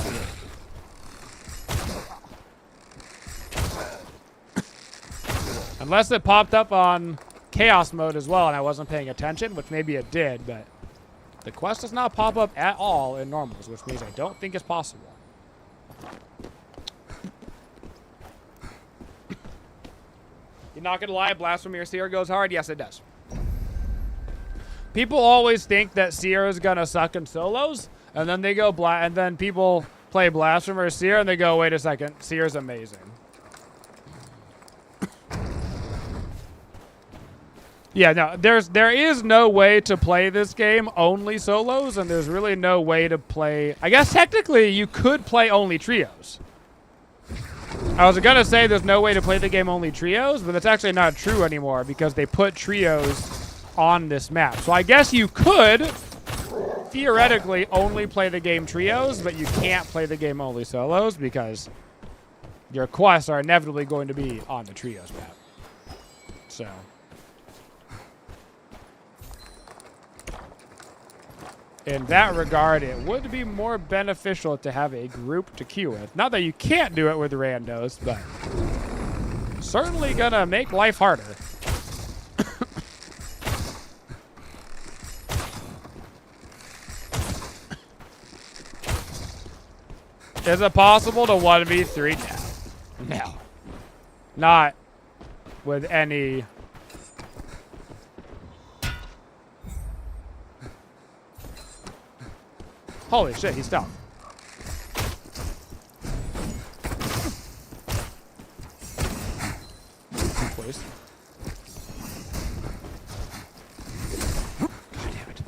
Unless it popped up on chaos mode as well and I wasn't paying attention, which maybe it did, but the quest does not pop up at all in normals, which means I don't think it's possible. You're not gonna lie, Blasphemy or Seer goes hard? Yes, it does. People always think that Seer is gonna suck in solos, and then they go and then people play Blasphemer or Seer and they go, wait a second, Seer's amazing. Yeah, no, there is no way to play this game only solos, and there's really no way to play... I guess technically you could play only trios. I was gonna say there's no way to play the game only trios, but that's actually not true anymore because they put trios on this map. So I guess you could theoretically only play the game trios, but you can't play the game only solos because your quests are inevitably going to be on the trios map. So... in that regard, it would be more beneficial to have a group to queue with. Not that you can't do it with randos, but certainly gonna make life harder. Is it possible to 1v3? No. Not with any... Holy shit, he's down. Please. God damn it.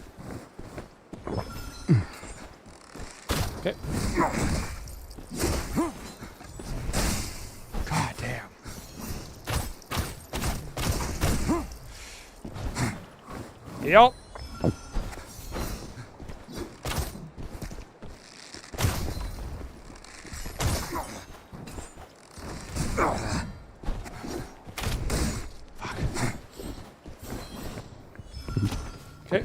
Okay. Heal. Okay.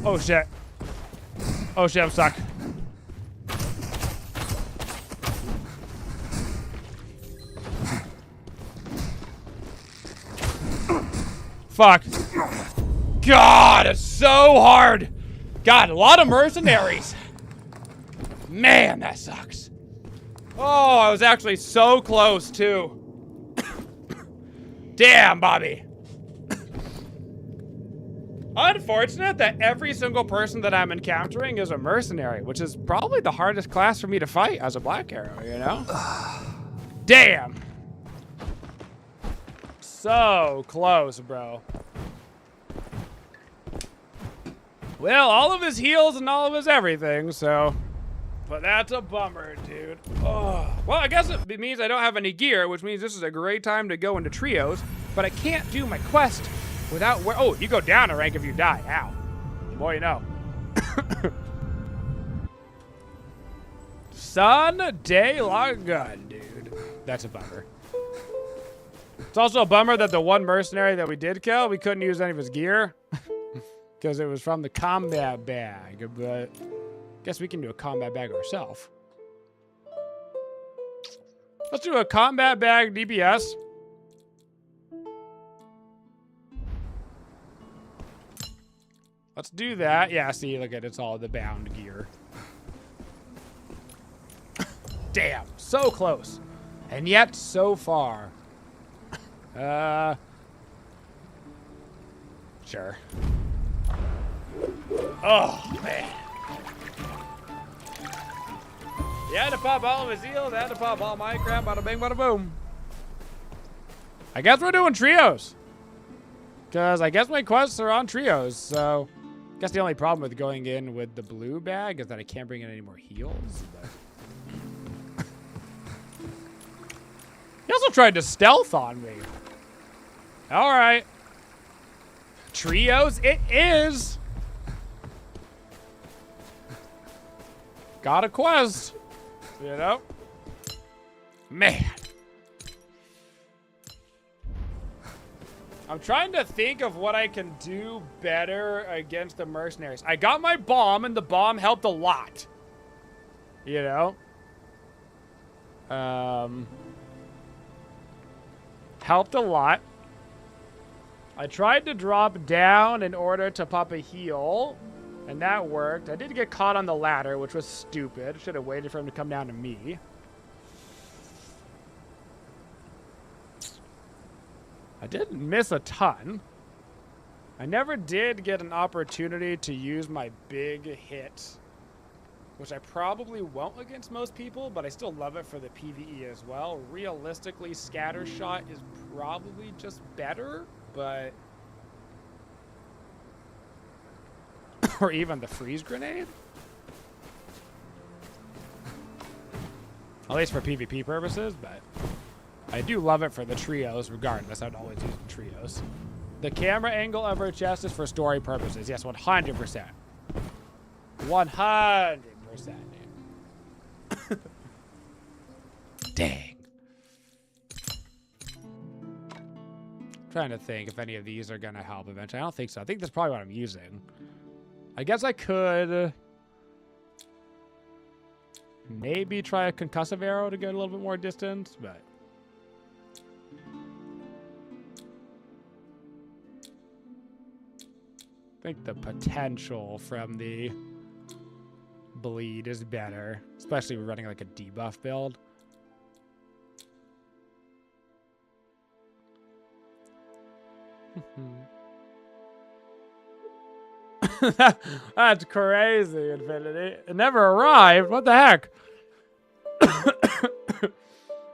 Oh shit. Oh shit, I'm stuck. Fuck. God, it's so hard. God, a lot of mercenaries. Man, that sucks. Oh, I was actually so close, too. Damn, Bobby. Unfortunate that every single person that I'm encountering is a mercenary, which is probably the hardest class for me to fight as a Blackarrow, you know? Damn. So close, bro. Well, all of his heals and all of his everything, so... But that's a bummer, dude. Oh. Well, I guess it means I don't have any gear, which means this is a great time to go into trios, but I can't do my quest without where... Oh, you go down a rank if you die. Ow. The more you know. Sun de la gun, dude. That's a bummer. It's also a bummer that the one mercenary that we did kill, we couldn't use any of his gear. Because it was from the combat bag, but... Guess we can do a combat bag ourselves. Let's do a combat bag DPS. Let's do that. Yeah, see, look at it's all the bound gear. Damn, so close. And yet so far. Sure. Oh, man. You had to pop all of his heals, had to pop all my crap, bada bing, bada boom. I guess we're doing trios. Because I guess my quests are on trios, so... I guess the only problem with going in with the blue bag is that I can't bring in any more heals. But... He also tried to stealth on me. Alright. Trios it is! Got a quest. You know? Man. I'm trying to think of what I can do better against the mercenaries. I got my bomb, and the bomb helped a lot. You know? Helped a lot. I tried to drop down in order to pop a heal. And that worked. I did get caught on the ladder, which was stupid. Should have waited for him to come down to me. I didn't miss a ton. I never did get an opportunity to use my big hit, which I probably won't against most people, but I still love it for the PvE as well. Realistically, scatter shot is probably just better, but... Or even the freeze grenade. At least for PvP purposes, but I do love it for the trios regardless. I'd always use the trios. The camera angle of her chest is for story purposes. Yes, 100%. 100%, dude. Dang. Trying to think if any of these are gonna help eventually. I don't think so. I think that's probably what I'm using. I guess I could maybe try a concussive arrow to get a little bit more distance, but I think the potential from the bleed is better, especially running like a debuff build. That's crazy, Infinity. It never arrived. What the heck?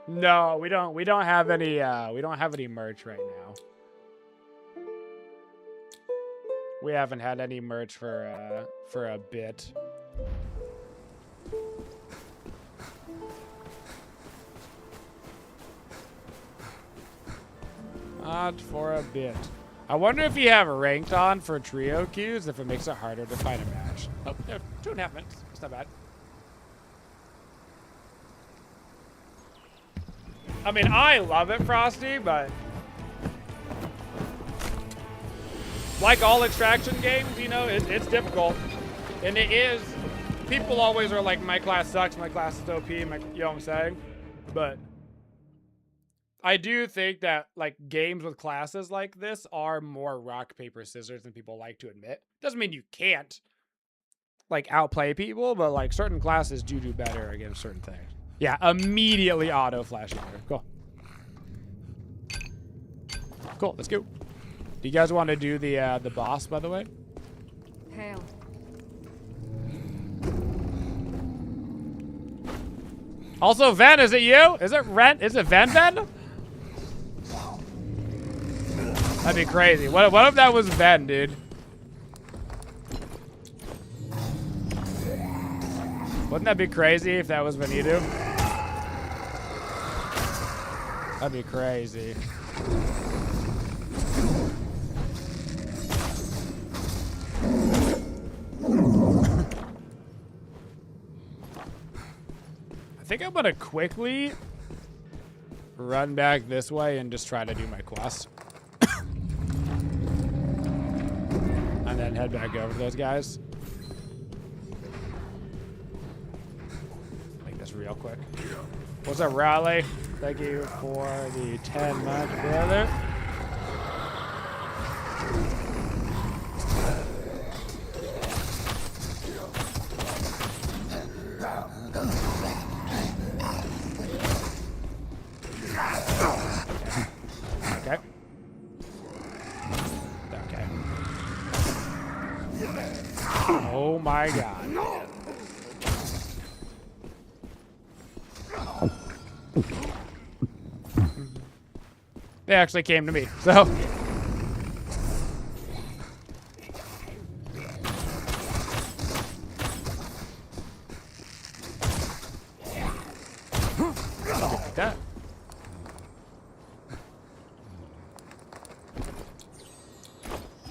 No, we don't have any merch right now. We haven't had any merch for a bit. Not for a bit. I wonder if you have ranked on for trio queues, if it makes it harder to find a match. Oh, yeah, 2.5 minutes. It's not bad. I mean, I love it, Frosty, but like all extraction games, you know, it's difficult. And it is, people always are like, my class sucks, my class is OP, you know what I'm saying? But I do think that like games with classes like this are more rock, paper, scissors than people like to admit. Doesn't mean you can't like outplay people, but like certain classes do better against certain things. Yeah, immediately auto flash here. Cool. Cool, let's go. Do you guys want to do the boss, by the way? Hail. Also, Ven, is it you? Is it Ren? Is it Ven? That'd be crazy. What if that was Ven, dude? Wouldn't that be crazy if that was Venitu? That'd be crazy. I think I'm gonna quickly run back this way and just try to do my quest. And then head back over to those guys. Make this real quick. What's up, Raleigh? Thank you for the 10 months, brother. Okay. Okay. Oh my God. They actually came to me, so. Something like that.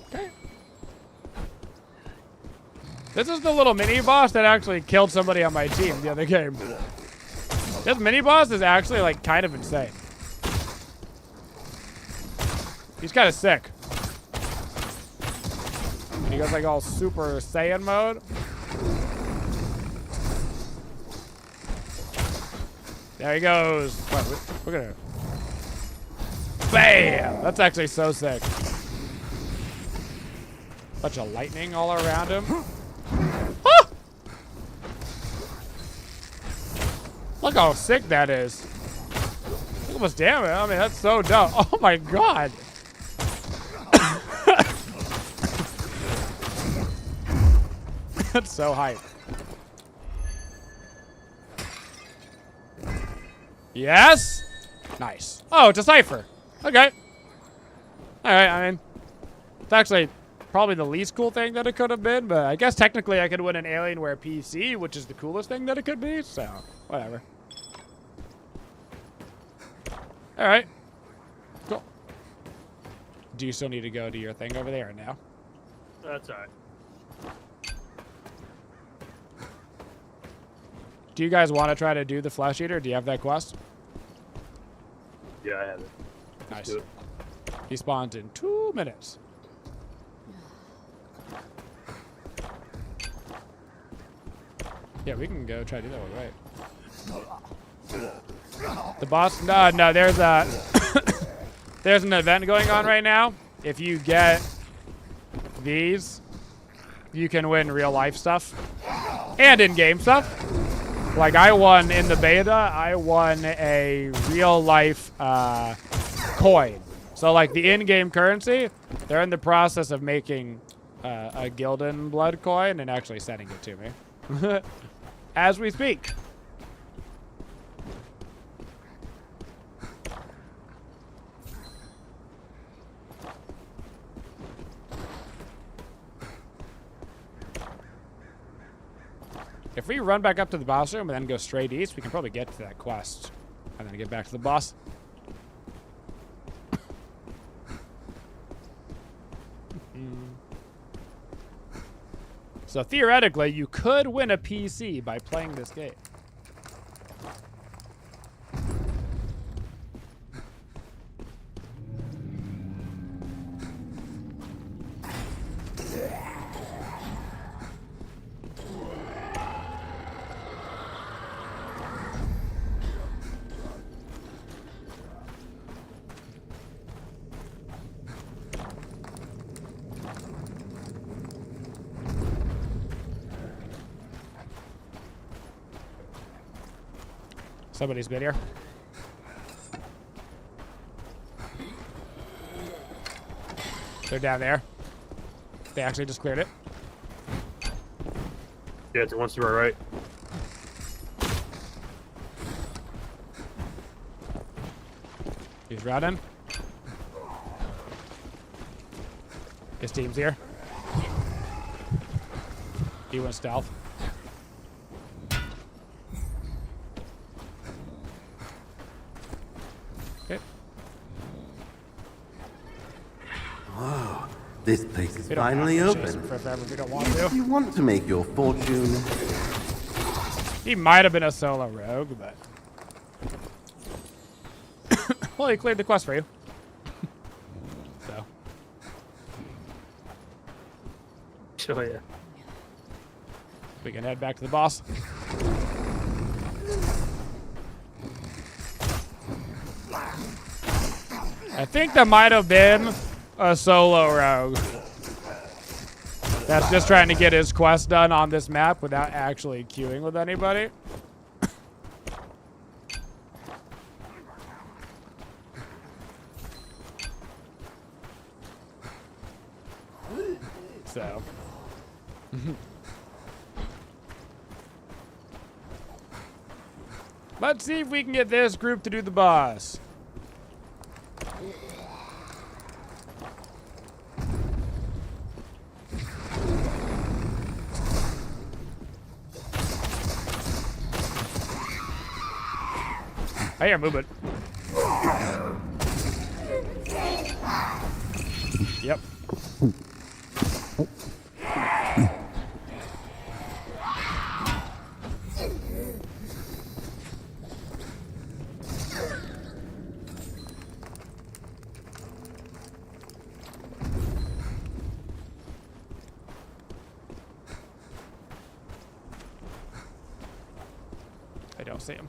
Okay. This is the little mini boss that actually killed somebody on my team the other game. This mini boss is actually like kind of insane. He's kind of sick. He goes like all Super Saiyan mode. There he goes. Wait, we're gonna. Bam! That's actually so sick. Bunch of lightning all around him. Ah! Look how sick that is. Look how much damage. I mean, that's so dope. Oh my God. That's so hype. Yes? Nice. Oh, it's a cipher. Okay. Alright, I mean, it's actually probably the least cool thing that it could have been, but I guess technically I could win an Alienware PC, which is the coolest thing that it could be, so whatever. Alright. Cool. Do you still need to go do your thing over there or no? That's alright. Do you guys want to try to do the Flesh Eater? Do you have that quest? Yeah, I have it. Nice. Do it. He spawns in 2 minutes. Yeah, we can go try to do that one, right? The boss? No, there's a there's an event going on right now. If you get these, you can win real life stuff and in-game stuff. Like I won in the beta, I won a real life coin. So like the in-game currency, they're in the process of making a Gildan blood coin and actually sending it to me. As we speak. If we run back up to the boss room and then go straight east, we can probably get to that quest. And then get back to the boss. So theoretically, you could win a PC by playing this game. Somebody's been here. They're down there. They actually just cleared it. Yeah, it's the ones to our right. He's running. His team's here. He went stealth. Okay. Whoa, this place is We don't finally have to chase him open. for forever if we don't want If to. you want to make your fortune, He might have been a solo rogue, but... well, he cleared the quest for you. So. Oh, yeah. We can head back to the boss. I think that might have been a solo rogue. That's just trying to get his quest done on this map without actually queuing with anybody. So. Let's see if we can get this group to do the boss. I hear movement. Yep. I don't see him.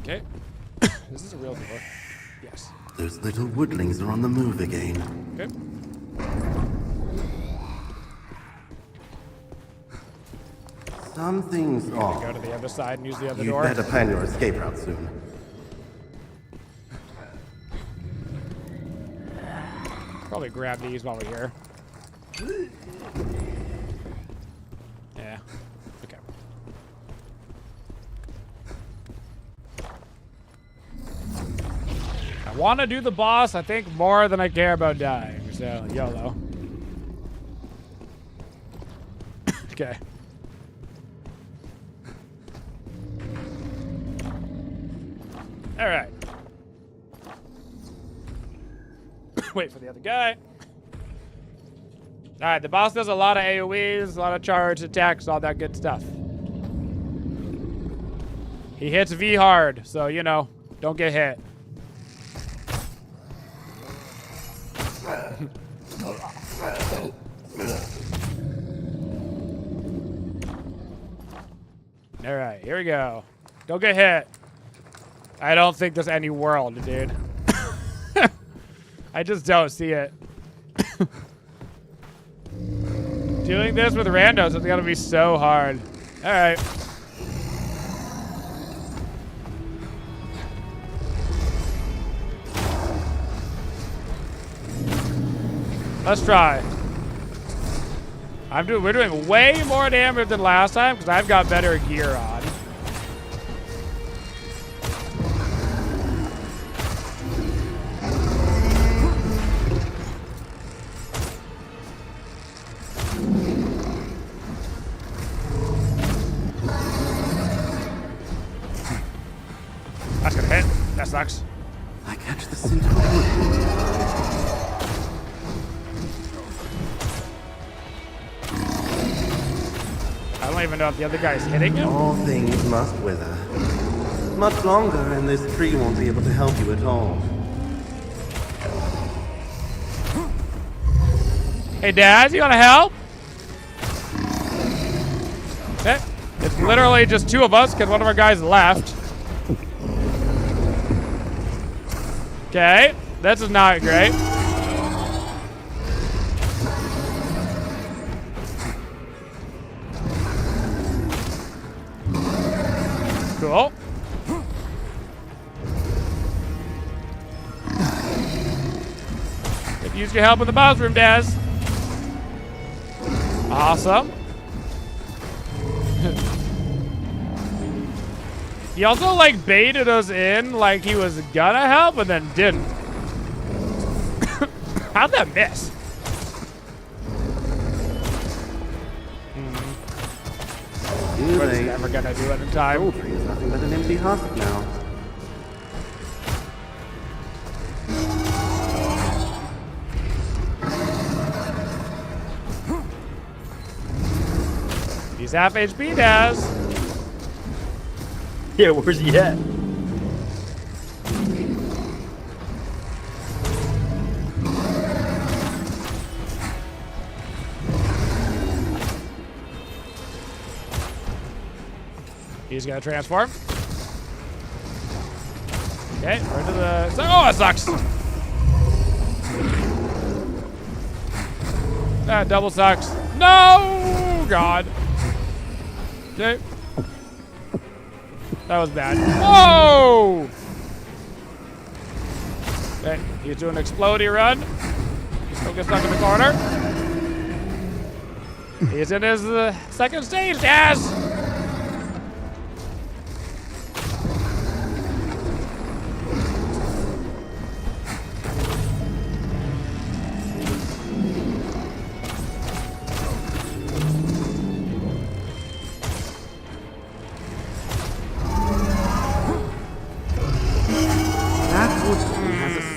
Okay. This is a real door. Yes. those little woodlings are on the move again. Okay. Something's Go off. to the other side and use the other You'd door. better plan your escape route soon. Probably grab these while we're here. Yeah. Okay. I want to do the boss, I think, more than I care about dying. So, YOLO. Okay. All right. Wait for the other guy. All right, the boss does a lot of AoEs, a lot of charge attacks, all that good stuff. He hits V hard, so, you know, don't get hit. All right, here we go. Don't get hit. I don't think there's any world, dude. I just don't see it. Doing this with randos is gonna be so hard. All right. Let's try. We're doing way more damage than last time because I've got better gear on. That's gonna hit. That sucks. I catch the scent of a woodland. don't even know if the other guy's hitting him. All things must wither. Much longer, and this tree won't be able to help you at all. Hey, Daz, you want to help? Okay. It's literally just two of us because one of our guys left. Okay. This is not great. Cool. Could use your help in the bathroom, Daz. Awesome. He also, like, baited us in like he was gonna help and then didn't. How'd that miss? We're just never gonna do it in time. Poultry is nothing but an empty husk now. He's half HP, Daz. Yeah, where's he at? He's gonna transform. Okay, we're into the. Oh, that sucks. That double sucks. No, God. Okay. That was bad. Whoa! Okay, he's doing an explodey run. Still gets stuck in the corner. He's in his second stage, Daz!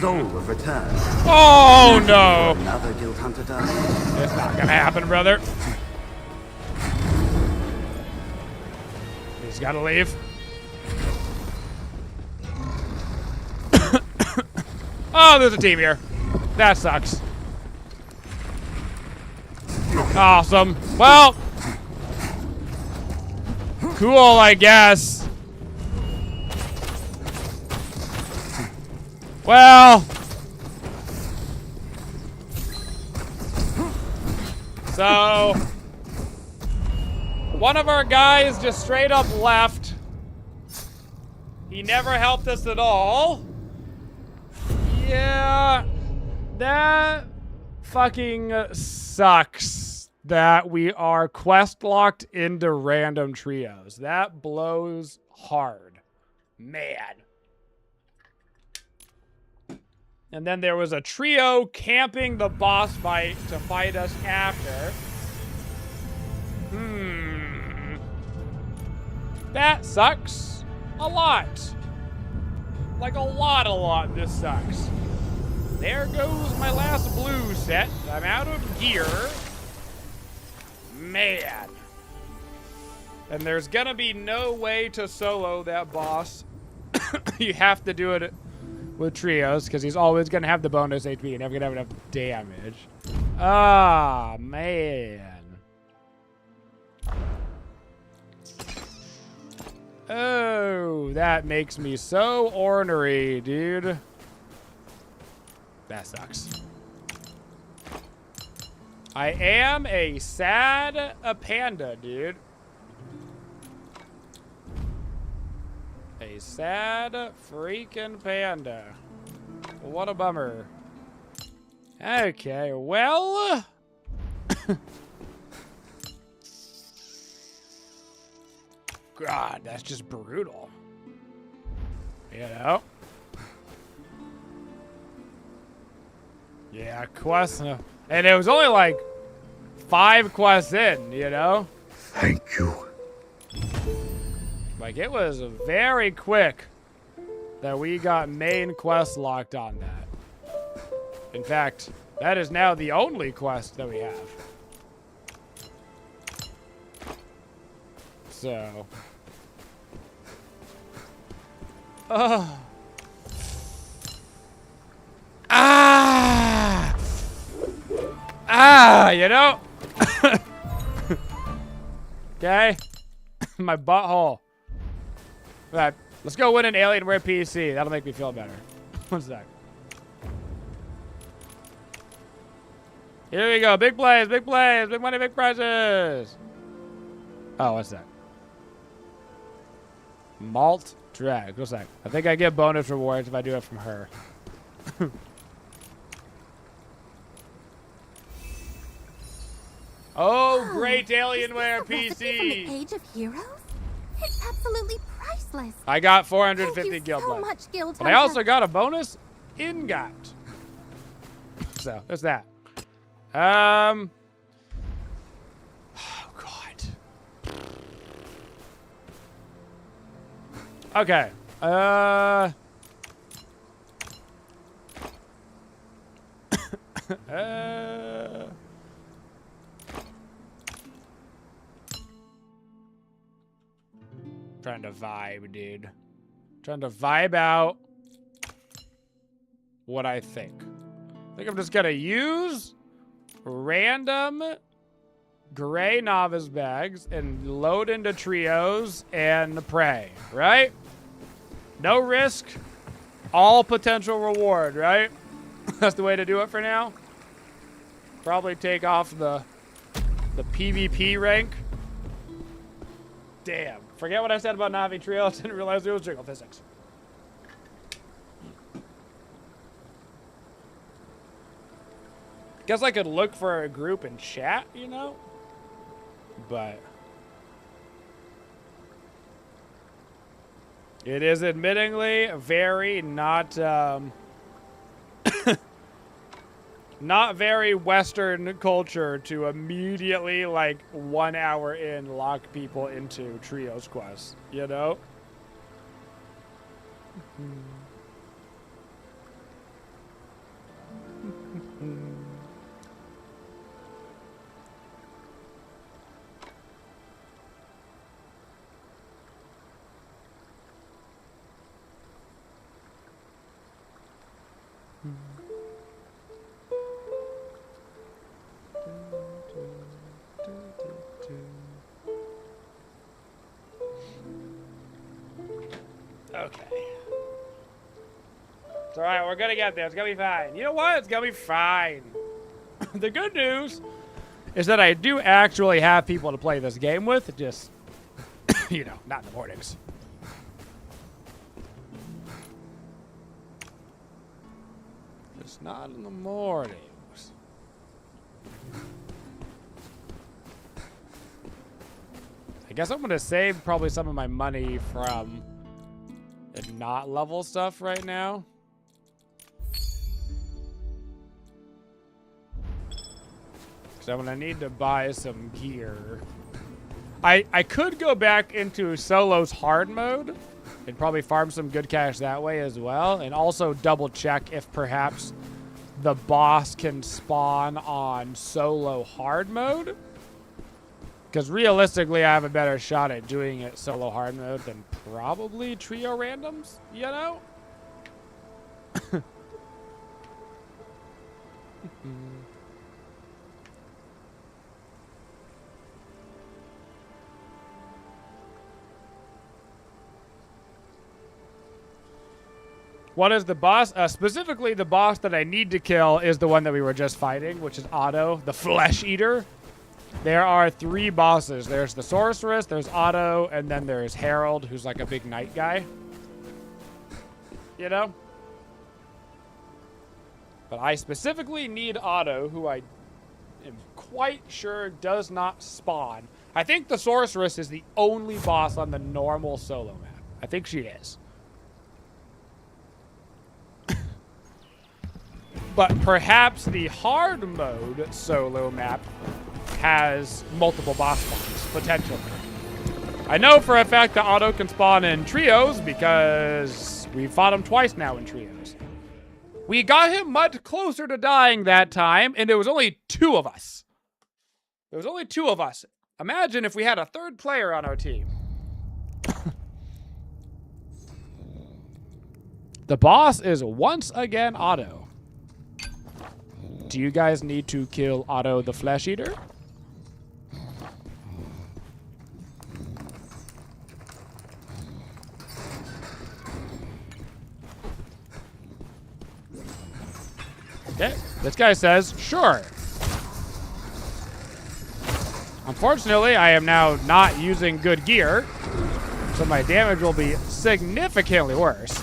Soul of return. Oh no! Another guild hunter does. It's not gonna happen, brother. He's gotta leave. Oh, there's a team here. That sucks. Awesome. Well, cool, I guess. Well, so one of our guys just straight up left. He never helped us at all. Yeah, that fucking sucks that we are quest locked into random trios. That blows hard. Man. And then there was a trio camping the boss fight to fight us after. That sucks a lot. Like a lot, this sucks. There goes my last blue set. I'm out of gear. Man. And there's gonna be no way to solo that boss. You have to do it with trios, because he's always going to have the bonus HP and never going to have enough damage. Ah, man. Oh, that makes me so ornery, dude. That sucks. I am a sad panda, dude. A sad freaking panda. What a bummer. Okay, well. God, that's just brutal. You know? Yeah, quests. And it was only like 5 quests in, you know? Thank you. Like, it was very quick that we got main quest locked on that. In fact, that is now the only quest that we have. So. Oh. Ah! Ah, you know? Okay. My butthole. Right. Let's go win an Alienware PC. That'll make me feel better. One sec. Here we go. Big plays, big plays, big money, big prizes. Oh, what's that? Malt drag. What's that? I think I get bonus rewards if I do it from her. Oh, great Alienware PC. From the Age of Heroes? It's absolutely priceless. I got 450 Thank you guild so points. much, Guild But I Hunter. also got a bonus ingot. So, there's that. Oh, God. Okay. Trying to vibe, dude. Trying to vibe out what I think. I think I'm just gonna use random gray novice bags and load into trios and pray, right? No risk, all potential reward, right? That's the way to do it for now. Probably take off the PvP rank. Damn. Forget what I said about Navi Trios. Didn't realize there was jiggle physics. Guess I could look for a group and chat, you know? But it is admittingly very not not very Western culture to immediately, like, 1 hour in, lock people into trios quests, you know? Okay. It's alright, we're gonna get there. It's gonna be fine. You know what? It's gonna be fine. The good news is that I do actually have people to play this game with, just, you know, not in the mornings. Just not in the mornings. I guess I'm gonna save probably some of my money from the not level stuff right now. Because I'm gonna need to buy some gear. I could go back into Solo's hard mode and probably farm some good cash that way as well. And also double check if perhaps the boss can spawn on Solo hard mode. Because realistically, I have a better shot at doing it solo hard mode than probably trio randoms, you know? What is the boss? Specifically, the boss that I need to kill is the one that we were just fighting, which is Otto, the Flesh Eater. There are 3 bosses. There's the Sorceress, there's Otto, and then there's Harold, who's like a big knight guy. You know? But I specifically need Otto, who I am quite sure does not spawn. I think the Sorceress is the only boss on the normal solo map. I think she is. But perhaps the hard mode solo map has multiple boss spawns, potentially. I know for a fact that Otto can spawn in trios because we fought him twice now in trios. We got him much closer to dying that time, and there was only 2 of us. There was only 2 of us. Imagine if we had a third player on our team. The boss is once again Otto. Do you guys need to kill Otto the Flesh Eater? Okay, this guy says, sure. Unfortunately, I am now not using good gear, so my damage will be significantly worse.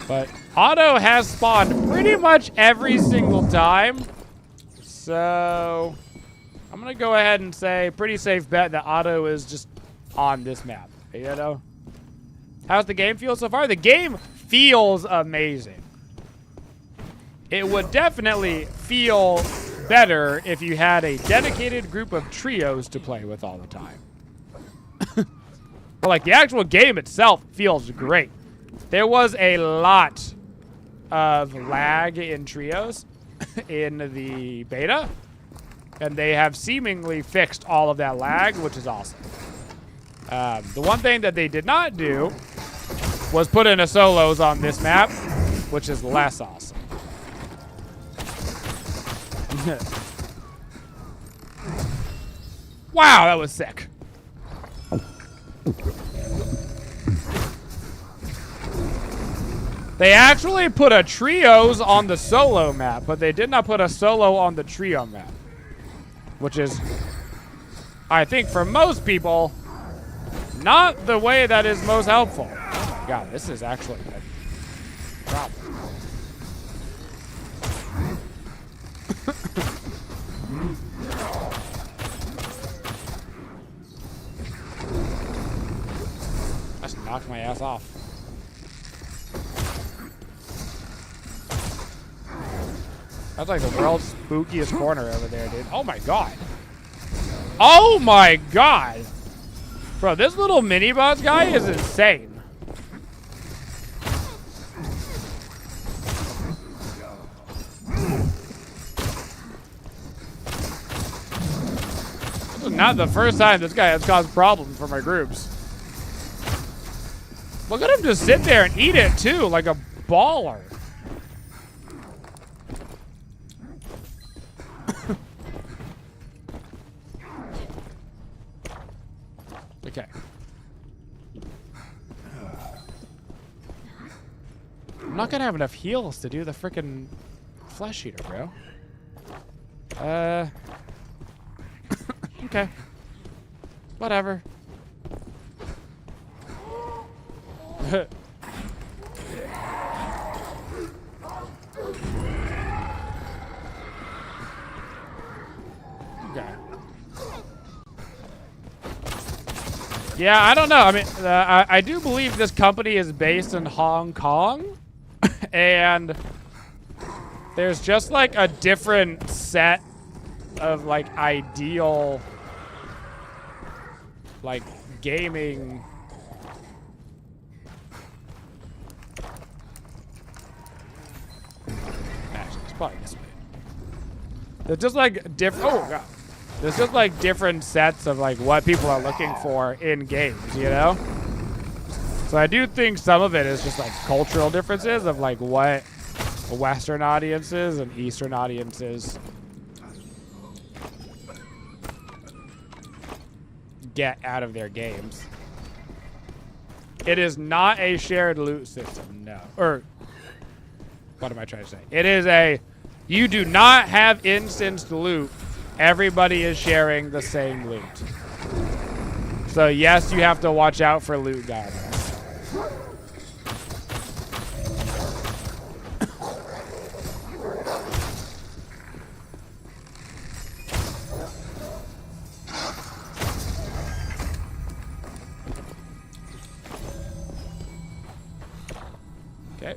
But Otto has spawned pretty much every single time, so I'm gonna go ahead and say pretty safe bet that Otto is just on this map, you know? How's the game feel so far? The game feels amazing. It would definitely feel better if you had a dedicated group of trios to play with all the time. But like the actual game itself feels great. There was a lot of lag in trios in the beta, and they have seemingly fixed all of that lag, which is awesome. The one thing that they did not do was put in a solos on this map, which is less awesome. Wow, that was sick. They actually put a trios on the solo map, but they did not put a solo on the trio map, which is, I think for most people, not the way that is most helpful. Oh my god, this is actually a problem. Just knocked my ass off. That's like the world's spookiest corner over there, dude. Oh my god. Oh my god. Bro, this little mini boss guy is insane. This is not the first time this guy has caused problems for my groups. Look at him just sit there and eat it too, like a baller. Okay. I'm not gonna have enough heals to do the frickin' flesh eater, bro. Okay. Whatever. Okay. Yeah, I don't know. I mean, I do believe this company is based in Hong Kong, and there's just like a different set of like ideal like gaming. Actually, it's probably this way. There's just like different. Oh god. There's just like different sets of like what people are looking for in games, you know? So I do think some of it is just like cultural differences of like what Western audiences and Eastern audiences get out of their games. It is not a shared loot system, no. Or what am I trying to say? It is a, you do not have instanced loot. Everybody is sharing the same loot. So yes, you have to watch out for loot goblins. Okay.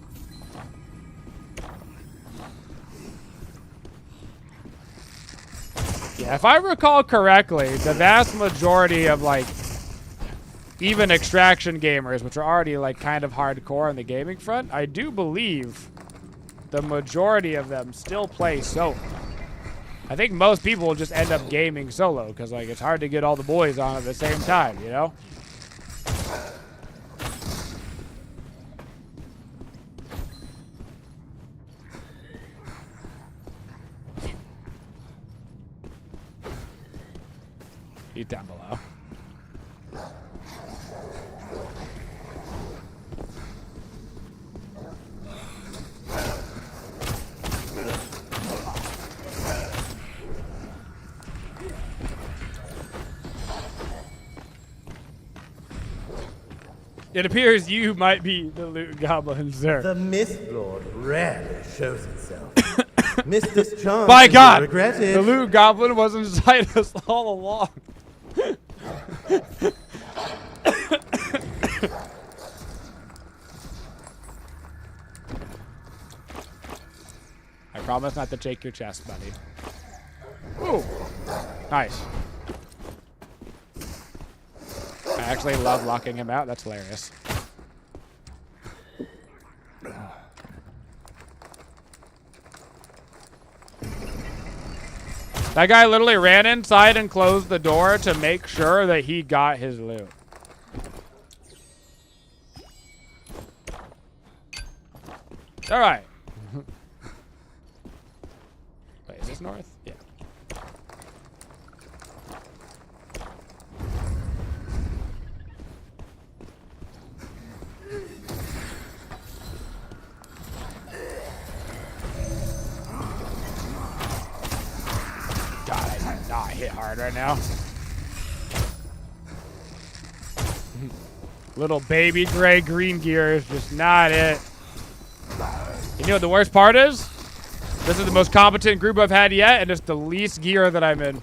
Yeah, if I recall correctly, the vast majority of like even extraction gamers, which are already like kind of hardcore on the gaming front, I do believe the majority of them still play solo. I think most people will just end up gaming solo because, like, it's hard to get all the boys on at the same time, you know? He's down below. It appears you might be the loot goblin, sir. The MistLord rarely shows itself. Missed this chance. By God, regret it. the loot goblin was inside us all along. I promise not to shake your chest, buddy. Ooh, nice. I actually love locking him out. That's hilarious. That guy literally ran inside and closed the door to make sure that he got his loot. All right. Wait, is this north? Yeah. God, I did not hit hard right now. Little baby gray green gear is just not it. You know what the worst part is? This is the most competent group I've had yet, and it's the least gear that I'm in.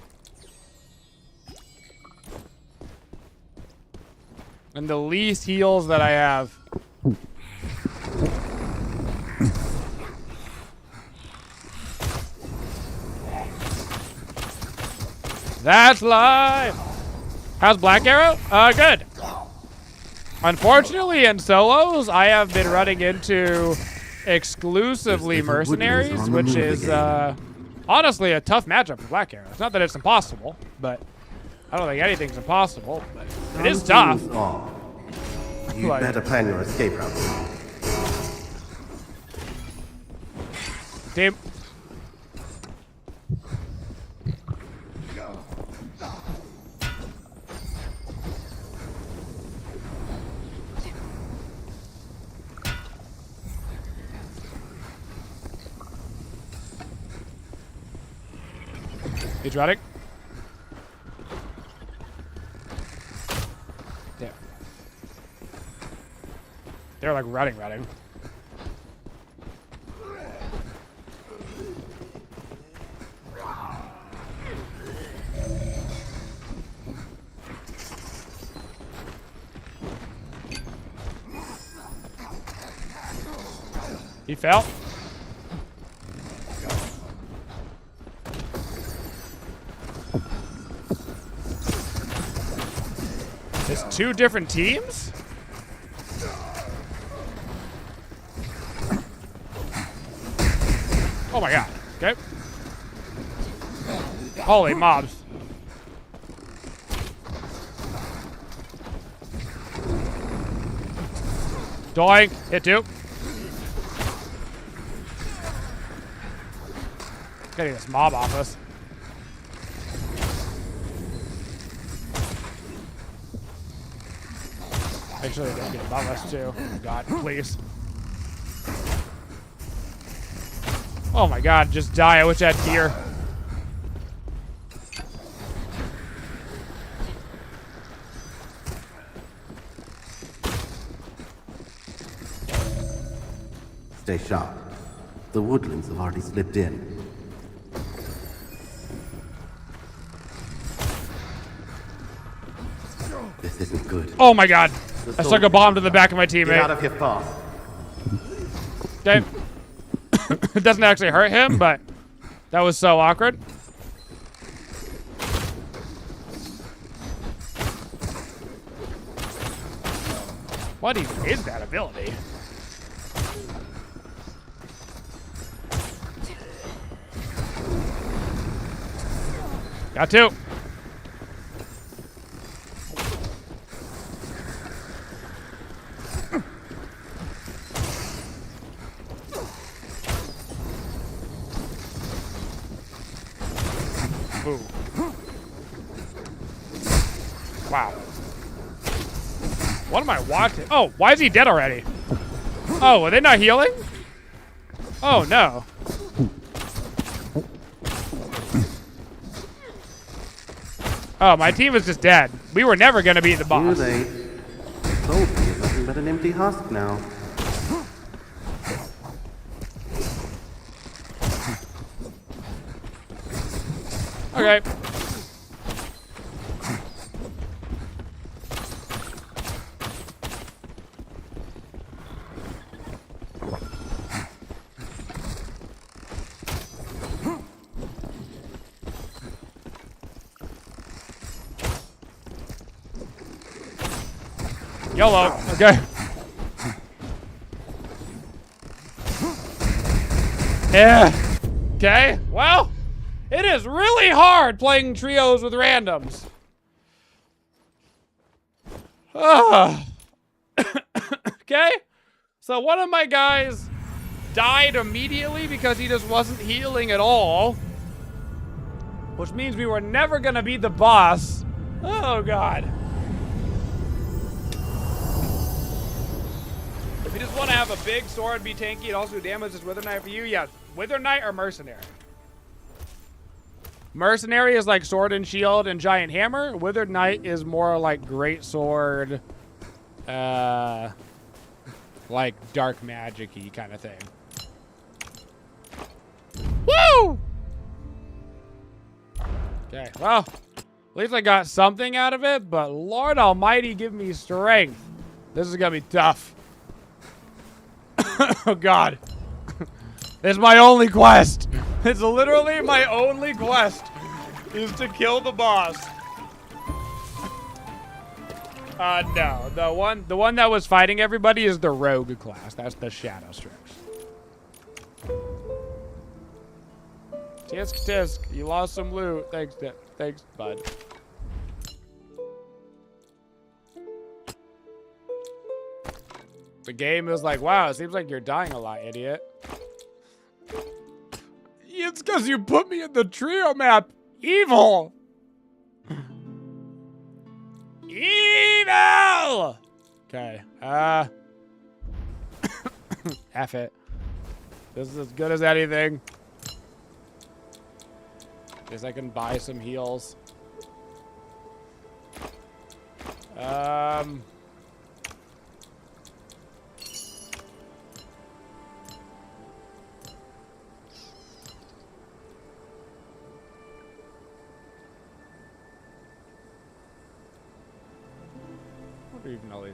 And the least heals that I have. That's live! How's Blackarrow? Good. Unfortunately, in solos, I have been running into exclusively mercenaries, which is honestly a tough matchup for Blackarrow. It's not that it's impossible, but I don't think anything's impossible. But it is tough. You better plan your escape route. Team. He's running. There. They're like running. He fell. There's two different teams? Oh my god. Okay. Holy mobs. Doink. Hit two. Getting this mob off us. Make sure they don't get above us too. Oh god, please. Oh my god, just die. I wish I had gear. Stay sharp. The woodlands have already slipped in. This isn't good. Oh my god. I stuck a bomb to the back of my teammate. Get out of here fast. Okay. It doesn't actually hurt him, but that was so awkward. What even is that ability? Got two. Boo. Wow. What am I watching? Oh, why is he dead already? Oh, are they not healing? Oh, no. Oh, my team is just dead. We were never going to beat the boss. Too late. Sophie is nothing but an empty husk now. Okay. YOLO. Okay. Yeah. Okay. Well, it is really hard playing trios with randoms. Okay. So one of my guys died immediately because he just wasn't healing at all. Which means we were never gonna beat the boss. Oh, God. If you just want to have a big sword, be tanky, and also do damage, is Wither Knight for you? Yeah. Wither Knight or Mercenary? Mercenary is like sword and shield and giant hammer. Withered Knight is more like great sword, like dark magic-y kind of thing. Woo! Okay, well, at least I got something out of it, but Lord Almighty, give me strength. This is gonna be tough. Oh, God. It's my only quest. It's literally my only quest is to kill the boss. No. The one that was fighting everybody is the rogue class. That's the Shadow Strix. Tisk tisk. You lost some loot. Thanks, bud. The game is like, wow, it seems like you're dying a lot, idiot. It's because you put me in the trio map. Evil. Evil. Okay. F it. This is as good as anything. Guess I can buy some heals. What are even all these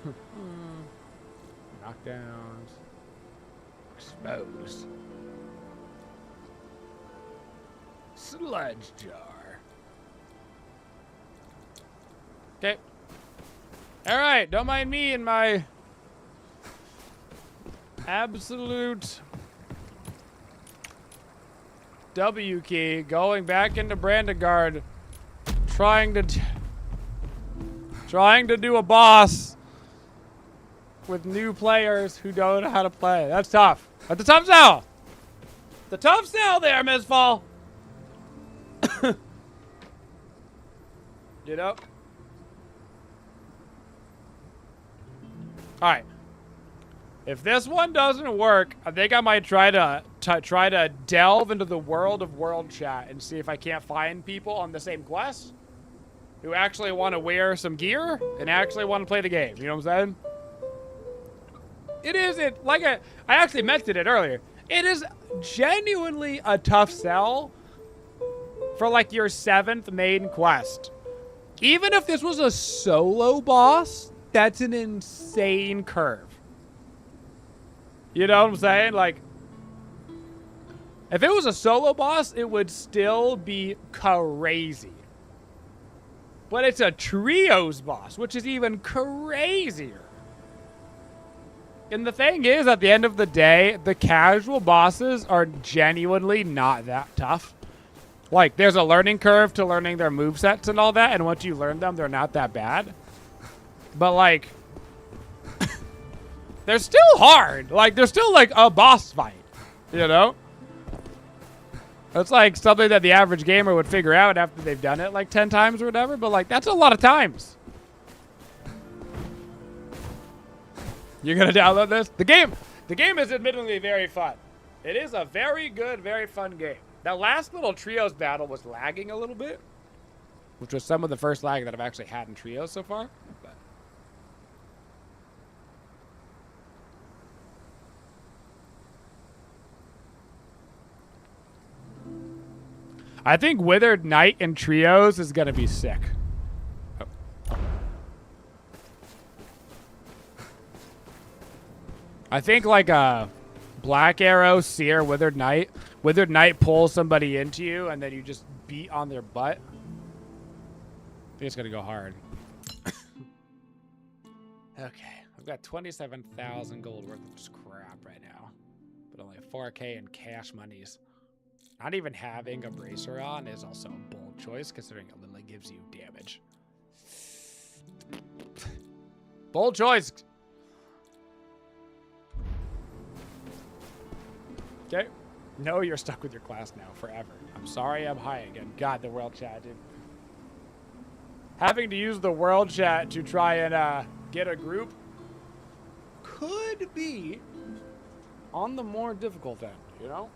do? Knockdowns. Expose. Sludge jar. Okay. Alright, don't mind me and my absolute W key going back into Brandegard, trying to do a boss with new players who don't know how to play. That's tough. That's a tough sell. The tough sell there, MistFall. You know? Alright. If this one doesn't work, I think I might try to delve into the world of World Chat and see if I can't find people on the same quest who actually want to wear some gear and actually want to play the game. You know what I'm saying? I actually mentioned it earlier. It is genuinely a tough sell for like your 7th main quest. Even if this was a solo boss, that's an insane curve. You know what I'm saying? Like, if it was a solo boss, it would still be crazy. But it's a trios boss, which is even crazier. And the thing is, at the end of the day, the casual bosses are genuinely not that tough. Like, there's a learning curve to learning their movesets and all that, and once you learn them, they're not that bad. But, like, they're still hard. Like, they're still, like, a boss fight, you know? That's, like, something that the average gamer would figure out after they've done it, like, 10 times or whatever, but, like, that's a lot of times. You're gonna download this? The game is admittedly very fun. It is a very good, very fun game. That last little trios battle was lagging a little bit, which was some of the first lag that I've actually had in trios so far. But I think Withered Knight in trios is gonna be sick. Oh. I think like a Blackarrow, Seer, Withered Knight. Withered Knight pulls somebody into you, and then you just beat on their butt. I think it's gonna go hard. Okay, I've got 27,000 gold worth of scrap right now, but only 4K in cash monies. Not even having a bracer on is also a bold choice, considering it literally gives you damage. Bold choice. Okay. No, you're stuck with your class now forever. I'm sorry I'm high again. God, the world chat, dude. Having to use the world chat to try and get a group could be on the more difficult end, you know?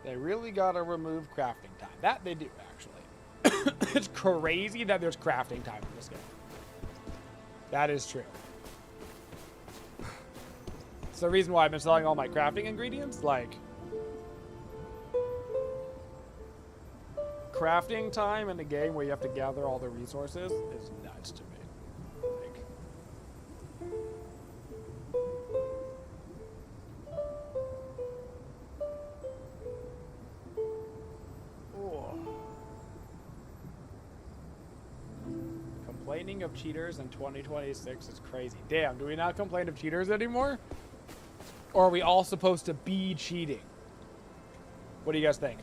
They really gotta remove crafting time. That they do, actually. It's crazy that there's crafting time in this game. That is true. It's the reason why I've been selling all my crafting ingredients. Like, crafting time in a game where you have to gather all the resources is nuts to me. Complaining of cheaters in 2026 is crazy. Damn, do we not complain of cheaters anymore? Or are we all supposed to be cheating? What do you guys think?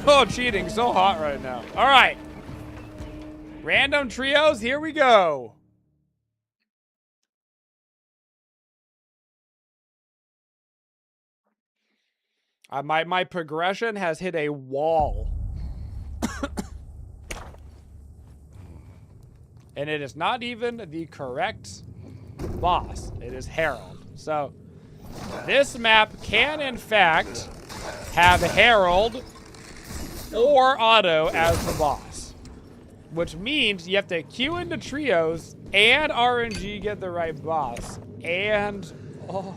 Oh, cheating. So hot right now. All right. Random trios. Here we go. My progression has hit a wall. And it is not even the correct boss. It is Herald. So this map can, in fact, have Herald or Otto as the boss, which means you have to queue into trios and RNG get the right boss, and oh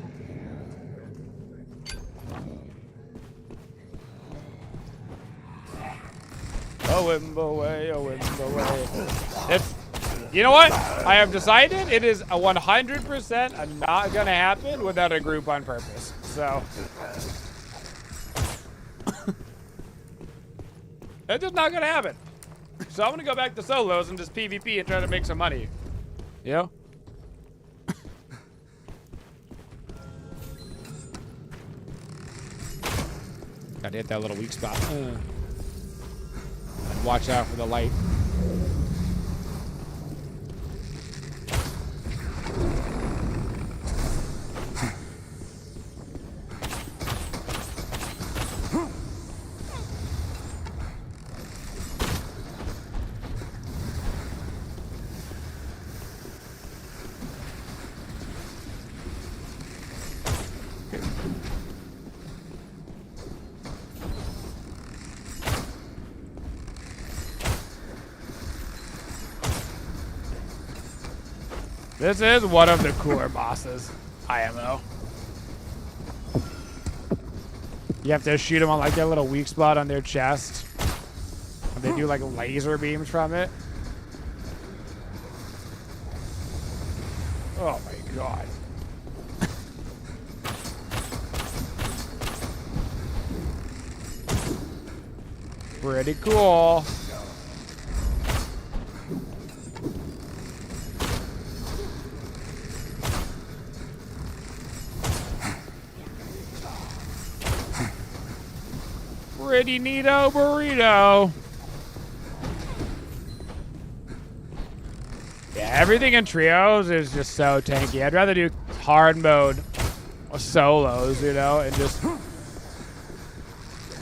wimbo way, oh wimbo way. It's, you know what? I have decided it is 100% not gonna happen without a group on purpose. So it's just not gonna happen. So I'm gonna go back to solos and just PvP and try to make some money. You know? Gotta hit that little weak spot. And watch out for the light. This is one of the cooler bosses, IMO. You have to shoot them on like their little weak spot on their chest. And they do like laser beams from it. Oh my god. Pretty cool. Pretty neato burrito. Yeah, everything in trios is just so tanky. I'd rather do hard mode solos, you know, and just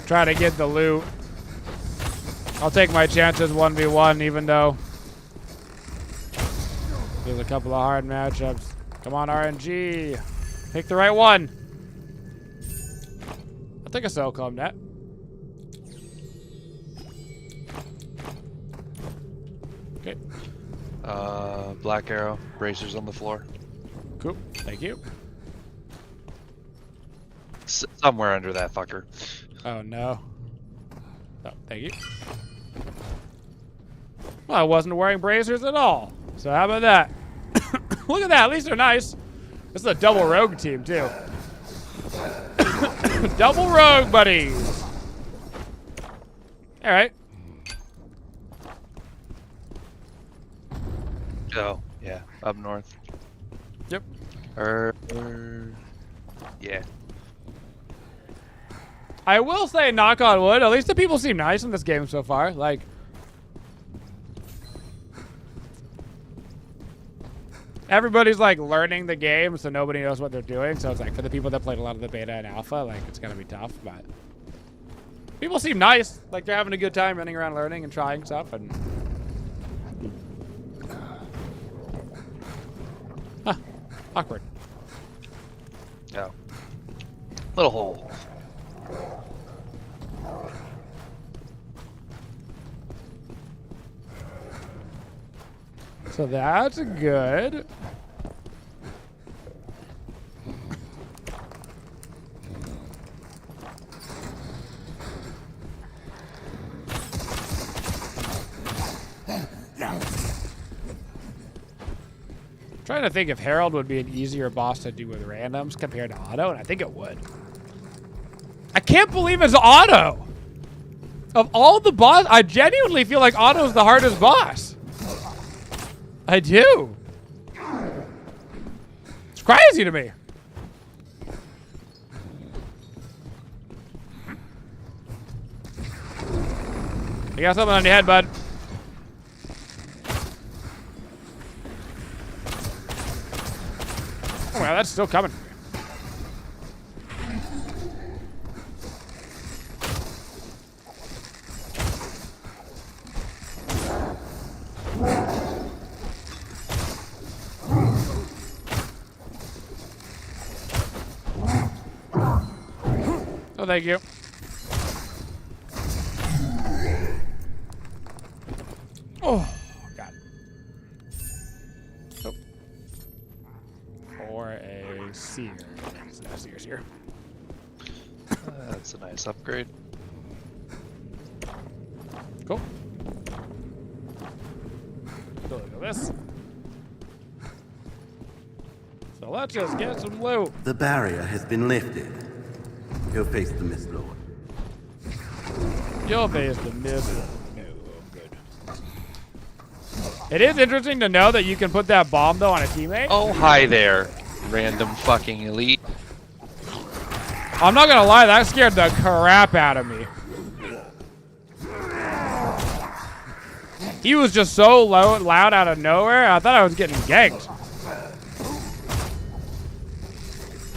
try to get the loot. I'll take my chances 1v1, even though there's a couple of hard matchups. Come on, RNG. Pick the right one. I'll take a SOCOM net. Okay. Blackarrow, bracers on the floor. Cool. Thank you. Somewhere under that fucker. Oh, no. Oh, thank you. Well, I wasn't wearing bracers at all. So how about that? Look at that. At least they're nice. This is a double rogue team, too. Double rogue buddies. All right. Oh, yeah. Up north. Yep. Yeah. I will say, knock on wood, at least the people seem nice in this game so far. Like, everybody's like learning the game, so nobody knows what they're doing. So it's like for the people that played a lot of the beta and alpha, like it's gonna be tough. But people seem nice, like they're having a good time running around learning and trying stuff. And awkward. Yeah. Little hole. So that's good. Trying to think if Herald would be an easier boss to do with randoms compared to auto, and I think it would. I can't believe it's auto. Of all the boss, I genuinely feel like auto's the hardest boss. I do. It's crazy to me. You got something on your head, bud. Oh, wow, that's still coming. Oh, thank you. Oh, God. Oh. Or a seer. It's not a seer's here. That's a nice upgrade. Cool. So look at this. So let's just get some loot. The barrier has been lifted. Go face the MistLord. You'll face the mist. No, good. It is interesting to know that you can put that bomb though on a teammate. Oh, hi there, random fucking elite. I'm not gonna lie, that scared the crap out of me. He was just so loud out of nowhere, I thought I was getting ganked.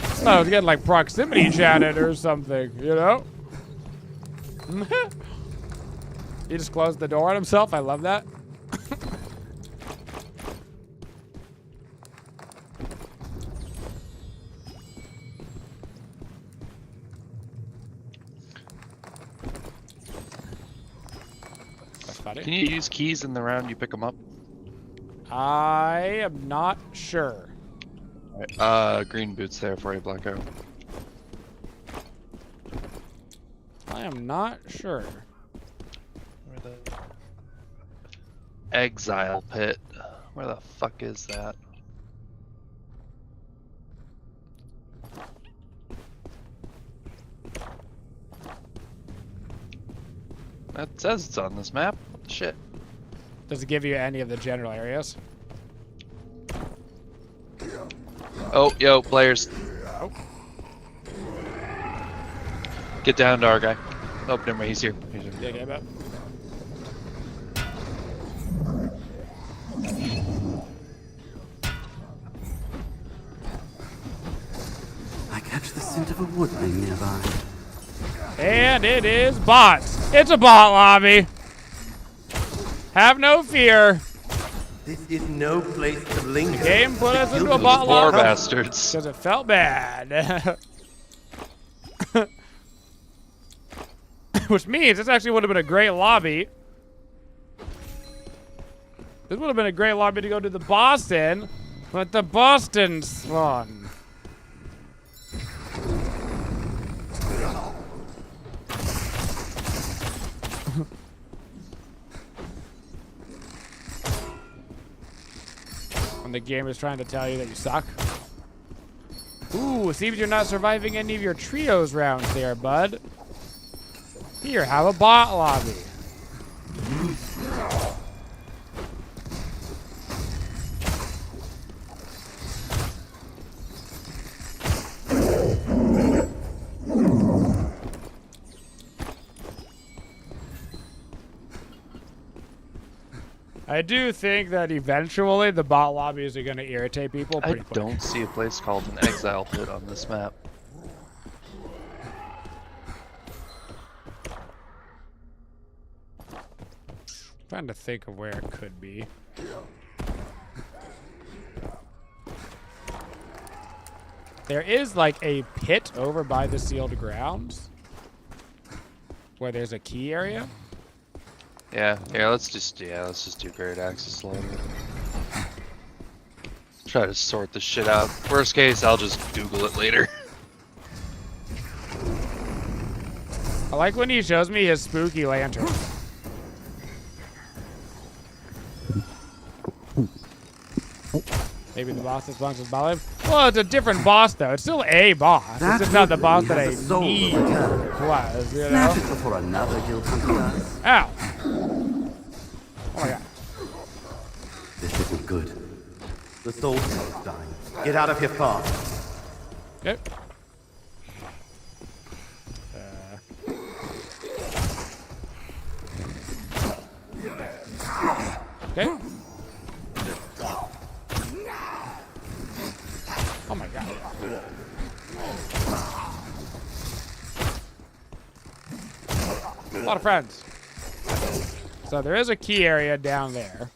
I thought I was getting like proximity chatted or something, you know? He just closed the door on himself. I love that. That's funny. Can you use keys in the round you pick them up? I am not sure. Green boots there for you, Blackarrow. I am not sure. Where the exile pit? Where the fuck is that? That says it's on this map. What the shit? Does it give you any of the general areas? Oh, yo, players. Get down to our guy. Oh, never mind, he's here. He's here. Yeah, get up. I catch the scent of a woodling nearby. And it is bots. It's a bot lobby. Have no fear. This is no place to linger. The game put us into a Guilty bot Poor lobby bastards. because it felt bad. Which means this actually would have been a great lobby. This would have been a great lobby to go to the Boston, but the Boston spawn. When the game is trying to tell you that you suck. Ooh, seems you're not surviving any of your trios rounds there, bud. Here, have a bot lobby. I do think that eventually the bot lobbies are going to irritate people I pretty quick. don't see a place called an exile pit on this map. Trying to think of where it could be. There is like a pit over by the sealed grounds where there's a key area. Yeah, let's just do great access later. Try to sort this shit out. Worst case, I'll just Google it later. I like when he shows me his spooky lantern. Maybe the boss that spawns is Boliv. Well, it's a different boss though. It's still a boss. It's just not the boss that I need was, you Snatch know? it before another guild hunter does. Ow! Oh my god. This isn't good. The soul is dying. Get out of here fast. Okay. Okay. Oh my god. A lot of friends. So there is a key area down there.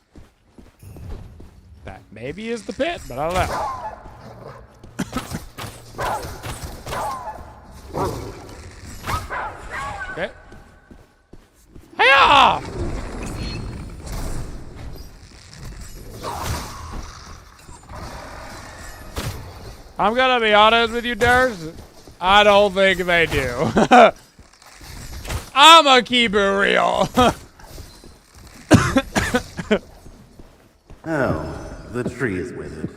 That maybe is the pit, but I don't know. Okay. Hiya! I'm gonna be honest with you, Durs. I don't think they do. I'ma keep it real. Oh, the tree is withered.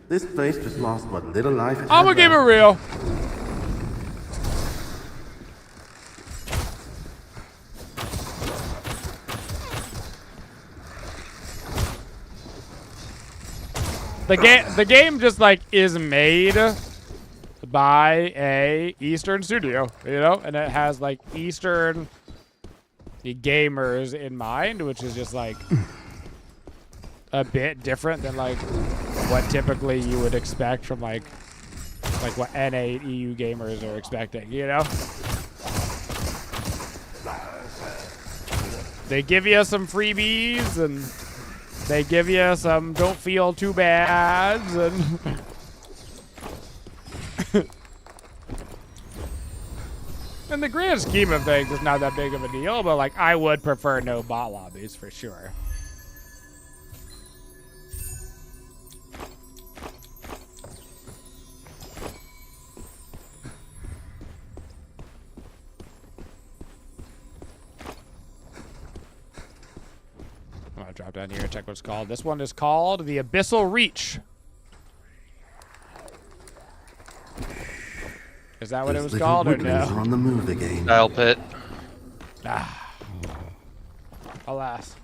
This place just lost what little life it I'ma had keep it left. real. The game just like is made by a Eastern studio, you know, and it has like Eastern gamers in mind, which is just like a bit different than like what typically you would expect from like what NA EU gamers are expecting, you know? They give you some freebies and they give you some don't feel too bad and in the grand scheme of things, it's not that big of a deal, but like I would prefer no bot lobbies for sure. down here, check what it's called. This one is called the Abyssal Reach. Is that what it was Those called, or little woodlands are no? on the move again. Dial pit. Ah. Alas.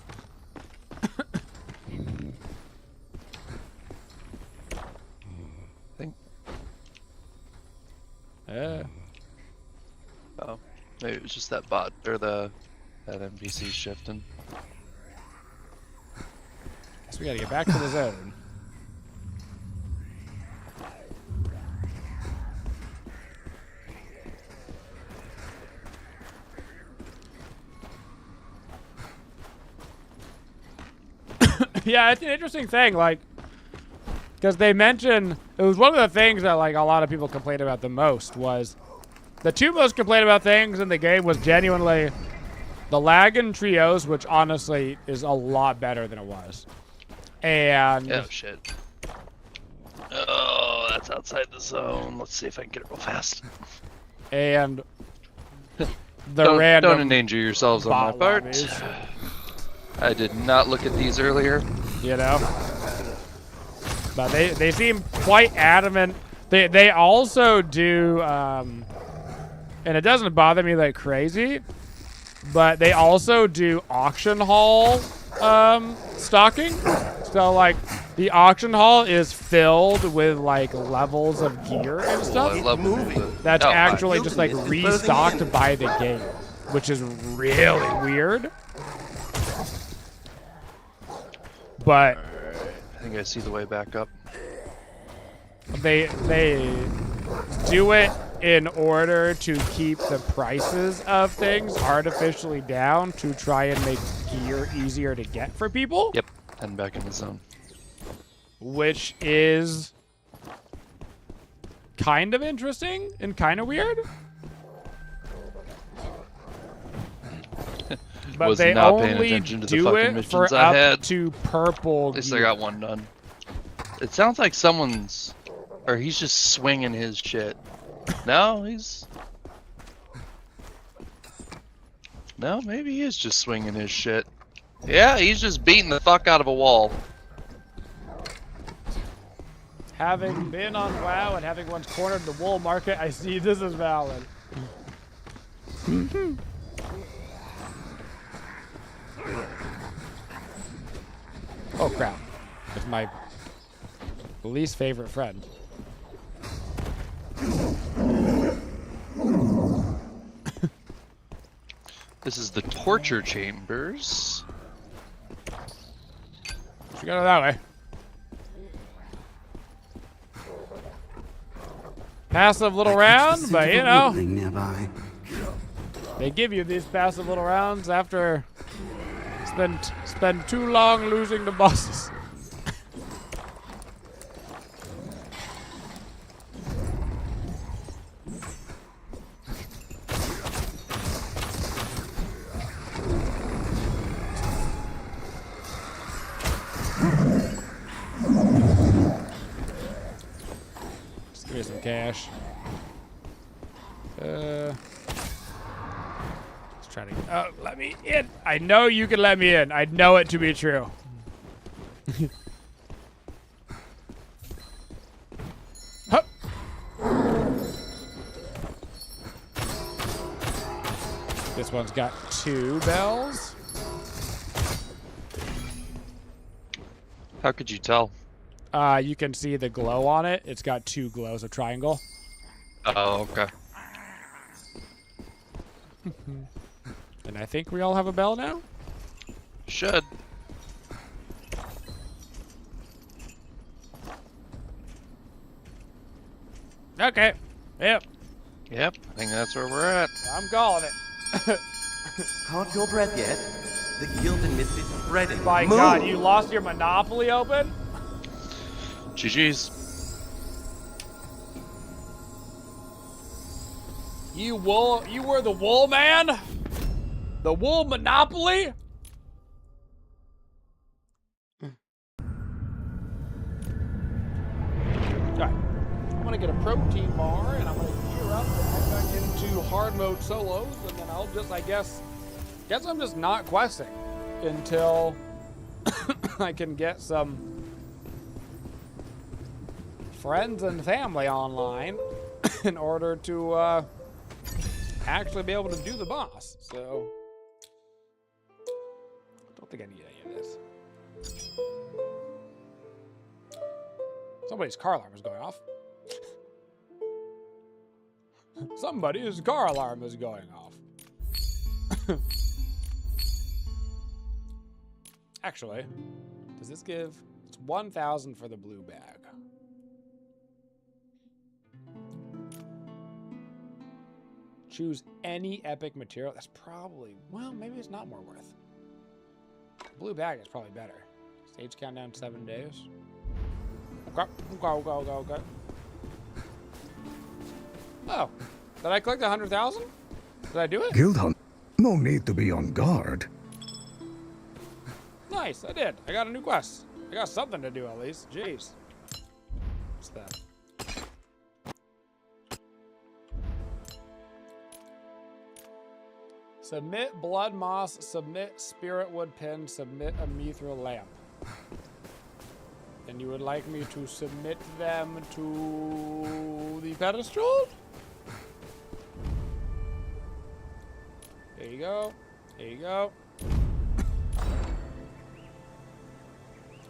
Oh, maybe it was just that bot or that NPC shifting. Guess we gotta get back to the zone. Yeah, it's an interesting thing, like, because they mentioned, it was one of the things that, like, a lot of people complained about the most was, the two most complained about things in the game was genuinely the lag in trios, which honestly is a lot better than it was. And... Oh, shit. Oh, that's outside the zone. Let's see if I can get it real fast. And... the don't random... endanger yourselves on my bot part. lobbies. I did not look at these earlier. You know? But they seem quite adamant. They also do, and it doesn't bother me like crazy, but they also do auction hall stocking. So, like, the auction hall is filled with, like, levels of gear and stuff. That's actually just, like, restocked by the game, which is really weird. But I think I see the way back up. they do it in order to keep the prices of things artificially down to try and make gear easier to get for people. Yep, and back in the zone. Which is kind of interesting and kind of weird. But Was they not paying only attention to the do fucking it missions for I up had. to purple At least I gear. got one done. It sounds like someone's, or he's just swinging his shit. No, maybe he is just swinging his shit. Yeah, he's just beating the fuck out of a wall. Having been on WoW and having once cornered the wool market, I see this is valid. Oh crap. It's my least favorite friend. This is the torture chambers. Should go that way. Passive little round, but you know, Nearby. they give you these passive little rounds after spend too long losing the bosses. Just give me some cash. Just trying to. Oh, let me in. I know you can let me in. I know it to be true. Hup. This one's got 2 bells. How could you tell? You can see the glow on it. It's got 2 glows, a triangle. Oh, okay. And I think we all have a bell now. Should. Okay. Yep. Yep, I think that's where we're at. I'm calling it. Caught your breath yet? The guilt and mist is spreading. My Move! God, you lost your Monopoly open? GG's. You were the wool man? The wool Monopoly? Alright. I'm gonna get a protein bar and I'm gonna gear up and head back into hard mode solos, and then I'll just, I guess I'm just not questing until I can get some friends and family online in order to actually be able to do the boss. So I don't think I need any of this. Somebody's car alarm is going off. Somebody's car alarm is going off. Actually, does this give... It's 1,000 for the blue bag. Choose any epic material. That's probably... Well, maybe it's not more worth. Blue bag is probably better. Stage countdown 7 days. Okay. Okay. Oh. Did I collect 100,000? Did I do it? Guild hunt. No need to be on guard. Nice, I did. I got a new quest. I got something to do at least. Jeez. What's that? Submit blood moss, submit spirit wood pin, submit a mithril lamp. And you would like me to submit them to the pedestal? There you go. There you go.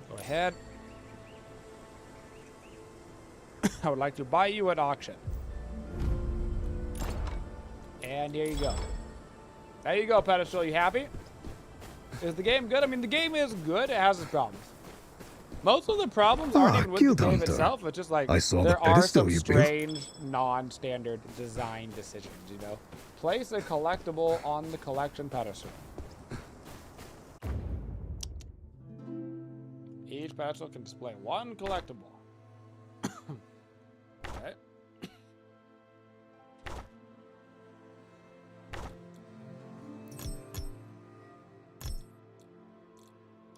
Go ahead. I would like to buy you at auction. And there you go. There you go, pedestal. You happy? Is the game good? I mean, the game is good. It has its problems. Most of the problems aren't even with the game itself. It's just like there are some strange, non-standard design decisions, you know? Place a collectible on the collection pedestal. Each pedestal can display one collectible. Okay.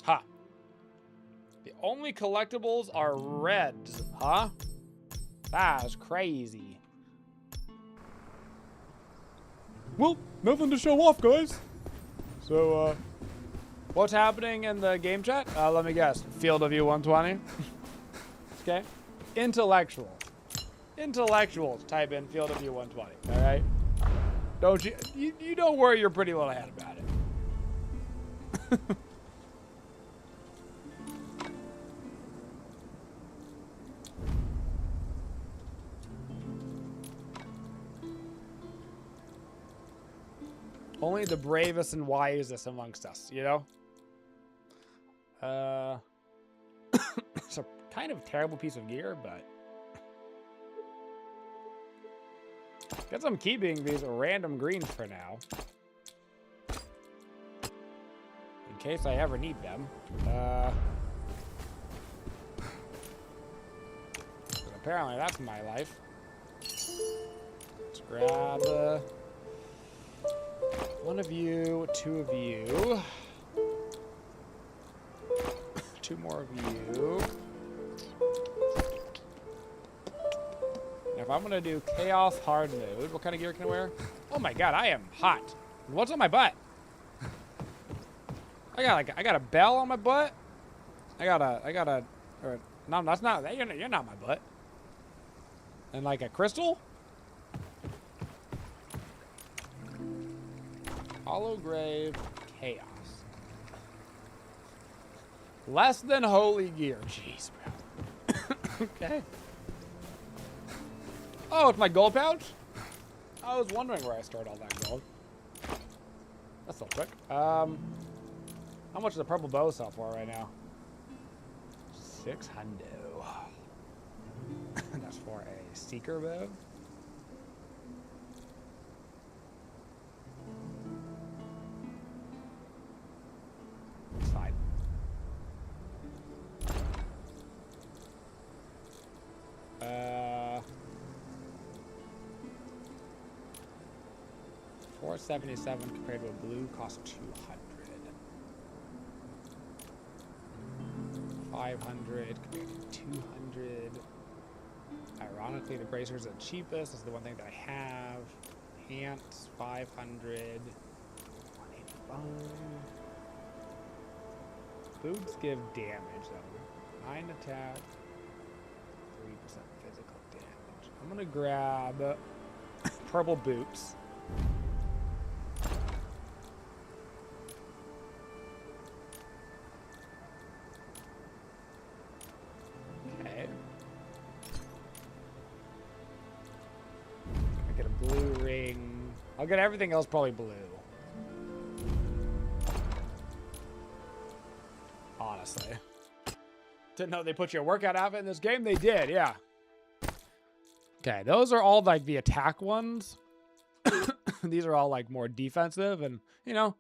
Ha. The only collectibles are reds, huh? That is crazy. Well, nothing to show off, guys. So, what's happening in the game chat? Let me guess. Field of view 120. Okay. Intellectual. Intellectuals. Type in field of view 120. All right. Don't you don't worry your pretty little head about it. Only the bravest and wisest amongst us, you know? It's a kind of terrible piece of gear, but... Guess I'm keeping these random greens for now. In case I ever need them. Apparently that's my life. Let's grab... one of you, two of you. Two more of you. Now if I'm gonna do chaos hard mode, what kind of gear can I wear? Oh my god, I am hot. What's on my butt? I got a bell on my butt. Or no, that's not. You're not my butt. And like a crystal. Hollow Grave Chaos. Less than holy gear. Jeez, bro. Okay. Oh, it's my gold pouch? I was wondering where I stored all that gold. That's so quick. How much does a purple bow sell for right now? 600. That's for a seeker bow. It's fine. $477 compared to a blue cost 200. 500 compared to 200. Ironically, the bracers are the cheapest. This is the one thing that I have. Pants 500. 185. Boots give damage though. 9 attack, 3% physical damage. I'm gonna grab purple boots. Okay. I get a blue ring. I'll get everything else probably blue. Honestly. Didn't know they put you a workout outfit in this game. They did, yeah. Okay, those are all like the attack ones. These are all like more defensive and, you know,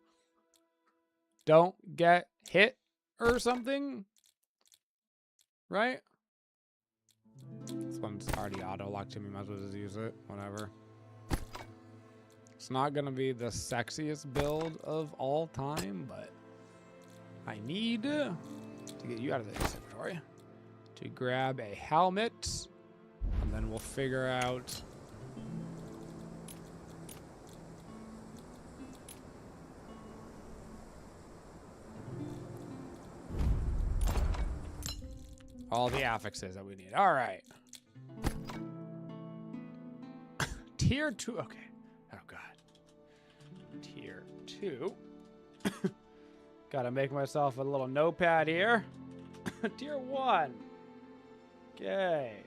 don't get hit or something. Right? This one's already auto-locked to me. Might as well just use it. Whatever. It's not going to be the sexiest build of all time, but I need to get you out of this inventory to grab a helmet, and then we'll figure out all the affixes that we need. All right. Tier 2. Okay. Oh, God. Tier 2. Gotta make myself a little notepad here. Tier 1. Okay.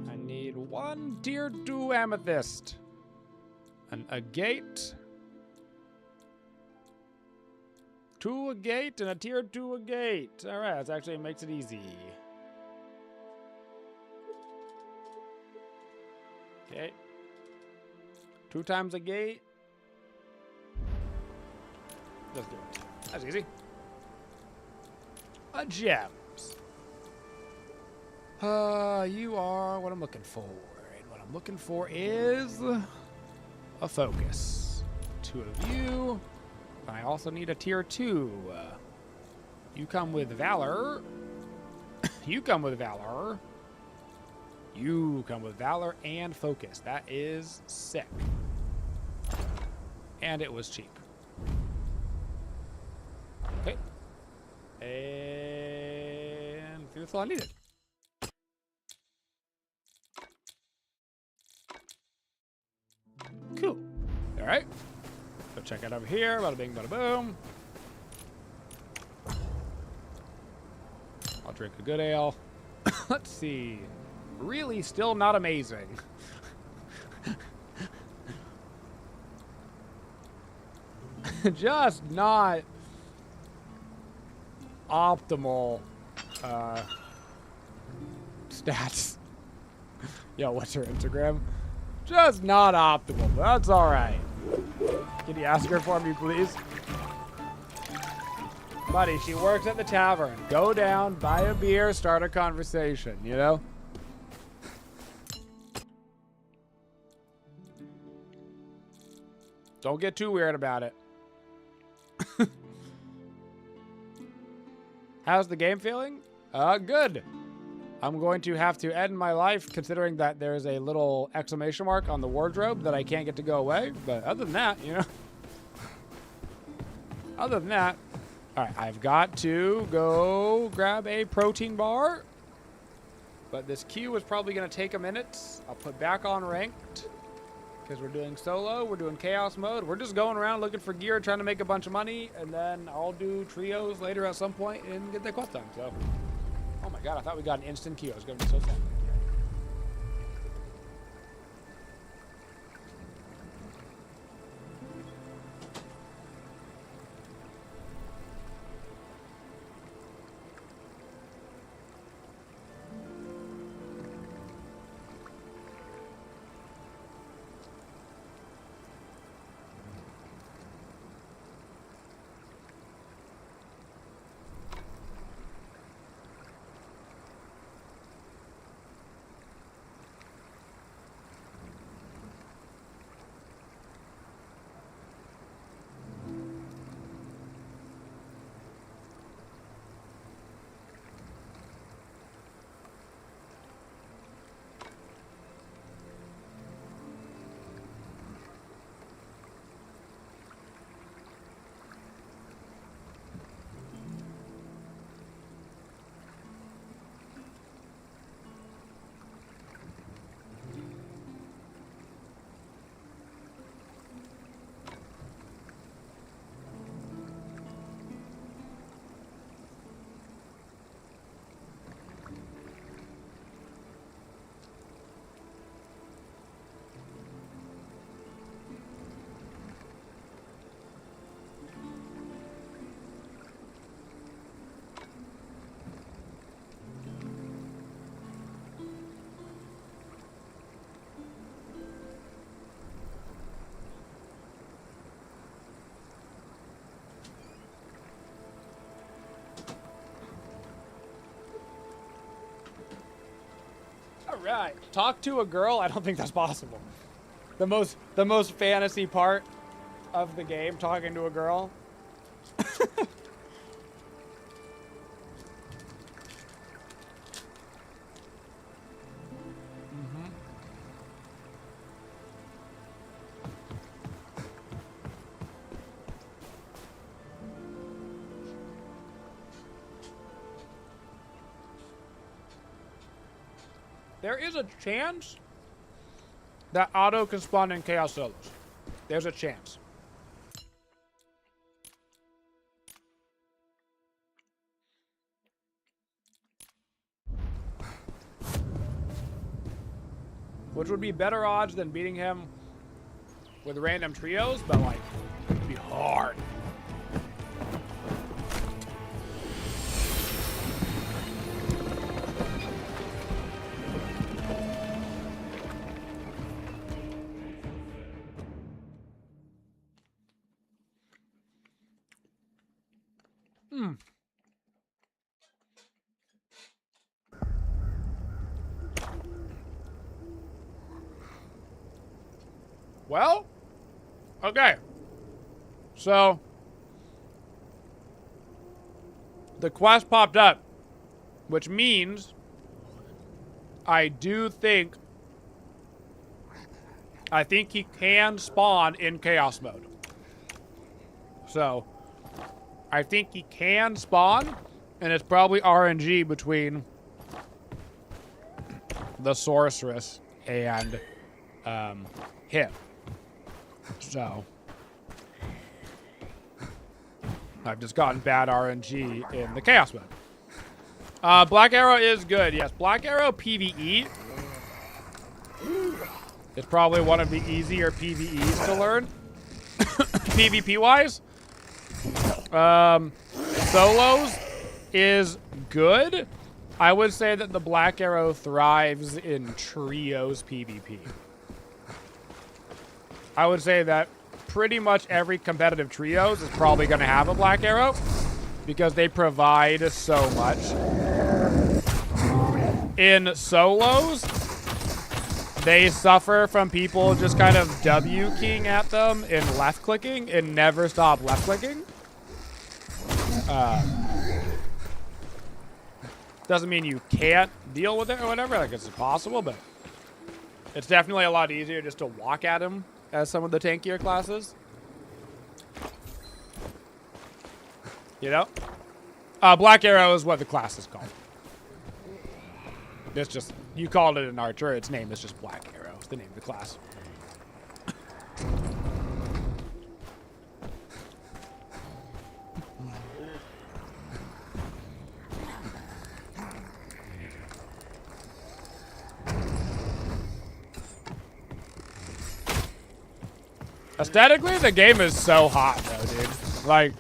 I need 1 Tier 2 amethyst. And a gate. 2 a gate and a Tier 2 a gate. Alright, that actually makes it easy. Okay. 2 times a gate. Let's do it. That's easy. A gems. You are what I'm looking for. And what I'm looking for is a focus. 2 of you. I also need a Tier 2. You come with Valor. You come with Valor. You come with Valor and Focus. That is sick. And it was cheap. Okay. And I think that's all I needed. Cool. All right. Go check it over here. Bada bing, bada boom. I'll drink a good ale. Let's see. Really still not amazing. Just not optimal stats. Yo, what's her Instagram? Just not optimal, but that's alright. Can you ask her for me, please? Buddy, she works at the tavern. Go down, buy a beer, start a conversation, you know? Don't get too weird about it. How's the game feeling? Good. I'm going to have to end my life considering that there's a little exclamation mark on the wardrobe that I can't get to go away. But other than that, you know. Other than that. Alright, I've got to go grab a protein bar. But this queue is probably going to take a minute. I'll put back on ranked. Because we're doing solo, we're doing chaos mode. We're just going around looking for gear, trying to make a bunch of money. And then I'll do trios later at some point and get that quest done, so. Oh my god, I thought we got an instant queue. I was going to be so sad. Right. Talk to a girl? I don't think that's possible. The most fantasy part of the game, talking to a girl. There is a chance that Otto can spawn in Chaos Solos. There's a chance. Which would be better odds than beating him with random trios, but like, it'd be hard. Well, okay. So, the quest popped up, which means I think he can spawn in chaos mode. So, I think he can spawn, and it's probably RNG between the sorceress and him. So, I've just gotten bad RNG in the chaos mode. Blackarrow is good. Yes, Blackarrow PvE is probably one of the easier PvEs to learn. PvP wise. Solos is good. I would say that the Blackarrow thrives in trios PvP. I would say that pretty much every competitive trios is probably going to have a Blackarrow because they provide so much. In solos, they suffer from people just kind of W-keying at them and left-clicking and never stop left-clicking. Doesn't mean you can't deal with it or whatever, like it's possible, but it's definitely a lot easier just to walk at him as some of the tankier classes. You know? Blackarrow is what the class is called. It's just, you called it an archer, its name is just Blackarrow. It's the name of the class. Aesthetically, the game is so hot, though, dude. Like,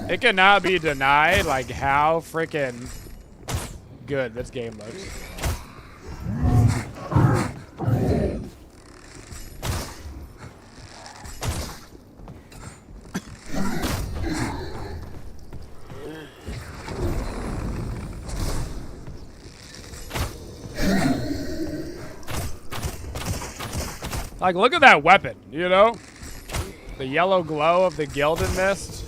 it cannot be denied, like, how freaking good this game looks. Like, look at that weapon, you know? The yellow glow of the Gilded Mist.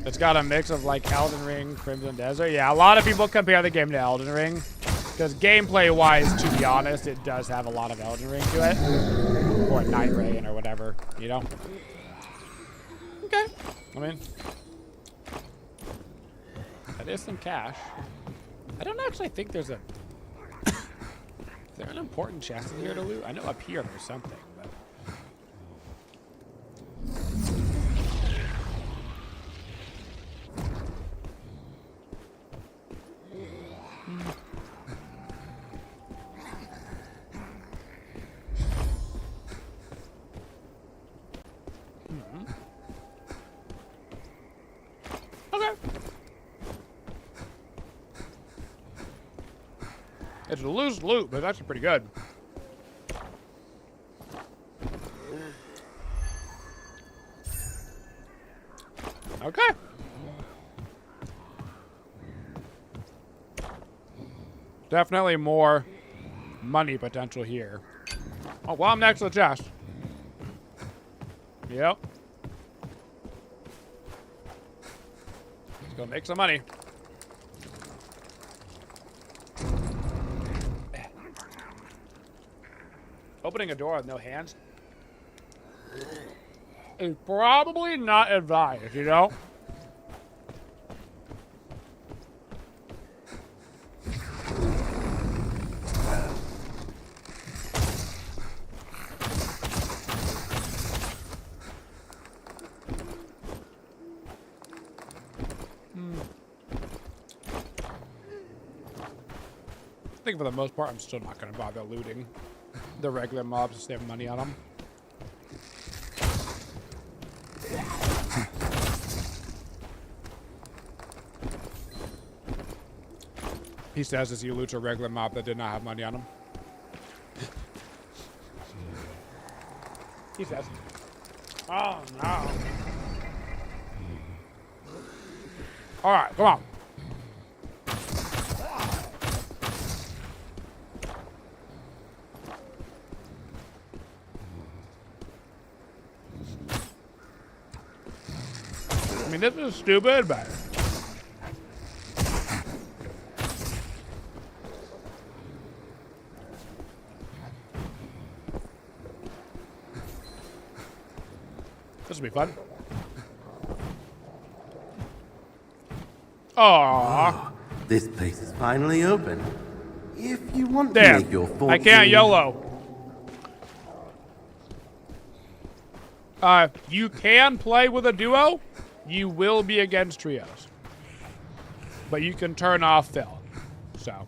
It's got a mix of, like, Elden Ring, Crimson Desert. Yeah, a lot of people compare the game to Elden Ring. Because gameplay-wise, to be honest, it does have a lot of Elden Ring to it. Or Night Rain or whatever, you know? Okay. I mean... that is some cash. I don't actually think there's a... is there an important chest in here to loot? I know up here there's something, but... Okay. It's a loose loot, but it's actually pretty good. Definitely more money potential here. Oh, well, I'm next to the chest. Yep. Let's go make some money. Opening a door with no hands is probably not advised, you know? I think for the most part, I'm still not going to bother looting the regular mobs to save money on them. He says as he loots a regular mob that did not have money on him. He says. Oh, no. All right, come on. I mean, this is stupid, but... this will be fun. Aww. This place is finally open. If you want to Damn. make your fortune... I can't YOLO. You can play with a duo. You will be against trios. But you can turn off Phil. So.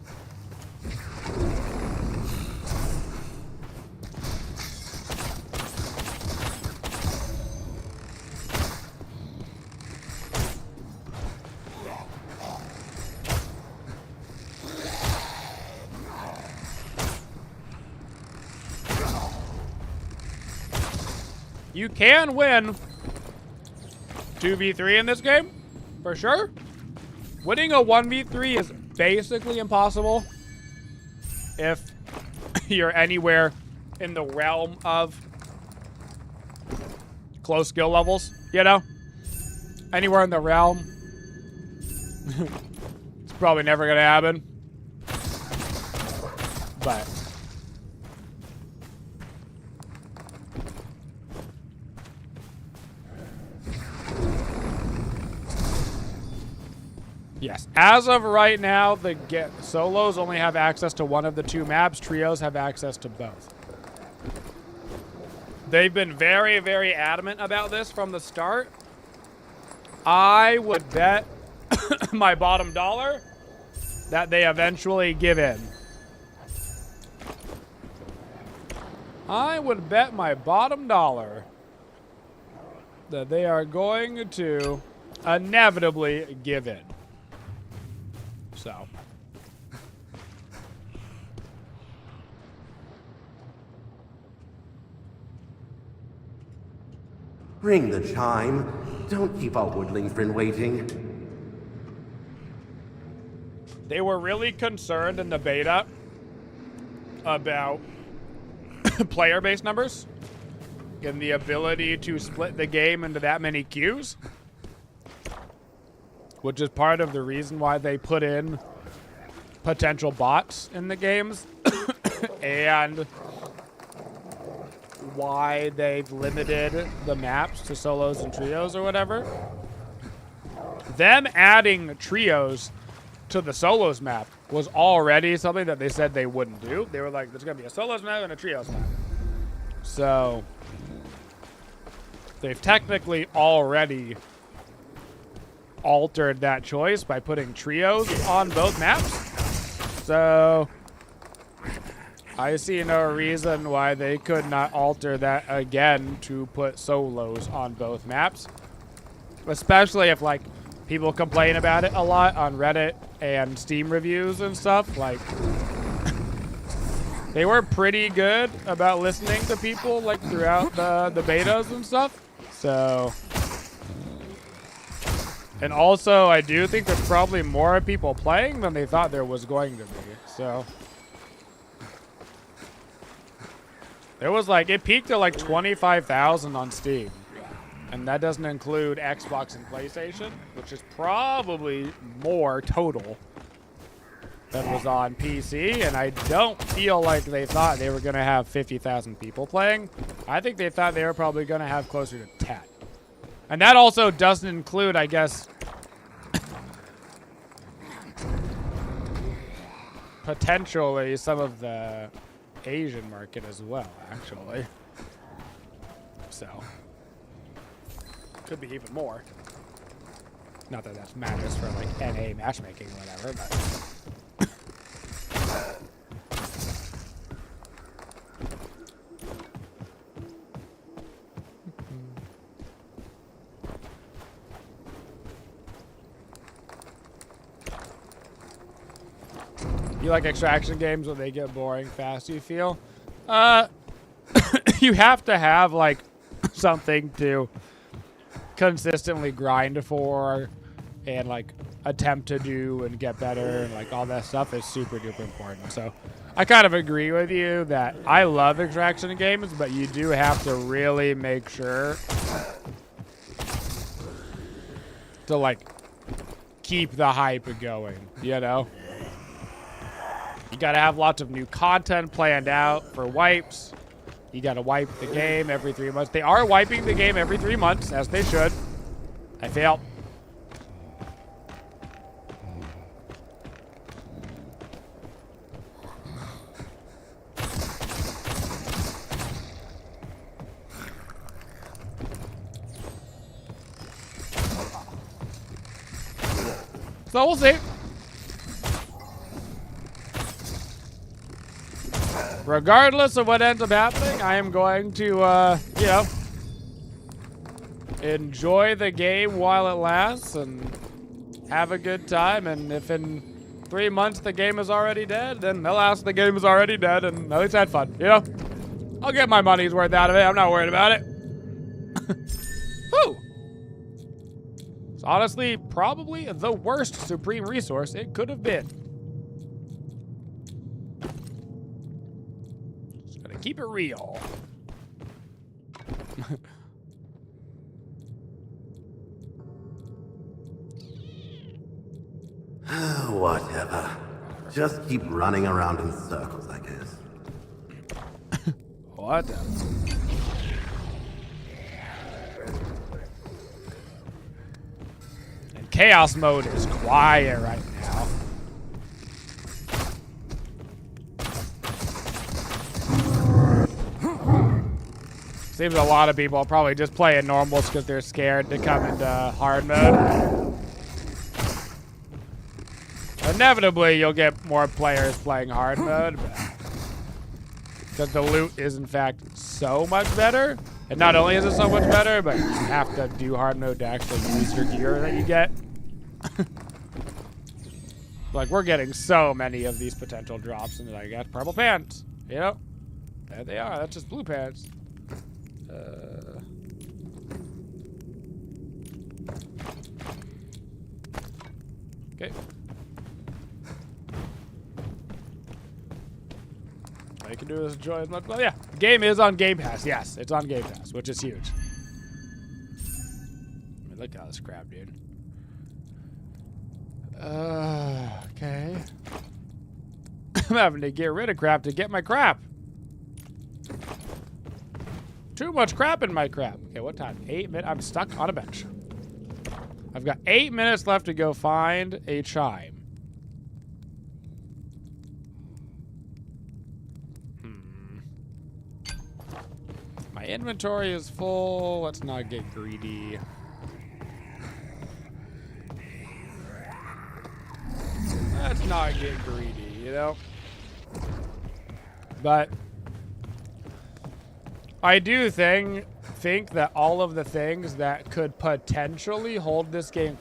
You can win 2v3 in this game, for sure. Winning a 1v3 is basically impossible if you're anywhere in the realm of close skill levels, you know? Anywhere in the realm. It's probably never gonna happen. But... yes, as of right now, the solos only have access to one of the two maps. Trios have access to both. They've been very, very adamant about this from the start. I would bet my bottom dollar that they eventually give in. I would bet my bottom dollar that they are going to inevitably give in. So. Ring the chime. Don't keep our woodling friend waiting. They were really concerned in the beta about player base numbers and the ability to split the game into that many queues. Which is part of the reason why they put in potential bots in the games and why they've limited the maps to solos and trios or whatever. Them adding trios to the solos map was already something that they said they wouldn't do. They were like, there's going to be a solos map and a trios map. So they've technically already altered that choice by putting trios on both maps. So I see no reason why they could not alter that again to put solos on both maps. Especially if like people complain about it a lot on Reddit and Steam reviews and stuff. Like they were pretty good about listening to people like throughout the betas and stuff. So And also, I do think there's probably more people playing than they thought there was going to be. So there was like, it peaked at like 25,000 on Steam. And that doesn't include Xbox and PlayStation, which is probably more total than was on PC. And I don't feel like they thought they were going to have 50,000 people playing. I think they thought they were probably going to have closer to 10. And that also doesn't include, I guess, potentially some of the Asian market as well, actually. So, could be even more. Not that that matters for like NA matchmaking or whatever, but. You like extraction games when they get boring fast, you feel? You have to have like something to consistently grind for and like attempt to do and get better, and like all that stuff is super duper important. So I kind of agree with you that I love extraction games, but you do have to really make sure to like keep the hype going, you know? You gotta have lots of new content planned out for wipes. You gotta wipe the game every 3 months. They are wiping the game every 3 months, as they should. I fail. So we'll see. Regardless of what ends up happening, I am going to, you know, enjoy the game while it lasts and have a good time. And if in 3 months the game is already dead, then alas, the game is already dead, and at least I had fun, you know? I'll get my money's worth out of it. I'm not worried about it. Whew. It's honestly probably the worst Supreme resource it could have been. Keep it real. Whatever. Just keep running around in circles, I guess. What? And chaos mode is quiet right now. Seems a lot of people are probably just playing normals because they're scared to come into hard mode. Inevitably, you'll get more players playing hard mode, because the loot is in fact so much better. And not only is it so much better, but you have to do hard mode to actually use your gear that you get. Like, we're getting so many of these potential drops, and I got purple pants. You know? There they are. That's just blue pants. Okay. All you can do is enjoy as much. Well, yeah, the game is on Game Pass. Yes, it's on Game Pass, which is huge. I mean, look at all this crap, dude. Okay. I'm having to get rid of crap to get my crap. Too much crap in my crap. Okay, what time? 8 minutes. I'm stuck on a bench. I've got 8 minutes left to go find a chime. My inventory is full. Let's not get greedy. Let's not get greedy, you know? But I do think that all of the things that could potentially hold this game...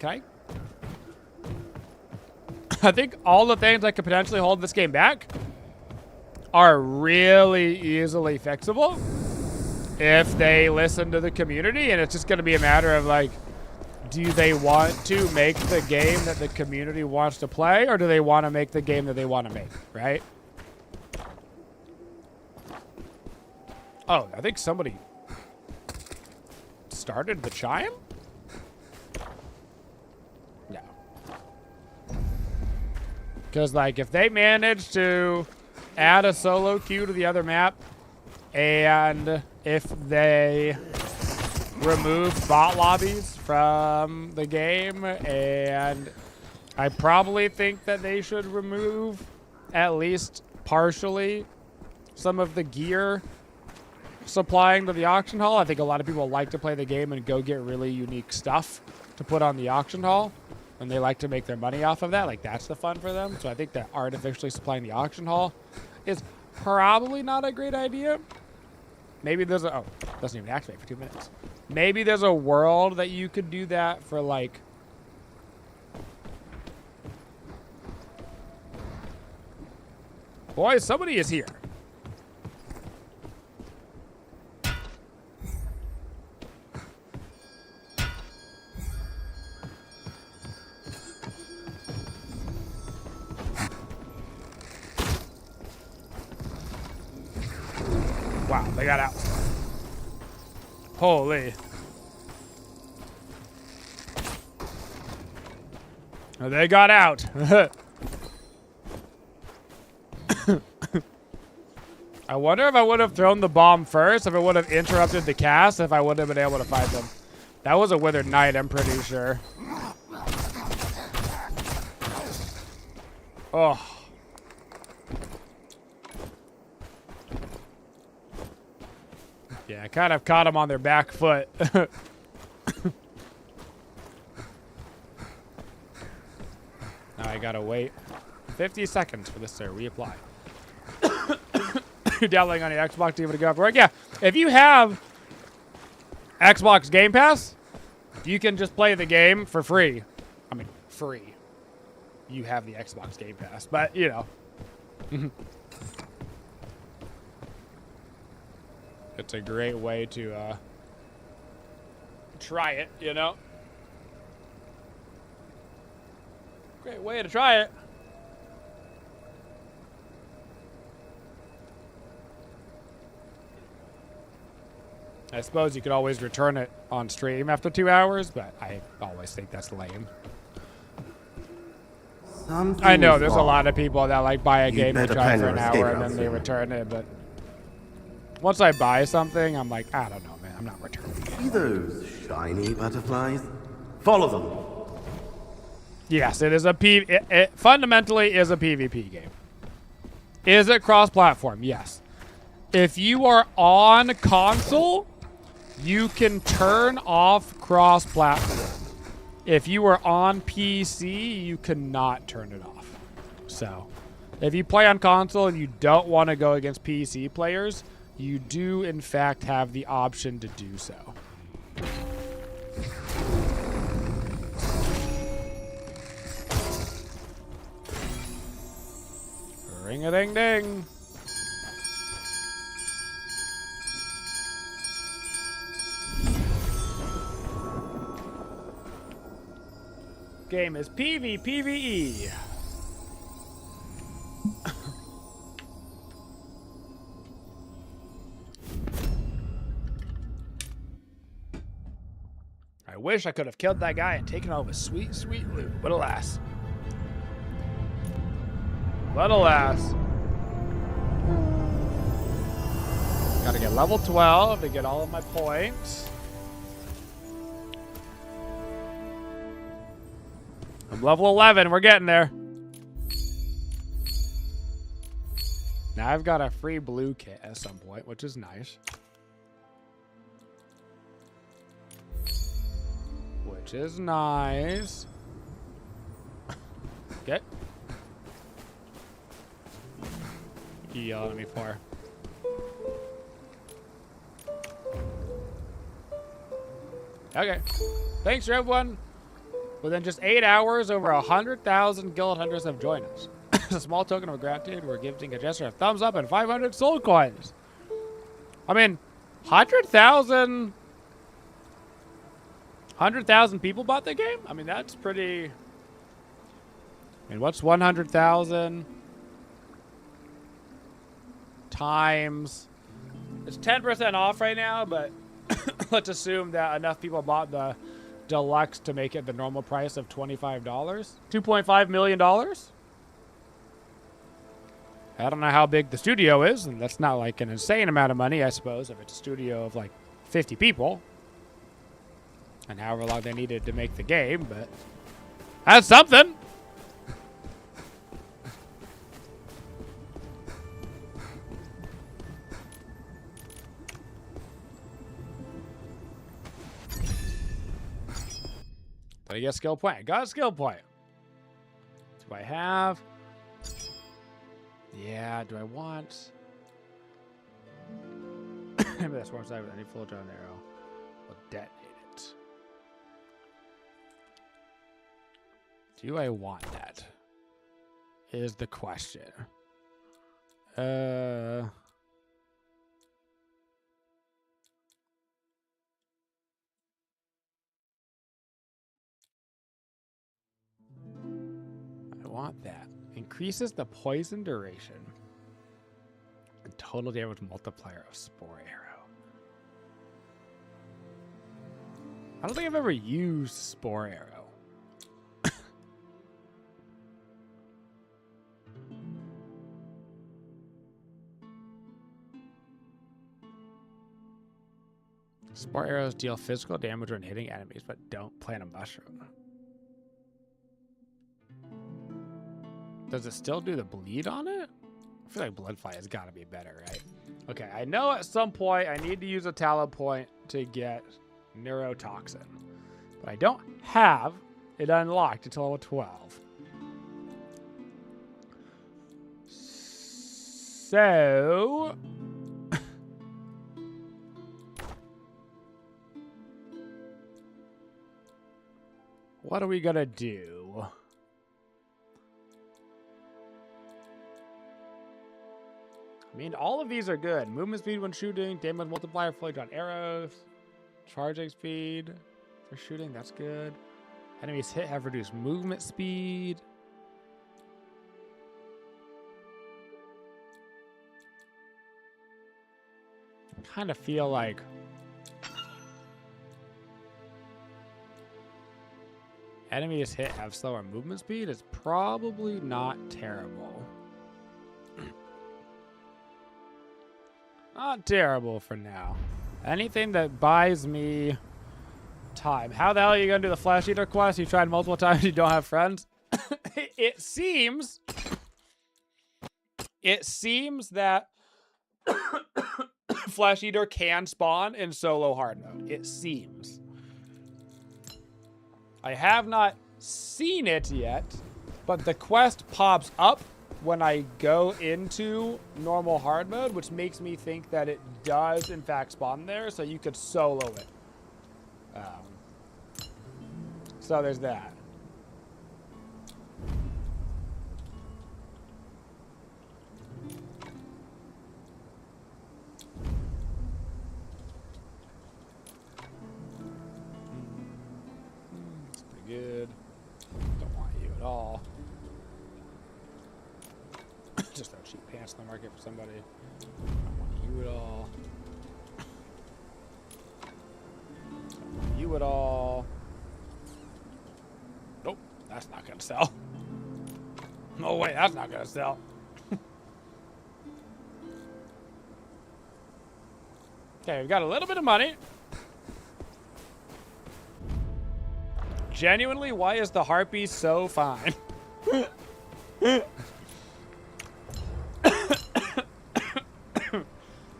I think all the things that could potentially hold this game back are really easily fixable if they listen to the community, and it's just going to be a matter of, like, do they want to make the game that the community wants to play, or do they want to make the game that they want to make, right? Oh, I think somebody started the chime? No. Because, like, if they manage to add a solo queue to the other map, and if they remove bot lobbies from the game, and I probably think that they should remove, at least partially, some of the gear supplying to the auction hall. I think a lot of people like to play the game and go get really unique stuff to put on the auction hall, and they like to make their money off of that. Like, that's the fun for them. So I think that artificially supplying the auction hall is probably not a great idea. Maybe there's a... Oh, doesn't even activate for 2 minutes. Maybe there's a world that you could do that for, like... Boys, somebody is here. Wow, they got out. Holy. Oh, they got out. I wonder if I would have thrown the bomb first, if it would have interrupted the cast, if I would have been able to fight them. That was a withered knight, I'm pretty sure. Oh. Yeah, I kind of caught them on their back foot. Now I gotta wait 50 seconds for this to reapply. You're downloading on your Xbox to give it a go for work. Yeah, if you have Xbox Game Pass, you can just play the game for free. I mean, free. You have the Xbox Game Pass, but you know. It's a great way to try it, you know? Great way to try it. I suppose you could always return it on stream after 2 hours, but I always think that's lame. I know there's a lot of people that like buy a game and try for an hour and then they return it, but once I buy something, I'm like, I don't know, man. I'm not returning it. See those shiny butterflies? Follow them. Yes, it is a it fundamentally is a PvP game. Is it cross-platform? Yes. If you are on console, you can turn off cross-platform. If you are on PC, you cannot turn it off. So, if you play on console and you don't want to go against PC players, you do, in fact, have the option to do so. Ring-a-ding-ding. Game is PvPvE. I wish I could have killed that guy and taken all of his sweet, sweet loot, but alas. But alas. Gotta get level 12 to get all of my points. I'm level 11, we're getting there. Now I've got a free blue kit at some point, which is nice. Which is nice. Okay. You yelling at me for? Okay. Thanks, everyone. Within just 8 hours, over 100,000 guild hunters have joined us. As a small token of gratitude, we're giving a gesture of thumbs up and 500 soul coins. I mean, 100,000 100,000 people bought the game? I mean, that's pretty... I mean, what's 100,000 times... It's 10% off right now, but let's assume that enough people bought the deluxe to make it the normal price of $25. $2.5 million? I don't know how big the studio is, and that's not like an insane amount of money, I suppose, if it's a studio of like 50 people. And however long they needed to make the game, but that's something. But I get skill point. I got a skill point. Do I have? Yeah, do I want? Maybe that's one side with any full drawn arrow. We'll detonate it. Do I want that? Is the question. I want that. Increases the poison duration and total damage multiplier of Spore Arrow. I don't think I've ever used Spore Arrow. Spore Arrows deal physical damage when hitting enemies, but don't plant a mushroom. Does it still do the bleed on it? I feel like Bloodfly has got to be better, right? Okay, I know at some point I need to use a talent point to get Neurotoxin. But I don't have it unlocked until level 12. So... what are we gonna do? I mean, all of these are good. Movement speed when shooting, damage multiplier, fully drawn arrows, charging speed for shooting, that's good. Enemies hit have reduced movement speed. I kind of feel like enemies hit have slower movement speed is probably not terrible. Not terrible for now. Anything that buys me time. How the hell are you going to do the Flesh Eater quest? You tried multiple times, you don't have friends? It seems that Flesh Eater can spawn in solo hard mode. It seems. I have not seen it yet, but the quest pops up when I go into normal hard mode, which makes me think that it does in fact spawn there, so you could solo it. So there's that. That's pretty good. Don't want you at all. Just throw cheap pants in the market for somebody. Don't want you at all. Don't want you at all. Nope, that's not gonna sell. No way, that's not gonna sell. Okay, we've got a little bit of money. Genuinely, why is the harpy so fine?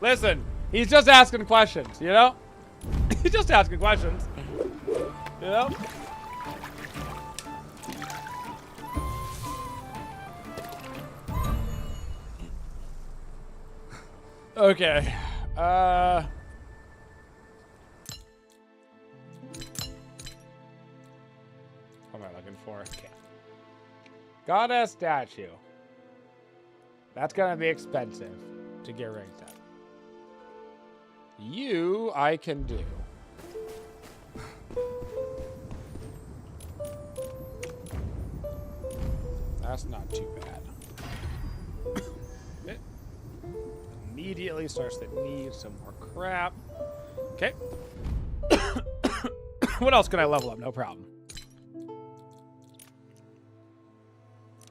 Listen, he's just asking questions, you know? He's just asking questions. You know? Okay. What am I looking for? Okay. Goddess statue. That's gonna be expensive to get ranked up. You, I can do. That's not too bad. It immediately starts to need some more crap. Okay. What else can I level up? No problem.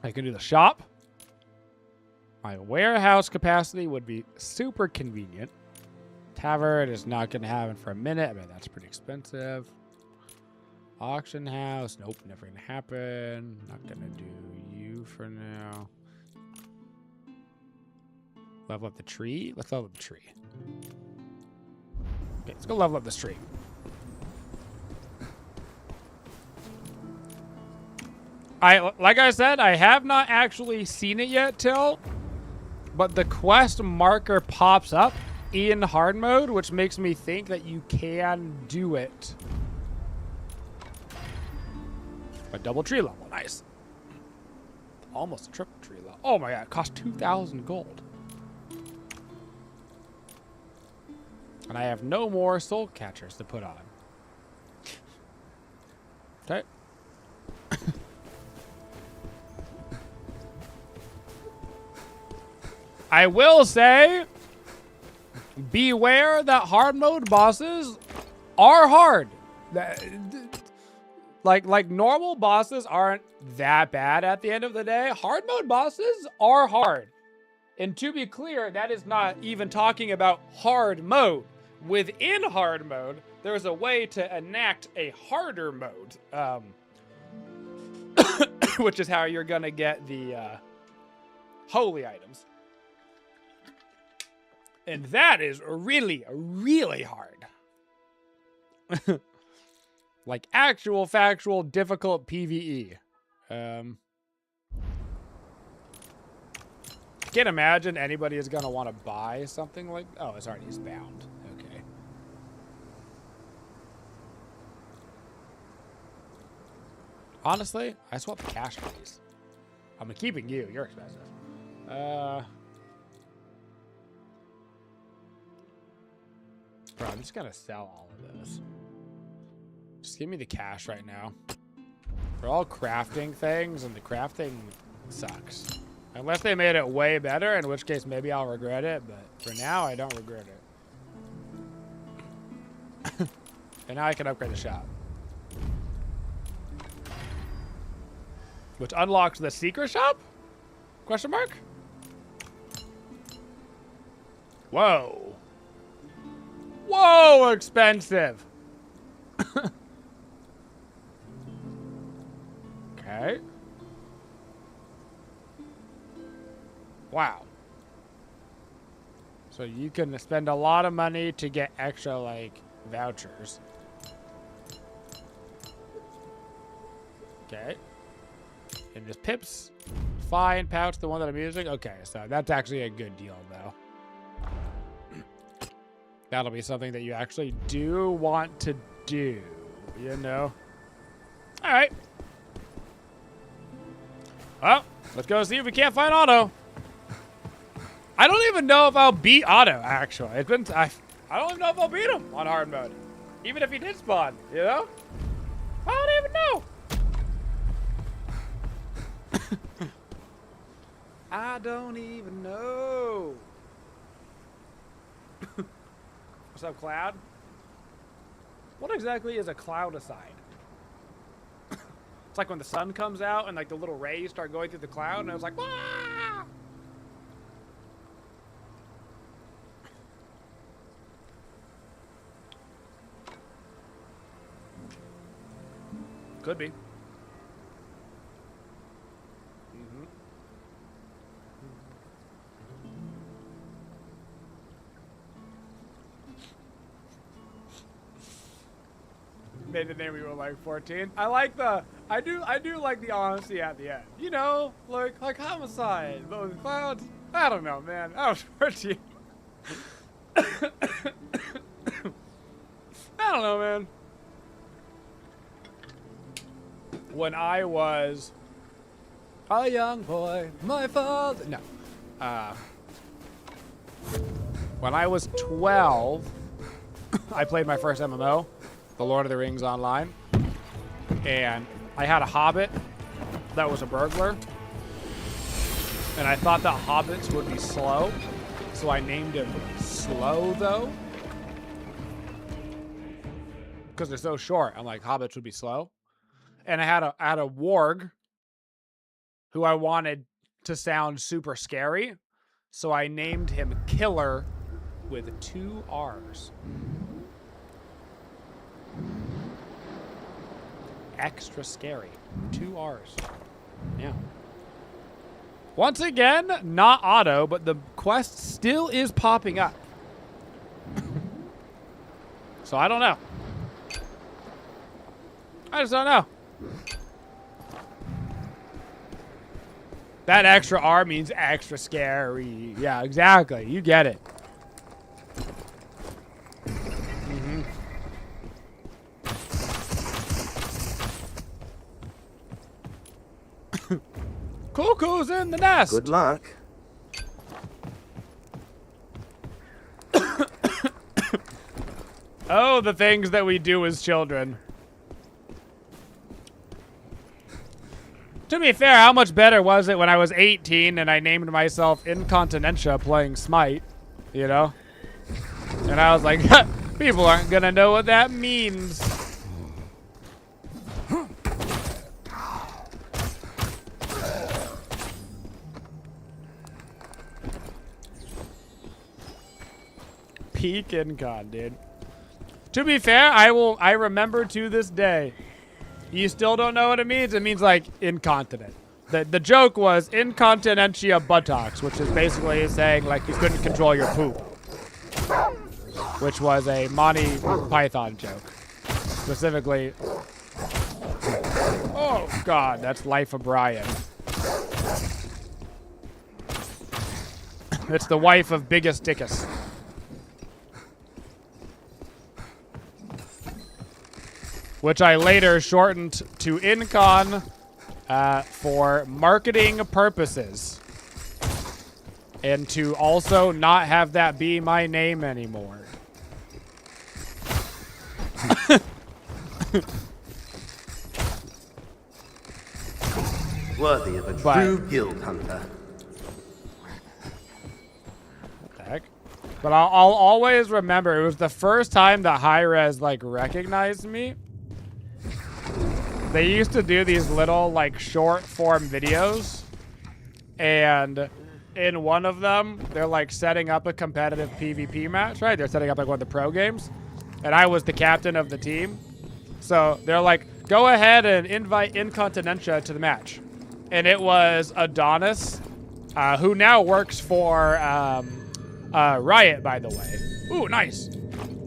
I can do the shop. My warehouse capacity would be super convenient. Tavern is not going to happen for a minute. I mean, that's pretty expensive. Auction house. Nope, never going to happen. Not going to do you for now. Level up the tree? Let's level up the tree. Okay, let's go level up this tree. Like I said, I have not actually seen it yet, Till. But the quest marker pops up in hard mode, which makes me think that you can do it. A double tree level, nice. Almost a triple tree level. Oh my god, it cost 2,000 gold. And I have no more soul catchers to put on. Okay. I will say, beware that hard mode bosses are hard. Like normal bosses aren't that bad at the end of the day. Hard mode bosses are hard. And to be clear, that is not even talking about hard mode. Within hard mode, there's a way to enact a harder mode. Which is how you're gonna get the holy items. And that is really, really hard. Like actual, factual, difficult PvE. Can't imagine anybody is going to want to buy something like... Oh, it's already bound. Okay. Honestly, I swap the cash for these. I'm keeping you. You're expensive. Bro, I'm just gonna sell all of this. Just give me the cash right now. They're all crafting things, and the crafting sucks. Unless they made it way better, in which case maybe I'll regret it, but for now, I don't regret it. And now I can upgrade the shop. Which unlocks the secret shop? Question mark? Whoa. Whoa, expensive. Okay. Wow. So you can spend a lot of money to get extra, like, vouchers. Okay. And this Pip's fine pouch, the one that I'm using? Okay, so that's actually a good deal, though. That'll be something that you actually do want to do, you know? All right. Well, let's go see if we can't find Otto. I don't even know if I'll beat Otto, actually. It's been, I don't even know if I'll beat him on hard mode. Even if he did spawn, you know? I don't even know. I don't even know. What's up, Cloud? What exactly is a cloudicide? It's like when the sun comes out and like the little rays start going through the cloud, and I was like, "Wah!" Could be. Made the name we were like 14. I like the I do like the honesty at the end. You know, like homicide, but with clouds. I don't know, man. I was 14. I don't know, man. When I was a young boy, my father. No. When I was 12, I played my first MMO. The Lord of the Rings Online, and I had a hobbit that was a burglar, And I thought that hobbits would be slow, so I named him Slow, though. Because they're so short. I'm like, hobbits would be slow. And I had a warg who I wanted to sound super scary, so I named him Killer with 2 R's. Extra scary. 2 R's. Yeah. Once again, not auto, but the quest still is popping up. So I don't know. I just don't know. That extra R means extra scary. Yeah, exactly. You get it. Mm-hmm. Cuckoo's in the nest. Good luck. Oh, the things that we do as children. To be fair, how much better was it when I was 18 and I named myself Incontinentia playing Smite, you know? And I was like, people aren't gonna know what that means. Peak Incon, dude. To be fair, I remember to this day. You still don't know what it means? It means like incontinent. The joke was incontinentia buttocks, which is basically saying like you couldn't control your poop. Which was a Monty Python joke. Specifically. Oh god, that's Life of Brian. It's the wife of Biggest Dickus. Which I later shortened to Incon for marketing purposes. And to also not have that be my name anymore. Worthy of a true guild hunter. What the heck? But I'll always remember, it was the first time that Hi-Rez, like, recognized me. They used to do these little, like, short-form videos. And in one of them, they're, like, setting up a competitive PvP match, right? They're setting up, like, one of the pro games. And I was the captain of the team. So they're like, go ahead and invite Incontinentia to the match. And it was Adonis, who now works for Riot, by the way. Ooh, nice.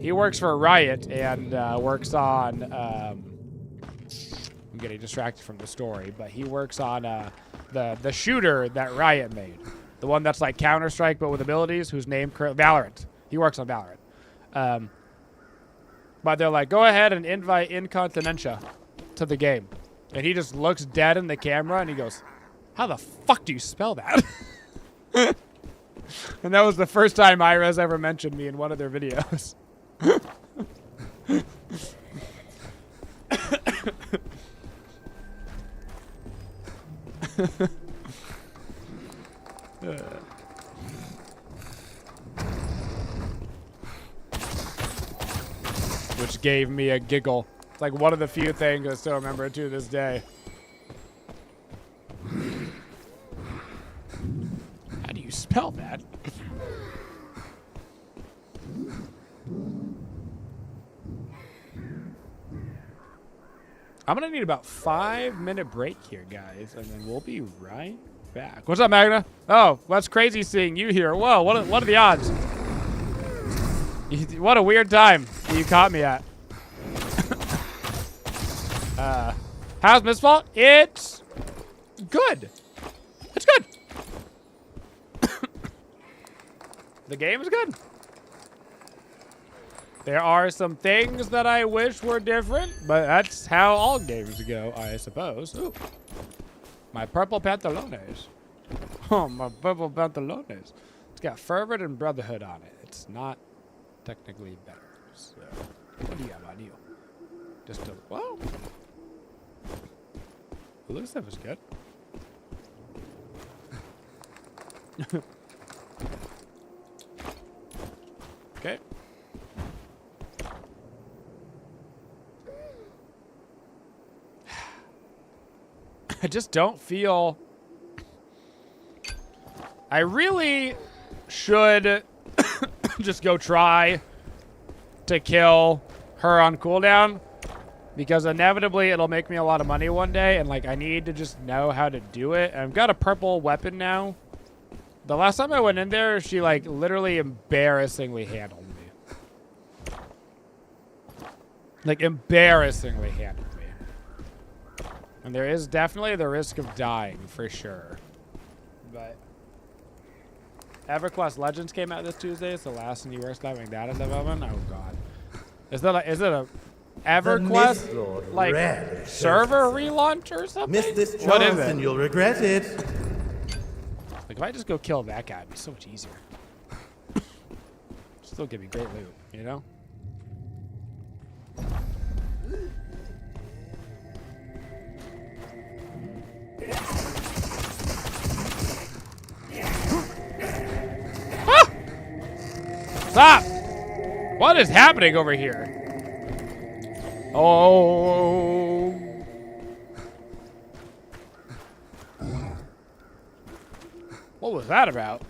He works for Riot and works on... I'm getting distracted from the story, but he works on the shooter that Riot made. The one that's like Counter-Strike, but with abilities, whose name... Valorant. He works on Valorant. But they're like, go ahead and invite Incontinentia to the game. And he just looks dead in the camera and he goes, how the fuck do you spell that? And that was the first time Hi-Rez ever mentioned me in one of their videos. Which gave me a giggle. It's like one of the few things I still remember to this day. How do you spell that? I'm gonna need about 5-minute break here, guys, and then we'll be right back. What's up, Magna? Oh, that's crazy seeing you here. Whoa, what are the odds? What a weird time you caught me at. How's MistFall? It's good. It's good. The game is good. There are some things that I wish were different, but that's how all games go, I suppose. Ooh. My purple pantalones. Oh, my purple pantalones. It's got fervor and brotherhood on it. It's not technically better. So, what do you have on you? Just a, whoa. The other stuff is good. Okay. I just don't feel... I really should just go try to kill her on cooldown, because inevitably it'll make me a lot of money one day, and like I need to just know how to do it. And I've got a purple weapon now. The last time I went in there, she like literally embarrassingly handled me. Like embarrassingly handled me. And there is definitely the risk of dying for sure. But EverQuest Legends came out this Tuesday. It's the last and worst having that at the moment. Oh god. Is it a EverQuest like server relaunch or something? Miss this What is chance it? and you'll regret it. Like if I just go kill that guy, it'd be so much easier. Still give me great loot, you know? Ah! Stop! What is happening over here? Oh. What was that about?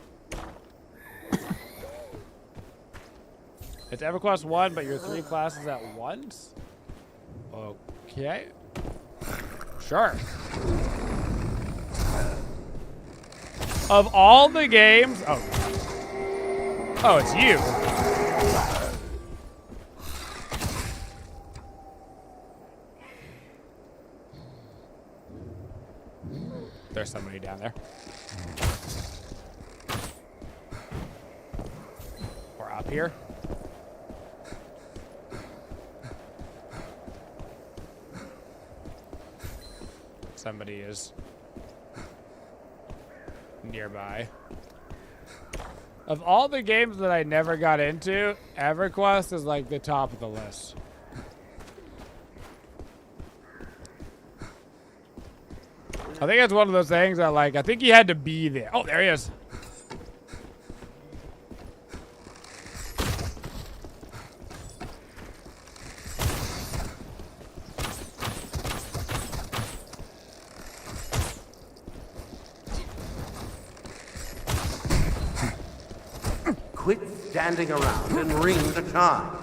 It's EverQuest 1, but you're 3 classes at once? Okay. Sure. Of all the games... Oh. Oh, it's you. There's somebody down there. Or up here. Somebody is nearby. Of all the games that I never got into, EverQuest is like the top of the list. I think it's one of those things that, like, I think he had to be there. Oh, there he is. Quit standing around and ring the charm.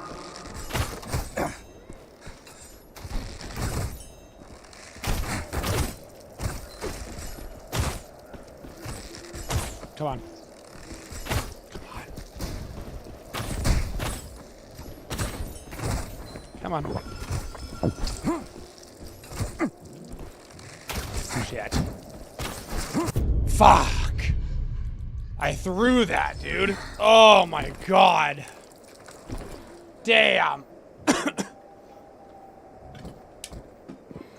Come on. Come on. Come on. Shit. Fuck. I threw that, dude. Oh my god. Damn.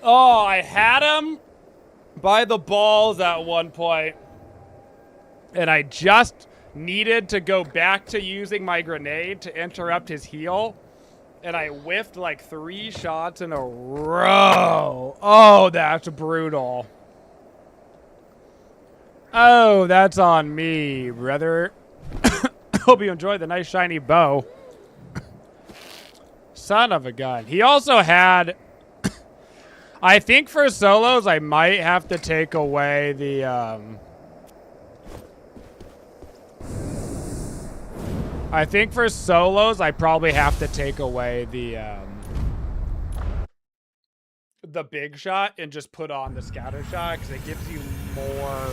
Oh, I had him by the balls at one point. And I just needed to go back to using my grenade to interrupt his heal. And I whiffed like 3 shots in a row. Oh, that's brutal. Oh, that's on me, brother. Hope you enjoyed the nice shiny bow. Son of a gun. He also had... I think for solos, I might have to take away the... I think for solos, I probably have to take away the big shot and just put on the scatter shot, because it gives you more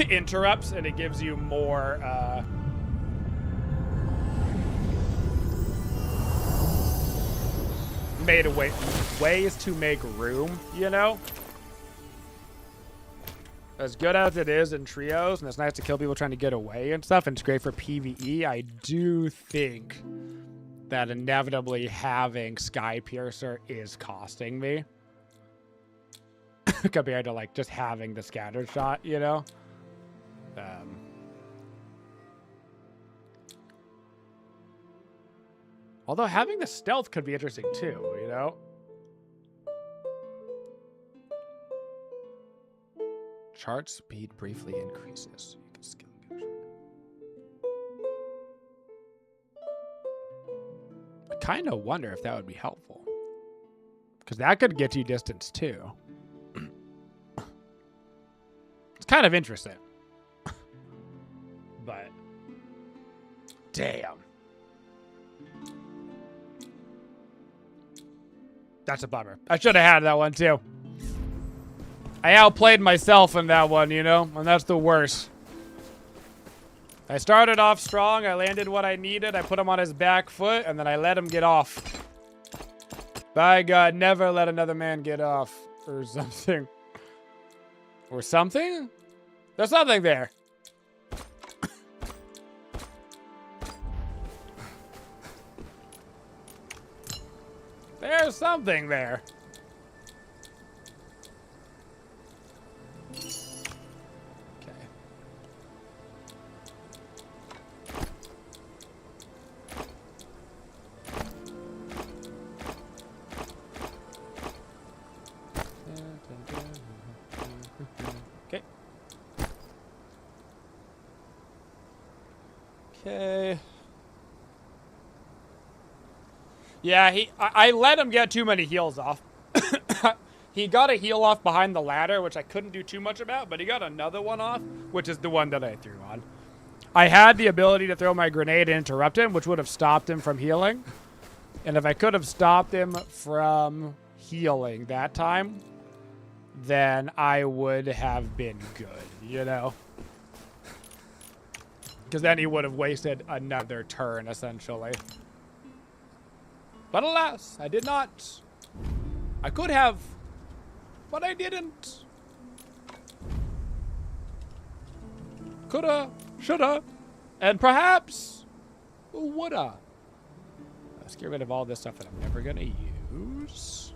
interrupts and it gives you more ways to make room, you know? As good as it is in trios, and it's nice to kill people trying to get away and stuff, and it's great for PvE, I do think that inevitably having Sky Piercer is costing me. Compared to, like, just having the scatter shot, you know? Although having the stealth could be interesting too, you know? chart speed briefly increases. You can skill capture. I kind of wonder if that would be helpful. Because that could get you distance too. It's kind of interesting. But damn. That's a bummer. I should have had that one too. I outplayed myself in that one, you know? And that's the worst. I started off strong, I landed what I needed, I put him on his back foot, and then I let him get off. By God, never let another man get off. Or something. Or something? There's something there. There's something there. Okay. Okay. Okay. Yeah, I let him get too many heals off. He got a heal off behind the ladder, which I couldn't do too much about, but he got another one off, which is the one that I threw on. I had the ability to throw my grenade and interrupt him, which would have stopped him from healing. And if I could have stopped him from healing that time, then I would have been good, you know? Because then he would have wasted another turn, essentially. But alas, I did not. I could have, but I didn't. Coulda, shoulda, and perhaps woulda. Let's get rid of all this stuff that I'm never gonna use.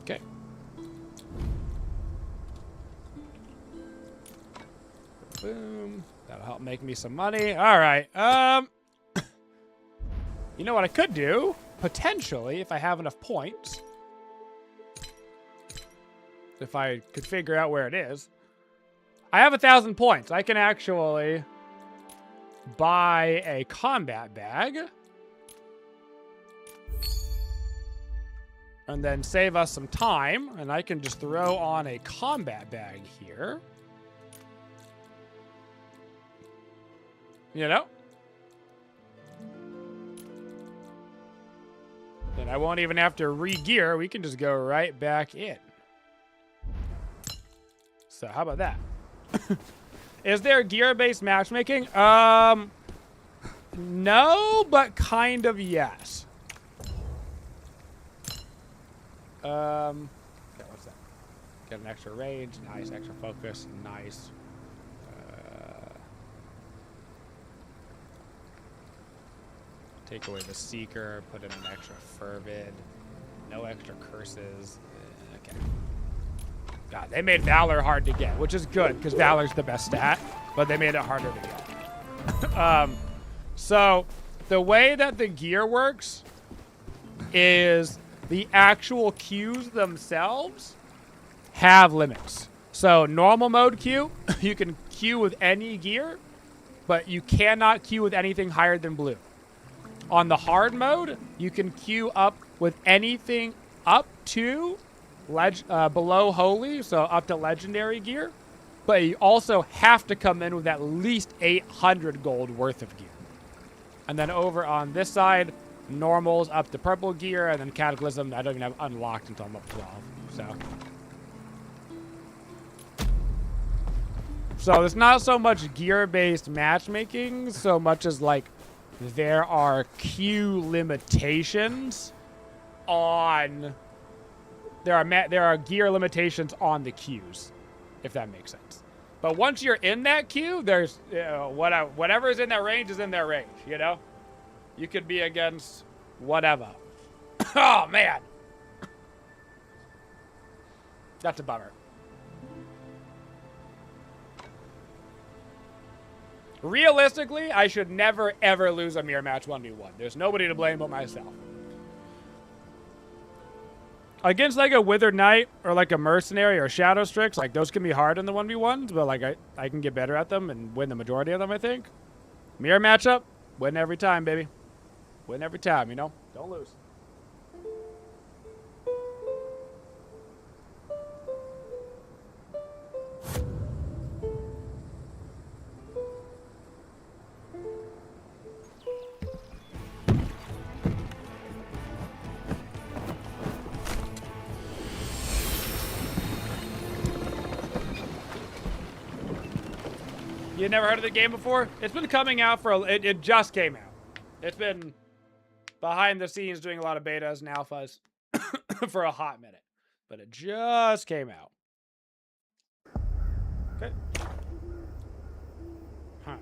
Okay. Boom. That'll help make me some money. All right. You know what I could do? Potentially, if I have enough points. If I could figure out where it is. I have 1,000 points. I can actually buy a combat bag. And then save us some time. And I can just throw on a combat bag here. You know? Then I won't even have to re-gear. We can just go right back in. So how about that? Is there gear-based matchmaking? No, but kind of yes. Okay, what's that? Get an extra range, nice. Extra focus, nice. Take away the Seeker, put in an extra Fervid. No extra curses. Okay. God, they made Valor hard to get, which is good, because Valor's the best stat, but they made it harder to get. So, the way that the gear works is the actual queues themselves have limits. So, normal mode queue, you can queue with any gear, but you cannot queue with anything higher than blue. On the hard mode, you can queue up with anything up to below holy, so up to legendary gear. But you also have to come in with at least 800 gold worth of gear. And then over on this side, normals up to purple gear, and then cataclysm I don't even have unlocked until I'm up 12. So it's not so much gear-based matchmaking, so much as like there are queue limitations on. There are gear limitations on the queues, if that makes sense. But once you're in that queue, there's whatever is in that range is in that range. You know, you could be against whatever. Oh man, that's a bummer. Realistically, I should never, ever lose a mirror match 1v1. There's nobody to blame but myself. Against like a Withered Knight or like a Mercenary or Shadow Strix, like those can be hard in the 1v1s, but like I can get better at them and win the majority of them, I think. Mirror matchup, win every time, baby. Win every time, you know? Don't lose. You never heard of the game before? It's been coming out for it just came out. It's been behind the scenes doing a lot of betas and alphas for a hot minute. But it just came out. Okay. Huh.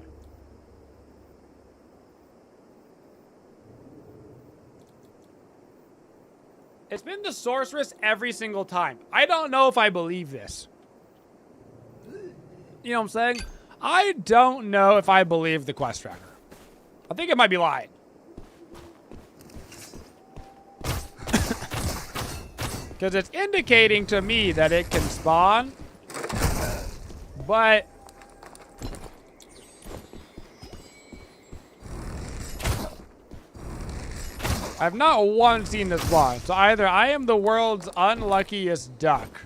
It's been the sorceress every single time. I don't know if I believe this. You know what I'm saying? I don't know if I believe the quest tracker. I think it might be lying. Because it's indicating to me that it can spawn. But I've not once seen this spawn. So either I am the world's unluckiest duck,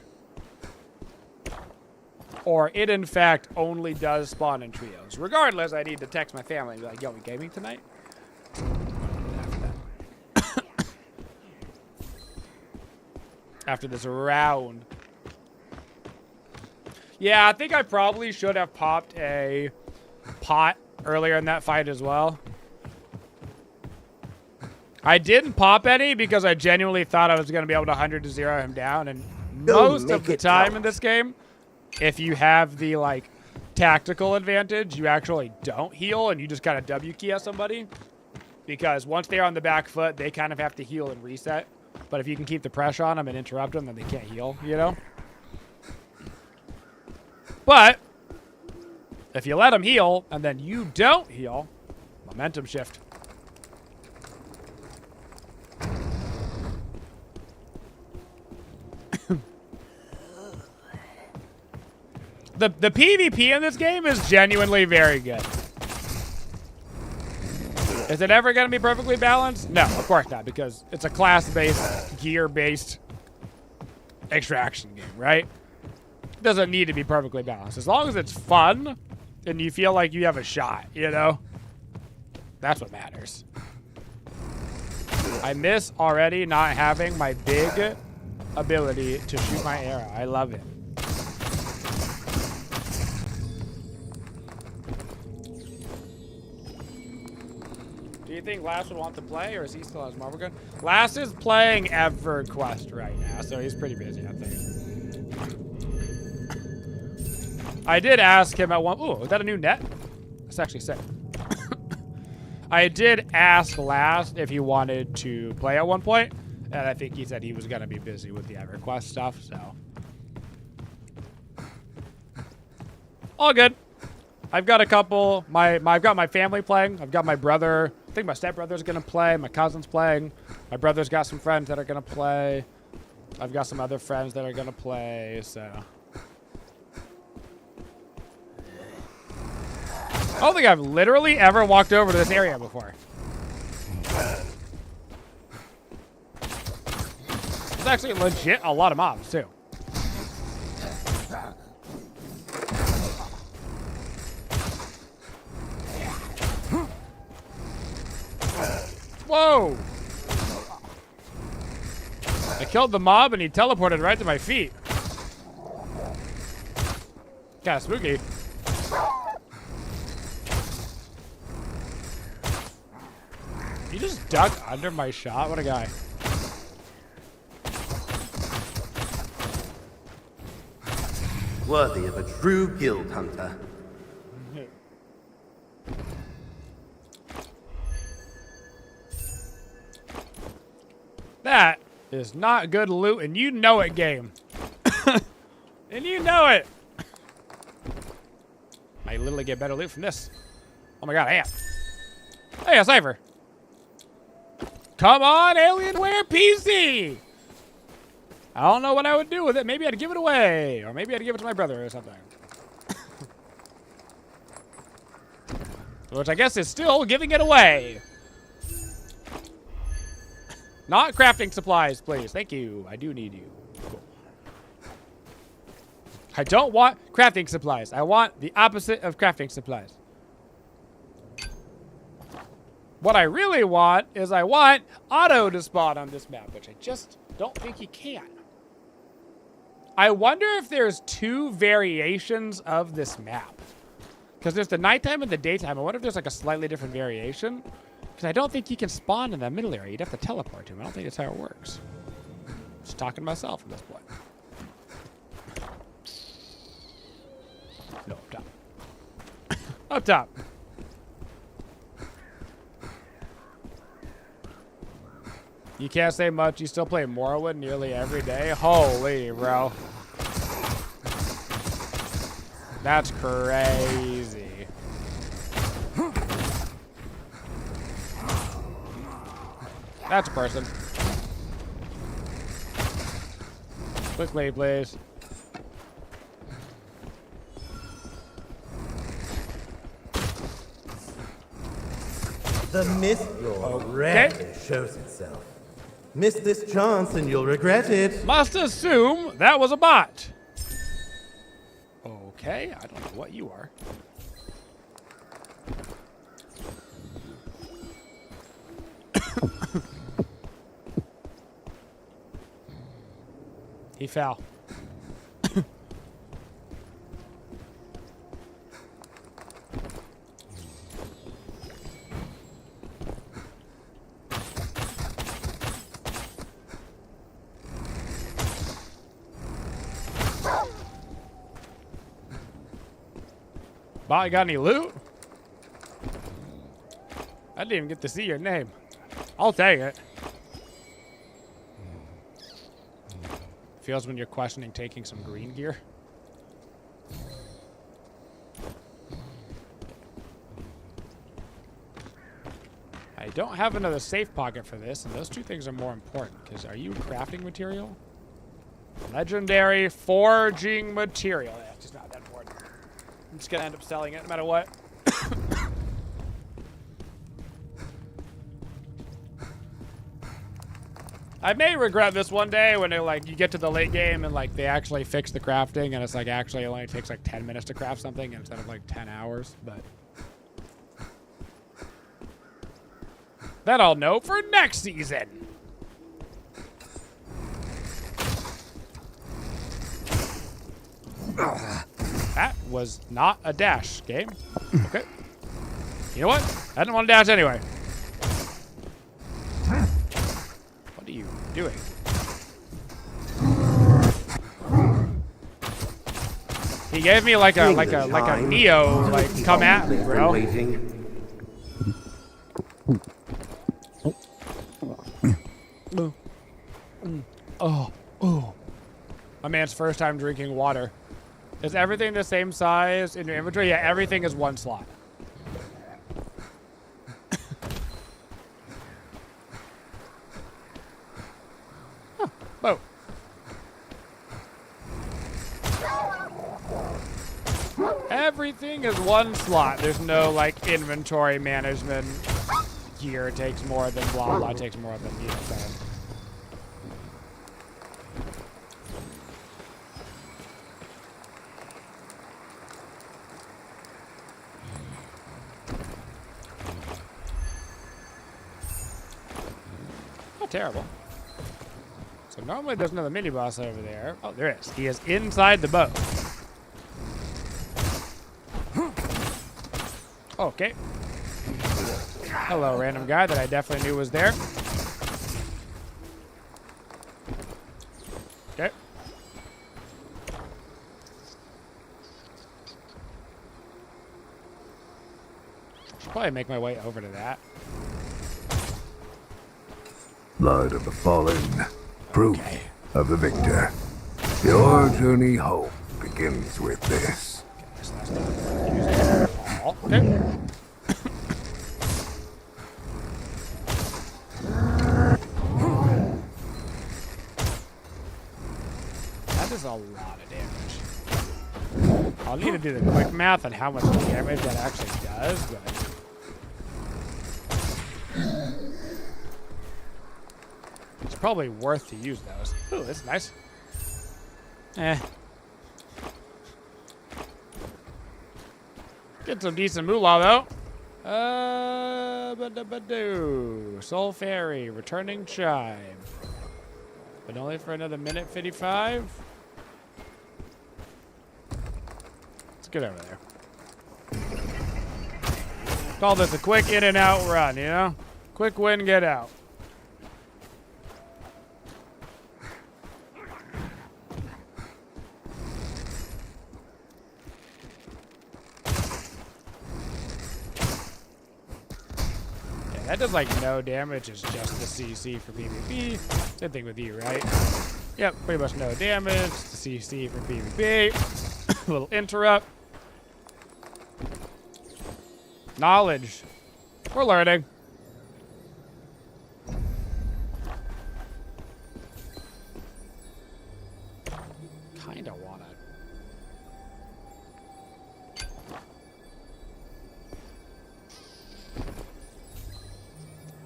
or it, in fact, only does spawn in trios. Regardless, I need to text my family and be like, yo, we gaming tonight? After this round. Yeah, I think I probably should have popped a pot earlier in that fight as well. I didn't pop any because I genuinely thought I was going to be able to 100-0 him down. And most of the time in this game, if you have the, like, tactical advantage, you actually don't heal and you just kind of W key at somebody. Because once they're on the back foot, they kind of have to heal and reset. But if you can keep the pressure on them and interrupt them, then they can't heal, you know? But if you let them heal and then you don't heal, momentum shift. The PvP in this game is genuinely very good. Is it ever going to be perfectly balanced? No, of course not, because it's a class-based, gear-based extraction game, right? It doesn't need to be perfectly balanced. As long as it's fun and you feel like you have a shot, you know? That's what matters. I miss already not having my big ability to shoot my arrow. I love it. Do you think Lass would want to play, or is he still has Marvel Gun? Lass is playing EverQuest right now, so he's pretty busy, I think. I did ask him at one... Ooh, is that a new net? That's actually sick. I did ask Lass if he wanted to play at one point, and I think he said he was going to be busy with the EverQuest stuff, so... All good. I've got a couple... I've got my family playing. I've got my brother... I think my stepbrother's gonna play. My cousin's playing. My brother's got some friends that are gonna play. I've got some other friends that are gonna play, so. I don't think I've literally ever walked over to this area before. There's actually legit a lot of mobs, too. Whoa! I killed the mob and he teleported right to my feet. Kinda spooky. He just ducked under my shot? What a guy. Worthy of a true guild hunter. That is not good loot, and you know it, game. And you know it. Might literally get better loot from this. my god, I am. Hey, a cipher. Come on, Alienware PC! I don't know what I would do with it. Maybe I'd give it away. Or maybe I'd give it to my brother or something. Which I guess is still giving it away. Not crafting supplies, please. Thank you. I do need you. Cool. I don't want crafting supplies. I want the opposite of crafting supplies. What I really want is I want auto to spawn on this map, which I just don't think you can. I wonder if there's 2 variations of this map. Because there's the nighttime and the daytime. I wonder if there's like a slightly different variation. Because I don't think you can spawn in the middle area. You'd have to teleport to him. I don't think that's how it works. Just talking to myself at this point. No, up top. Up top. You can't say much. You still play Morrowind nearly every day? Holy, bro. That's crazy. That's a person. Quickly, please. The MistLord rarely shows itself. Miss this chance and you'll regret it. Must assume that was a bot. Okay, I don't know what you are. He fell. Bot, you got any loot? I didn't even get to see your name. I'll take it. Feels when you're questioning taking some green gear. I don't have another safe pocket for this, and those 2 things are more important, because are you crafting material? Legendary forging material. Yeah, it's just not that important. I'm just gonna end up selling it no matter what. I may regret this one day when you get to the late game and they actually fix the crafting and it's actually it only takes 10 minutes to craft something instead of 10 hours, but that I'll know for next season. That was not a dash, game. Okay. You know what? I didn't want to dash anyway. What are you doing? He gave me like a Neo come at me, bro. Oh. My man's first time drinking water. Is everything the same size in your inventory? Yeah, everything is 1 slot. Huh. Oh. Everything is 1 slot. There's no inventory management. Gear takes more than blah blah takes more than time. Terrible. So normally there's another mini boss over there. Oh, there is. He is inside the boat. Okay. Hello, random guy that I definitely knew was there. Okay. Should probably make my way over to that. Blood of the fallen, proof of the victor. Your journey home begins with this. Okay. is a lot of damage. I'll need to do the quick math on how much damage that actually does, but... it's probably worth to use those. Ooh, that's nice. Eh. Get some decent moolah, though. Soul Fairy, returning chime. But only for another minute 55. Let's get over there. Call this a quick in and out run, you know? Quick win, get out. That does like no damage, it's just the CC for PvP. Same thing with you, right? Yep, pretty much no damage, the CC for PvP. A little interrupt. Knowledge. We're learning. Kinda wanna.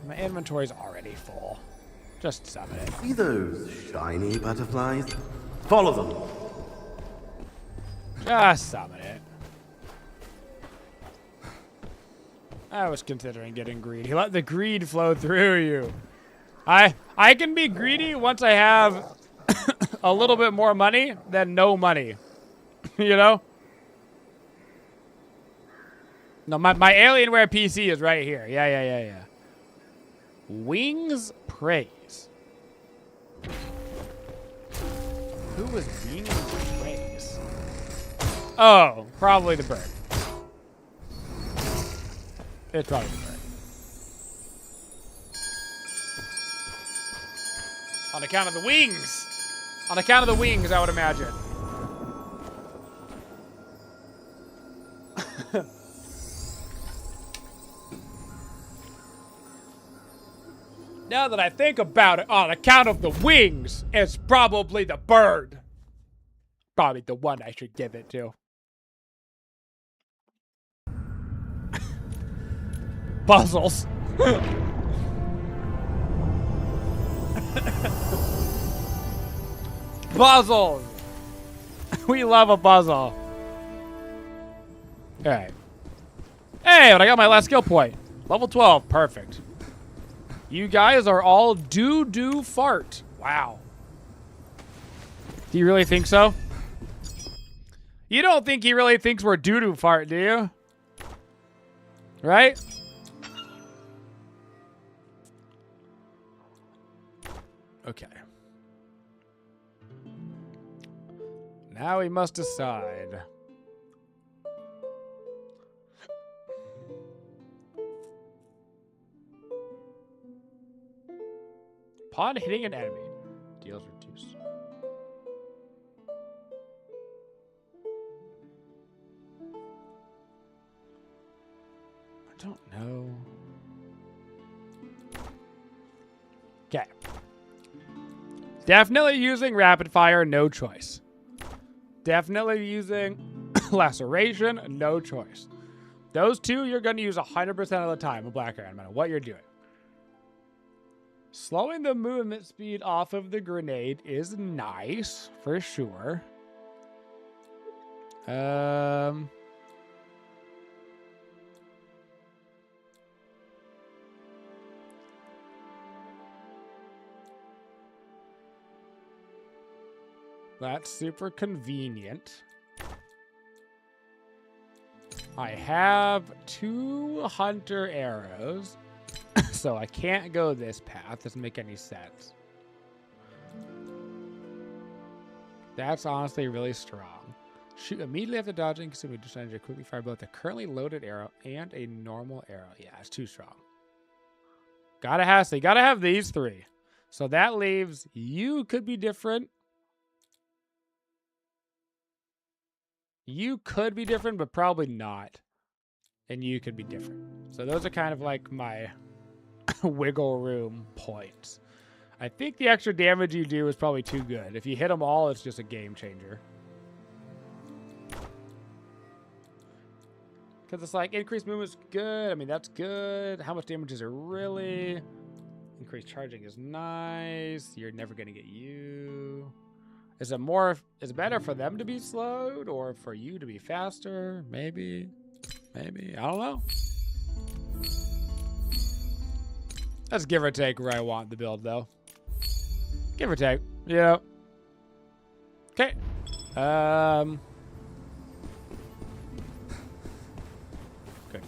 My inventory's already full. Just summon it. See those shiny butterflies? Follow them. Just summon it. I was considering getting greedy. Let the greed flow through you. I can be greedy once I have a little bit more money than no money. You know? No, my Alienware PC is right here. Yeah. Wings Praise. Who was Wings Praise? Oh, probably the bird. It's probably the bird. On account of the wings. On account of the wings, I would imagine. Now that I think about it, on account of the wings, it's probably the bird. Probably the one I should give it to. Puzzles. Puzzles. We love a puzzle. Alright. Hey, but I got my last skill point. Level 12. Perfect. You guys are all doo-doo fart. Wow. Do you really think so? You don't think he really thinks we're doo-doo fart, do you? Right? Okay. Now we must decide. Upon hitting an enemy, deals reduce. I don't know. Okay. Definitely using rapid fire, no choice. Definitely using laceration, no choice. Those two you're going to use 100% of the time with Blackarrow, no matter what you're doing. Slowing the movement speed off of the grenade is nice, for sure. That's super convenient. I have 2 hunter arrows. So I can't go this path. Doesn't make any sense. That's honestly really strong. Shoot immediately after dodging, consuming additional energy, quickly fire both a currently loaded arrow and a normal arrow. Yeah, it's too strong. Gotta have these 3. So that leaves you could be different. You could be different, but probably not. And you could be different. So those are kind of like my wiggle room points. I think the extra damage you do is probably too good. If you hit them all, it's just a game changer. Because it's like, increased movement's good. I mean, that's good. How much damage is it really? Increased charging is nice. You're never going to get you. Is it better for them to be slowed or for you to be faster? Maybe. Maybe. I don't know. That's give or take where I want the build, though. Give or take. Yeah. Okay.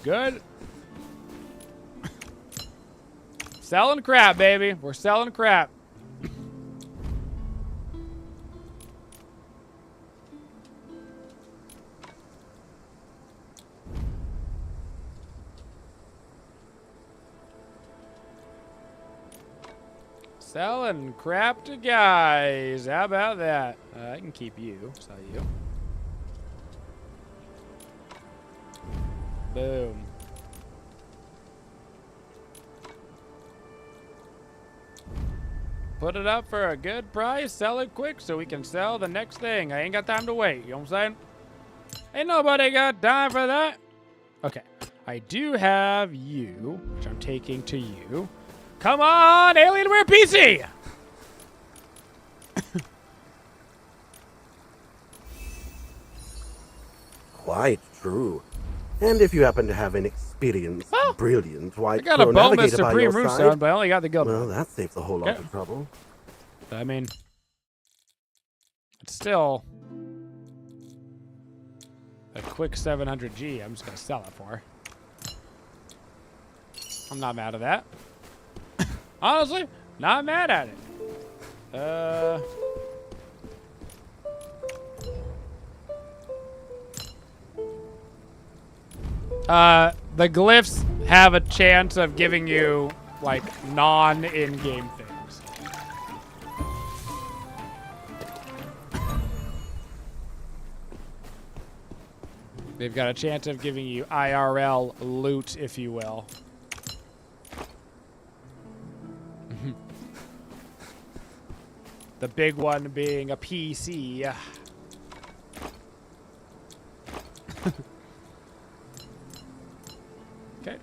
Good. Selling crap, baby. We're selling crap. Selling crap to guys. How about that? I can keep you. Sell you. Boom. Put it up for a good price. Sell it quick so we can sell the next thing. I ain't got time to wait. You know what I'm saying? Ain't nobody got time for that. Okay. I do have you, which I'm taking to you. Come on, Alienware PC! Quite true. And if you happen to have an experienced, brilliant white I got a Crow Bowman navigator by Supreme your Roofstone, side, but I only got the Guild. well, that saves a whole lot of trouble. I mean, it's still a quick 700G. I'm just going to sell it for. I'm not mad at that. Honestly, not mad at it. The glyphs have a chance of giving you, like, non-in-game things. They've got a chance of giving you IRL loot, if you will. The big one being a PC. Okay.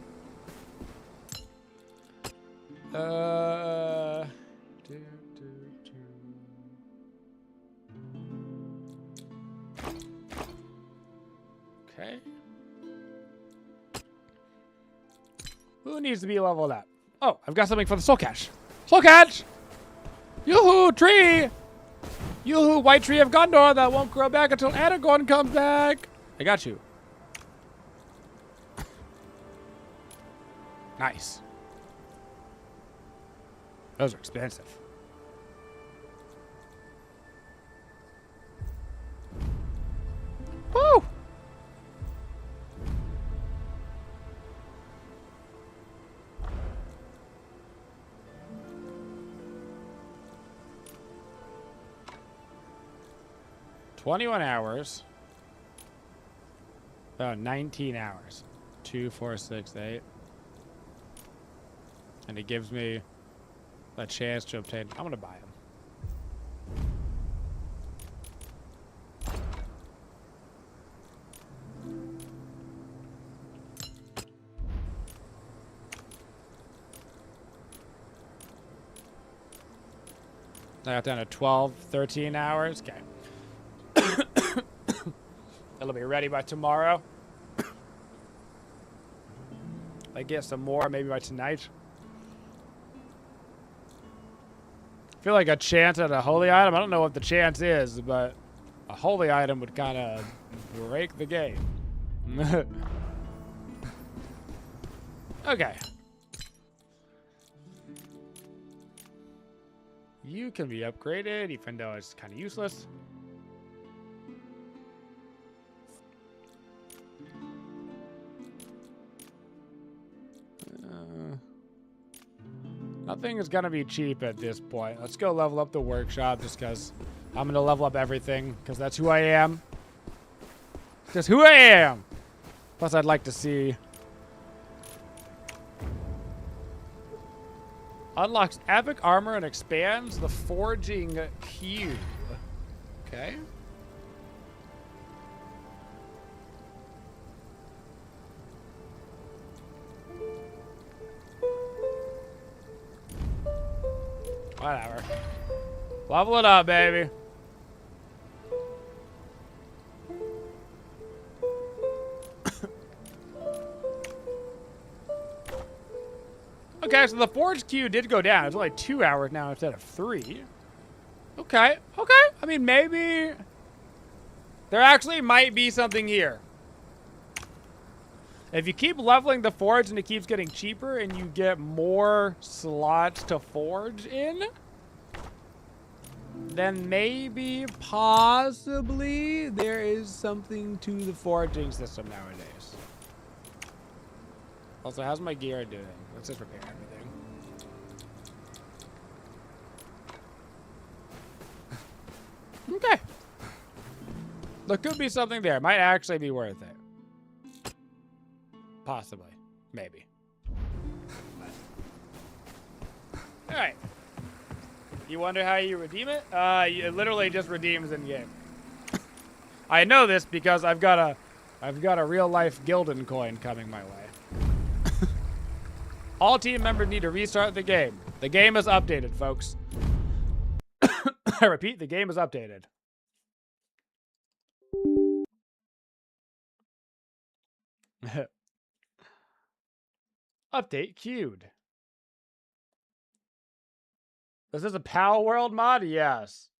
Okay. Who needs to be leveled up? Oh, I've got something for the soul catch. Soul catch! Yoo-hoo, tree! Yoo-hoo, white tree of Gondor that won't grow back until Aragorn comes back. I got you. Nice. Those are expensive. Woo! $21 hours. Oh, 19 hours. 2, 4, 6, 8. And it gives me a chance to obtain. I'm gonna buy them. I got down to 12, 13 hours. Okay. It'll be ready by tomorrow. I get some more, maybe by tonight. I feel like a chance at a holy item. I don't know what the chance is, but a holy item would kind of break the game. Okay. You can be upgraded, even though it's kind of useless. Nothing is going to be cheap at this point. Let's go level up the workshop just because I'm going to level up everything because that's who I am. Just who I am. Plus, I'd like to see Unlocks epic armor and expands the forging cube. Okay. Whatever. Level it up, baby. Okay, so the forge queue did go down. It's only 2 hours now instead of 3. Okay, okay. I mean, maybe there actually might be something here. If you keep leveling the forge and it keeps getting cheaper and you get more slots to forge in, then maybe, possibly, there is something to the forging system nowadays. Also, how's my gear doing? Let's just repair everything. Okay. There could be something there. Might actually be worth it. Possibly. Maybe. Alright. You wonder how you redeem it? It literally just redeems in game. I know this because I've got a real life Gildan coin coming my way. All team members need to restart the game. The game is updated, folks. I repeat, the game is updated. Update queued. Is this a Pal World mod? Yes.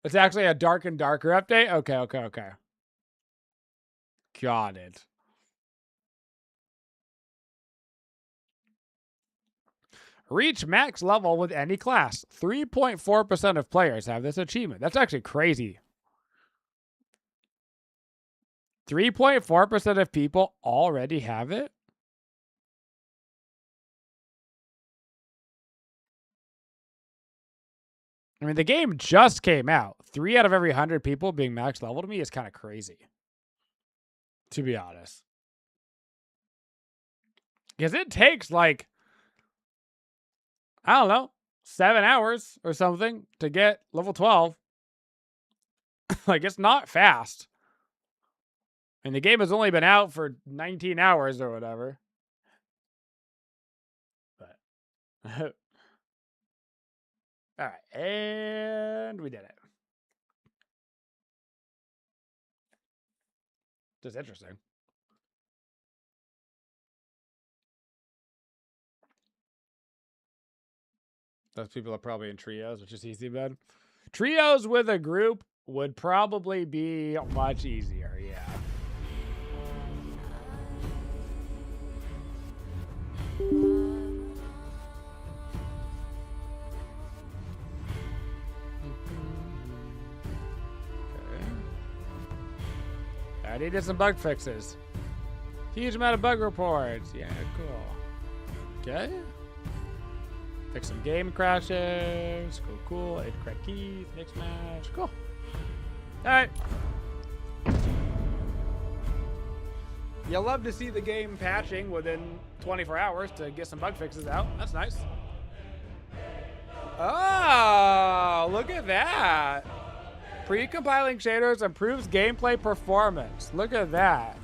It's actually a dark and darker update? Okay, okay, okay. Got it. Reach max level with any class. 3.4% of players have this achievement. That's actually crazy. 3.4% of people already have it? I mean, the game just came out. 3 out of every 100 people being max level to me is kind of crazy. To be honest. Because it takes like, I don't know, 7 hours or something to get level 12. Like, it's not fast. And the game has only been out for 19 hours or whatever. But all right, and we did it. Just interesting. Those people are probably in trios, which is easy, man. Trios with a group would probably be much easier, yeah. I needed some bug fixes. Huge amount of bug reports. Yeah, cool. Okay. Fix some game crashes. Cool, cool. 8 correct keys. Mix match. Cool. Alright. You'll love to see the game patching within 24 hours to get some bug fixes out. That's nice. Oh, look at that. Pre-compiling shaders improves gameplay performance. Look at that.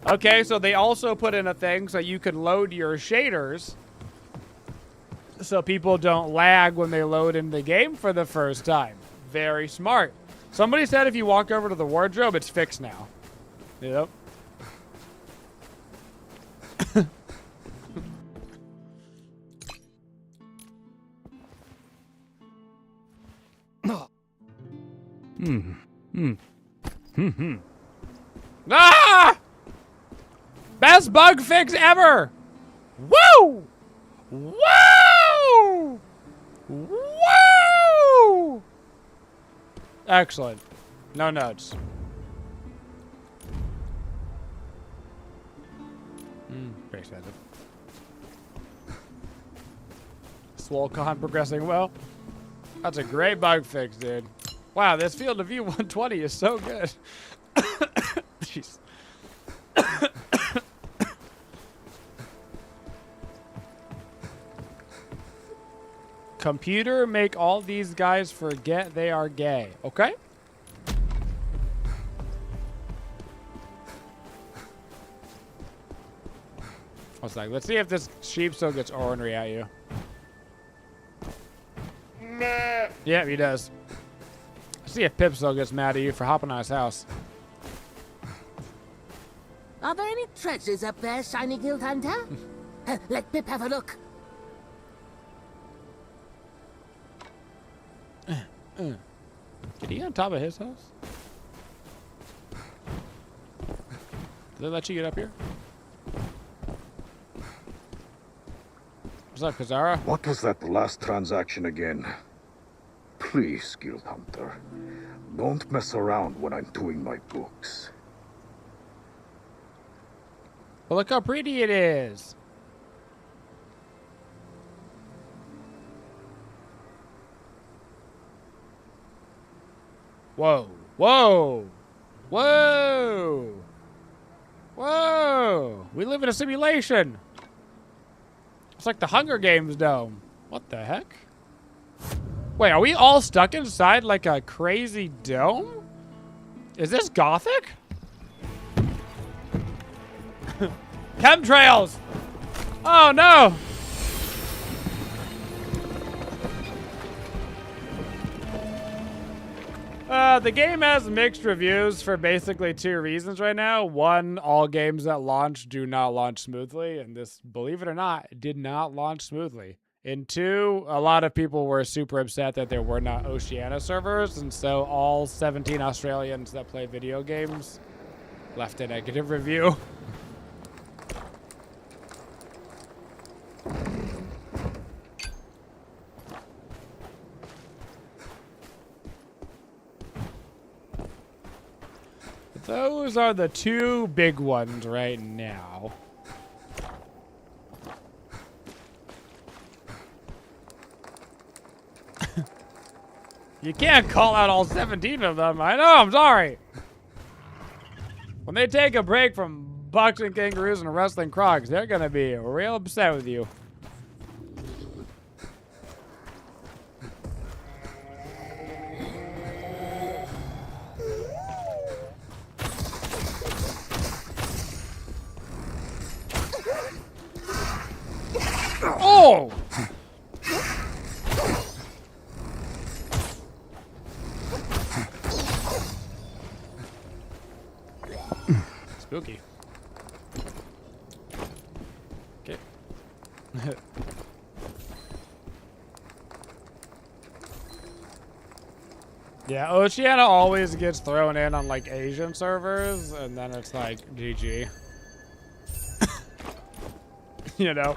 Okay, so they also put in a thing so you can load your shaders so people don't lag when they load in the game for the first time. Very smart. Somebody said if you walk over to the wardrobe, it's fixed now. Yep. Ah! Best bug fix ever! Woo! Woo! Woo! Excellent. No notes. Very expensive. Swolcon progressing well. That's a great bug fix, dude. Wow, this field of view 120 is so good. Jeez. Computer, make all these guys forget they are gay. Okay? I was like, let's see if this sheep still gets ornery at you. Yeah, he does. Let's see if Pip still gets mad at you for hopping on his house. Are there any treasures up there, shiny guild hunter? Let Pip have a look. Did he get on top of his house? Did they let you get up here? What's up, Kazara? What was that last transaction again? Please, Guild Hunter, don't mess around when I'm doing my books. Well, look how pretty it is. Whoa. Whoa. Whoa. Whoa. We live in a simulation. It's like the Hunger Games dome. What the heck? Wait, are we all stuck inside like a crazy dome? Is this Gothic? Chemtrails! Oh no! The game has mixed reviews for basically 2 reasons right now. 1, all games that launch do not launch smoothly, and this, believe it or not, did not launch smoothly. And 2, a lot of people were super upset that there were not Oceania servers, and so all 17 Australians that play video games left a negative review. Those are the 2 big ones right now. You can't call out all 17 of them. I know, I'm sorry. When they take a break from boxing kangaroos and wrestling crocs, they're gonna be real upset with you. Oh! Spooky. Okay. Yeah, Oceania always gets thrown in on like Asian servers, and then it's like GG. You know?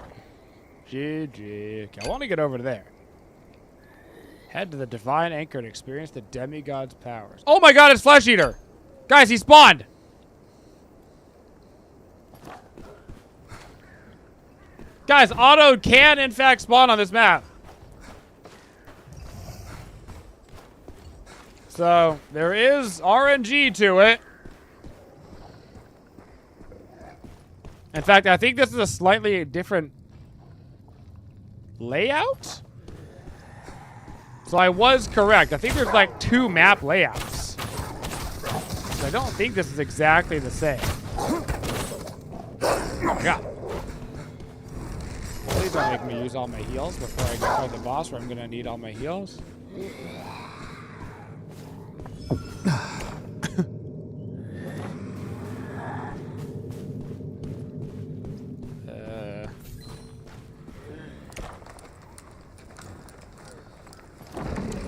GG. Okay, I want to get over to there. Head to the Divine Anchor and experience the demigod's powers. Oh my god, it's Flesh Eater! Guys, he spawned! Guys, auto can in fact spawn on this map. So, there is RNG to it. In fact, I think this is a slightly different layout? So I was correct. I think there's like 2 map layouts. So I don't think this is exactly the same. Oh my god. Please don't make me use all my heals before I go fight the boss where I'm gonna need all my heals.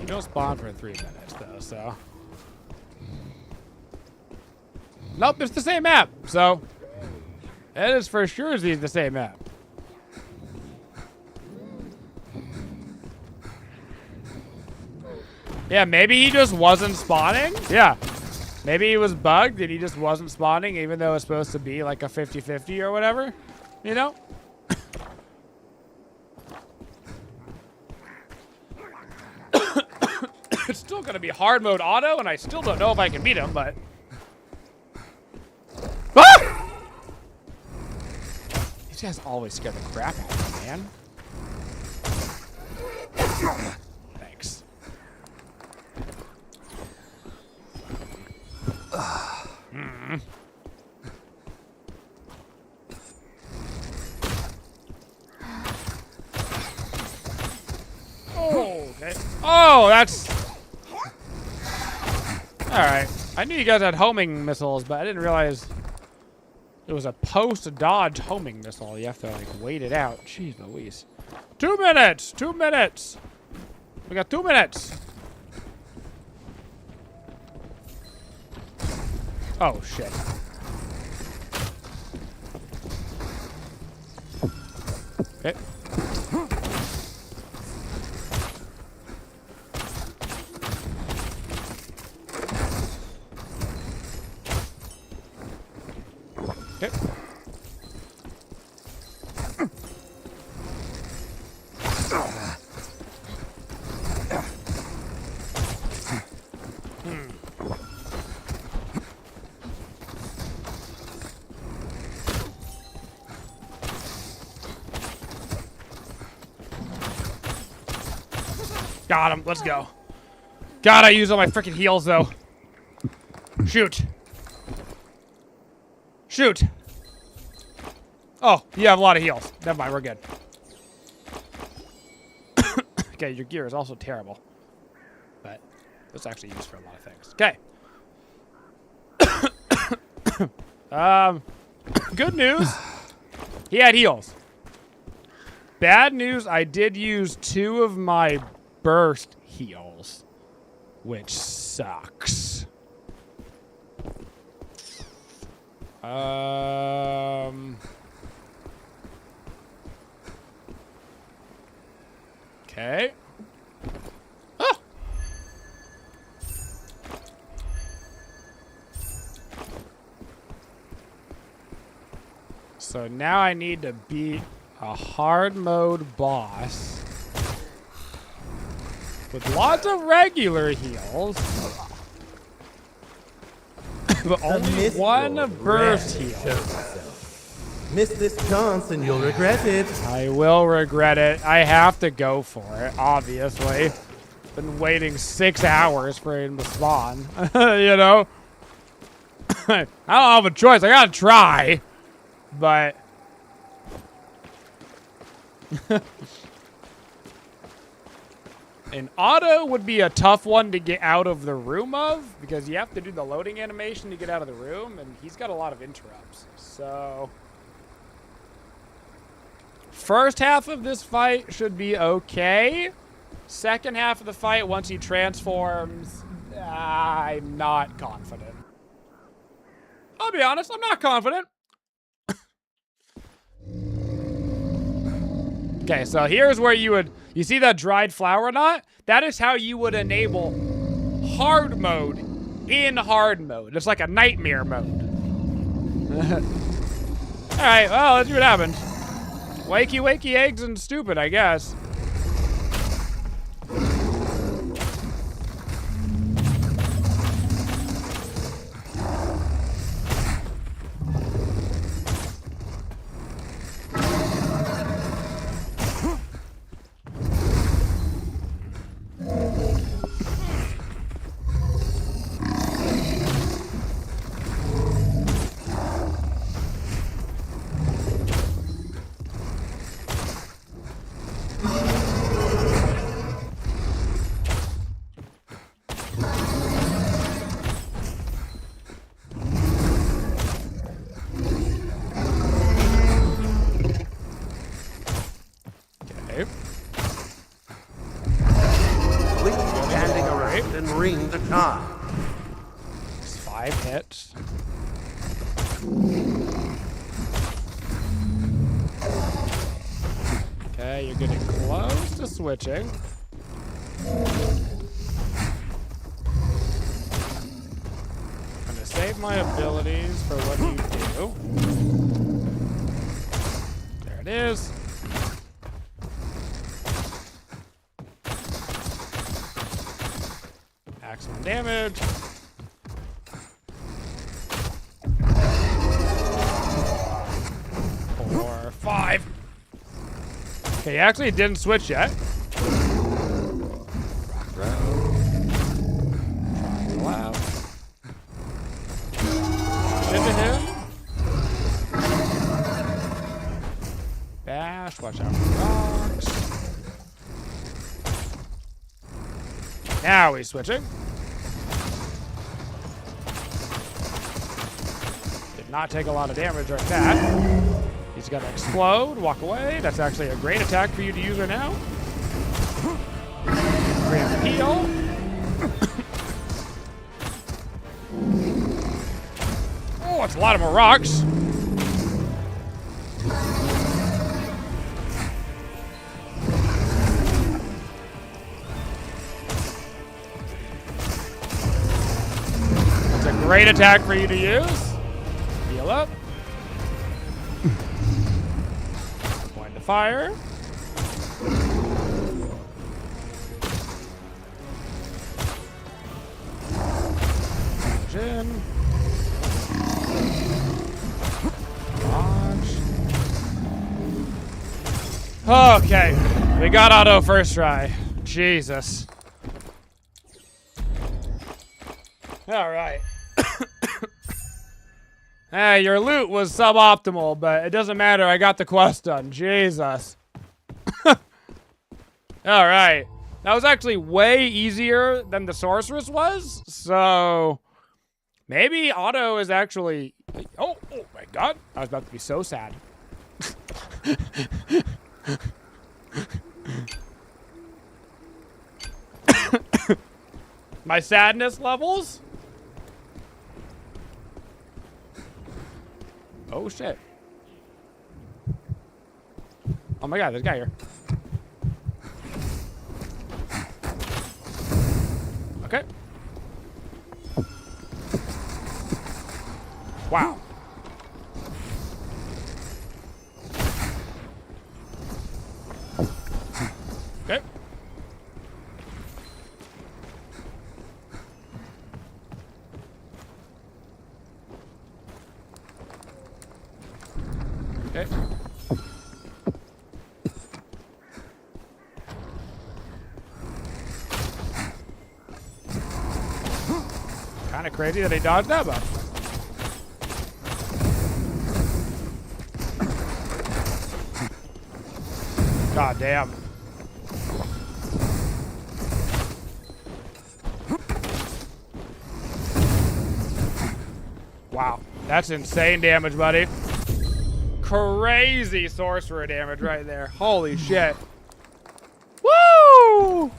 You don't spawn for 3 minutes though, so. Nope, it's the same map. So it is for sure the same map. Yeah, maybe he just wasn't spawning. Yeah. Maybe he was bugged and he just wasn't spawning even though it's supposed to be like a 50-50 or whatever. You know? It's still going to be hard mode auto, and I still don't know if I can beat him, but... Ah! These guys always scare the crap out of me, man. Thanks. Oh, okay. Oh, that's... Alright. I knew you guys had homing missiles, but I didn't realize it was a post-dodge homing missile. You have to, like, wait it out. Jeez Louise. 2 minutes! 2 minutes! We got 2 minutes! Oh, shit. Okay. Okay. Got him. Let's go. God, I use all my freaking heals, though. Shoot. Shoot. Oh, you have a lot of heals. Never mind, we're good. Okay, your gear is also terrible. But it's actually used for a lot of things. Okay. Good news. He had heals. Bad news, I did use 2 of my burst heals, which sucks. Okay. Ah! So now I need to beat a hard mode boss with lots of regular heals, but only one burst heal. Miss this chance and you'll regret it. I will regret it. I have to go for it, obviously. Been waiting 6 hours for him to spawn, you know? I don't have a choice. I gotta try, but... An auto would be a tough one to get out of the room of, because you have to do the loading animation to get out of the room, and he's got a lot of interrupts. So, first half of this fight should be okay. Second half of the fight, once he transforms, I'm not confident. I'll be honest, I'm not confident. Okay, so here's where you would... You see that dried flower knot? That is how you would enable hard mode in hard mode. It's like a nightmare mode. Alright, well, let's see what happens. Wakey, wakey, eggs, and stupid, I guess. Ring the charm. It's 5 hits. Okay, you're getting close to switching. I'm gonna save my abilities for what you do. There it is. Maximum damage. 4, 5. Okay, he actually didn't switch yet. into him. Bash, watch out for rocks. Now he's switching. Did not take a lot of damage right that. He's gonna explode, walk away. That's actually a great attack for you to use right now. Grand heal. Oh, it's a lot of more rocks. That's a great attack for you to use. Heal up. Point to fire. In. Launch. Okay, we got auto first try. Jesus. All right. Hey, your loot was suboptimal, but it doesn't matter. I got the quest done. Jesus. All right. That was actually way easier than the sorceress was, so maybe auto is actually... Oh my god. I was about to be so sad. My sadness levels? Oh shit. Oh my god, there's a guy here. Okay. Wow. Okay. Okay. Kind of crazy that he dodged that buff. God damn. Wow, that's insane damage, buddy. Crazy sorcerer damage right there. Holy shit. Woo!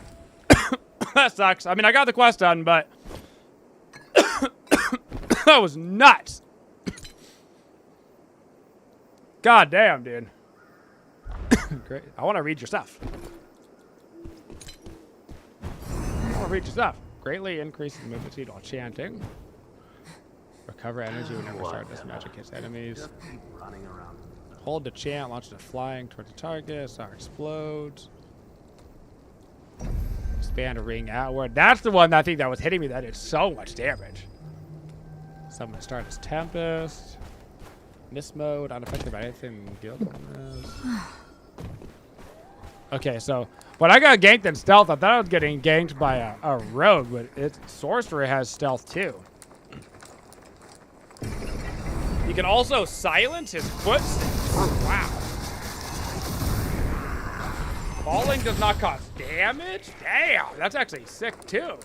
That sucks. I mean, I got the quest done, but that was nuts. God damn, dude. Great. I want to read your stuff. Greatly increases movement speed while chanting. Recover energy whenever start this magic hits enemies. Hold to chant, launch it flying towards the target. Star explodes. Expand a ring outward. That's the one that I think that was hitting me that did so much damage. Summon start as Tempest. Miss mode, unaffected by anything guild. Okay, so when I got ganked in stealth, I thought I was getting ganked by a rogue, but sorcerer has stealth too. You can also silence his footsteps. Wow. Falling does not cause damage? Damn, that's actually sick too.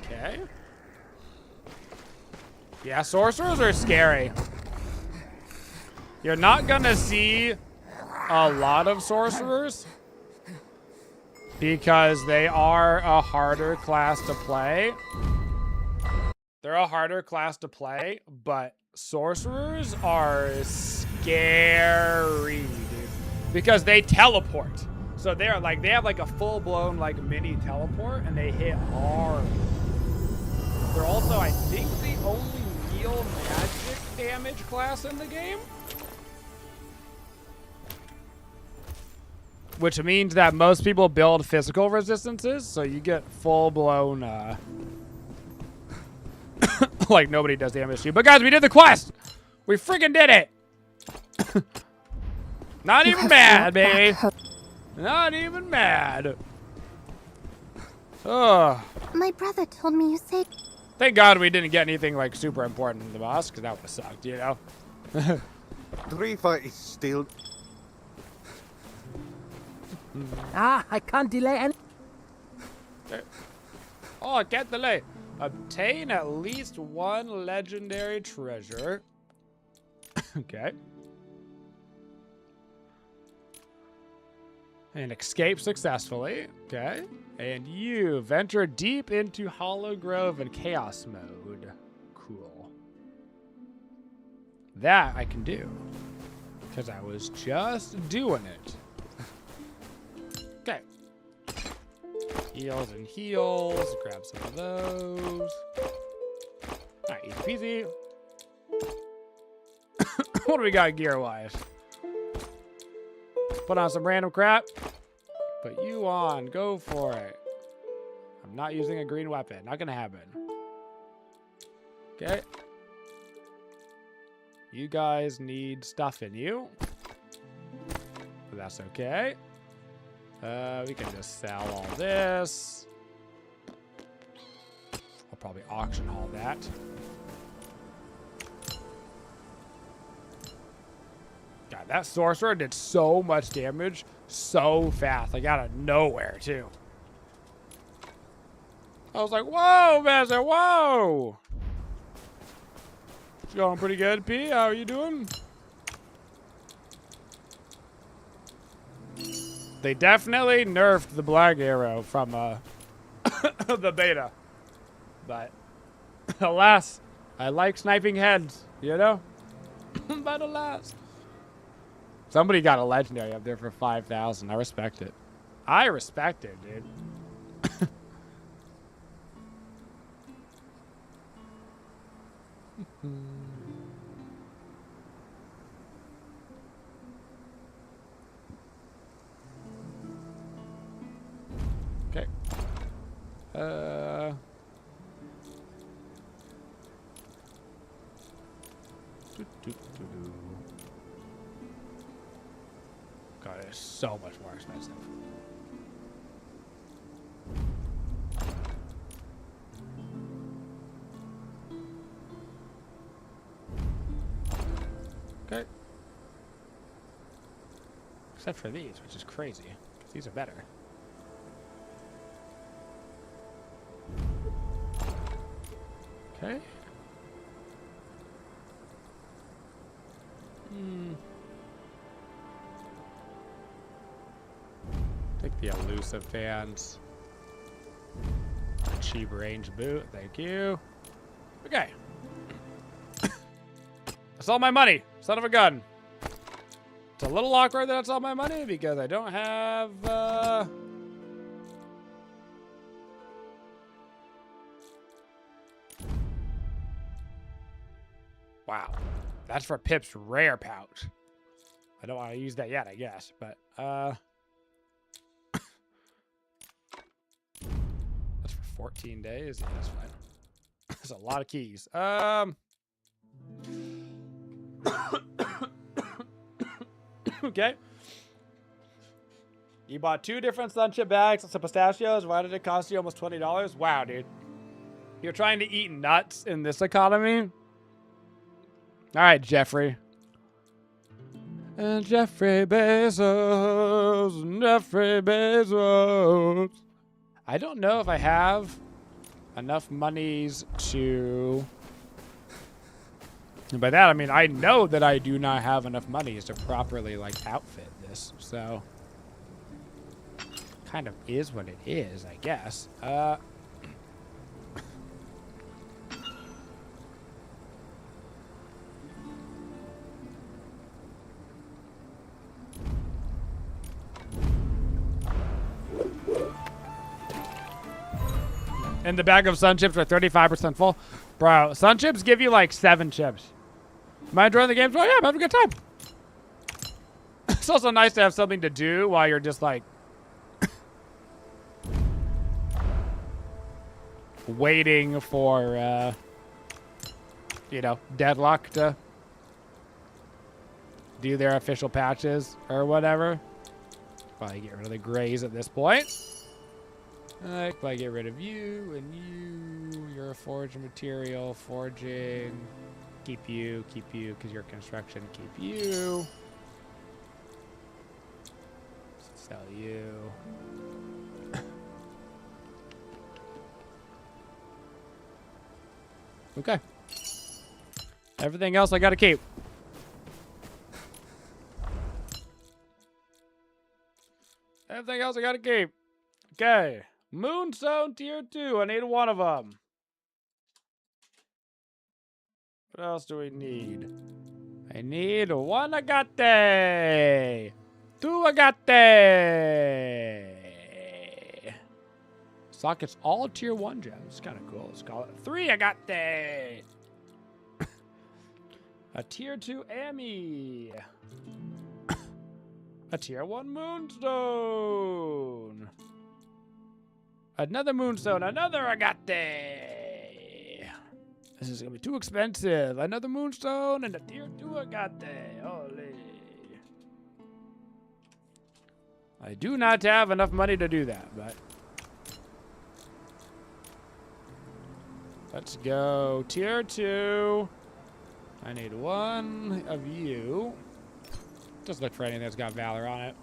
Okay. Yeah, sorcerers are scary. You're not gonna see a lot of sorcerers because they are a harder class to play. They're a harder class to play, but sorcerers are scary, dude, because they teleport. So they have like a full-blown like mini teleport, and they hit hard. They're also, I think, the only real magic damage class in the game, which means that most people build physical resistances, so you get full-blown like nobody does damage to you. But guys, we did the quest. We freaking did it. Not even mad, baby. Not even mad. Oh. My brother told me you saved... Thank God we didn't get anything like super important in the boss, because that would have sucked, you know? Driva is still... I can't delay any. Oh, I can't delay. Obtain at least one legendary treasure. Okay. And escape successfully. Okay. And you venture deep into Hollow Grove and Chaos mode. Cool. That I can do. Because I was just doing it. Okay. Heals and heals. Grab some of those. Alright, easy peasy. What do we got gear-wise? Put on some random crap. Put you on. Go for it. I'm not using a green weapon. Not gonna happen. Okay. You guys need stuff in you. But that's okay. We can just sell all this. I'll probably auction haul that. God, that sorcerer did so much damage so fast. Like out of nowhere, too. I was like, whoa, Master, whoa! It's going pretty good, P. How are you doing? They definitely nerfed the Blackarrow from the beta. But alas, I like sniping heads, you know? But alas. Somebody got a legendary up there for 5,000. I respect it. I respect it, dude. Okay. God, it's so much more expensive. Okay. Except for these, which is crazy. 'Cause these are better. Okay. Take the elusive fans. Cheap range boot, thank you. Okay. That's all my money, son of a gun. It's a little awkward that that's all my money because I don't have, Wow. That's for Pip's rare pouch. I don't want to use that yet, I guess, but, That's for 14 days? Yeah, that's fine. That's a lot of keys. Okay. You bought 2 different Sunchip bags and some pistachios. Why did it cost you almost $20? Wow, dude. You're trying to eat nuts in this economy? All right, Jeffrey. And Jeffrey Bezos. Jeffrey Bezos. I don't know if I have enough monies to... And by that, I mean, I know that I do not have enough monies to properly, like, outfit this. So, kind of is what it is, I guess. And the bag of Sun Chips are 35% full. Bro, Sun Chips give you like 7 chips. Am I enjoying the game? Oh, yeah, I'm having a good time. It's also nice to have something to do while you're just like waiting for, you know, Deadlock to do their official patches or whatever. Probably get rid of the grays at this point. If I get rid of you and you, you're a forge material, forging. Keep you, because you're construction. Keep you. Sell you. Okay. Everything else I gotta keep. Everything else I gotta keep. Okay. Moonstone tier 2. I need one of them. What else do we need? I need one agate. Two agate. Sockets all tier 1 gems. Kind of cool. Let's call it 3 agate. A tier 2 Ami. A tier 1 moonstone. Another moonstone. Another agate. This is going to be too expensive. Another moonstone and a tier 2 agate. Holy. I do not have enough money to do that, but... Let's go. Tier 2. I need one of you. Just look for anything that's got Valor on it.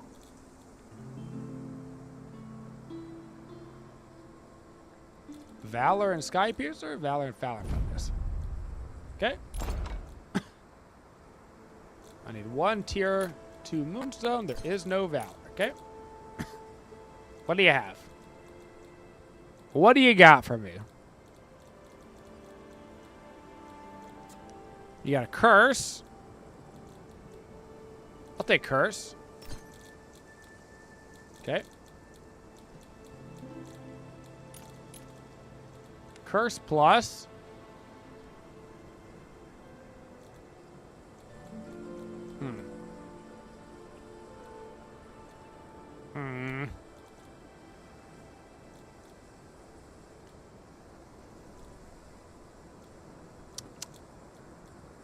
Valor and Sky Piercer? Valor and Fowler Focus. Okay. I need one tier 2 Moonstone. There is no Valor. Okay. What do you have? What do you got for me? You got a curse. I'll take curse. Okay. Curse plus.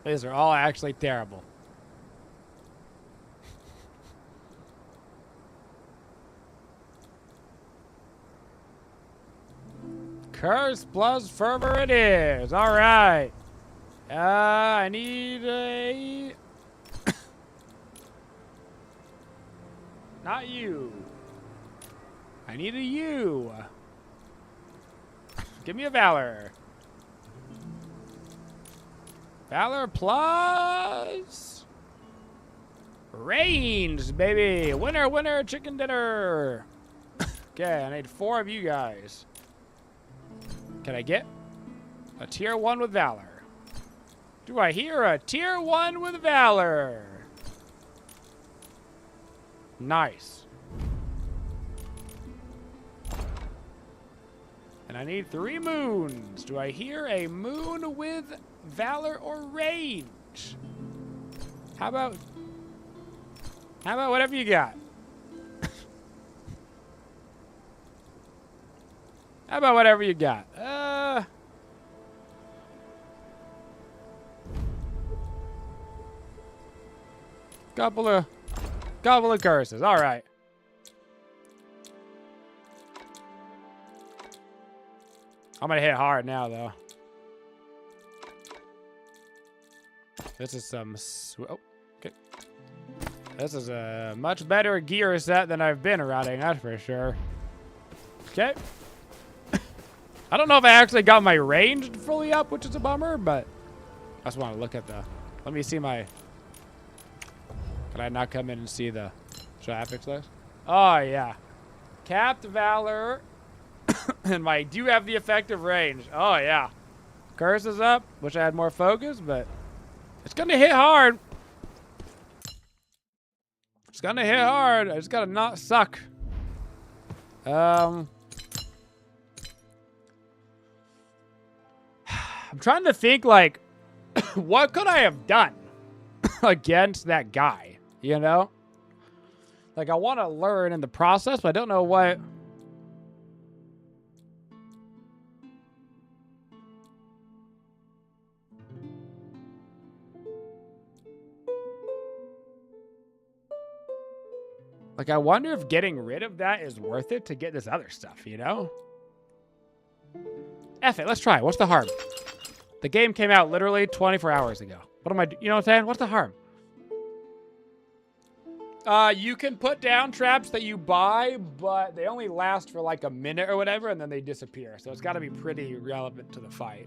These are all actually terrible. Curse plus fervor it is. All right. I need a... Not you. I need a you. Give me a Valor. Valor plus... Range, baby. Winner, winner, chicken dinner. Okay, I need 4 of you guys. Can I get a tier 1 with Valor? Do I hear a tier 1 with Valor? Nice. And I need 3 moons. Do I hear a moon with Valor or range? How about whatever you got? How about whatever you got? Couple of curses. All right. I'm gonna hit hard now, though. This is some... Oh, okay. This is a much better gear set than I've been running, that's for sure. Okay. I don't know if I actually got my range fully up, which is a bummer, but I just want to look at the... Let me see my... Can I not come in and see the traffic list? Oh, yeah. Capped Valor. And I do have the effective range. Oh, yeah. Curse is up. Wish I had more focus, but it's going to hit hard. It's going to hit hard. I just got to not suck. I'm trying to think, like, what could I have done against that guy, you know? Like, I want to learn in the process, but I don't know what... Like, I wonder if getting rid of that is worth it to get this other stuff, you know? F it, let's try it. What's the harm? The game came out literally 24 hours ago. What am I, you know what I'm saying? What's the harm? You can put down traps that you buy, but they only last for like a minute or whatever, and then they disappear. So it's got to be pretty relevant to the fight.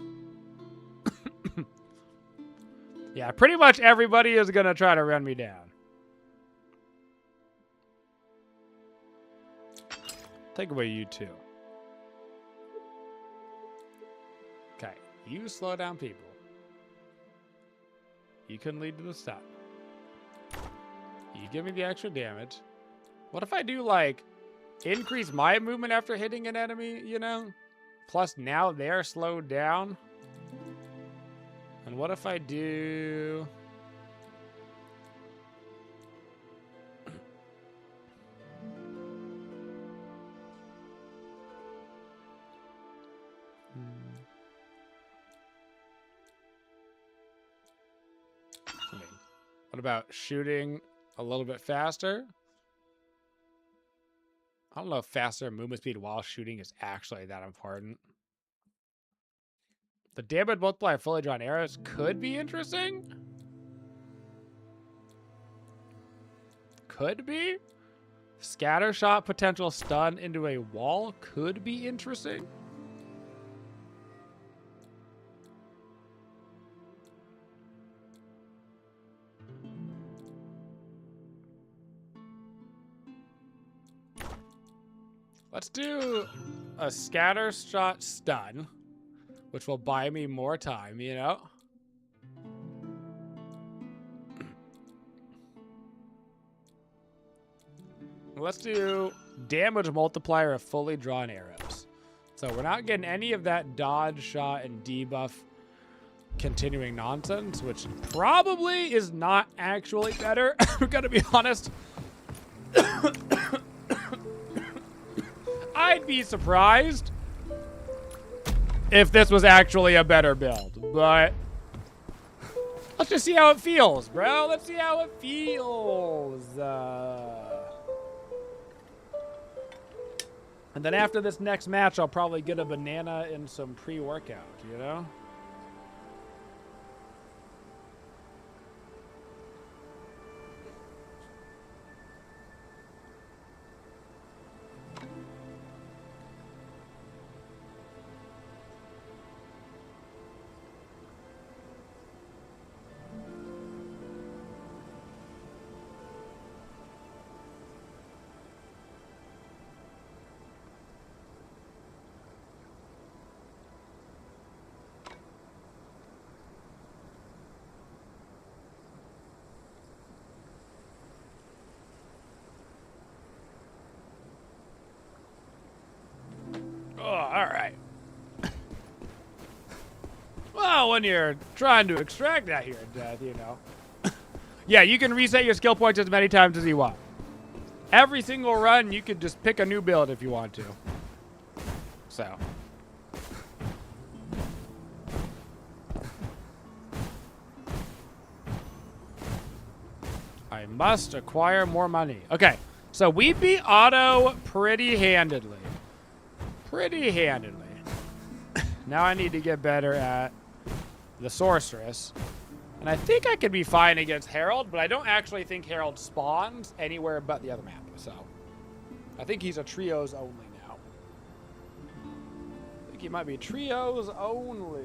Yeah, pretty much everybody is going to try to run me down. Take away you two. Okay, you slow down people. You can lead to the stop. You give me the extra damage. What if I do, like, increase my movement after hitting an enemy, you know? Plus, now they're slowed down. And what if I do... What about shooting a little bit faster? I don't know if faster movement speed while shooting is actually that important. The damage multiplier of fully drawn arrows could be interesting. Could be. Scatter shot potential stun into a wall could be interesting. Let's do a scatter shot stun, which will buy me more time, you know? Let's do damage multiplier of fully drawn arrows. So we're not getting any of that dodge shot and debuff continuing nonsense, which probably is not actually better. We're gonna be honest. I'd be surprised if this was actually a better build, but let's just see how it feels, bro. Let's see how it feels. And then after this next match, I'll probably get a banana and some pre-workout, you know? Well, when you're trying to extract that here in death, you know. Yeah, you can reset your skill points as many times as you want. Every single run, you could just pick a new build if you want to. So. I must acquire more money. Okay, so we beat Otto pretty handedly. Pretty handedly. Now I need to get better at the Sorceress. And I think I could be fine against Herald, but I don't actually think Herald spawns anywhere but the other map. So I think he's a trios only now. I think he might be trios only.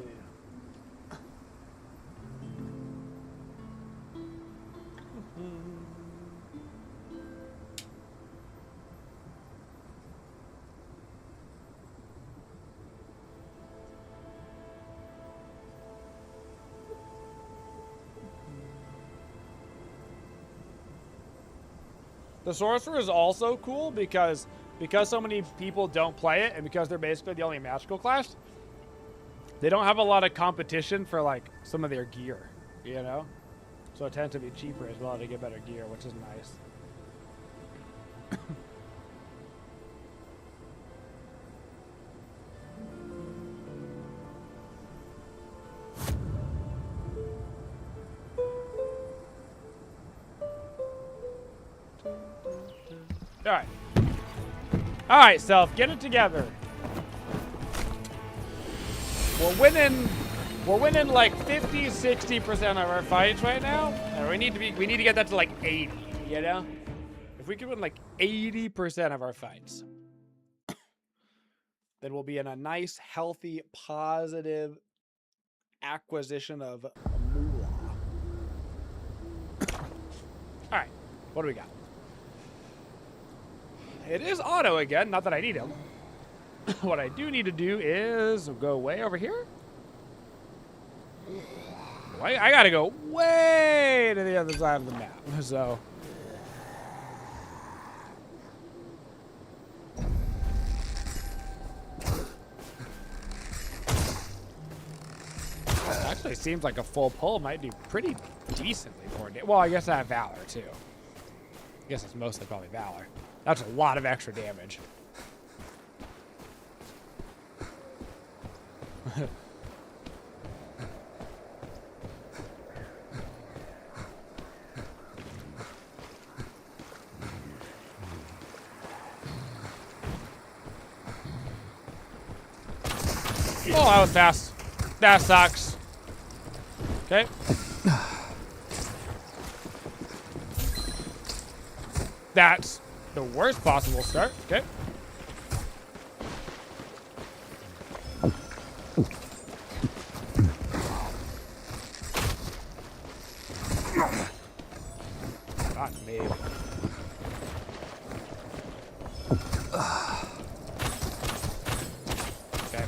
The Sorcerer is also cool because so many people don't play it and because they're basically the only magical class, they don't have a lot of competition for like some of their gear, you know? So it tends to be cheaper as well to get better gear, which is nice. Alright. Alright, Self, get it together. We're winning like 50-60% of our fights right now. And we need to get that to like 80, you know? If we can win like 80% of our fights, then we'll be in a nice, healthy, positive acquisition of moolah. Alright, what do we got? It is Otto again, not that I need him. What I do need to do is go way over here. I gotta go way to the other side of the map, so. Actually seems like a full pull might do pretty decently for it. Well, I guess I have Valor too. I guess it's mostly probably Valor. That's a lot of extra damage. Oh, that was fast. That sucks. Okay. That's the worst possible start. Okay. Not me. Okay.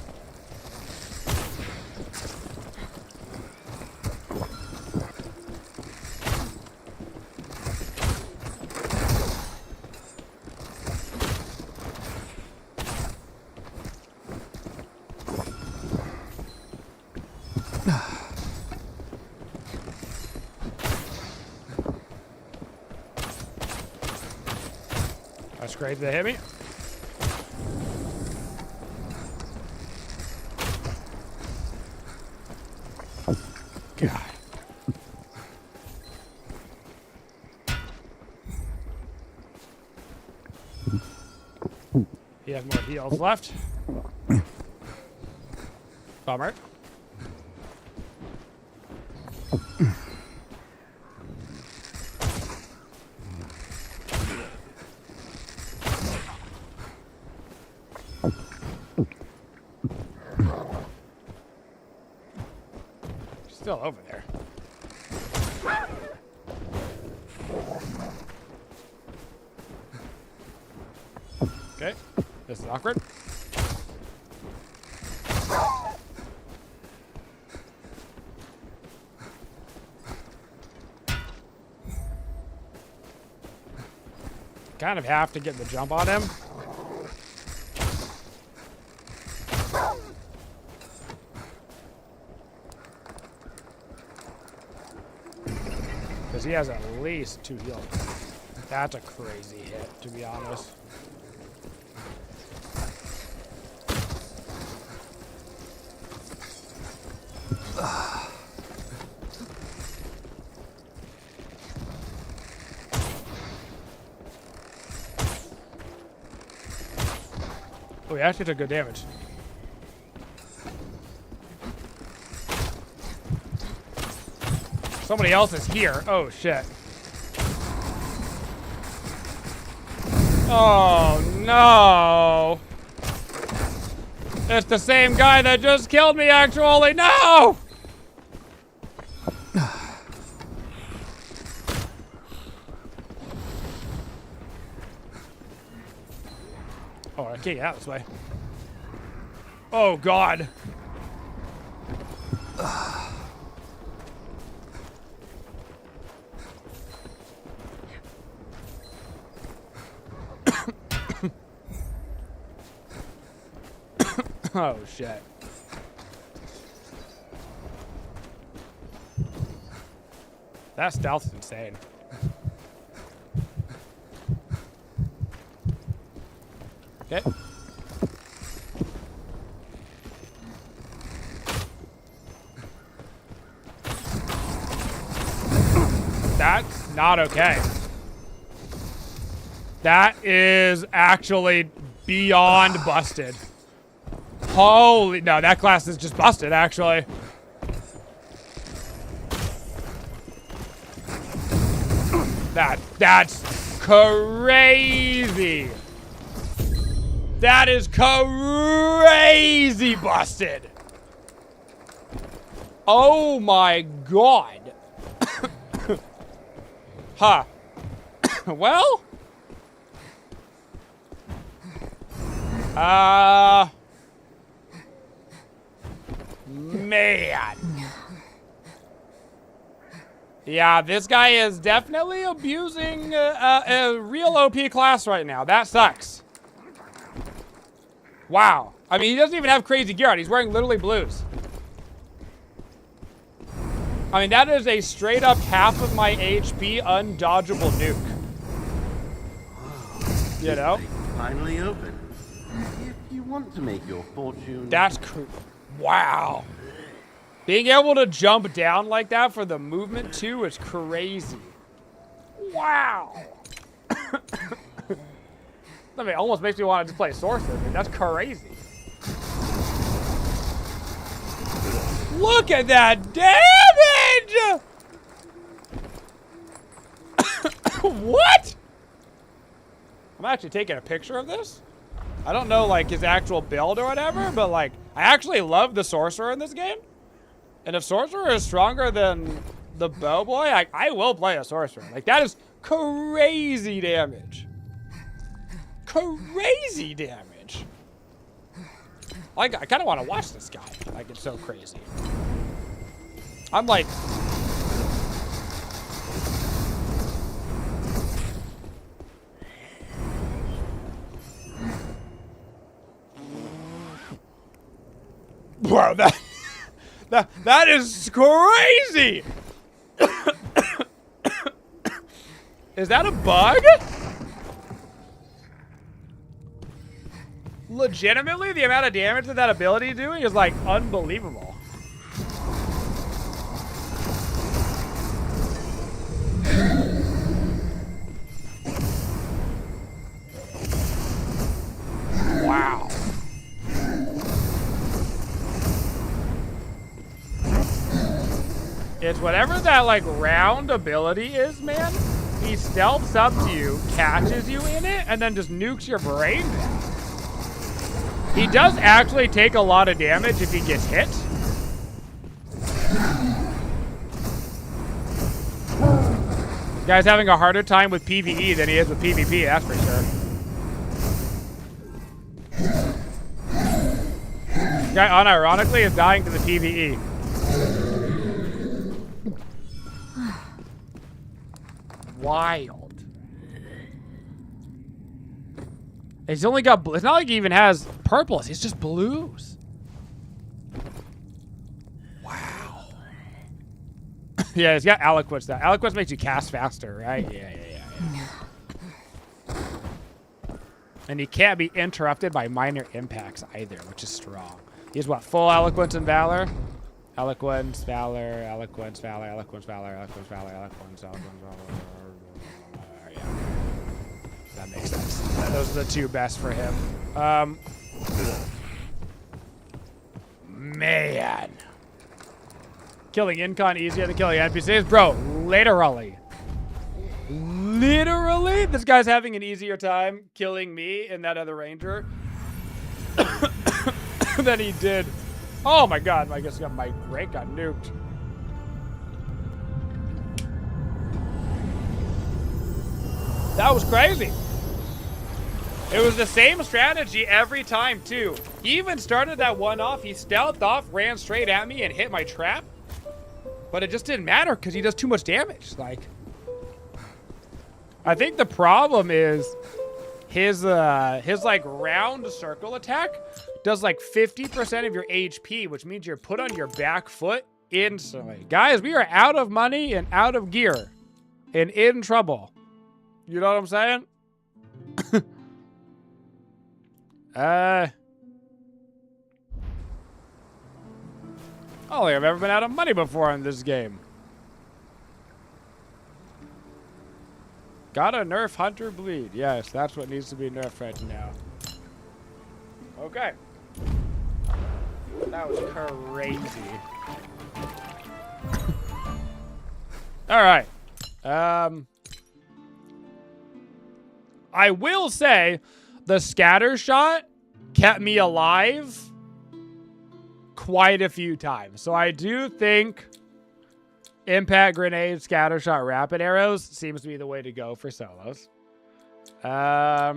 That's great. They hit me. God. He has more heals left. Bummer. Still over there. Okay, this is awkward. Kind of have to get the jump on him. Because he has at least 2 heals. That's a crazy hit, to be honest. Oh, he actually took good damage. Somebody else is here. Oh, shit. Oh, no. It's the same guy that just killed me, actually. No! Oh, I can't get out this way. Oh, God. Oh, shit. That stealth's insane. Okay. That's not okay. That is actually beyond busted. Holy, no, that class is just busted, actually. That's crazy. That is crazy busted. Oh my god. Huh. Well. Man. Yeah, this guy is definitely abusing a real OP class right now. That sucks. Wow. I mean, he doesn't even have crazy gear on. He's wearing literally blues. I mean, that is a straight up half of my HP undodgeable nuke. You know? Finally open. If you want to make your fortune. That's cool. Wow. Being able to jump down like that for the movement too is crazy. Wow. I mean, almost makes me want to just play Sorcerer. Dude. That's crazy. Look at that damage! What? I'm actually taking a picture of this. I don't know, like, his actual build or whatever, but, like, I actually love the Sorcerer in this game. And if Sorcerer is stronger than the Bow Boy, I will play a Sorcerer. Like, that is crazy damage. Crazy damage. Like, I kind of want to watch this guy. Like, it's so crazy. I'm like... Bro, that is crazy! Is that a bug? Legitimately, the amount of damage that ability is doing is, like, unbelievable. Wow. It's whatever that, like, round ability is, man. He stealths up to you, catches you in it, and then just nukes your brain down. He does actually take a lot of damage if he gets hit. This guy's having a harder time with PvE than he is with PvP, that's for sure. This guy, unironically, is dying to the PvE. Wild. He's only got, it's not like he even has purples, it's just blues. Wow. Yeah, he's got Eloquence now. Eloquence makes you cast faster, right? Yeah. And he can't be interrupted by minor impacts either, which is strong. He has what, full Eloquence and Valor? Eloquence, Valor, Eloquence, Valor, Eloquence, Valor, Eloquence, Valor, Eloquence, Eloquence, Valor. Yeah. That makes sense. Those are the two best for him. Man. Killing Incon easier than killing NPCs? Bro, literally. Literally? This guy's having an easier time killing me and that other ranger than he did. Oh my god, I guess my rank got nuked. That was crazy. It was the same strategy every time, too. He even started that one off. He stealthed off, ran straight at me, and hit my trap. But it just didn't matter because he does too much damage. Like, I think the problem is his like round circle attack does like 50% of your HP, which means you're put on your back foot instantly. Guys, we are out of money and out of gear and in trouble. You know what I'm saying? I don't think I've ever been out of money before in this game. Gotta nerf Hunter Bleed. Yes, that's what needs to be nerfed right now. Okay. That was crazy. Alright. I will say the scatter shot kept me alive quite a few times. So I do think impact grenade, scatter shot, rapid arrows seems to be the way to go for solos. I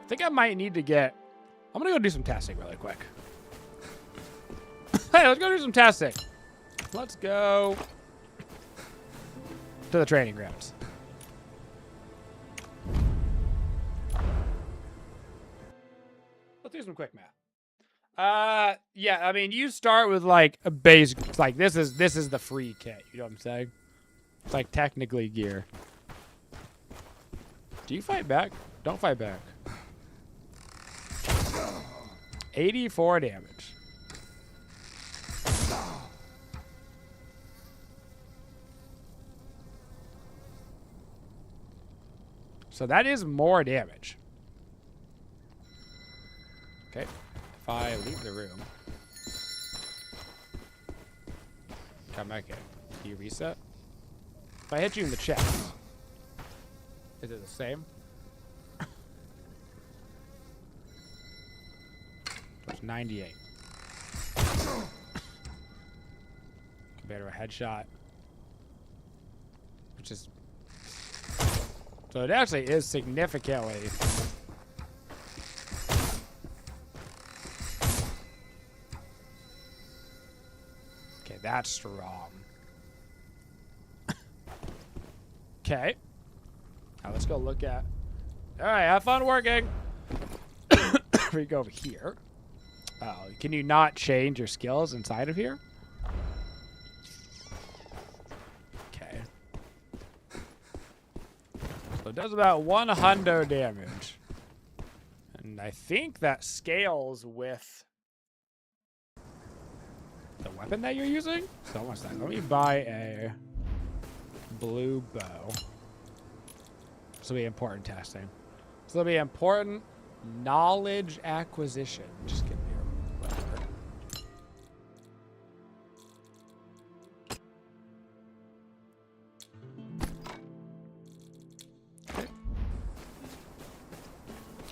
think I might need to get... I'm going to go do some testing really quick. Hey, let's go do some testing. Let's go to the training grounds. Let's do some quick math. Yeah, I mean, you start with like a base. It's like this is the free kit. You know what I'm saying? It's like technically gear. Do you fight back? Don't fight back. 84 damage. So that is more damage. Okay. If I leave the room. Come back in. Do you reset? If I hit you in the chest, is it the same? It's 98. Compared to a headshot. Which is... So it actually is significantly... Okay, that's strong. Okay. Now let's go look at... Alright, have fun working! We go over here. Oh, can you not change your skills inside of here? Okay. So it does about 100 damage. And I think that scales with the weapon that you're using. So one second. Let me buy a blue bow. This will be important testing. This will be important knowledge acquisition. Just give me your whatever. Okay.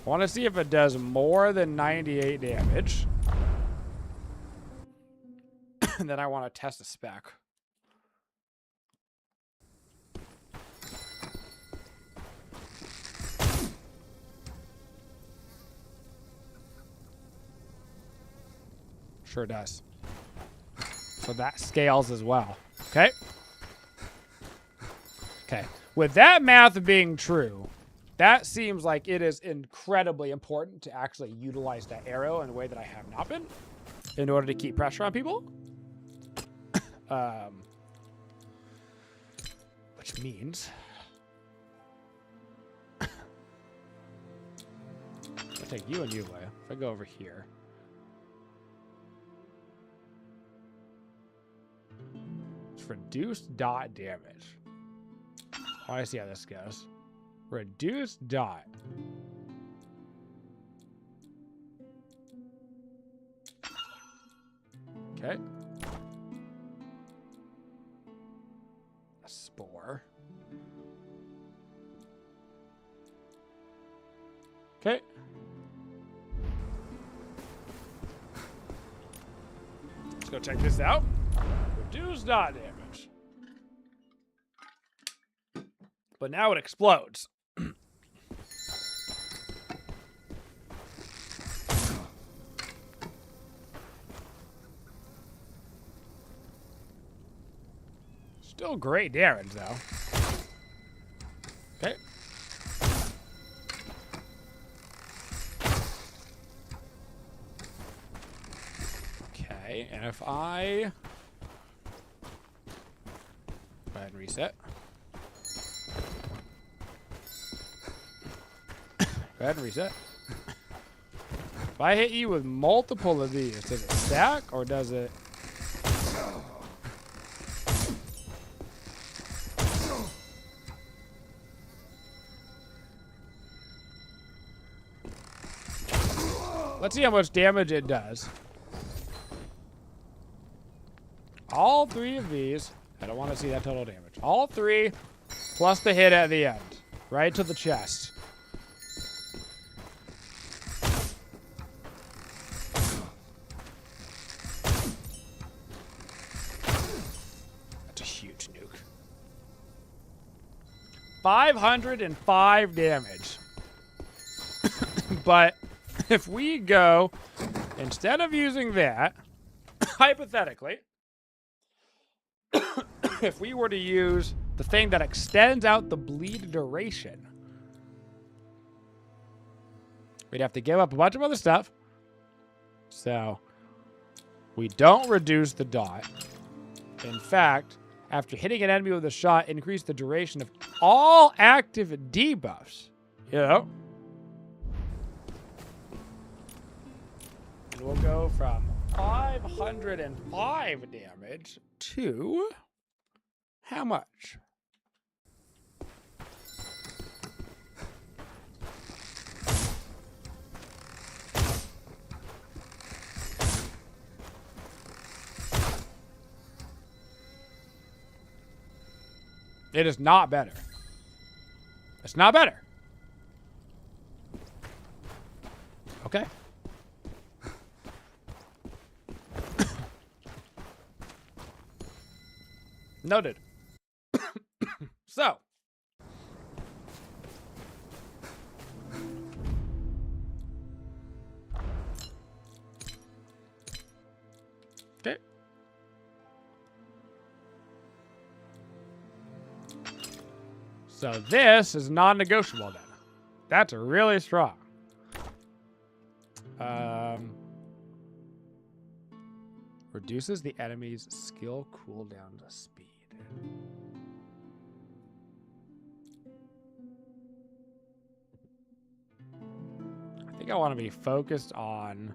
I want to see if it does more than 98 damage. And then I want to test a spec. Sure does. So that scales as well. Okay. Okay. With that math being true, that seems like it is incredibly important to actually utilize that arrow in a way that I have not been in order to keep pressure on people. Which means I'll take you and you away. If I go over here. It's reduced dot damage. Oh, I see how this goes. Reduced dot. Okay. A spore. Okay. Let's go check this out. Reduce dot damage. But now it explodes. Still great damage, though. Okay. Okay, and if I... Go ahead and reset. Go ahead and reset. If I hit you with multiple of these, does it stack or does it? Let's see how much damage it does. All 3 of these. I don't want to see that total damage. All 3 plus the hit at the end. Right to the chest. That's a huge nuke. 505 damage. But if we go, instead of using that, hypothetically, if we were to use the thing that extends out the bleed duration, we'd have to give up a bunch of other stuff. So we don't reduce the dot. In fact, after hitting an enemy with a shot, increase the duration of all active debuffs. You know? And we'll go from 505 damage to how much? It is not better. It's not better. Okay. Noted. So. Okay. So this is non-negotiable then. That's really strong. Reduces the enemy's skill cooldown to speed. I think I want to be focused on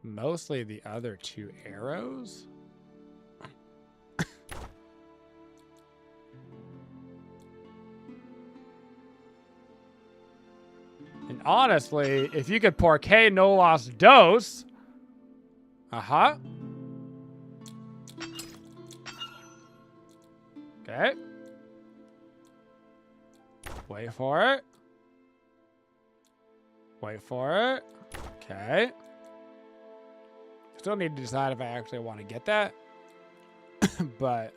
mostly the other 2 arrows. And honestly, if you could Porque no los dos. Uh-huh. Okay. Wait for it. Wait for it. Okay. Still need to decide if I actually want to get that. But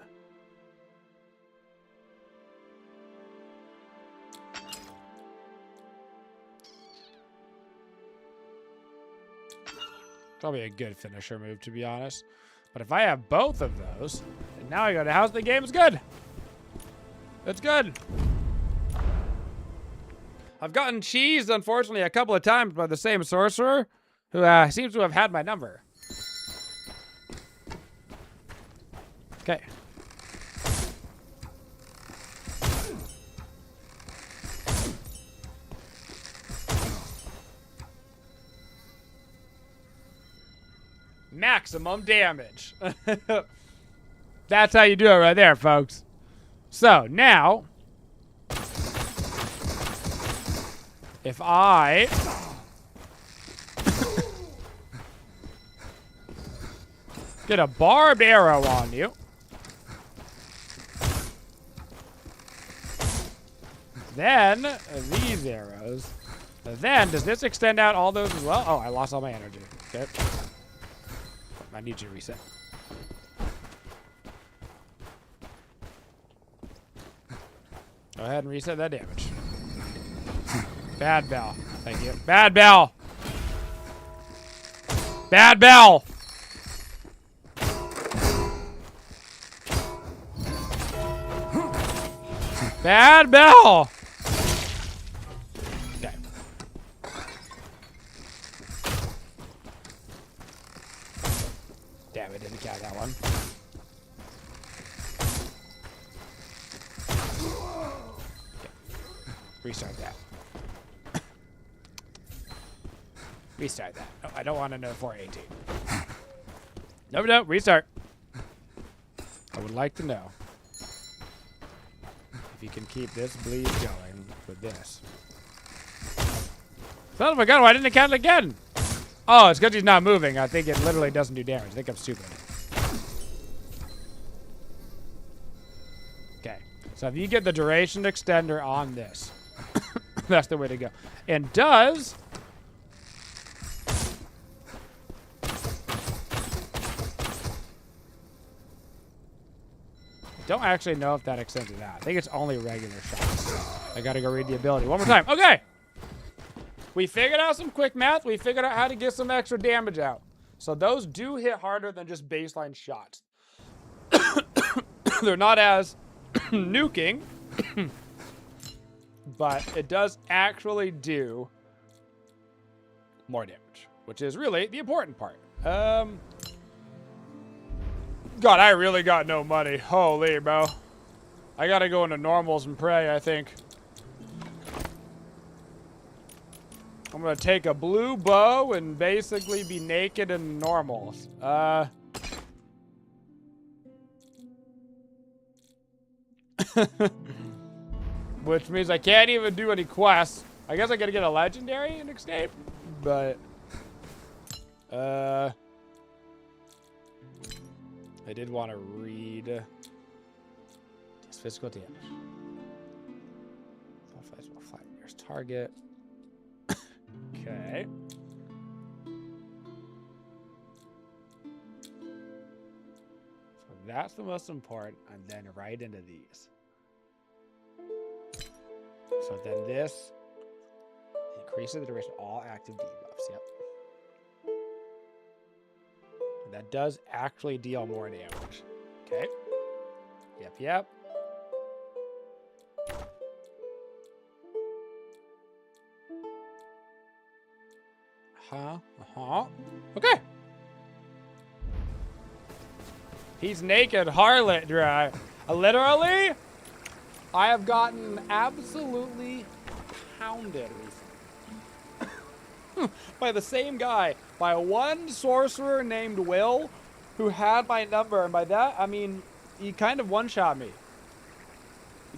probably a good finisher move, to be honest. But if I have both of those, and now I go to house, the game is good. It's good. I've gotten cheesed, unfortunately, a couple of times by the same sorcerer who seems to have had my number. Okay. Maximum damage. That's how you do it right there, folks. So now, if I get a barbed arrow on you, then these arrows, then does this extend out all those as well? Oh, I lost all my energy. Okay. I need you to reset. Go ahead and reset that damage. Bad bell. Thank you. Bad bell. Bad bell. Bad bell. Okay. Damn it, didn't count that one. Okay. Restart that. Restart that. No, I don't want to know 418. No, restart. I would like to know if you can keep this bleed going with this. Son of a gun, why didn't it count again? Oh, it's because he's not moving. I think it literally doesn't do damage. I think I'm stupid. Okay, so if you get the duration extender on this, that's the way to go. And does... Don't actually know if that extends it out. I think it's only regular shots. I gotta go read the ability one more time. Okay! We figured out some quick math. We figured out how to get some extra damage out. So those do hit harder than just baseline shots. They're not as nuking, but it does actually do more damage, which is really the important part. God, I really got no money. Holy, bro. I gotta go into normals and pray, I think. I'm gonna take a blue bow and basically be naked in normals. Which means I can't even do any quests. I guess I gotta get a legendary and escape, but... I did want to read this physical damage. There's target. Okay. So that's the most important, and then right into these. So then this increases the duration of all active debuffs. Yep. That does actually deal more damage. Okay. Yep. Okay. He's naked, harlot dry. Literally, I have gotten absolutely pounded recently. By the same guy. By one sorcerer named Will, who had my number. And by that, I mean, he kind of one-shot me.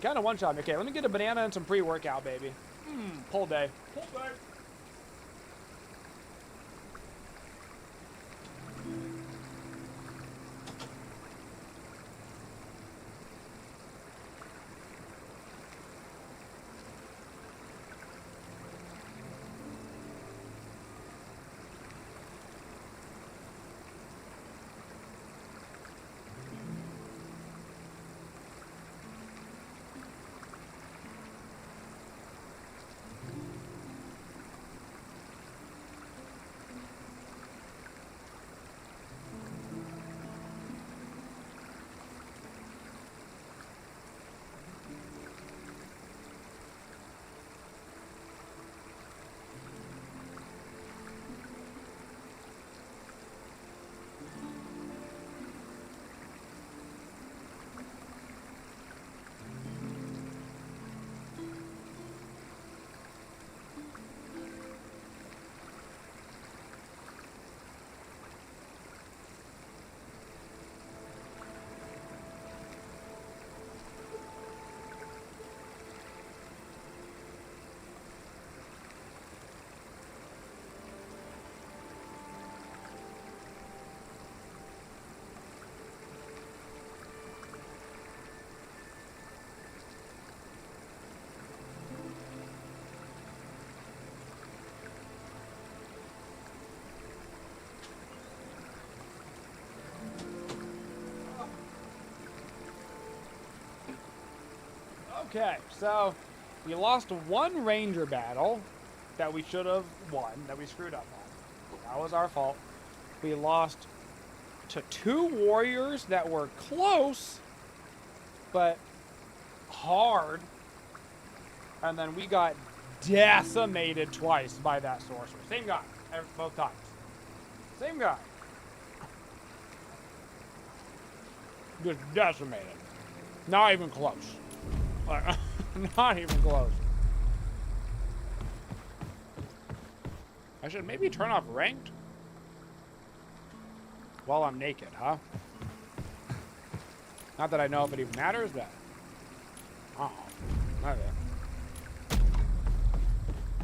Okay, let me get a banana and some pre-workout, baby. Pull day. Okay, so we lost one ranger battle that we should have won, that we screwed up on. That was our fault. We lost to 2 warriors that were close, but hard. And then we got decimated twice by that sorcerer. Same guy, both times. Same guy. Just decimated. Not even close. Not even close. I should maybe turn off ranked while I'm naked, huh? Not that I know if it even matters, but... Oh, maybe.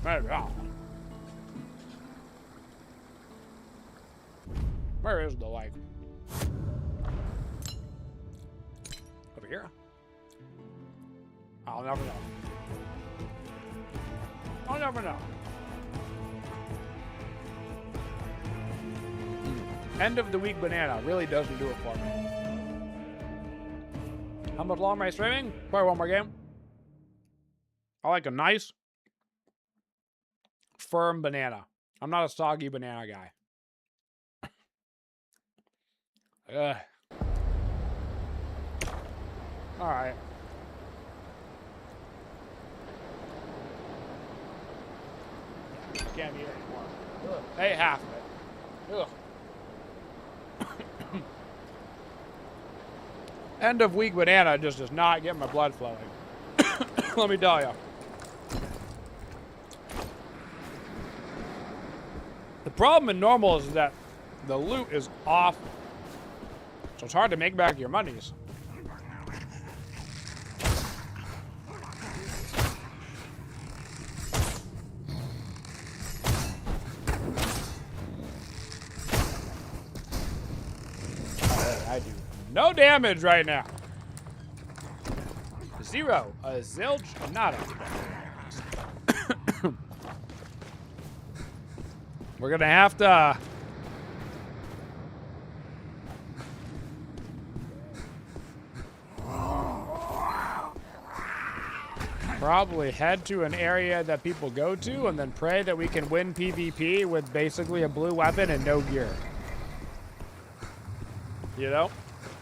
Maybe, oh. Where is the, like... Over here? I'll never know. I'll never know. End of the week banana really doesn't do it for me. How much long am I streaming? Probably one more game. I like a nice, firm banana. I'm not a soggy banana guy. Ugh. All right. Can't eat it anymore. Ugh. I ate half of it. Ugh. End of week banana just does not get my blood flowing. Let me tell you. The problem in normal is that the loot is off, so it's hard to make back your monies. I do no damage right now. 0, a zilch, nada. We're gonna have to probably head to an area that people go to and then pray that we can win PvP with basically a blue weapon and no gear. You know?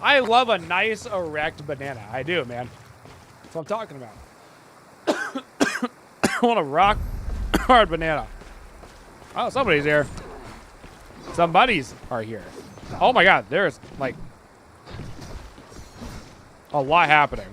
I love a nice erect banana. I do, man. That's what I'm talking about. I want a rock hard banana. Oh, somebody's here. Some buddies are here. Oh my god, there's like a lot happening.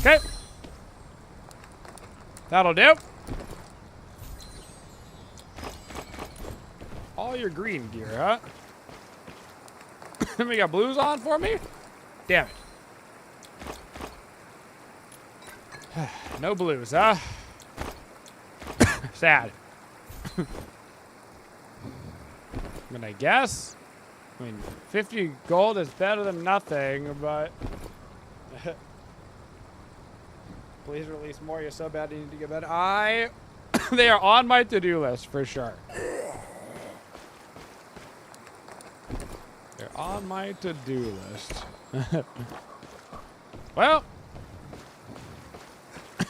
Okay. That'll do. All your green gear, huh? We got blues on for me? Damn it. No blues, huh? Sad. I mean, I guess. I mean, 50 gold is better than nothing, but... Please release more. You're so bad you need to get better. They are on my to-do list for sure. They're on my to-do list. Well.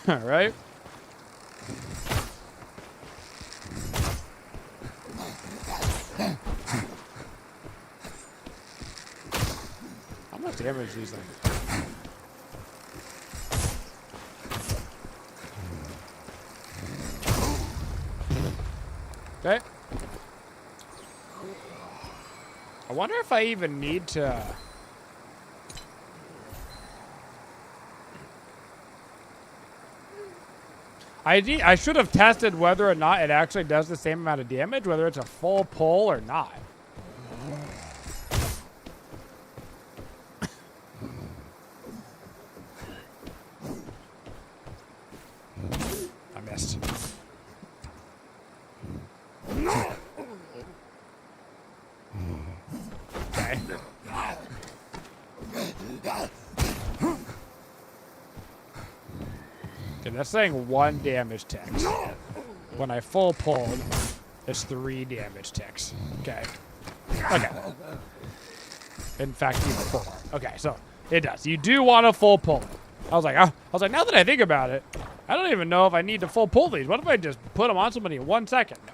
All right. How much damage do these things? Okay. I wonder if I even need to... I should have tested whether or not it actually does the same amount of damage, whether it's a full pull or not. I missed. Okay. Okay, that's saying 1 damage ticks. When I full pulled, it's 3 damage ticks. Okay. Okay. In fact, even 4. Okay, so it does. You do want to full pull it. I was like, now that I think about it, I don't even know if I need to full pull these. What if I just put them on somebody in 1 second? No.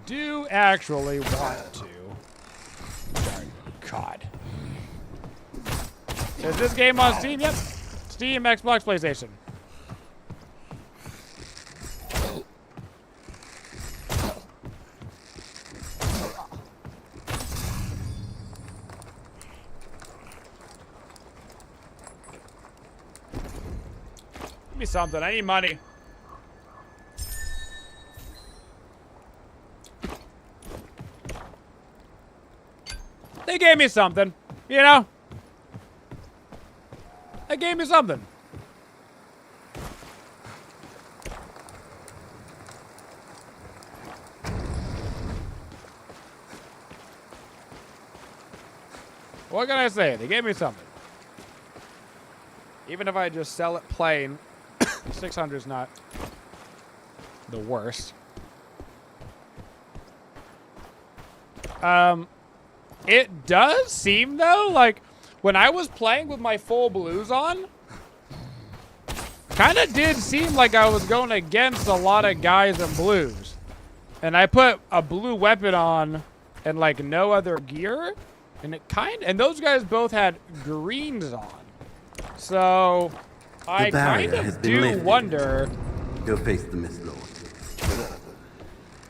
do actually want to. God. Is this game on Steam? Yep. Steam, Xbox, PlayStation. Give me something. I need money. They gave me something, you know? They gave me something. What can I say? They gave me something. Even if I just sell it plain, 600 is not the worst. It does seem, though, like, when I was playing with my full blues on, kind of did seem like I was going against a lot of guys in blues. And I put a blue weapon on and, like, no other gear, and it and those guys both had greens on. So, I kind of do wonder... Go face the Mist Lord.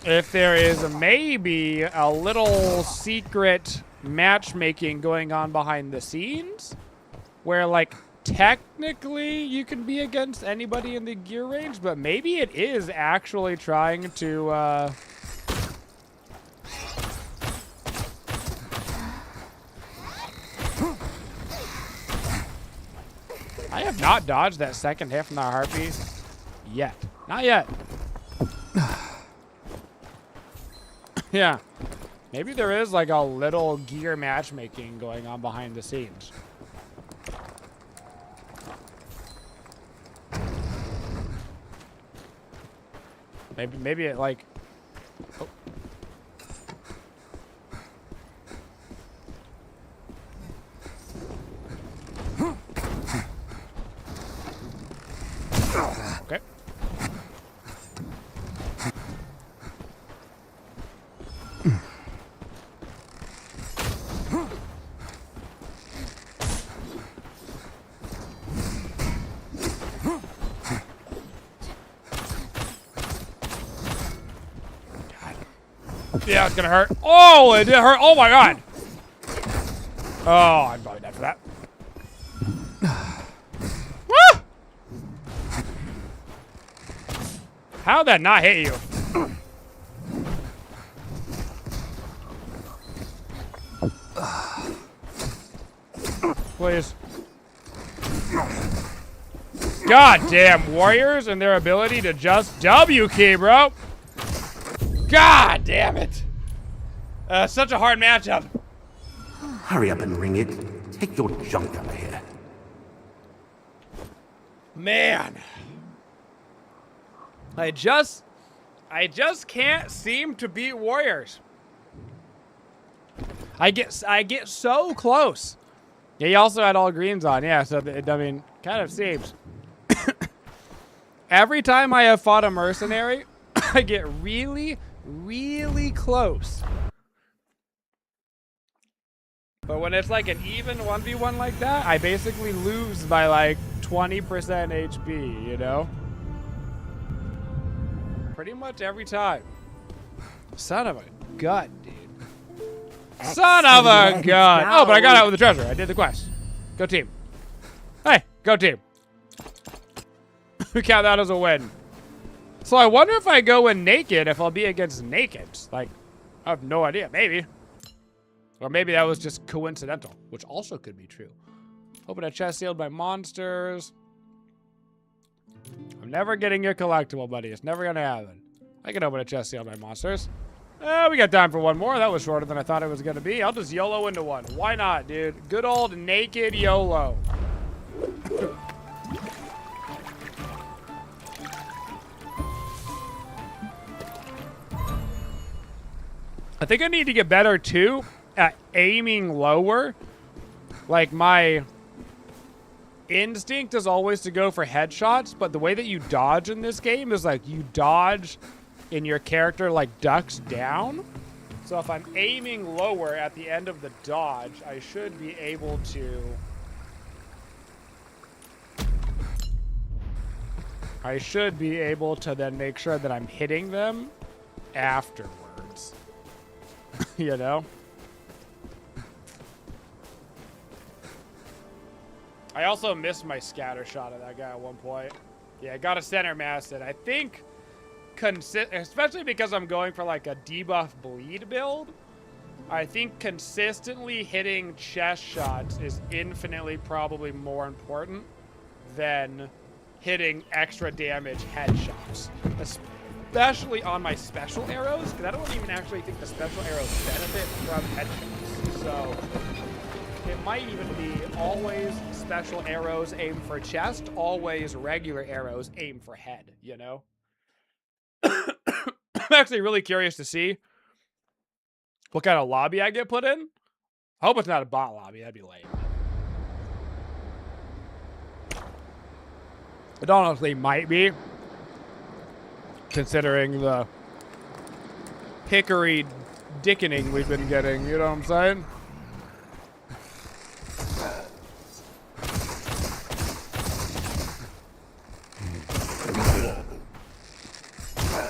If there is maybe a little secret matchmaking going on behind the scenes where, like, technically you can be against anybody in the gear range, but maybe it is actually trying to I have not dodged that second hit from the harpy yet. Not yet. Yeah. Maybe there is like a little gear matchmaking going on behind the scenes. Maybe it like... Oh. Okay. Yeah, it's gonna hurt. Oh, it did hurt. Oh my god. Oh, I'm probably dead for that. Woo! How'd that not hit you? Please. God damn, warriors and their ability to just W key, bro. God damn it. Such a hard matchup. Hurry up and ring it. Take your junk out of here. Man. I just can't seem to beat warriors. I get so close. Yeah, you also had all greens on. Yeah, so I mean, kind of seems. Every time I have fought a mercenary, I get really, really close. But when it's like an even 1v1 like that, I basically lose by like 20% HP, you know? Pretty much every time. Son of a gun, dude. Son of a gun! Oh, but I got out with the treasure. I did the quest. Go team. Hey, go team. We count that as a win. So I wonder if I go in naked, if I'll be against nakeds. Like, I have no idea. Maybe. Or maybe that was just coincidental, which also could be true. Open a chest sealed by monsters. I'm never getting your collectible, buddy. It's never gonna happen. I can open a chest sealed by monsters. We got time for one more. That was shorter than I thought it was gonna be. I'll just YOLO into one. Why not, dude? Good old naked YOLO. I think I need to get better, too, at aiming lower. Like, my instinct is always to go for headshots, but the way that you dodge in this game is, like, you dodge in your character like ducks down. So if I'm aiming lower at the end of the dodge, I should be able to... I should be able to then make sure that I'm hitting them afterwards. You know? I also missed my scatter shot at that guy at one point. Yeah, I got a center mass, and I think, especially because I'm going for like a debuff bleed build, I think consistently hitting chest shots is infinitely probably more important than hitting extra damage headshots. Especially on my special arrows, because I don't even actually think the special arrows benefit from headshots. So it might even be always special arrows aim for chest, always regular arrows aim for head, you know? I'm actually really curious to see what kind of lobby I get put in. I hope it's not a bot lobby, that'd be lame. It honestly might be, considering the hickory dickening we've been getting, you know what I'm saying?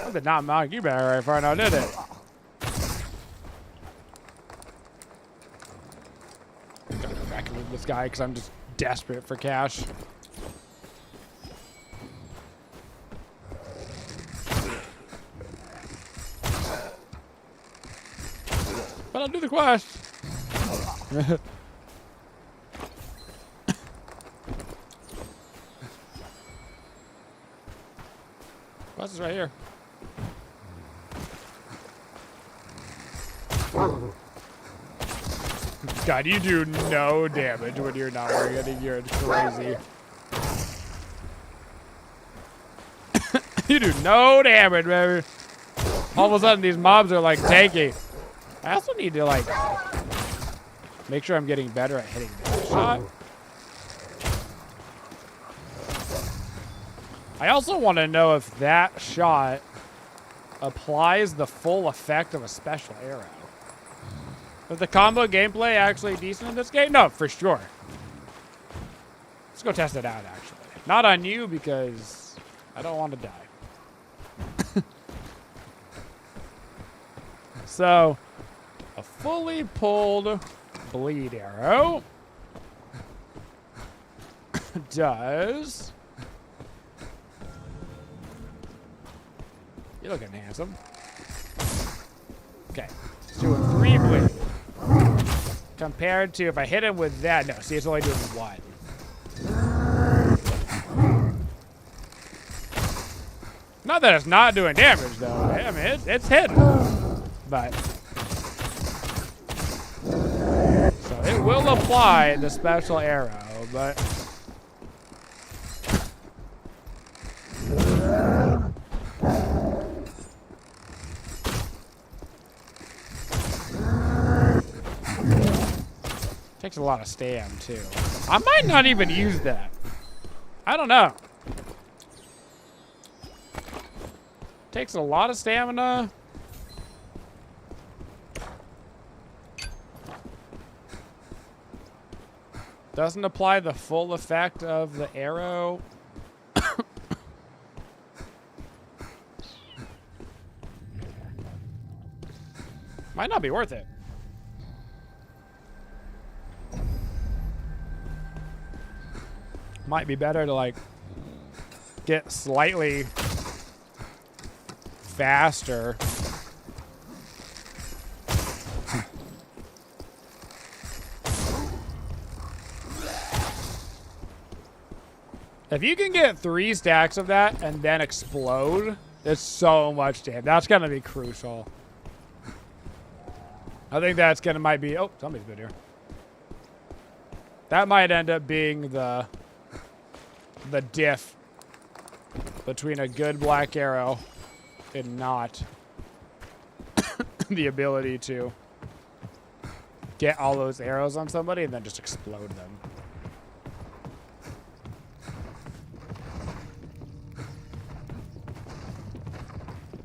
That did not knock you back very far now, did it? I'm gonna go back and leave this guy because I'm just desperate for cash. But I'll do the quest. Quest is right here. God, you do no damage when you're not wearing any gear. It's crazy. You do no damage, baby. All of a sudden, these mobs are like tanky. I also need to like make sure I'm getting better at hitting that shot. I also want to know if that shot applies the full effect of a special arrow. Is the combo gameplay actually decent in this game? No, for sure. Let's go test it out, actually. Not on you, because I don't want to die. So, a fully pulled bleed arrow does... You're looking handsome. Okay, let's do a 3 bleed. Compared to if I hit him with that, no, see, it's only doing 1. Not that it's not doing damage, though. I mean, it's hitting. But so it will apply the special arrow, but takes a lot of stam too. I might not even use that. I don't know. Takes a lot of stamina. Doesn't apply the full effect of the arrow. Might not be worth it. Might be better to like get slightly faster. If you can get 3 stacks of that and then explode, it's so much damage. That's gonna be crucial. I think that's gonna might be. Oh, somebody's been here. That might end up being the diff between a good black arrow and not the ability to get all those arrows on somebody and then just explode them.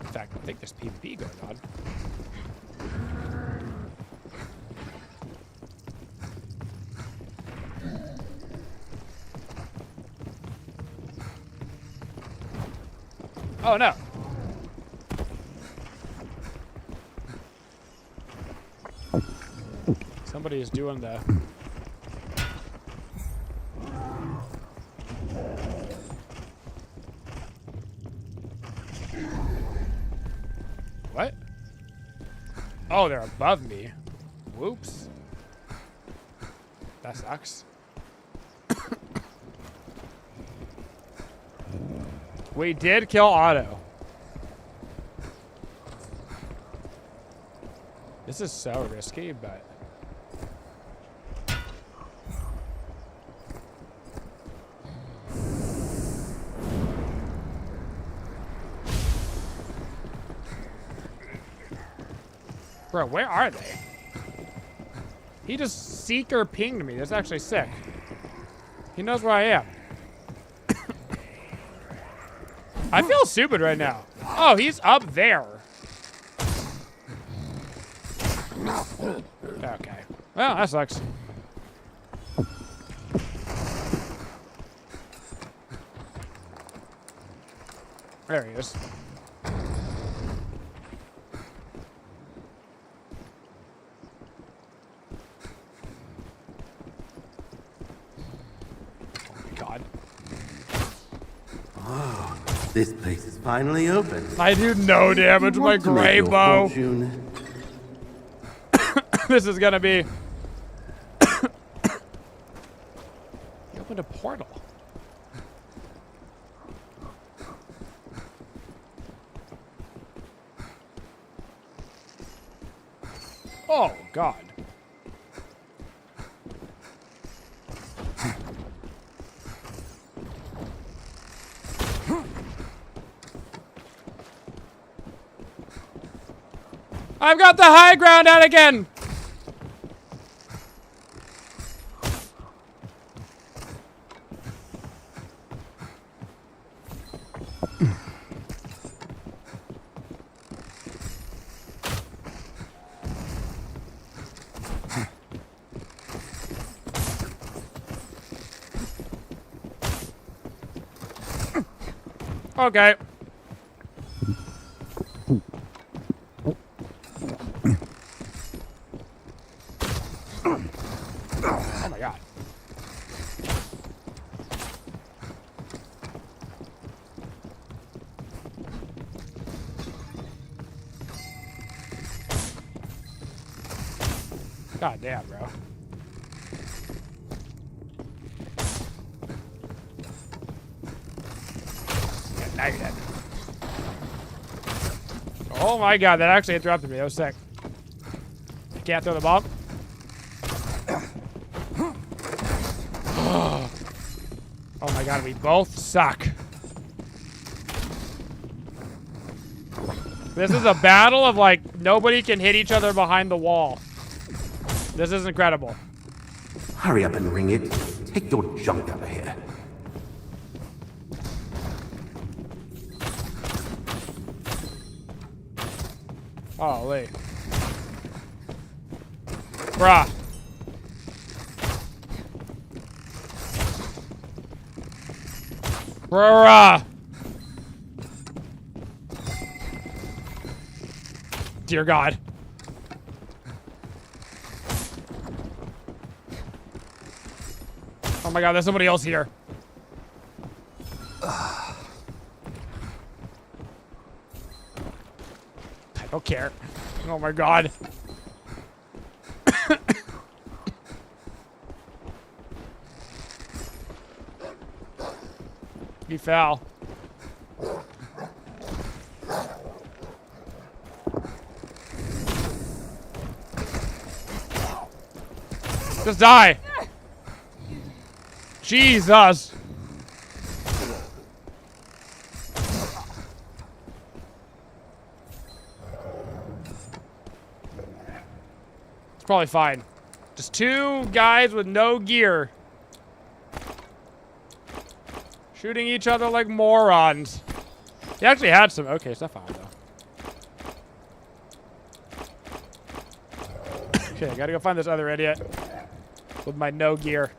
In fact, I think there's PvP going on. Oh no. Somebody is doing the... What? Oh, they're above me. Whoops. That sucks. We did kill Otto. This is so risky, but... Bro, where are they? He just seeker pinged me. That's actually sick. He knows where I am. I feel stupid right now. Oh, he's up there. Okay. Well, that sucks. There he is. God. Oh, this place is finally open. I do no damage with my gray bow. This is gonna be... He opened a portal. Oh, God. I've got the high ground out again! Okay. Oh my God. God damn, bro. Yeah, now you're dead. Oh my God, that actually interrupted me. That was sick. I can't throw the bomb. Oh my God, we both suck. This is a battle of like nobody can hit each other behind the wall. This is incredible. Hurry up and ring it. Take your junk out of here. Holy. Bruh. Bruh. Dear God. Oh my God, there's somebody else here. I don't care. Oh my God. He fell. Just die. Jesus. It's probably fine. Just two guys with no gear. Shooting each other like morons. They actually had some okay stuff on though. Okay, I gotta go find this other idiot with my no gear.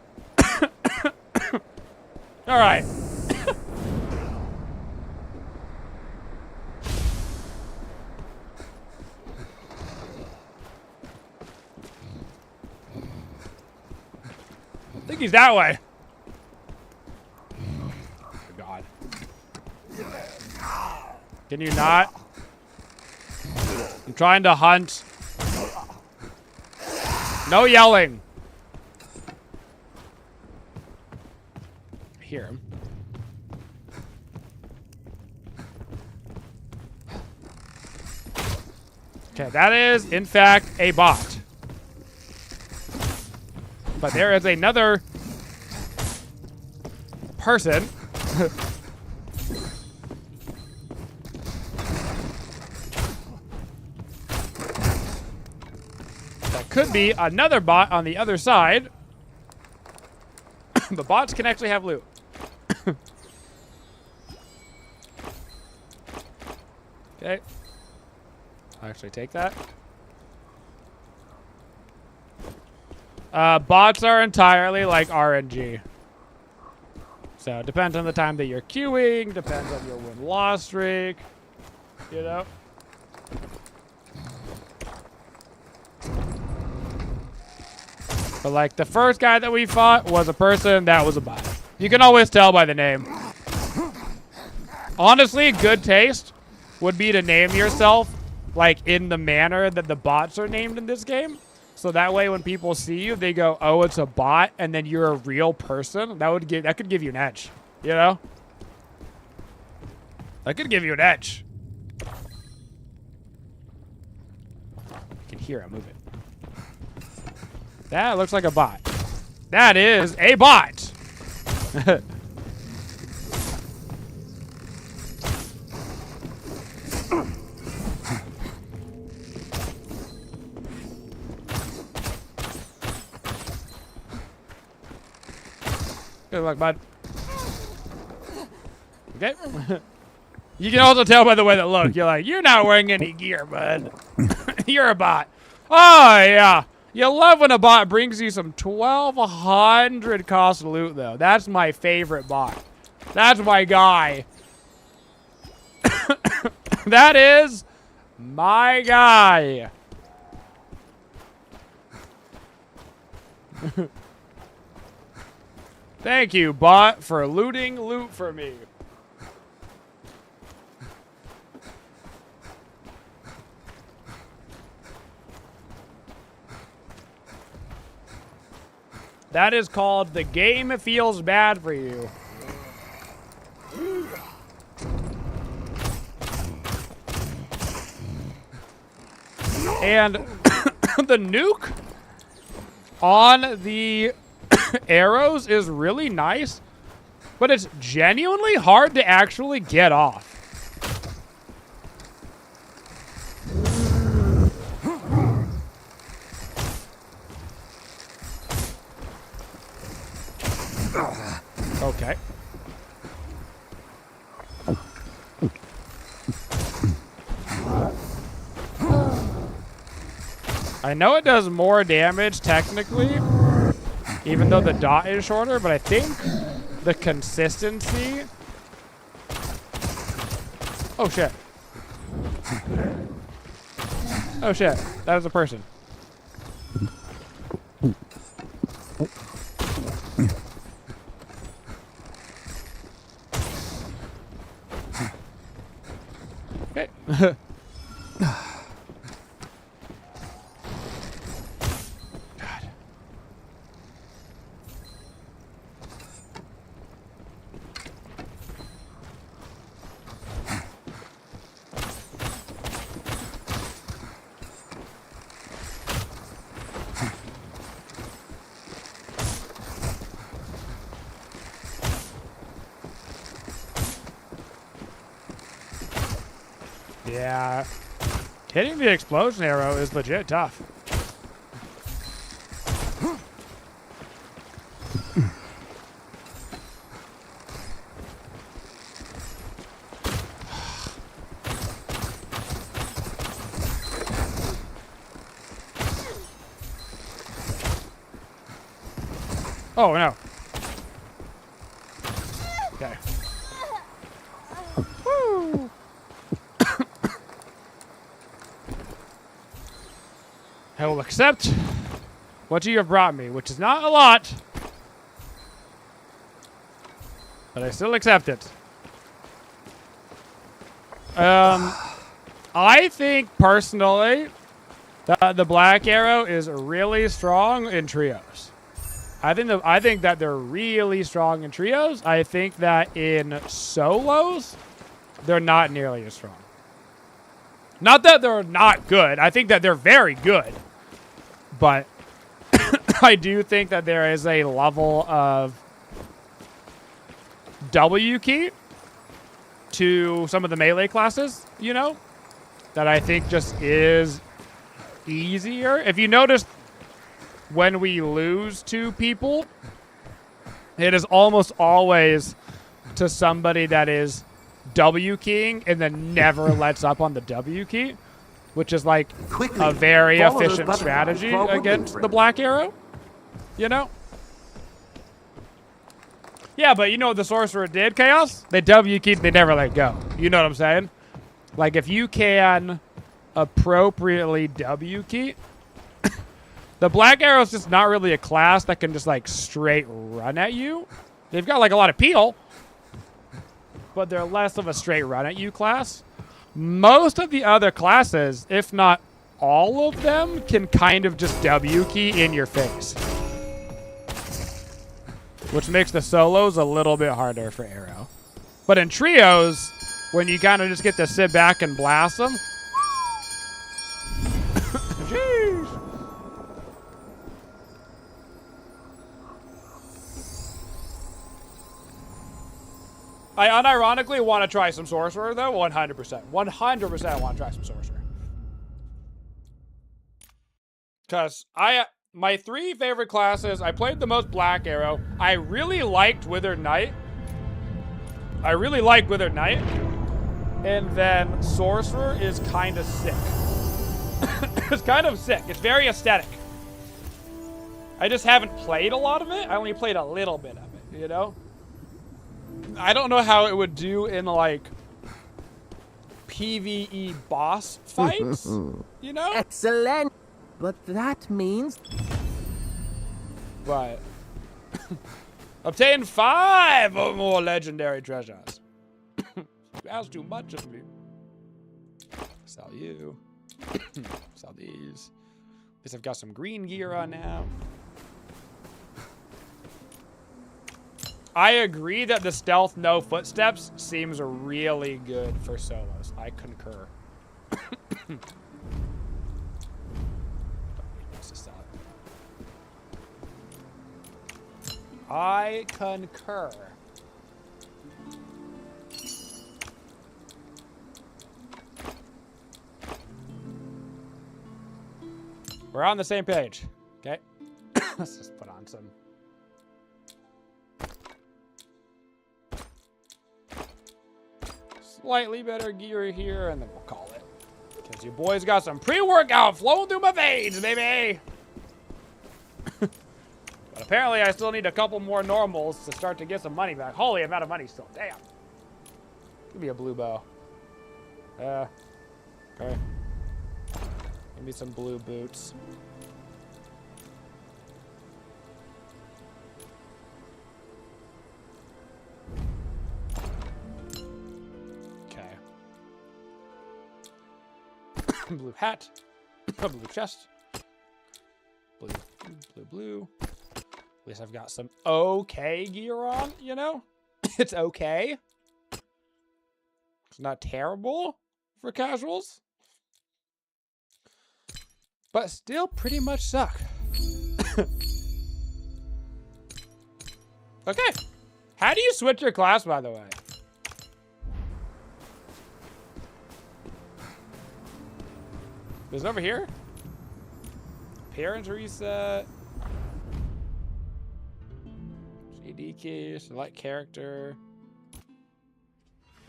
All right. I think he's that way. Oh, God. Can you not? I'm trying to hunt. No yelling. I hear him. Okay, that is, in fact, a bot. But there is another person. That could be another bot on the other side. But bots can actually have loot. Okay. I'll actually take that. Bots are entirely like RNG. So it depends on the time that you're queuing, depends on your win-loss streak, you know? But like the first guy that we fought was a person that was a bot. You can always tell by the name. Honestly, good taste would be to name yourself like in the manner that the bots are named in this game. So that way when people see you, they go, oh, it's a bot, and then you're a real person. That could give you an edge, you know? That could give you an edge. You can hear him moving. That looks like a bot. That is a bot. Good luck, bud. Okay. You can also tell by the way they look. You're like, you're not wearing any gear, bud. You're a bot. Oh, yeah. You love when a bot brings you some 1,200 cost loot, though. That's my favorite bot. That's my guy. That is my guy. Thank you, bot, for looting loot for me. That is called the game feels bad for you. And the nuke on the arrows is really nice, but it's genuinely hard to actually get off. Okay. I know it does more damage technically, even though the dot is shorter, but I think the consistency... Oh, shit. Oh, shit. That was a person. Okay. Yeah. Hitting the explosion arrow is legit tough. Oh, no. Okay. Woo. I will accept what you have brought me, which is not a lot. But I still accept it. I think, personally, that the Blackarrow is really strong in trios. I think that they're really strong in trios. I think that in solos, they're not nearly as strong. Not that they're not good. I think that they're very good. But I do think that there is a level of W key to some of the melee classes, you know, that I think just is easier. If you notice, when we lose to people, it is almost always to somebody that is W keying and then never lets up on the W key, which is like a very efficient strategy against the Blackarrow, you know? Yeah, but you know what the Sorcerer did, Chaos? They W keyed, they never let go. You know what I'm saying? Like, if you can appropriately W key, the Blackarrow is just not really a class that can just, like, straight run at you. They've got, like, a lot of peel, but they're less of a straight run at you class. Most of the other classes, if not all of them, can kind of just W key in your face. Which makes the solos a little bit harder for Arrow. But in trios, when you kind of just get to sit back and blast them. Jeez. I unironically want to try some Sorcerer, though. 100%. 100% I want to try some Sorcerer. Because my three favorite classes, I played the most Blackarrow. I really liked Withered Knight. And then Sorcerer is kind of sick. It's kind of sick. It's very aesthetic. I just haven't played a lot of it. I only played a little bit of it, you know? I don't know how it would do in, like, PvE boss fights, you know? Excellent. But that means... But... Obtain 5 or more legendary treasures. You ask too much of me. Sell you. Sell these. At least I've got some green gear on now. I agree that the stealth no footsteps seems really good for solos. I concur. I concur. We're on the same page. Okay. Let's just put on some. Slightly better gear here, and then we'll call it. Because you boys got some pre-workout flowing through my veins, baby! But apparently I still need a couple more normals to start to get some money back. Holy, I'm out of money still. Damn. Give me a blue bow. Okay. Give me some blue boots. Okay. Blue hat. A blue chest. Blue. At least I've got some okay gear on, you know? It's okay. It's not terrible for casuals. But still pretty much suck. Okay. How do you switch your class, by the way? Is it over here? Appearance reset. GD key, select character.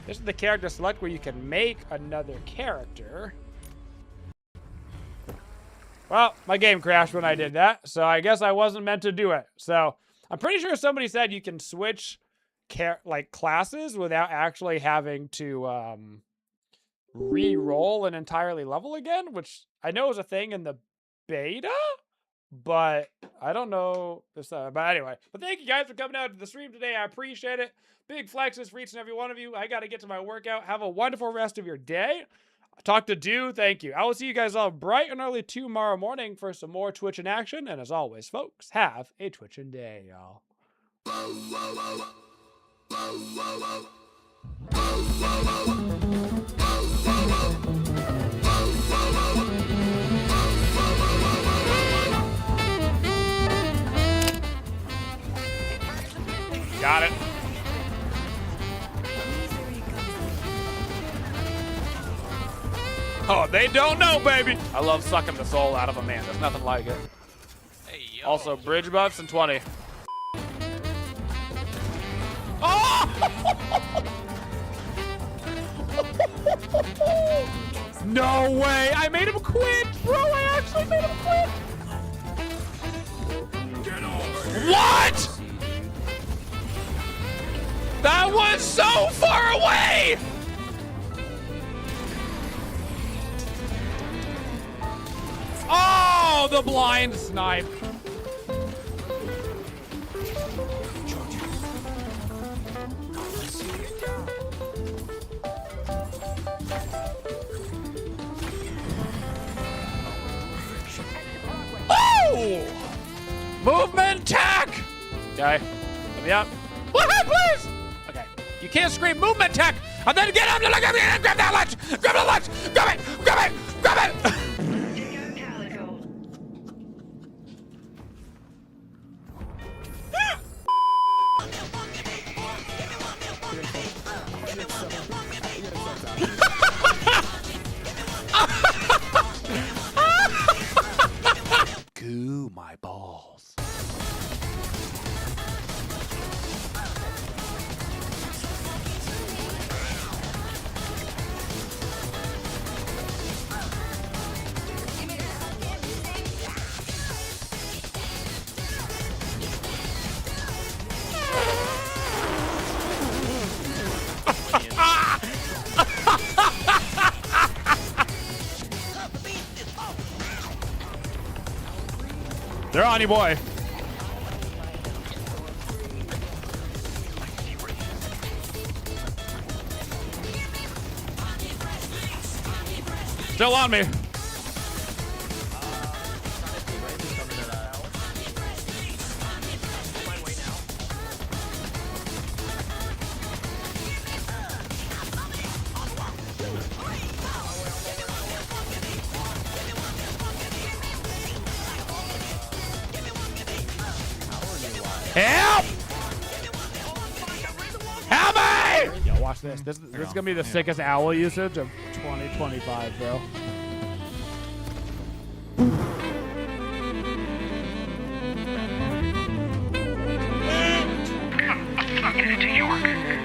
This is the character select where you can make another character. Well, my game crashed when I did that, so I guess I wasn't meant to do it. So I'm pretty sure somebody said you can switch like classes without actually having to re-roll an entirely level again, which I know is a thing in the beta, but I don't know if but anyway. But thank you guys for coming out to the stream today. I appreciate it. Big flexes for each and every one of you. I got to get to my workout. Have a wonderful rest of your day. Talk to Do. Thank you. I will see you guys all bright and early tomorrow morning for some more Twitch in action. And as always, folks, have a Twitchin' day, y'all. Got it. Oh, they don't know, baby. I love sucking the soul out of a man. There's nothing like it. Hey, yo. Also, bridge buffs and 20. Oh! No way! I made him quit, bro! I actually made him quit! What?! That was so far away! Oh, the blind snipe. Oh! Movement attack! Okay, let me up. Please! Okay, you can't scream movement attack and then get up and grab that lunch! Grab the lunch! Grab it! Grab it! Grab it! Goo my balls. They're on you, boy. Still on me. Help! Help me! Yo, watch this. This is gonna be the sickest owl usage of 2025, bro. Get into York.